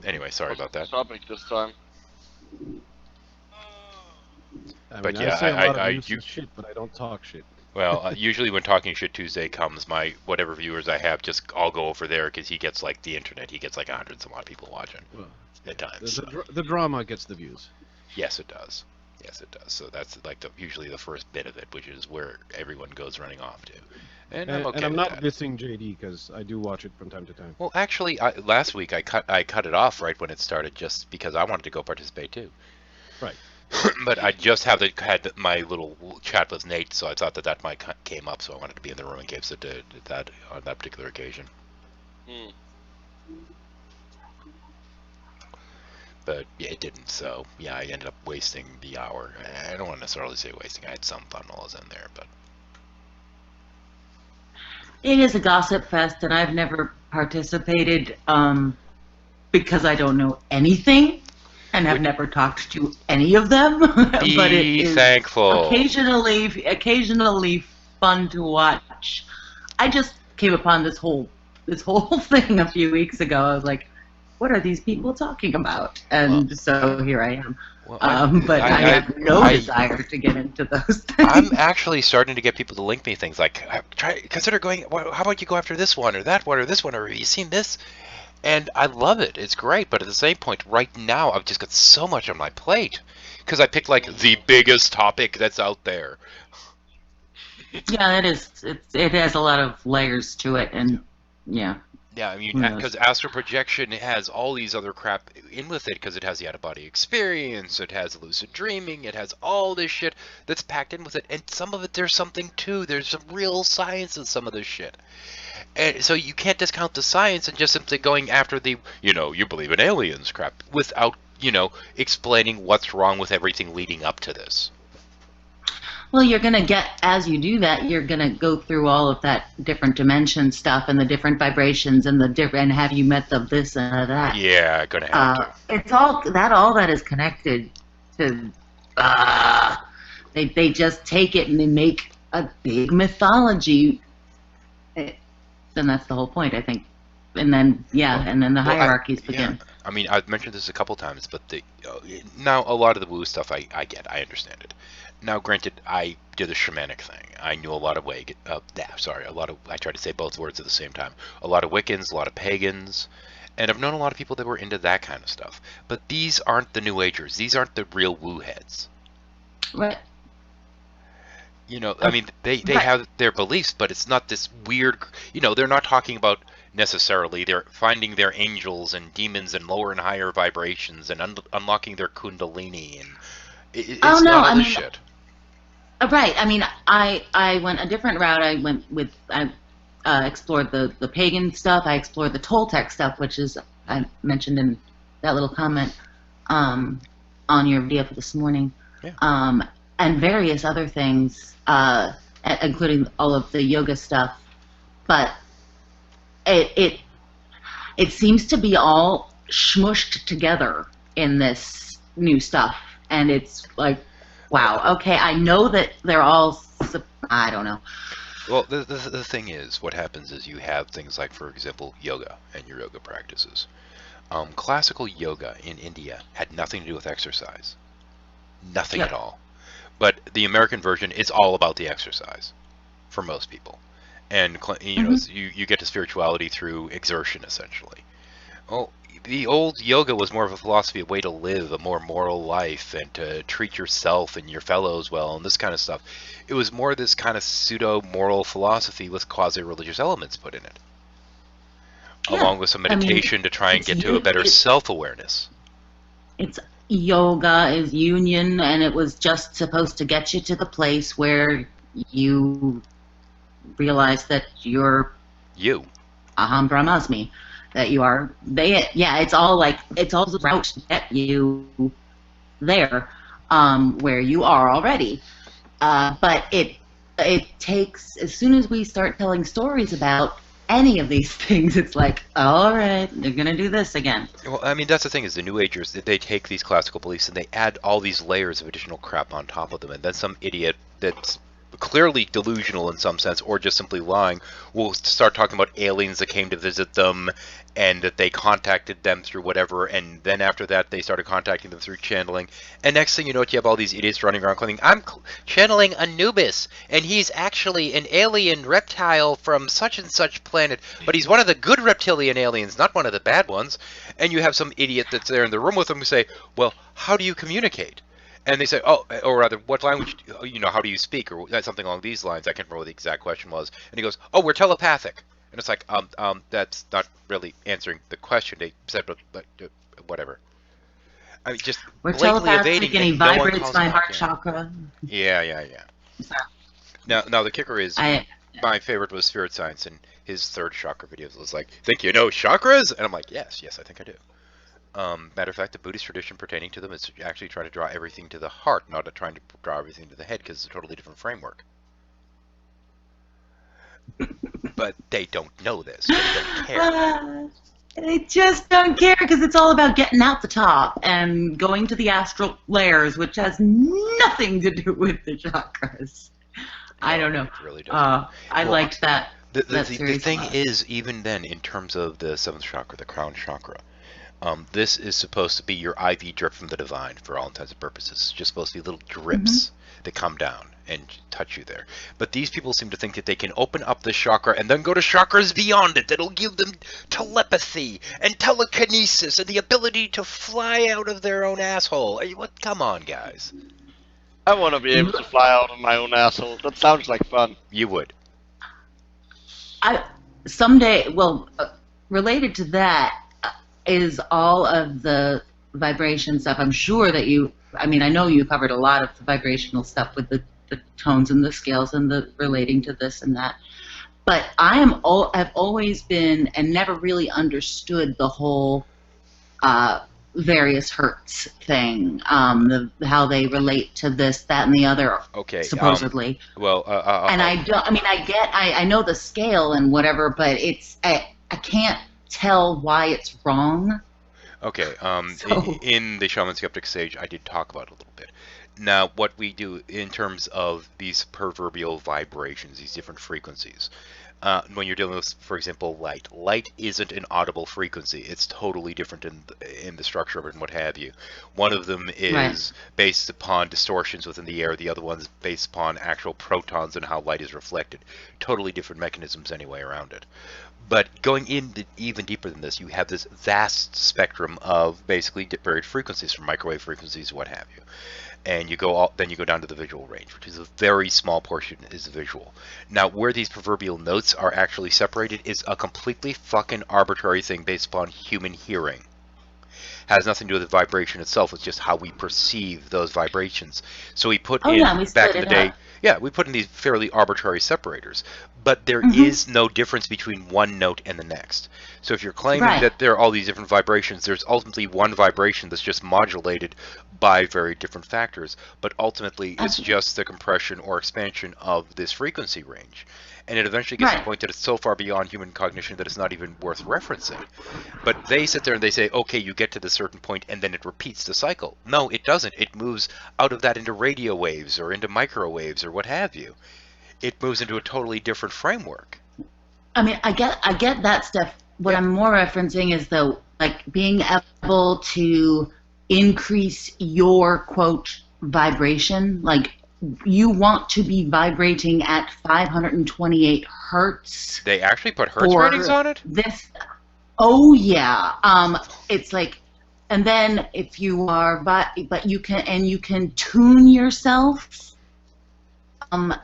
Anyway, sorry about that. Topic this time. But I say a lot of useless shit, but I don't talk shit. Well, usually when Talking Shit Tuesday comes, my whatever viewers I have just all go over there because he gets like the internet. He gets like 100 some odd people watching at times. The drama gets the views. Yes, it does. Yes, it does. So that's like usually the first bit of it, which is where everyone goes running off to. And I'm okay and I'm with not that. dissing JD because I do watch it from time to time. Well, actually, last week I cut it off right when it started just because I wanted to go participate too. Right. But I just had my little chat with Nate, so I thought that might came up, so I wanted to be in the room in case it did that on that particular occasion. But yeah, it didn't. So yeah, I ended up wasting the hour. I don't want to necessarily say wasting. I had some fun while I was in there, but It is a gossip fest, and I've never participated because I don't know anything. And have never talked to any of them, but it is thankful. Occasionally fun to watch. I just came upon this whole thing a few weeks ago. I was like, "What are these people talking about?" And so here I am. But I have no desire to get into those things. I'm actually starting to get people to link me things like, consider going. How about you go after this one or that one or this one, or have you seen this? And I love it. It's great. But at the same point, right now, I've just got so much on my plate. Because I picked, like, the biggest topic that's out there. Yeah, it is. It has a lot of layers to it. And, yeah. Yeah, I mean, because astral projection has all these other crap in with it, because it has the out-of-body experience, it has lucid dreaming, it has all this shit that's packed in with it, and some of it there's something too. There's some real science in some of this shit. And so you can't discount the science and just simply going after the, you believe in aliens crap without, explaining what's wrong with everything leading up to this. Well, you're going to get, as you do that, you're going to go through all of that different dimension stuff and the different vibrations and the different, and have you met the this and that. Yeah, gonna have to. It's all that is connected to, they just take it and they make a big mythology. Then that's the whole point, I think. And then, and then the hierarchies begin. Yeah. I mean, I've mentioned this a couple times, but now a lot of the woo stuff I get, I understand it. Now, granted, I did the shamanic thing. I knew a lot of I tried to say both words at the same time. A lot of Wiccans, a lot of pagans, and I've known a lot of people that were into that kind of stuff. But these aren't the New Agers. These aren't the real woo heads. Right. I mean, they have their beliefs, but it's not this weird, they're not talking about necessarily they're finding their angels and demons and lower and higher vibrations and unlocking their kundalini, and it's not all this shit. Right. I mean, I went a different route. I went with, I explored the pagan stuff. I explored the Toltec stuff, which is, I mentioned in that little comment on your video for this morning. Yeah. And various other things, including all of the yoga stuff. But it seems to be all smushed together in this new stuff. And it's like, wow, okay, I know that they're all, I don't know. Well, the thing is, what happens is you have things like, for example, yoga and your yoga practices. Classical yoga in India had nothing to do with exercise. Nothing at all. But the American version is all about the exercise for most people. And, you get to spirituality through exertion, essentially. Well, the old yoga was more of a philosophy, a way to live a more moral life and to treat yourself and your fellows well and this kind of stuff. It was more this kind of pseudo-moral philosophy with quasi-religious elements put in it. Yeah. Along with some meditation to try and get to a better self-awareness. It's yoga is union, and it was just supposed to get you to the place where you realize that you're... You. Aham Brahmasmi. That you are, it's all the route to get you there, where you are already. But it takes, as soon as we start telling stories about any of these things, it's like, all right, they're gonna do this again. Well, I mean, that's the thing is the New Agers, they take these classical beliefs and they add all these layers of additional crap on top of them, and then some idiot that's clearly delusional in some sense, or just simply lying, will start talking about aliens that came to visit them and that they contacted them through whatever, and then after that they started contacting them through channeling, and next thing you know, you have all these idiots running around claiming, I'm channeling Anubis, and he's actually an alien reptile from such and such planet, but he's one of the good reptilian aliens, not one of the bad ones. And you have some idiot that's there in the room with them who say, well, how do you communicate? And they say, oh, or rather, what language, how do you speak? Or something along these lines. I can't remember what the exact question was. And he goes, oh, we're telepathic. And it's like, that's not really answering the question. They said, but whatever. I mean, just we're blatantly evading. And he vibrates my heart chakra. Yeah. Now the kicker is, my favorite was Spirit Science, and his third chakra videos was like, think you know chakras? And I'm like, yes, I think I do. Matter of fact, the Buddhist tradition pertaining to them is actually trying to draw everything to the heart, not trying to draw everything to the head, because it's a totally different framework. But they don't know this. They don't care. They just don't care because it's all about getting out the top and going to the astral layers, which has nothing to do with the chakras. I don't know. It really doesn't. I liked that. The thing is, even then, in terms of the seventh chakra, the crown chakra, this is supposed to be your IV drip from the divine for all intents and purposes. It's just supposed to be little drips that come down and touch you there. But these people seem to think that they can open up the chakra and then go to chakras beyond it that'll give them telepathy and telekinesis and the ability to fly out of their own asshole. What? Come on, guys. I want to be able to fly out of my own asshole. That sounds like fun. You would. Someday, well, related to that is all of the vibration stuff. I'm sure that I know you covered a lot of the vibrational stuff with the tones and the scales and the relating to this and that. But I've always been and never really understood the whole various hertz thing, how they relate to this, that, and the other. Okay. Supposedly. And I know the scale and whatever, but I can't tell why it's wrong. Okay. In the Shaman Skeptic Sage, I did talk about it a little bit. Now, what we do in terms of these proverbial vibrations, these different frequencies, when you're dealing with, for example, light. Light isn't an audible frequency. It's totally different in the structure of it and what have you. One of them is based upon distortions within the air. The other one's based upon actual protons and how light is reflected. Totally different mechanisms anyway around it. But going in even deeper than this, you have this vast spectrum of basically varied frequencies, from microwave frequencies, what have you. And then you go down to the visual range, which is a very small portion is the visual. Now, where these proverbial notes are actually separated is a completely fucking arbitrary thing based upon human hearing. Has nothing to do with the vibration itself. It's just how we perceive those vibrations. So we put back in the day. Yeah, we put in these fairly arbitrary separators, but there is no difference between one note and the next. So if you're claiming that there are all these different vibrations, there's ultimately one vibration that's just modulated by very different factors, but ultimately it's just the compression or expansion of this frequency range. And it eventually gets to the point that it's so far beyond human cognition that it's not even worth referencing. But they sit there and they say, okay, you get to the certain point and then it repeats the cycle. No, it doesn't. It moves out of that into radio waves or into microwaves or what have you. It moves into a totally different framework. I mean, I get that stuff. What I'm more referencing is being able to increase your quote vibration, like you want to be vibrating at 528 hertz. They actually put hertz ratings on it? Oh yeah. It's like, and then if you are, but you can tune yourself. And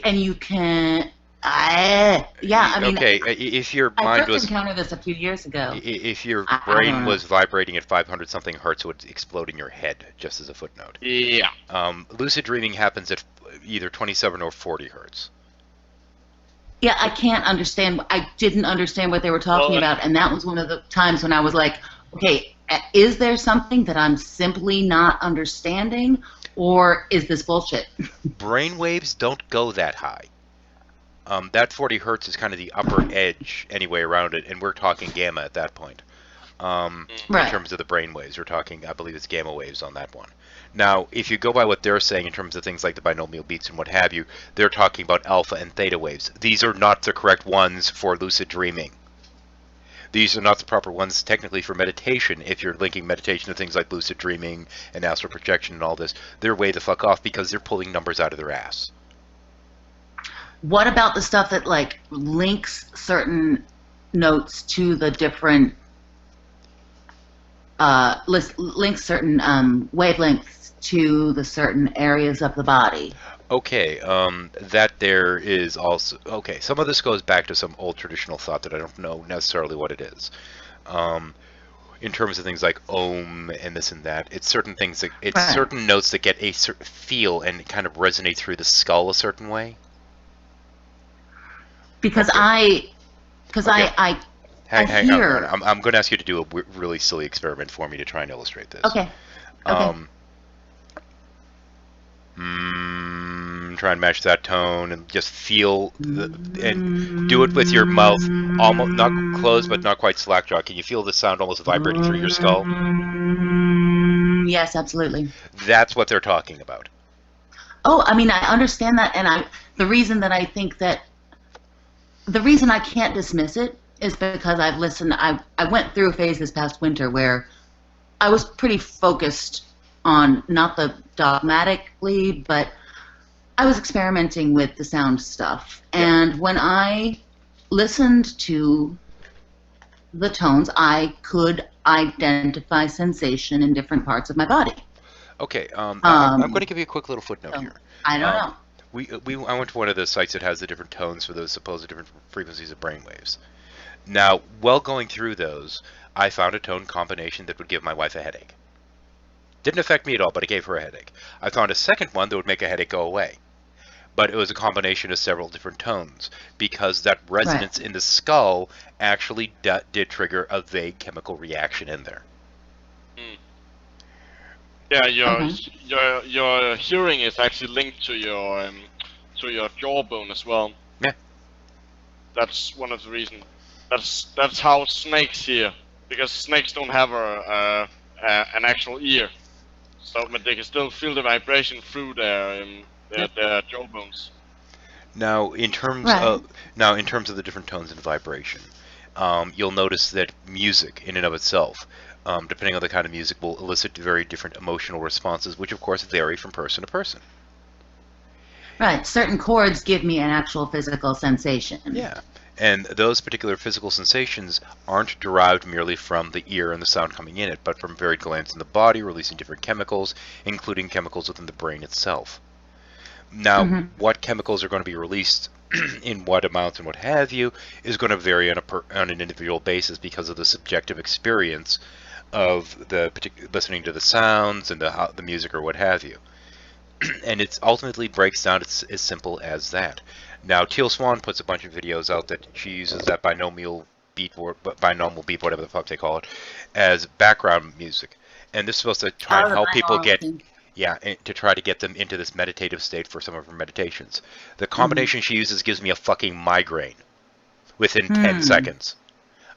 you can. If your mind I first encountered this a few years ago. If your brain was vibrating at 500 something hertz, it would explode in your head. Just as a footnote. Yeah. Lucid dreaming happens at either 27 or 40 hertz. Yeah, I can't understand. I didn't understand what they were talking about, and that was one of the times when I was like, okay, is there something that I'm simply not understanding, or is this bullshit? Brain waves don't go that high. That 40 hertz is kind of the upper edge anyway around it, and we're talking gamma at that point. In terms of the brain waves, we're talking, I believe it's gamma waves on that one. Now, if you go by what they're saying in terms of things like the binomial beats and what have you, they're talking about alpha and theta waves. These are not the correct ones for lucid dreaming. These are not the proper ones technically for meditation. If you're linking meditation to things like lucid dreaming and astral projection and all this, they're way the fuck off because they're pulling numbers out of their ass. What about the stuff that like links certain notes to the different links certain wavelengths to the certain areas of the body? Okay, that there is also okay. Some of this goes back to some old traditional thought that I don't know necessarily what it is. In terms of things like Om and this and that, it's certain things that certain notes that get a certain feel and kind of resonate through the skull a certain way. Because I Hang hear. on. I'm going to ask you to do a really silly experiment for me to try and illustrate this. Okay. Try and match that tone and just feel and do it with your mouth almost not closed but not quite slack jaw. Can you feel the sound almost vibrating through your skull? Yes, absolutely. That's what they're talking about. Oh, I mean, I understand that, and the reason that I think that the reason I can't dismiss it is because I've listened. I went through a phase this past winter where I was pretty focused on not the dogmatically, but I was experimenting with the sound stuff. And when I listened to the tones, I could identify sensation in different parts of my body. Okay, I'm going to give you a quick little footnote here. I don't know. I went to one of the sites that has the different tones for those supposed different frequencies of brainwaves. Now, while going through those, I found a tone combination that would give my wife a headache. Didn't affect me at all, but it gave her a headache. I found a second one that would make a headache go away. But it was a combination of several different tones, because that resonance in the skull actually did trigger a vague chemical reaction in there. Yeah, your hearing is actually linked to your jawbone as well. Yeah. That's one of the reasons. That's how snakes hear, because snakes don't have an actual ear, so but they can still feel the vibration through their jawbones. Now, in terms of the different tones and vibration, you'll notice that music, in and of itself, depending on the kind of music, will elicit very different emotional responses, which of course vary from person to person. Right. Certain chords give me an actual physical sensation. Yeah. And those particular physical sensations aren't derived merely from the ear and the sound coming in it, but from varied glands in the body releasing different chemicals, including chemicals within the brain itself. Now, what chemicals are going to be released in what amounts and what have you is going to vary on an individual basis because of the subjective experience of the listening to the sounds and the music or what have you. And it ultimately breaks down as simple as that. Now, Teal Swan puts a bunch of videos out that she uses that binomial beat, whatever the fuck they call it, as background music. And this is supposed to try and help people get, to try to get them into this meditative state for some of her meditations. The combination she uses gives me a fucking migraine within 10 seconds.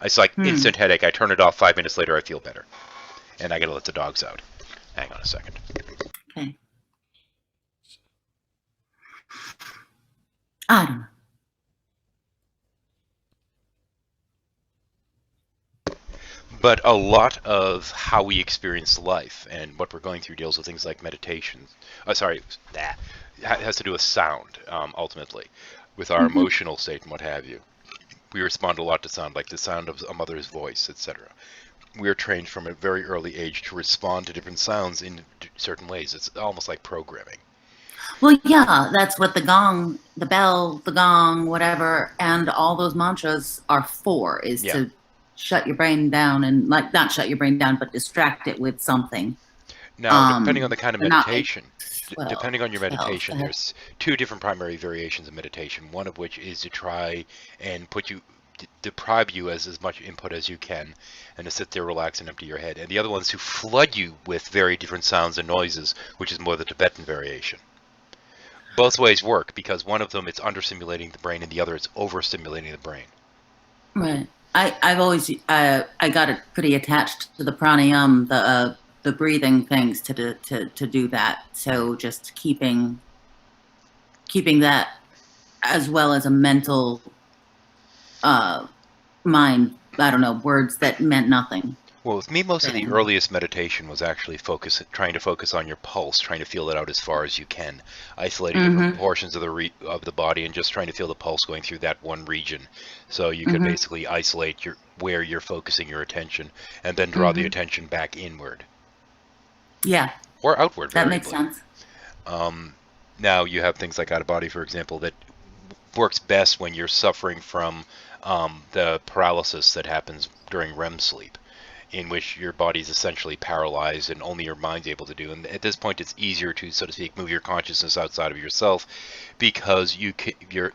It's like instant headache. I turn it off, 5 minutes later I feel better. And I gotta let the dogs out. Hang on a second. Okay. I don't know. But a lot of how we experience life and what we're going through deals with things like meditation. Has to do with sound, ultimately, with our emotional state and what have you. We respond a lot to sound, like the sound of a mother's voice, etc. We are trained from a very early age to respond to different sounds in certain ways. It's almost like programming. Well, yeah, that's what the gong, the bell, the gong, whatever, and all those mantras are for, is to shut your brain down and, like, not shut your brain down, but distract it with something. Now, depending on the kind of meditation, depending on your meditation, there's two different primary variations of meditation, one of which is to try and deprive you as much input as you can, and to sit there, relax, and empty your head. And the other one is to flood you with very different sounds and noises, which is more the Tibetan variation. Both ways work, because one of them it's under-stimulating the brain, and the other it's over-stimulating the brain. Right. I've always I got it pretty attached to the pranayama, the breathing things to do that. So just keeping that as well as a mental mind. I don't know, words that meant nothing. Well, with me, most of the earliest meditation was actually trying to focus on your pulse, trying to feel it out as far as you can, isolating different portions of the body and just trying to feel the pulse going through that one region. So you could basically isolate where you're focusing your attention and then draw the attention back inward. Yeah. Or outward. That makes sense. Now you have things like out of body, for example, that works best when you're suffering from the paralysis that happens during REM sleep, in which your body is essentially paralyzed and only your mind's able to do. And at this point, it's easier to, so to speak, move your consciousness outside of yourself, because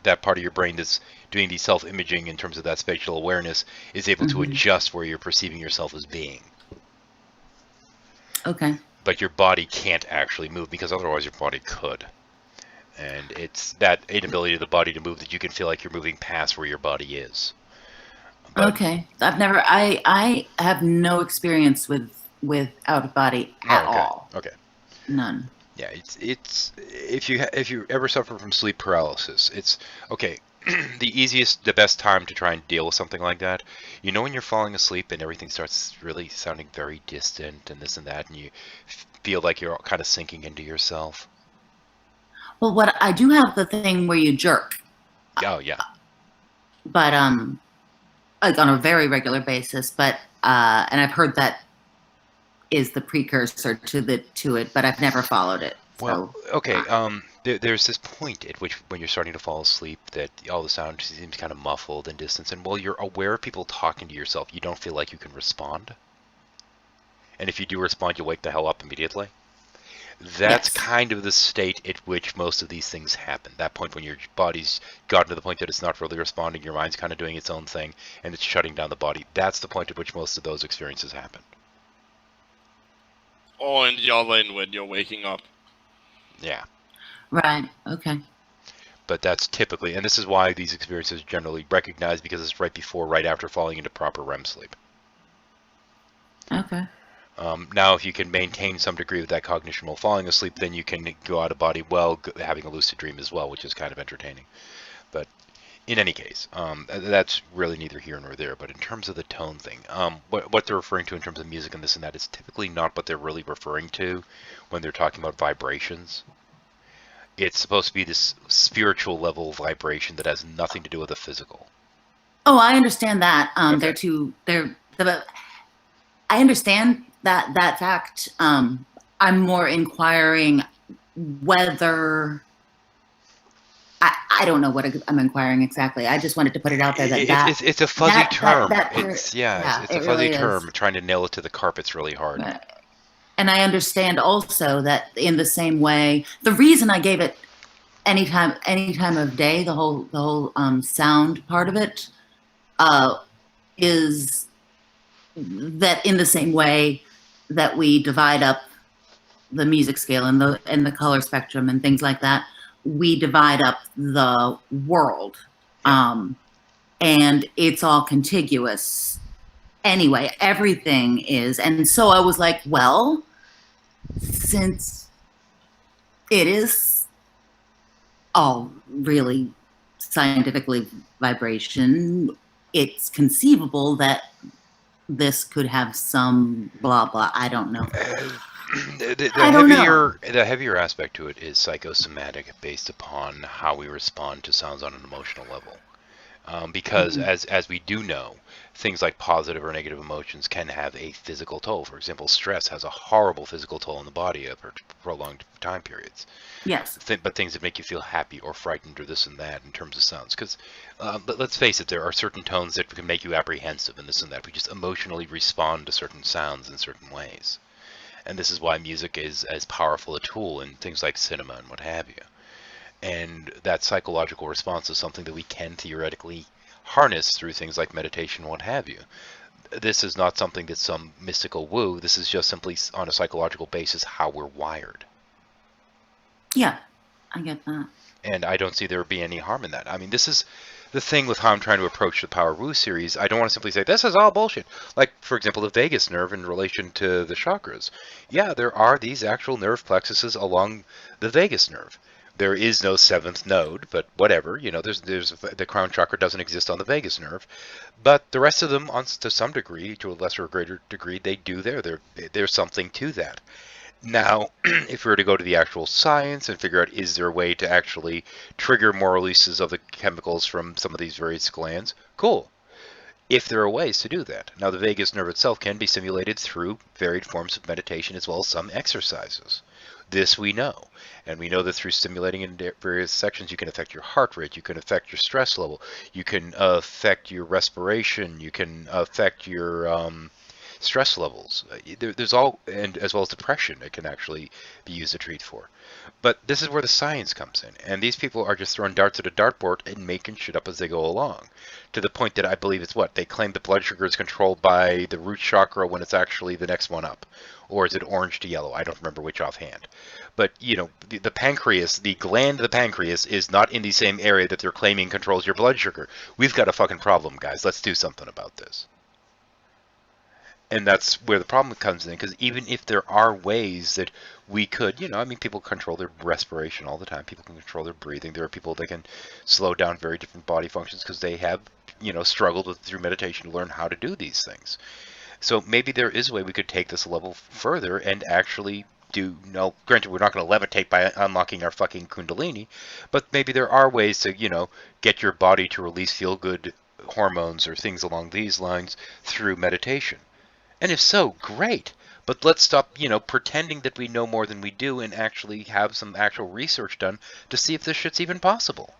that part of your brain that's doing the self-imaging in terms of that spatial awareness is able to adjust where you're perceiving yourself as being. Okay. But your body can't actually move, because otherwise your body could. And it's that inability of the body to move that you can feel like you're moving past where your body is. Okay, I have no experience with out of body at all. Okay. None. Yeah, it's if you ever suffer from sleep paralysis, it's okay. The best time to try and deal with something like that, when you're falling asleep and everything starts really sounding very distant and this and that, and you feel like you're kind of sinking into yourself. Well, what I do have the thing where you jerk. Oh yeah. But like on a very regular basis, but and I've heard that is the precursor to it, but I've never followed it. Well, okay. there's this point at which, when you're starting to fall asleep, that all the sound seems kind of muffled and distant, and while you're aware of people talking to yourself, you don't feel like you can respond. And if you do respond, you wake the hell up immediately. That's kind of the state at which most of these things happen. That point when your body's gotten to the point that it's not really responding, your mind's kind of doing its own thing, and it's shutting down the body. That's the point at which most of those experiences happen. Or in the other end when you're waking up. Yeah. Right. Okay. But that's typically, and this is why these experiences are generally recognized, because it's right before, right after falling into proper REM sleep. Okay. Now, if you can maintain some degree of that cognition while falling asleep, then you can go out of body while having a lucid dream as well, which is kind of entertaining. But in any case, that's really neither here nor there. But in terms of the tone thing, what they're referring to in terms of music and this and that is typically not what they're really referring to when they're talking about vibrations. It's supposed to be this spiritual level of vibration that has nothing to do with the physical. Oh, I understand that. Okay. I understand that fact. I'm more inquiring whether I don't know what I'm inquiring exactly. I just wanted to put it out there It's a fuzzy term. It's a fuzzy really term. is. Trying to nail it to the carpet's really hard. And I understand also that in the same way, the reason I gave it any time of day, the whole sound part of it, is that in the same way that we divide up the music scale and the color spectrum and things like that, we divide up the world, and it's all contiguous. Anyway, everything is, and so I was like, well, since it is all really scientifically vibration, it's conceivable that this could have some blah blah. I don't know. The heavier aspect to it is psychosomatic, based upon how we respond to sounds on an emotional level. Because as we do know, things like positive or negative emotions can have a physical toll. For example, stress has a horrible physical toll on the body over prolonged time periods. Yes. But things that make you feel happy or frightened or this and that in terms of sounds. Because let's face it, there are certain tones that can make you apprehensive and this and that. We just emotionally respond to certain sounds in certain ways. And this is why music is as powerful a tool in things like cinema and what have you. And that psychological response is something that we can theoretically harness through things like meditation and what have you. This is not something that's some mystical woo. This is just simply on a psychological basis how we're wired. Yeah, I get that. And I don't see there would be any harm in that. I mean, this is the thing with how I'm trying to approach the Power Woo series. I don't want to simply say, this is all bullshit. Like, for example, the vagus nerve in relation to the chakras. Yeah, there are these actual nerve plexuses along the vagus nerve. There is no seventh node, but whatever. You know, there's the crown chakra doesn't exist on the vagus nerve. But the rest of them, to some degree, to a lesser or greater degree, they do there. There's something to that. Now, if we were to go to the actual science and figure out, is there a way to actually trigger more releases of the chemicals from some of these various glands? Cool. If there are ways to do that. Now, the vagus nerve itself can be stimulated through varied forms of meditation as well as some exercises. This we know. And we know that through stimulating in various sections, you can affect your heart rate, you can affect your stress level, you can affect your respiration, you can affect your stress levels. There's all, and as well as depression, it can actually be used to treat for. But this is where the science comes in, and these people are just throwing darts at a dartboard and making shit up as they go along, to the point that I believe it's what they claim the blood sugar is controlled by the root chakra when it's actually the next one up, or is it orange to yellow? I don't remember which offhand. But you know, the pancreas, the gland of the pancreas, is not in the same area that they're claiming controls your blood sugar. We've got a fucking problem, guys. Let's do something about this. And that's where the problem comes in, because even if there are ways that we could, you know, I mean, people control their respiration all the time. People can control their breathing. There are people that can slow down very different body functions because they have, you know, struggled through meditation to learn how to do these things. So maybe there is a way we could take this a level further and actually do, no, granted, we're not going to levitate by unlocking our fucking kundalini, but maybe there are ways to, you know, get your body to release feel-good hormones or things along these lines through meditation. And if so, great. But let's stop, pretending that we know more than we do and actually have some actual research done to see if this shit's even possible.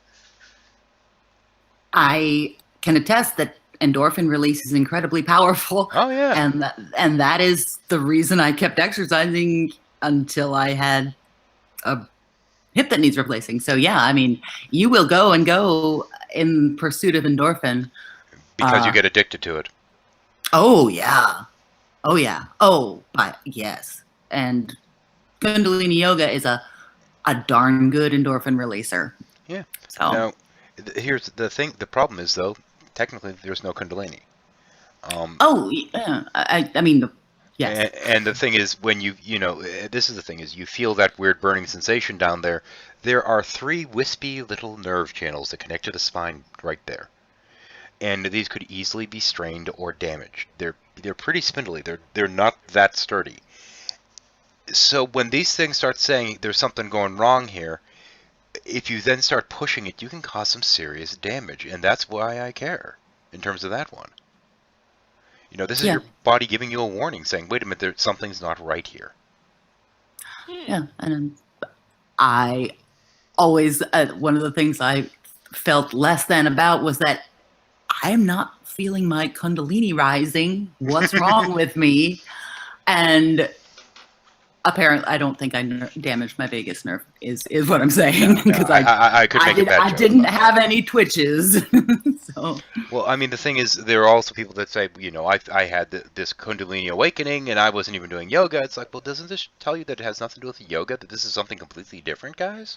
I can attest that endorphin release is incredibly powerful. Oh yeah. And that is the reason I kept exercising until I had a hip that needs replacing. So yeah, I mean, you will go in pursuit of endorphin. Because you get addicted to it. Oh yeah. Oh yeah. Oh, but yes. And Kundalini Yoga is a darn good endorphin releaser. Yeah. So now, here's the thing. The problem is, though, technically there's no Kundalini. Oh, yeah. I mean, yes. And the thing is, when this is the thing, is you feel that weird burning sensation down there. There are 3 wispy little nerve channels that connect to the spine right there. And these could easily be strained or damaged. They're pretty spindly. They're not that sturdy. So when these things start saying there's something going wrong here, if you then start pushing it, you can cause some serious damage, and that's why I care in terms of that one. This is your body giving you a warning, saying, "Wait a minute, something's not right here." Yeah, and I always one of the things I felt less than about was that I'm not feeling my Kundalini rising. What's wrong with me? And apparently, I don't think I damaged my vagus nerve. Is what I'm saying, because I could make a bad joke. I didn't have any twitches. So. Well, I mean, the thing is, there are also people that say, I had this Kundalini awakening, and I wasn't even doing yoga. It's like, well, doesn't this tell you that it has nothing to do with yoga? That this is something completely different, guys?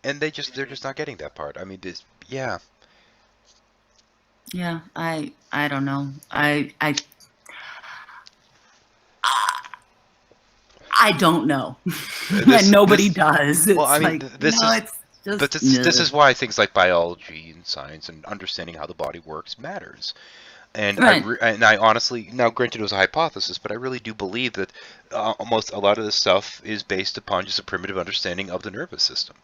And they're just not getting that part. I mean, yeah. Yeah, I don't know. I don't know. And nobody does. Well, I mean, this is why things like biology and science and understanding how the body works matters. And right. I honestly, now granted it was a hypothesis, but I really do believe that a lot of this stuff is based upon just a primitive understanding of the nervous system.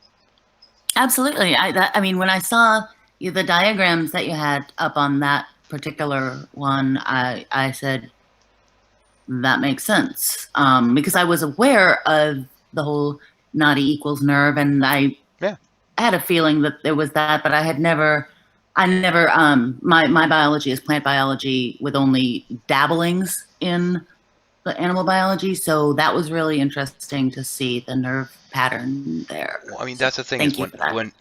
Absolutely. I mean, when I saw the diagrams that you had up on that particular one, I said, that makes sense. Because I was aware of the whole nadi equals nerve, and I had a feeling that there was that, but I never, my biology is plant biology with only dabblings in the animal biology, so that was really interesting to see the nerve pattern there. Well, I mean, that's the thing is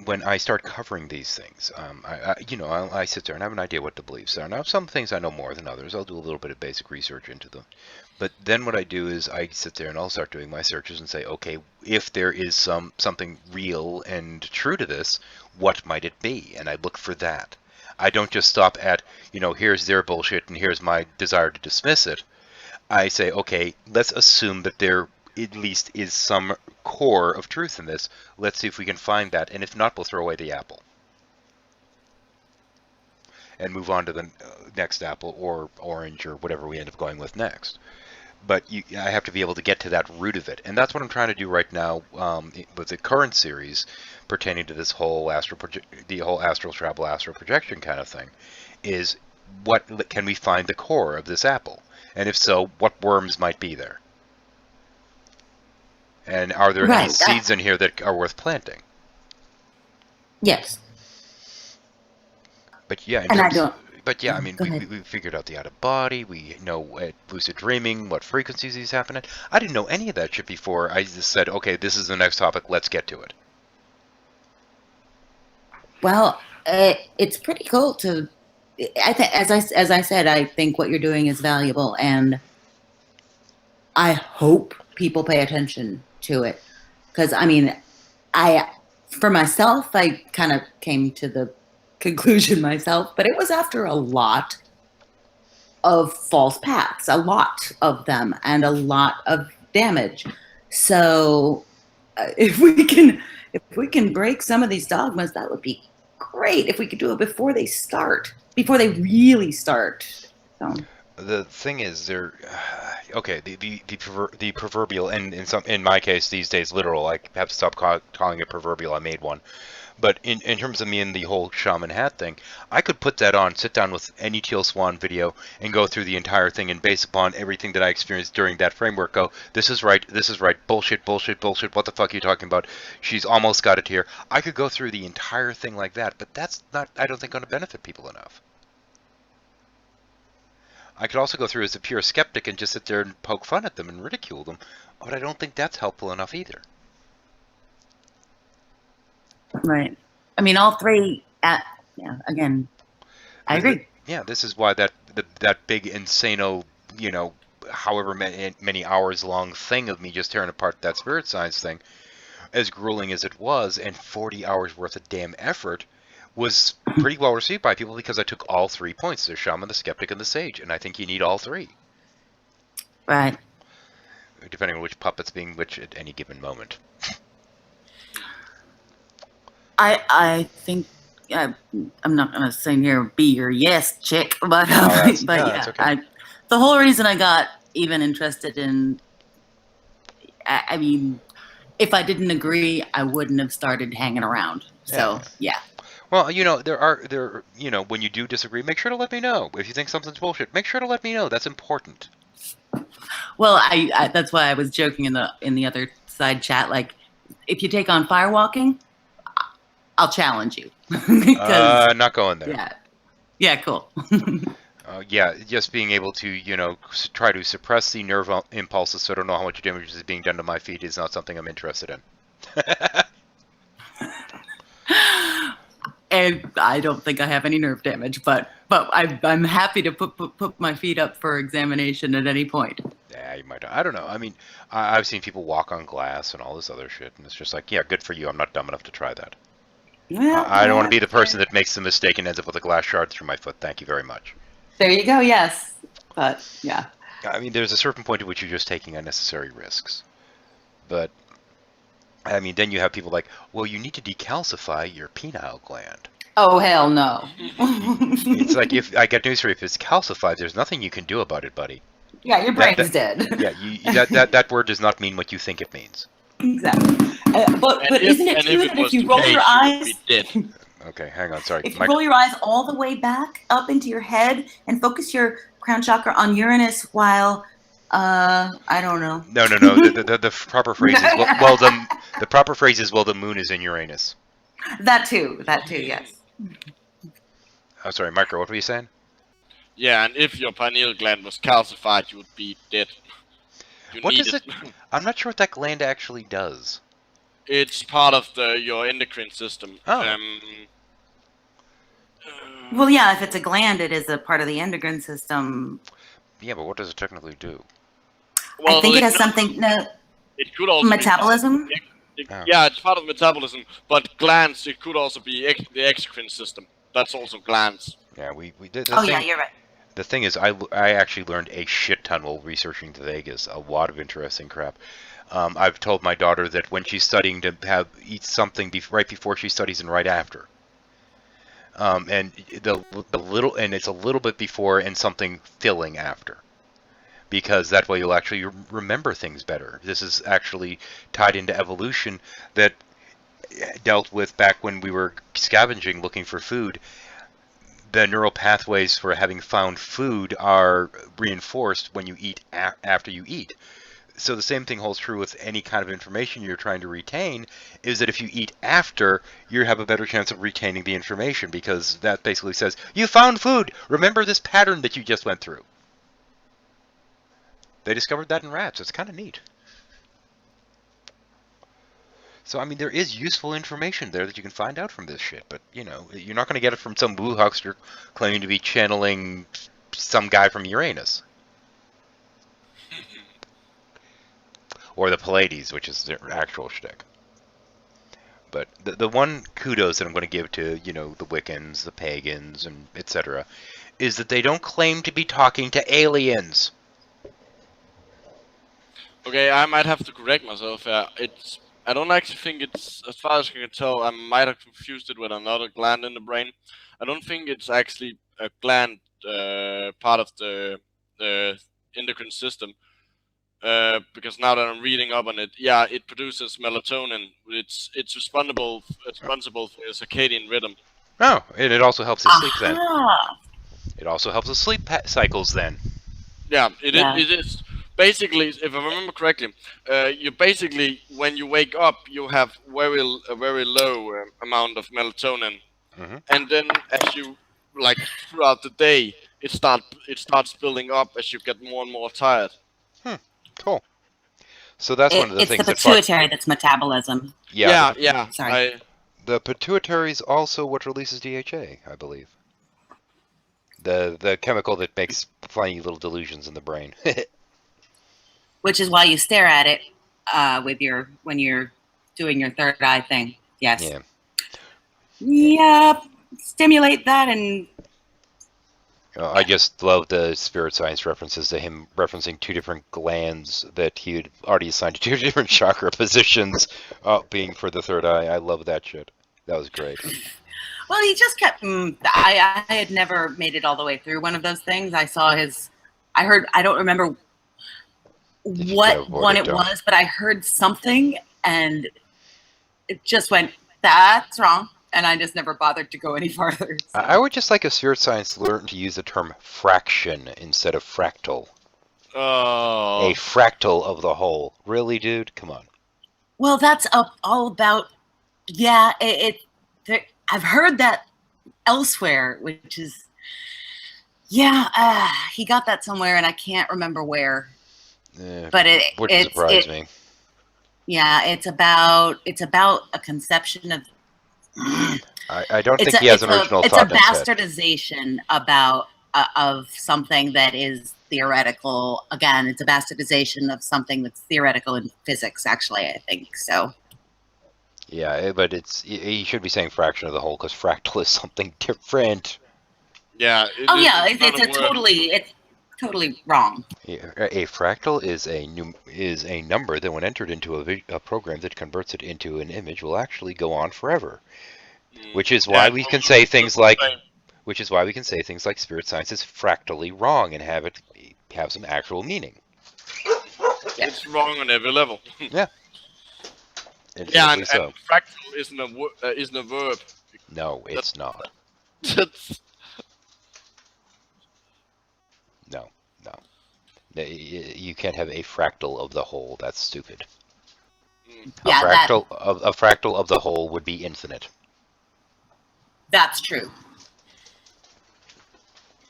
when I start covering these things, I sit there and have an idea what the beliefs are. Now, some things I know more than others. I'll do a little bit of basic research into them. But then what I do is I sit there and I'll start doing my searches and say, okay, if there is something real and true to this, what might it be? And I look for that. I don't just stop at, here's their bullshit and here's my desire to dismiss it. I say, okay, let's assume that there at least is some core of truth in this. Let's see if we can find that, and if not, we'll throw away the apple and move on to the next apple or orange or whatever we end up going with next. But I have to be able to get to that root of it, and that's what I'm trying to do right now with the current series pertaining to this whole the whole astral travel, astral projection kind of thing. Is what can we find the core of this apple? And if so, what worms might be there? And are there any seeds in here that are worth planting? Yes. But yeah, I mean, we figured out the out of body. We know at lucid dreaming what frequencies these happen at. I didn't know any of that shit before. I just said, okay, this is the next topic. Let's get to it. Well, it's pretty cool to. As I said, I think what you're doing is valuable, and I hope people pay attention to it. Because I mean, for myself, I kind of came to the conclusion myself, but it was after a lot of false paths, a lot of them, and a lot of damage. So, if we can break some of these dogmas, that would be great. If we could do it before they really start. So. The thing is, okay, the proverbial, and in my case these days literal. I have to stop calling it proverbial. I made one. But in terms of me and the whole shaman hat thing, I could put that on, sit down with any Teal Swan video, and go through the entire thing, and based upon everything that I experienced during that framework, go, this is right, bullshit, bullshit, bullshit, what the fuck are you talking about? She's almost got it here. I could go through the entire thing like that, but that's not, I don't think, going to benefit people enough. I could also go through as a pure skeptic and just sit there and poke fun at them and ridicule them, but I don't think that's helpful enough either. Right. I mean, all three. Yeah. Again, I agree. Yeah, this is why that big insano, you know, however many hours long thing of me just tearing apart that spirit science thing, as grueling as it was, and 40 hours worth of damn effort, was pretty well received by people because I took all 3 points: the shaman, the skeptic, and the sage, and I think you need all 3. Right. Depending on which puppet's being which at any given moment. I think I'm not gonna sit here be your yes chick, but okay. The whole reason I got even interested in, I mean, if I didn't agree, I wouldn't have started hanging around. So yeah. Well, you know, you know, when you do disagree, make sure to let me know. If you think something's bullshit, make sure to let me know. That's important. Well, I that's why I was joking in the other side chat. Like, if you take on firewalking, I'll challenge you. Not going there. Yeah. Yeah. Cool. Yeah, just being able to, you know, try to suppress the nerve impulses so I don't know how much damage is being done to my feet is not something I'm interested in. And I don't think I have any nerve damage, but I'm happy to put my feet up for examination at any point. Yeah, you might. I don't know. I mean, I've seen people walk on glass and all this other shit, and it's just like, yeah, good for you. I'm not dumb enough to try that. Well, I don't want to be the person that makes the mistake and ends up with a glass shard through my foot. Thank you very much. There you go. Yes, but yeah. I mean, there's a certain point at which you're just taking unnecessary risks. But, I mean, then you have people like, well, you need to decalcify your pineal gland. Oh, hell no. It's like, if I got news for you, if it's calcified, there's nothing you can do about it, buddy. Yeah, your brain's dead. Yeah, that word does not mean what you think it means. Exactly. But isn't it true that if you roll your eyes, Okay, hang on, sorry. if you roll your eyes all the way back up into your head and focus your crown chakra on Uranus while, I don't know. No. The proper phrase is the proper phrase is, well, the moon is in Uranus. That too, yes. I'm sorry, Micro, what were you saying? Yeah, and if your pineal gland was calcified, you would be dead. What does it? I'm not sure what that gland actually does. It's part of your endocrine system. Oh. Well, yeah, if it's a gland, it is a part of the endocrine system. Yeah, but what does it technically do? Well, I think it has something. It could also metabolism. Yeah, it's part of metabolism, but glands. It could also be the exocrine system. That's also glands. Yeah, we did. Yeah, you're right. The thing is, I actually learned a shit ton while researching Vegas. A lot of interesting crap. I've told my daughter that when she's studying to eat something right before she studies and right after. And it's a little bit before and something filling after, because that way you'll actually remember things better. This is actually tied into evolution that dealt with back when we were scavenging looking for food. The neural pathways for having found food are reinforced when you eat after you eat. So the same thing holds true with any kind of information you're trying to retain, is that if you eat after, you have a better chance of retaining the information, because that basically says, you found food! Remember this pattern that you just went through. They discovered that in rats. It's kind of neat. So, I mean, there is useful information there that you can find out from this shit, but, you know, you're not going to get it from some woo huckster claiming to be channeling some guy from Uranus. Or the Pleiades, which is their actual shtick. But the one kudos that I'm going to give to, you know, the Wiccans, the pagans, and etc., is that they don't claim to be talking to aliens. Okay, I might have to correct myself. I don't actually think it's, as far as I can tell, I might have confused it with another gland in the brain. I don't think it's actually a gland part of the endocrine system. because now that I'm reading up on it, yeah, it produces melatonin. It's responsible for your circadian rhythm. Oh, and it also helps his sleep then. Aha. It also helps his sleep cycles then. Yeah, Yeah. it is basically, if I remember correctly, you basically when you wake up, you have a very low amount of melatonin, and then as you like throughout the day, it starts building up as you get more and more tired. Cool. So that's one of the It's things the that fuck- pituitary that's metabolism. Yeah. Sorry. The pituitary is also what releases DHA, I believe. The chemical that makes funny little delusions in the brain. Which is why you stare at it when you're doing your third eye thing. Yes. Yeah. Yep. Stimulate that and I just love the spirit science references to him referencing two different glands that he had already assigned to two different chakra positions, being for the third eye. I love that shit. That was great. well, he just kept. I had never made it all the way through one of those things. I saw his. I heard. I don't remember what one it was, but I heard something, and it just went. That's wrong. And I just never bothered to go any farther. So. I would just like a spirit science to learn to use the term fraction instead of fractal. Oh. A fractal of the whole. Really, dude? Come on. Well, that's all about. Yeah, I've heard that elsewhere, which is. Yeah, he got that somewhere, and I can't remember where. But wouldn't surprise me. Yeah, it's about a conception of. I don't think he has an original thought. It's a bastardization of something that is theoretical. Again, it's a bastardization of something that's theoretical in physics. Actually, I think so. Yeah, but you should be saying fraction of the whole because fractal is something different. Yeah. It's totally wrong. Yeah, a fractal is a number that when entered into a program that converts it into an image will actually go on forever. Which is why we can say things like spirit science is fractally wrong and have some actual meaning. It's wrong on every level. Yeah. And fractal isn't a verb. No, it's not. No. You can't have a fractal of the whole. That's stupid. A fractal of the whole would be infinite. That's true.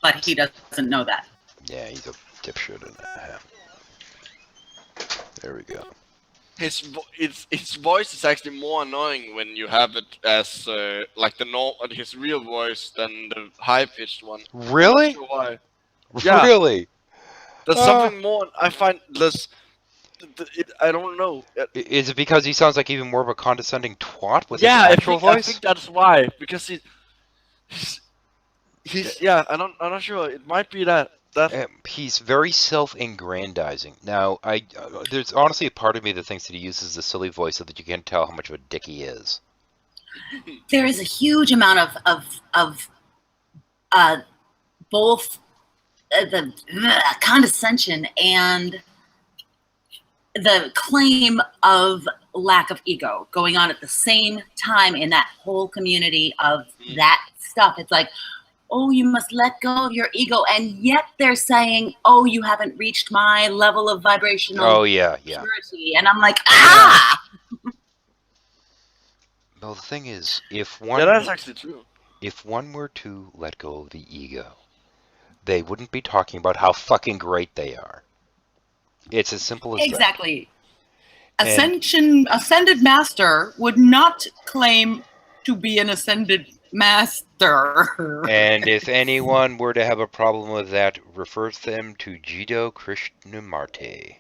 But he doesn't know that. Yeah, he's a dipshit in that. There we go. His voice is actually more annoying when you have it as like his real voice than the high-pitched one. Really? I'm not sure why. Yeah. Really? There's something more. I find less. I don't know. Is it because he sounds like even more of a condescending twat with his actual voice? I think that's why. Because he's I'm not sure. It might be that. He's very self-aggrandizing. Now, there's honestly a part of me that thinks that he uses the silly voice so that you can't tell how much of a dick he is. There is a huge amount of both the condescension and the claim of lack of ego going on at the same time in that whole community of that stuff. It's like, oh, you must let go of your ego, and yet they're saying, oh, you haven't reached my level of vibrational purity. And I'm like, ah! Well, the thing is, that's actually true. If one were to let go of the ego, they wouldn't be talking about how fucking great they are. It's as simple as exactly. Ascended master would not claim to be an ascended master. And if anyone were to have a problem with that, refer them to Jiddu Krishnamurti.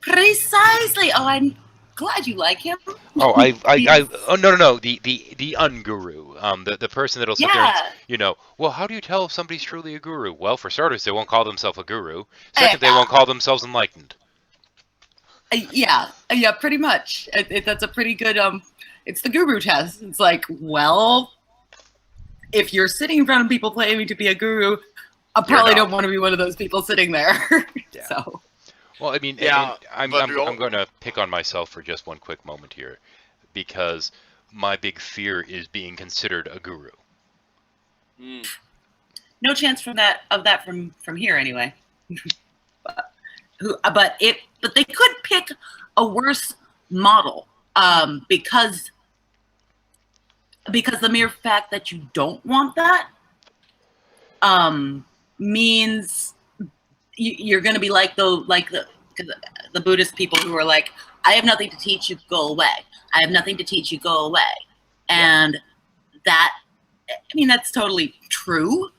Precisely. Oh, I'm glad you like him. Oh, no. The unguru, the person that'll sit there and, well, how do you tell if somebody's truly a guru? Well, for starters, they won't call themselves a guru. Second, they won't call themselves enlightened. Yeah, pretty much. That's a pretty good, it's the guru test. It's like, well, if you're sitting in front of people claiming to be a guru, I probably don't want to be one of those people sitting there. So. Well, I mean, Yeah, I'm going to pick on myself for just one quick moment here, because my big fear is being considered a guru. No chance from that from here anyway. But they could pick a worse model because the mere fact that you don't want that means you're going to be like the Buddhist people who are like, I have nothing to teach you, go away. I have nothing to teach you, go away. And that, I mean, that's totally true,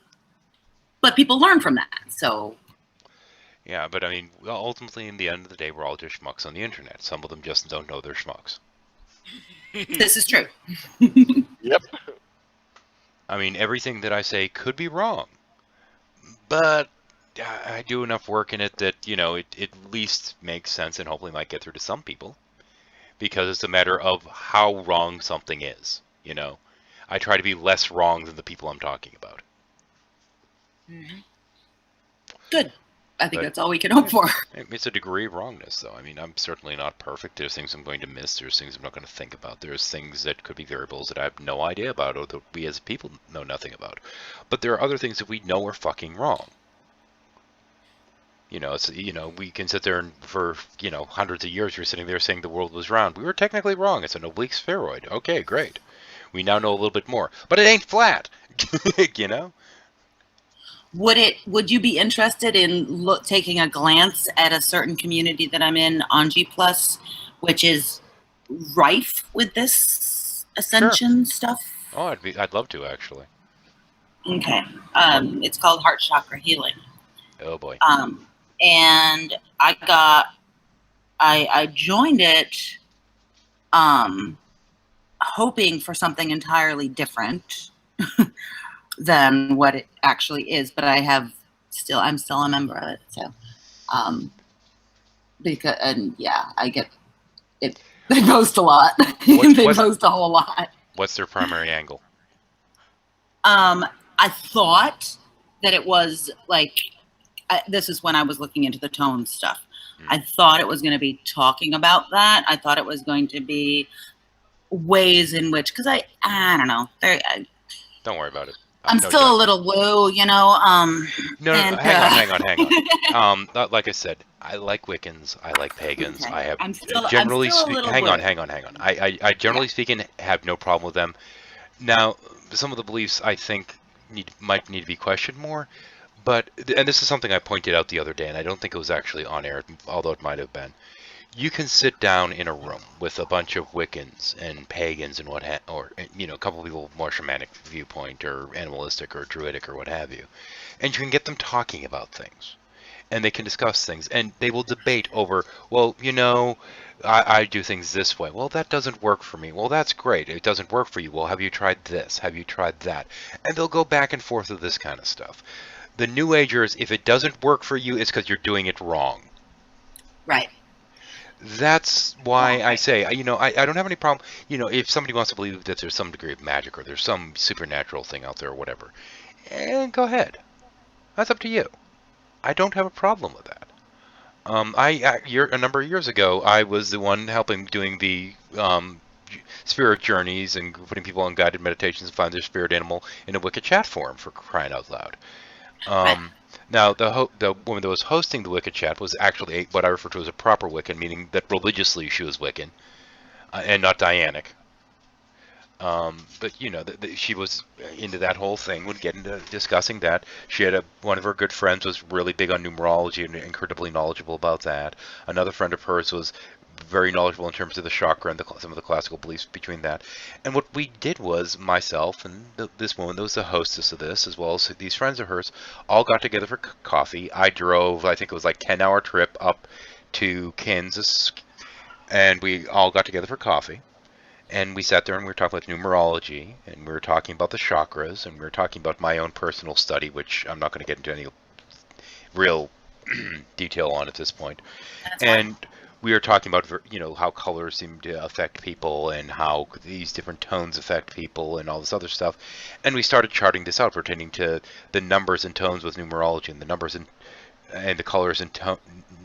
but people learn from that. So yeah, but I mean, ultimately, in the end of the day, we're all just schmucks on the internet. Some of them just don't know they're schmucks. This is true. Yep. I mean, everything that I say could be wrong, but I do enough work in it that, you know, it at least makes sense and hopefully might get through to some people, because it's a matter of how wrong something is, you know. I try to be less wrong than the people I'm talking about. Mm-hmm. Good. I think that's all we can hope for. It's a degree of wrongness, though. I mean, I'm certainly not perfect. There's things I'm going to miss. There's things I'm not going to think about. There's things that could be variables that I have no idea about, or that we as people know nothing about. But there are other things that we know are fucking wrong. You know, we can sit there and for, hundreds of years you're sitting there saying the world was round. We were technically wrong. It's an oblique spheroid. Okay, great. We now know a little bit more. But it ain't flat, you know? Would you be interested in taking a glance at a certain community that I'm in on G+, which is rife with this ascension stuff? Oh, I'd love to, actually. Okay. It's called Heart Chakra Healing. Oh boy. And I joined it hoping for something entirely different than what it actually is, but I'm still a member of it. So, I get it. They post a lot. They post a whole lot. What's their primary angle? I thought that it was like, this is when I was looking into the tone stuff. I thought it was going to be talking about that. I thought it was going to be ways in which, because I don't know. Don't worry about it. I'm still a little woo, you know. No, hang on. Like I said, I like Wiccans. I like pagans. Okay. I have I'm still hang on. I generally speaking have no problem with them. Now, some of the beliefs I think might need to be questioned more. But, and this is something I pointed out the other day, and I don't think it was actually on air, although it might have been. You can sit down in a room with a bunch of Wiccans and pagans and a couple of people with more shamanic viewpoint or animalistic or druidic or what have you, and you can get them talking about things, and they can discuss things, and they will debate over, well, I do things this way. Well, that doesn't work for me. Well, that's great. It doesn't work for you. Well, have you tried this? Have you tried that? And they'll go back and forth with this kind of stuff. The New Agers, if it doesn't work for you, it's because you're doing it wrong. Right. That's why I say, I don't have any problem, if somebody wants to believe that there's some degree of magic or there's some supernatural thing out there or whatever, go ahead. That's up to you. I don't have a problem with that. A number of years ago, I was the one helping doing the spirit journeys and putting people on guided meditations and find their spirit animal in a Wicca chat forum, for crying out loud. Now, the woman that was hosting the Wicca chat was actually what I refer to as a proper Wiccan, meaning that religiously she was Wiccan, and not Dianic. But she was into that whole thing. Would get into discussing that. She had one of her good friends was really big on numerology and incredibly knowledgeable about that. Another friend of hers was very knowledgeable in terms of the chakra and some of the classical beliefs between that. And what we did was, myself and this woman that was the hostess of this, as well as these friends of hers, all got together for coffee. I drove, I think it was like 10-hour trip up to Kansas, and we all got together for coffee. And we sat there and we were talking about numerology, and we were talking about the chakras, and we were talking about my own personal study, which I'm not going to get into any real detail on at this point. And we were talking about, how colors seem to affect people and how these different tones affect people and all this other stuff. And we started charting this out pertaining to the numbers and tones with numerology and the numbers and and the colors and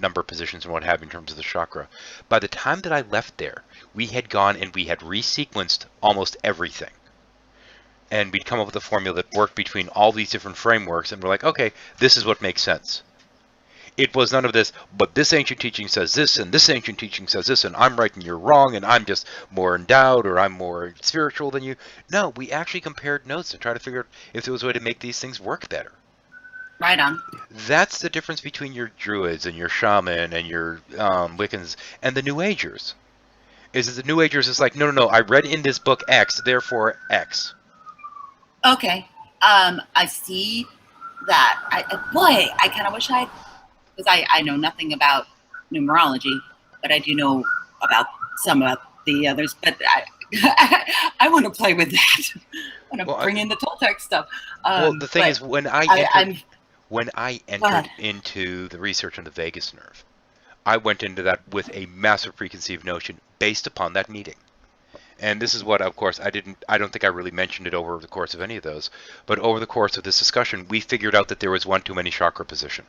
number positions and what have you in terms of the chakra. By the time that I left there, we had gone and we had resequenced almost everything. And we'd come up with a formula that worked between all these different frameworks, and we're like, okay, this is what makes sense. It was none of this, but this ancient teaching says this, and this ancient teaching says this, and I'm right and you're wrong, and I'm just more endowed, or I'm more spiritual than you. No, we actually compared notes to try to figure out if there was a way to make these things work better. Right on. That's the difference between your druids and your shaman and your Wiccans and the New Agers. Is that the New Agers is like, no, I read in this book X, therefore X. Okay. I see that. I kind of wish because I know nothing about numerology, but I do know about some of the others. But I want to play with that. I want to bring in the Toltec stuff. Well, the thing is, when I entered into the research on the vagus nerve, I went into that with a massive preconceived notion based upon that meeting. And this is what, of course, I don't think I really mentioned it over the course of any of those, but over the course of this discussion, we figured out that there was one too many chakra position.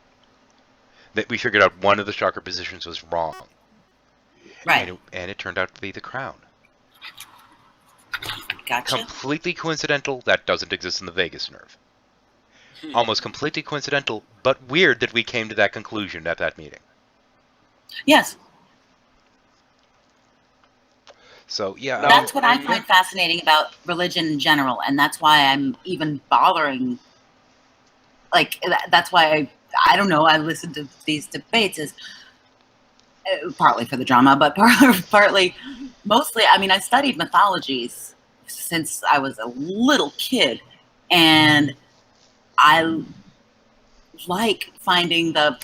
That we figured out one of the chakra positions was wrong. Right. And it turned out to be the crown. Gotcha. Completely coincidental, that doesn't exist in the vagus nerve. Almost completely coincidental, but weird that we came to that conclusion at that meeting. Yes. So, yeah. That's what I find fascinating about religion in general, and that's why I'm even bothering. Like, that's why I don't know, I listen to these debates is partly for the drama, but partly, mostly, I mean, I studied mythologies since I was a little kid, and I like finding the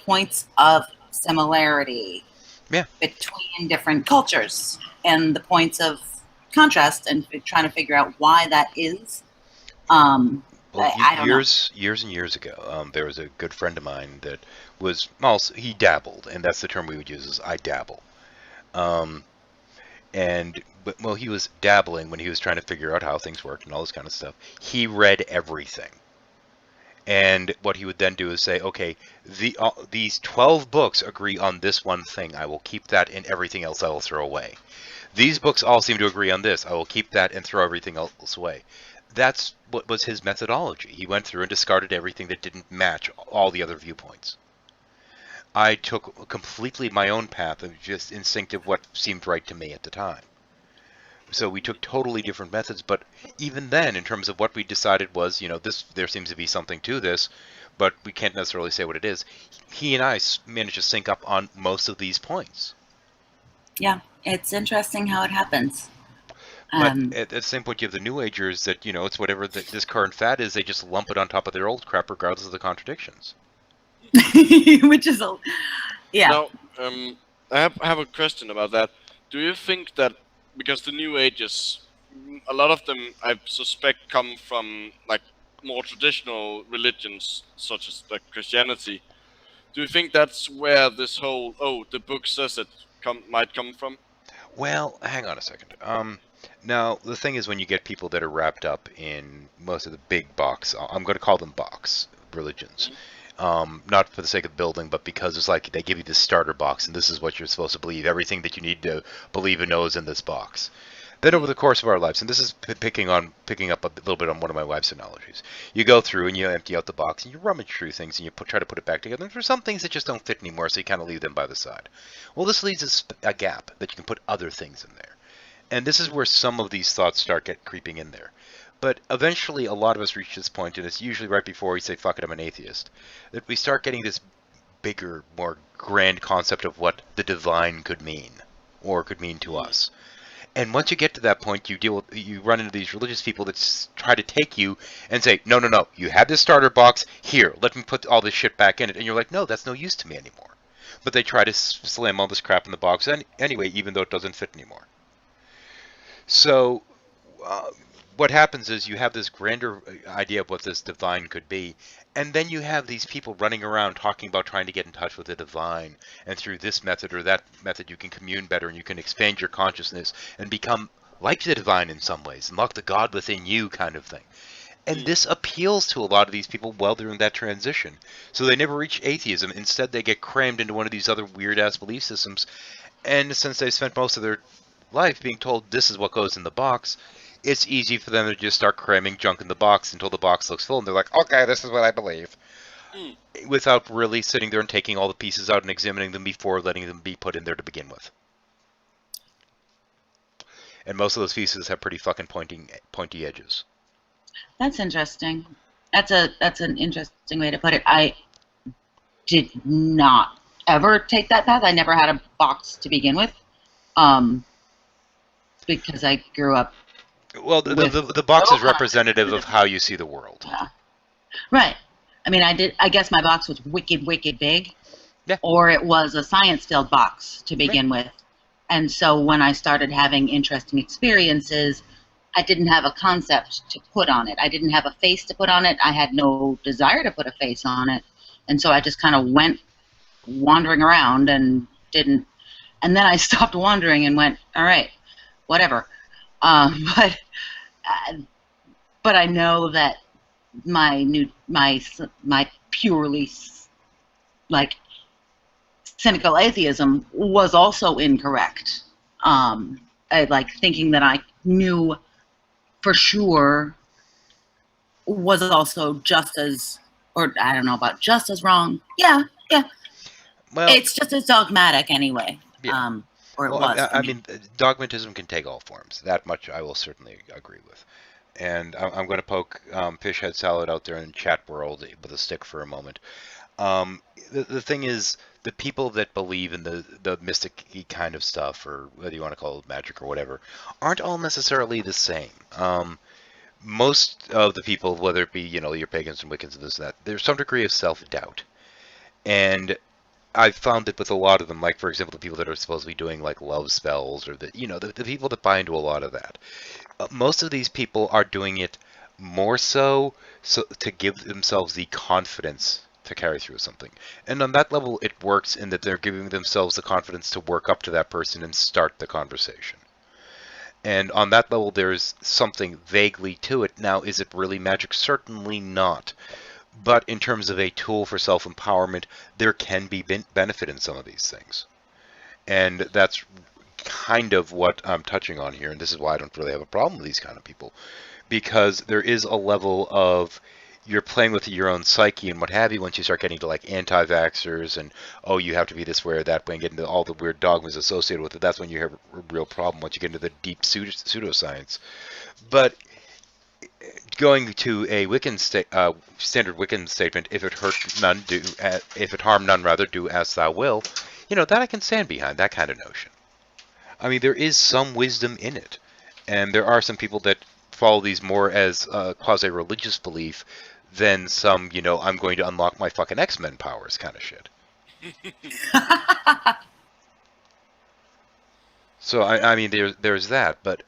points of similarity between different cultures and the points of contrast and trying to figure out why that is. Well, I don't years and years ago, there was a good friend of mine that was, also, he dabbled, and that's the term we would use, is I dabble. Well, he was dabbling when he was trying to figure out how things worked and all this kind of stuff. He read everything. And what he would then do is say, okay, these 12 books agree on this one thing. I will keep that, and everything else I will throw away. These books all seem to agree on this. I will keep that and throw everything else away. That's what was his methodology. He went through and discarded everything that didn't match all the other viewpoints. I took completely my own path of just instinctive what seemed right to me at the time. So we took totally different methods, but even then, in terms of what we decided was, there seems to be something to this, but we can't necessarily say what it is. He and I managed to sync up on most of these points. Yeah, it's interesting how it happens. But at the same point, you have the New Agers that, it's whatever this current fad is, they just lump it on top of their old crap regardless of the contradictions. Which is, yeah. Now, I have a question about that. Do you think that, because the New Ages, a lot of them, I suspect, come from, like, more traditional religions, such as, like, Christianity. Do you think that's where this whole, the book says it, might come from? Well, hang on a second. Now, the thing is, when you get people that are wrapped up in most of the big box, I'm going to call them box religions, not for the sake of building, but because it's like they give you this starter box, and this is what you're supposed to believe. Everything that you need to believe and know is in this box. Then over the course of our lives, and this is picking up a little bit on one of my wife's analogies, you go through and you empty out the box, and you rummage through things, and you try to put it back together, and there's some things that just don't fit anymore, so you kind of leave them by the side. Well, this leaves a gap that you can put other things in there. And this is where some of these thoughts start creeping in there. But eventually, a lot of us reach this point, and it's usually right before we say, fuck it, I'm an atheist, that we start getting this bigger, more grand concept of what the divine could mean, or could mean to us. And once you get to that point, you run into these religious people that try to take you and say, no, you had this starter box, here, let me put all this shit back in it. And you're like, no, that's no use to me anymore. But they try to slam all this crap in the box anyway, even though it doesn't fit anymore. So what happens is you have this grander idea of what this divine could be, and then you have these people running around talking about trying to get in touch with the divine, and through this method or that method you can commune better and you can expand your consciousness and become like the divine in some ways, unlock the God within you kind of thing. And this appeals to a lot of these people while they're in that transition. So they never reach atheism. Instead, they get crammed into one of these other weird-ass belief systems. And since they've spent most of their life being told this is what goes in the box, it's easy for them to just start cramming junk in the box until the box looks full. And they're like, okay, this is what I believe. Without really sitting there and taking all the pieces out and examining them before letting them be put in there to begin with. And most of those pieces have pretty fucking pointy edges. That's interesting. That's an interesting way to put it. I did not ever take that path. I never had a box to begin with, because I grew up. Well, the box is representative of how you see the world. Yeah. Right. I mean, I guess my box was wicked, wicked big, or it was a science-filled box to begin with. And so when I started having interesting experiences, I didn't have a concept to put on it. I didn't have a face to put on it. I had no desire to put a face on it. And so I just kind of went wandering around and didn't. And then I stopped wandering and went, all right, whatever. But I know that my purely like cynical atheism was also incorrect. Like thinking that I knew for sure was also just as, or I don't know about just as wrong. Yeah. Well, it's just as dogmatic anyway. Yeah. Or it well, was. I mean, dogmatism can take all forms. That much I will certainly agree with. And I'm going to poke Fish Head Salad out there in chat world with a stick for a moment. The thing is, the people that believe in the mystic-y kind of stuff, or whether you want to call it magic or whatever, aren't all necessarily the same. Most of the people, whether it be, your pagans and Wiccans and this and that, there's some degree of self-doubt. And I've found it with a lot of them, like, for example, the people that are supposed to be doing, like, love spells, or the people that buy into a lot of that. Most of these people are doing it more so to give themselves the confidence to carry through something. And on that level, it works in that they're giving themselves the confidence to work up to that person and start the conversation. And on that level, there's something vaguely to it. Now, is it really magic? Certainly not. But in terms of a tool for self-empowerment, there can be benefit in some of these things. And that's kind of what I'm touching on here, and this is why I don't really have a problem with these kind of people. Because there is a level of, you're playing with your own psyche and what have you once you start getting to like anti-vaxxers and, oh, you have to be this way or that way and get into all the weird dogmas associated with it. That's when you have a real problem once you get into the deep pseudoscience. But going to a Wiccan standard Wiccan statement, if it harm none, rather, do as thou will, that I can stand behind, that kind of notion. I mean, there is some wisdom in it. And there are some people that follow these more as quasi-religious belief than some, I'm going to unlock my fucking X-Men powers kind of shit. So, I mean, there's that, but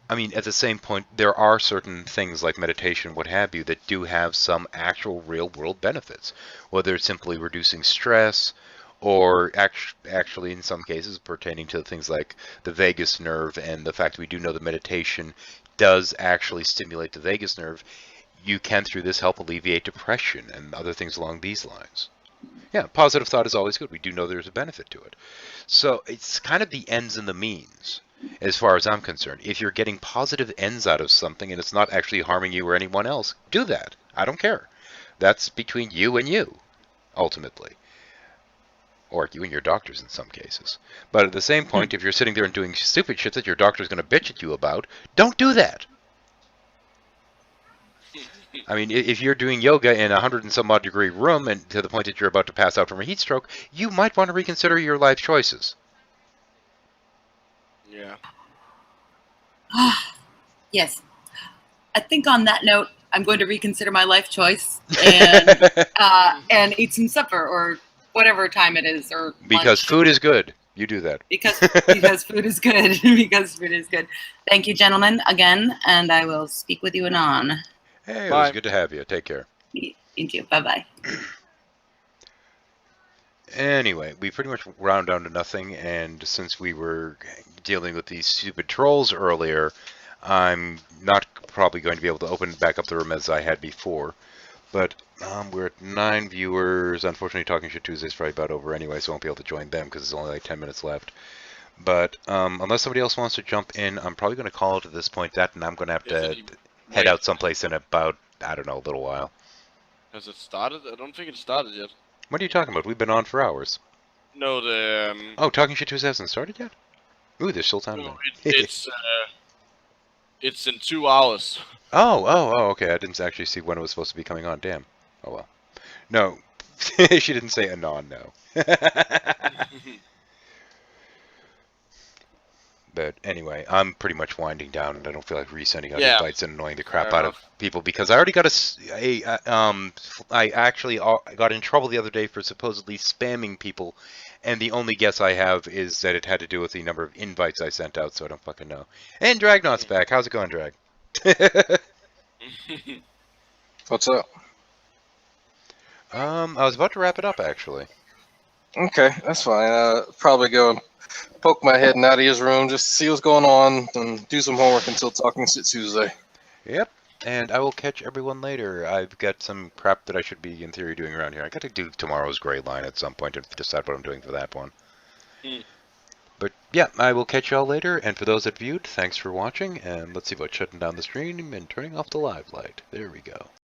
I mean, at the same point, there are certain things like meditation, what have you, that do have some actual real-world benefits. Whether it's simply reducing stress, or actually in some cases pertaining to things like the vagus nerve and the fact that we do know that meditation does actually stimulate the vagus nerve, you can, through this, help alleviate depression and other things along these lines. Yeah, positive thought is always good. We do know there's a benefit to it. So it's kind of the ends and the means, as far as I'm concerned. If you're getting positive ends out of something and it's not actually harming you or anyone else, do that. I don't care. That's between you and you, ultimately. Or you and your doctors in some cases. But at the same point, if you're sitting there and doing stupid shit that your doctor's going to bitch at you about, don't do that. I mean, if you're doing yoga in a 100 and some odd degree room and to the point that you're about to pass out from a heat stroke, you might want to reconsider your life choices. Yeah. Yes. I think on that note, I'm going to reconsider my life choice and eat some supper or whatever time it is, or because lunch. Food is good. You do that. Because food is good. Because food is good. Thank you, gentlemen, again, and I will speak with you anon. Hey, it was good to have you. Take care. Thank you. Bye-bye. Anyway, we pretty much round down to nothing, and since we were dealing with these stupid trolls earlier, I'm not probably going to be able to open back up the room as I had before. But we're at 9 viewers. Unfortunately, Talking Shit Tuesday's probably about over anyway, so I won't be able to join them because there's only like 10 minutes left. But unless somebody else wants to jump in, I'm probably going to call it at this point that, and I'm going to have to head out someplace in about, I don't know, a little while. Has it started? I don't think it started yet. What are you talking about? We've been on for hours. No, the... Oh, Talking Shit Tuesday hasn't started yet? Ooh, there's still time. No, it's in 2 hours. Oh, okay. I didn't actually see when it was supposed to be coming on. Damn. Oh, well. No. She didn't say anon, no. But anyway, I'm pretty much winding down, and I don't feel like resending out invites and annoying the crap out of people, because I already got I actually got in trouble the other day for supposedly spamming people, and the only guess I have is that it had to do with the number of invites I sent out, so I don't fucking know. And Dragnot's back. How's it going, Drag? What's up? I was about to wrap it up, actually. Okay, that's fine. Probably go and poke my head in Nadia's room just to see what's going on and do some homework until Talking Shit Tuesday. Yep, and I will catch everyone later. I've got some crap that I should be, in theory, doing around here. I got to do tomorrow's Grey Line at some point to decide what I'm doing for that one. But yeah, I will catch y'all later, and for those that viewed, thanks for watching, and let's see about shutting down the stream and turning off the live light. There we go.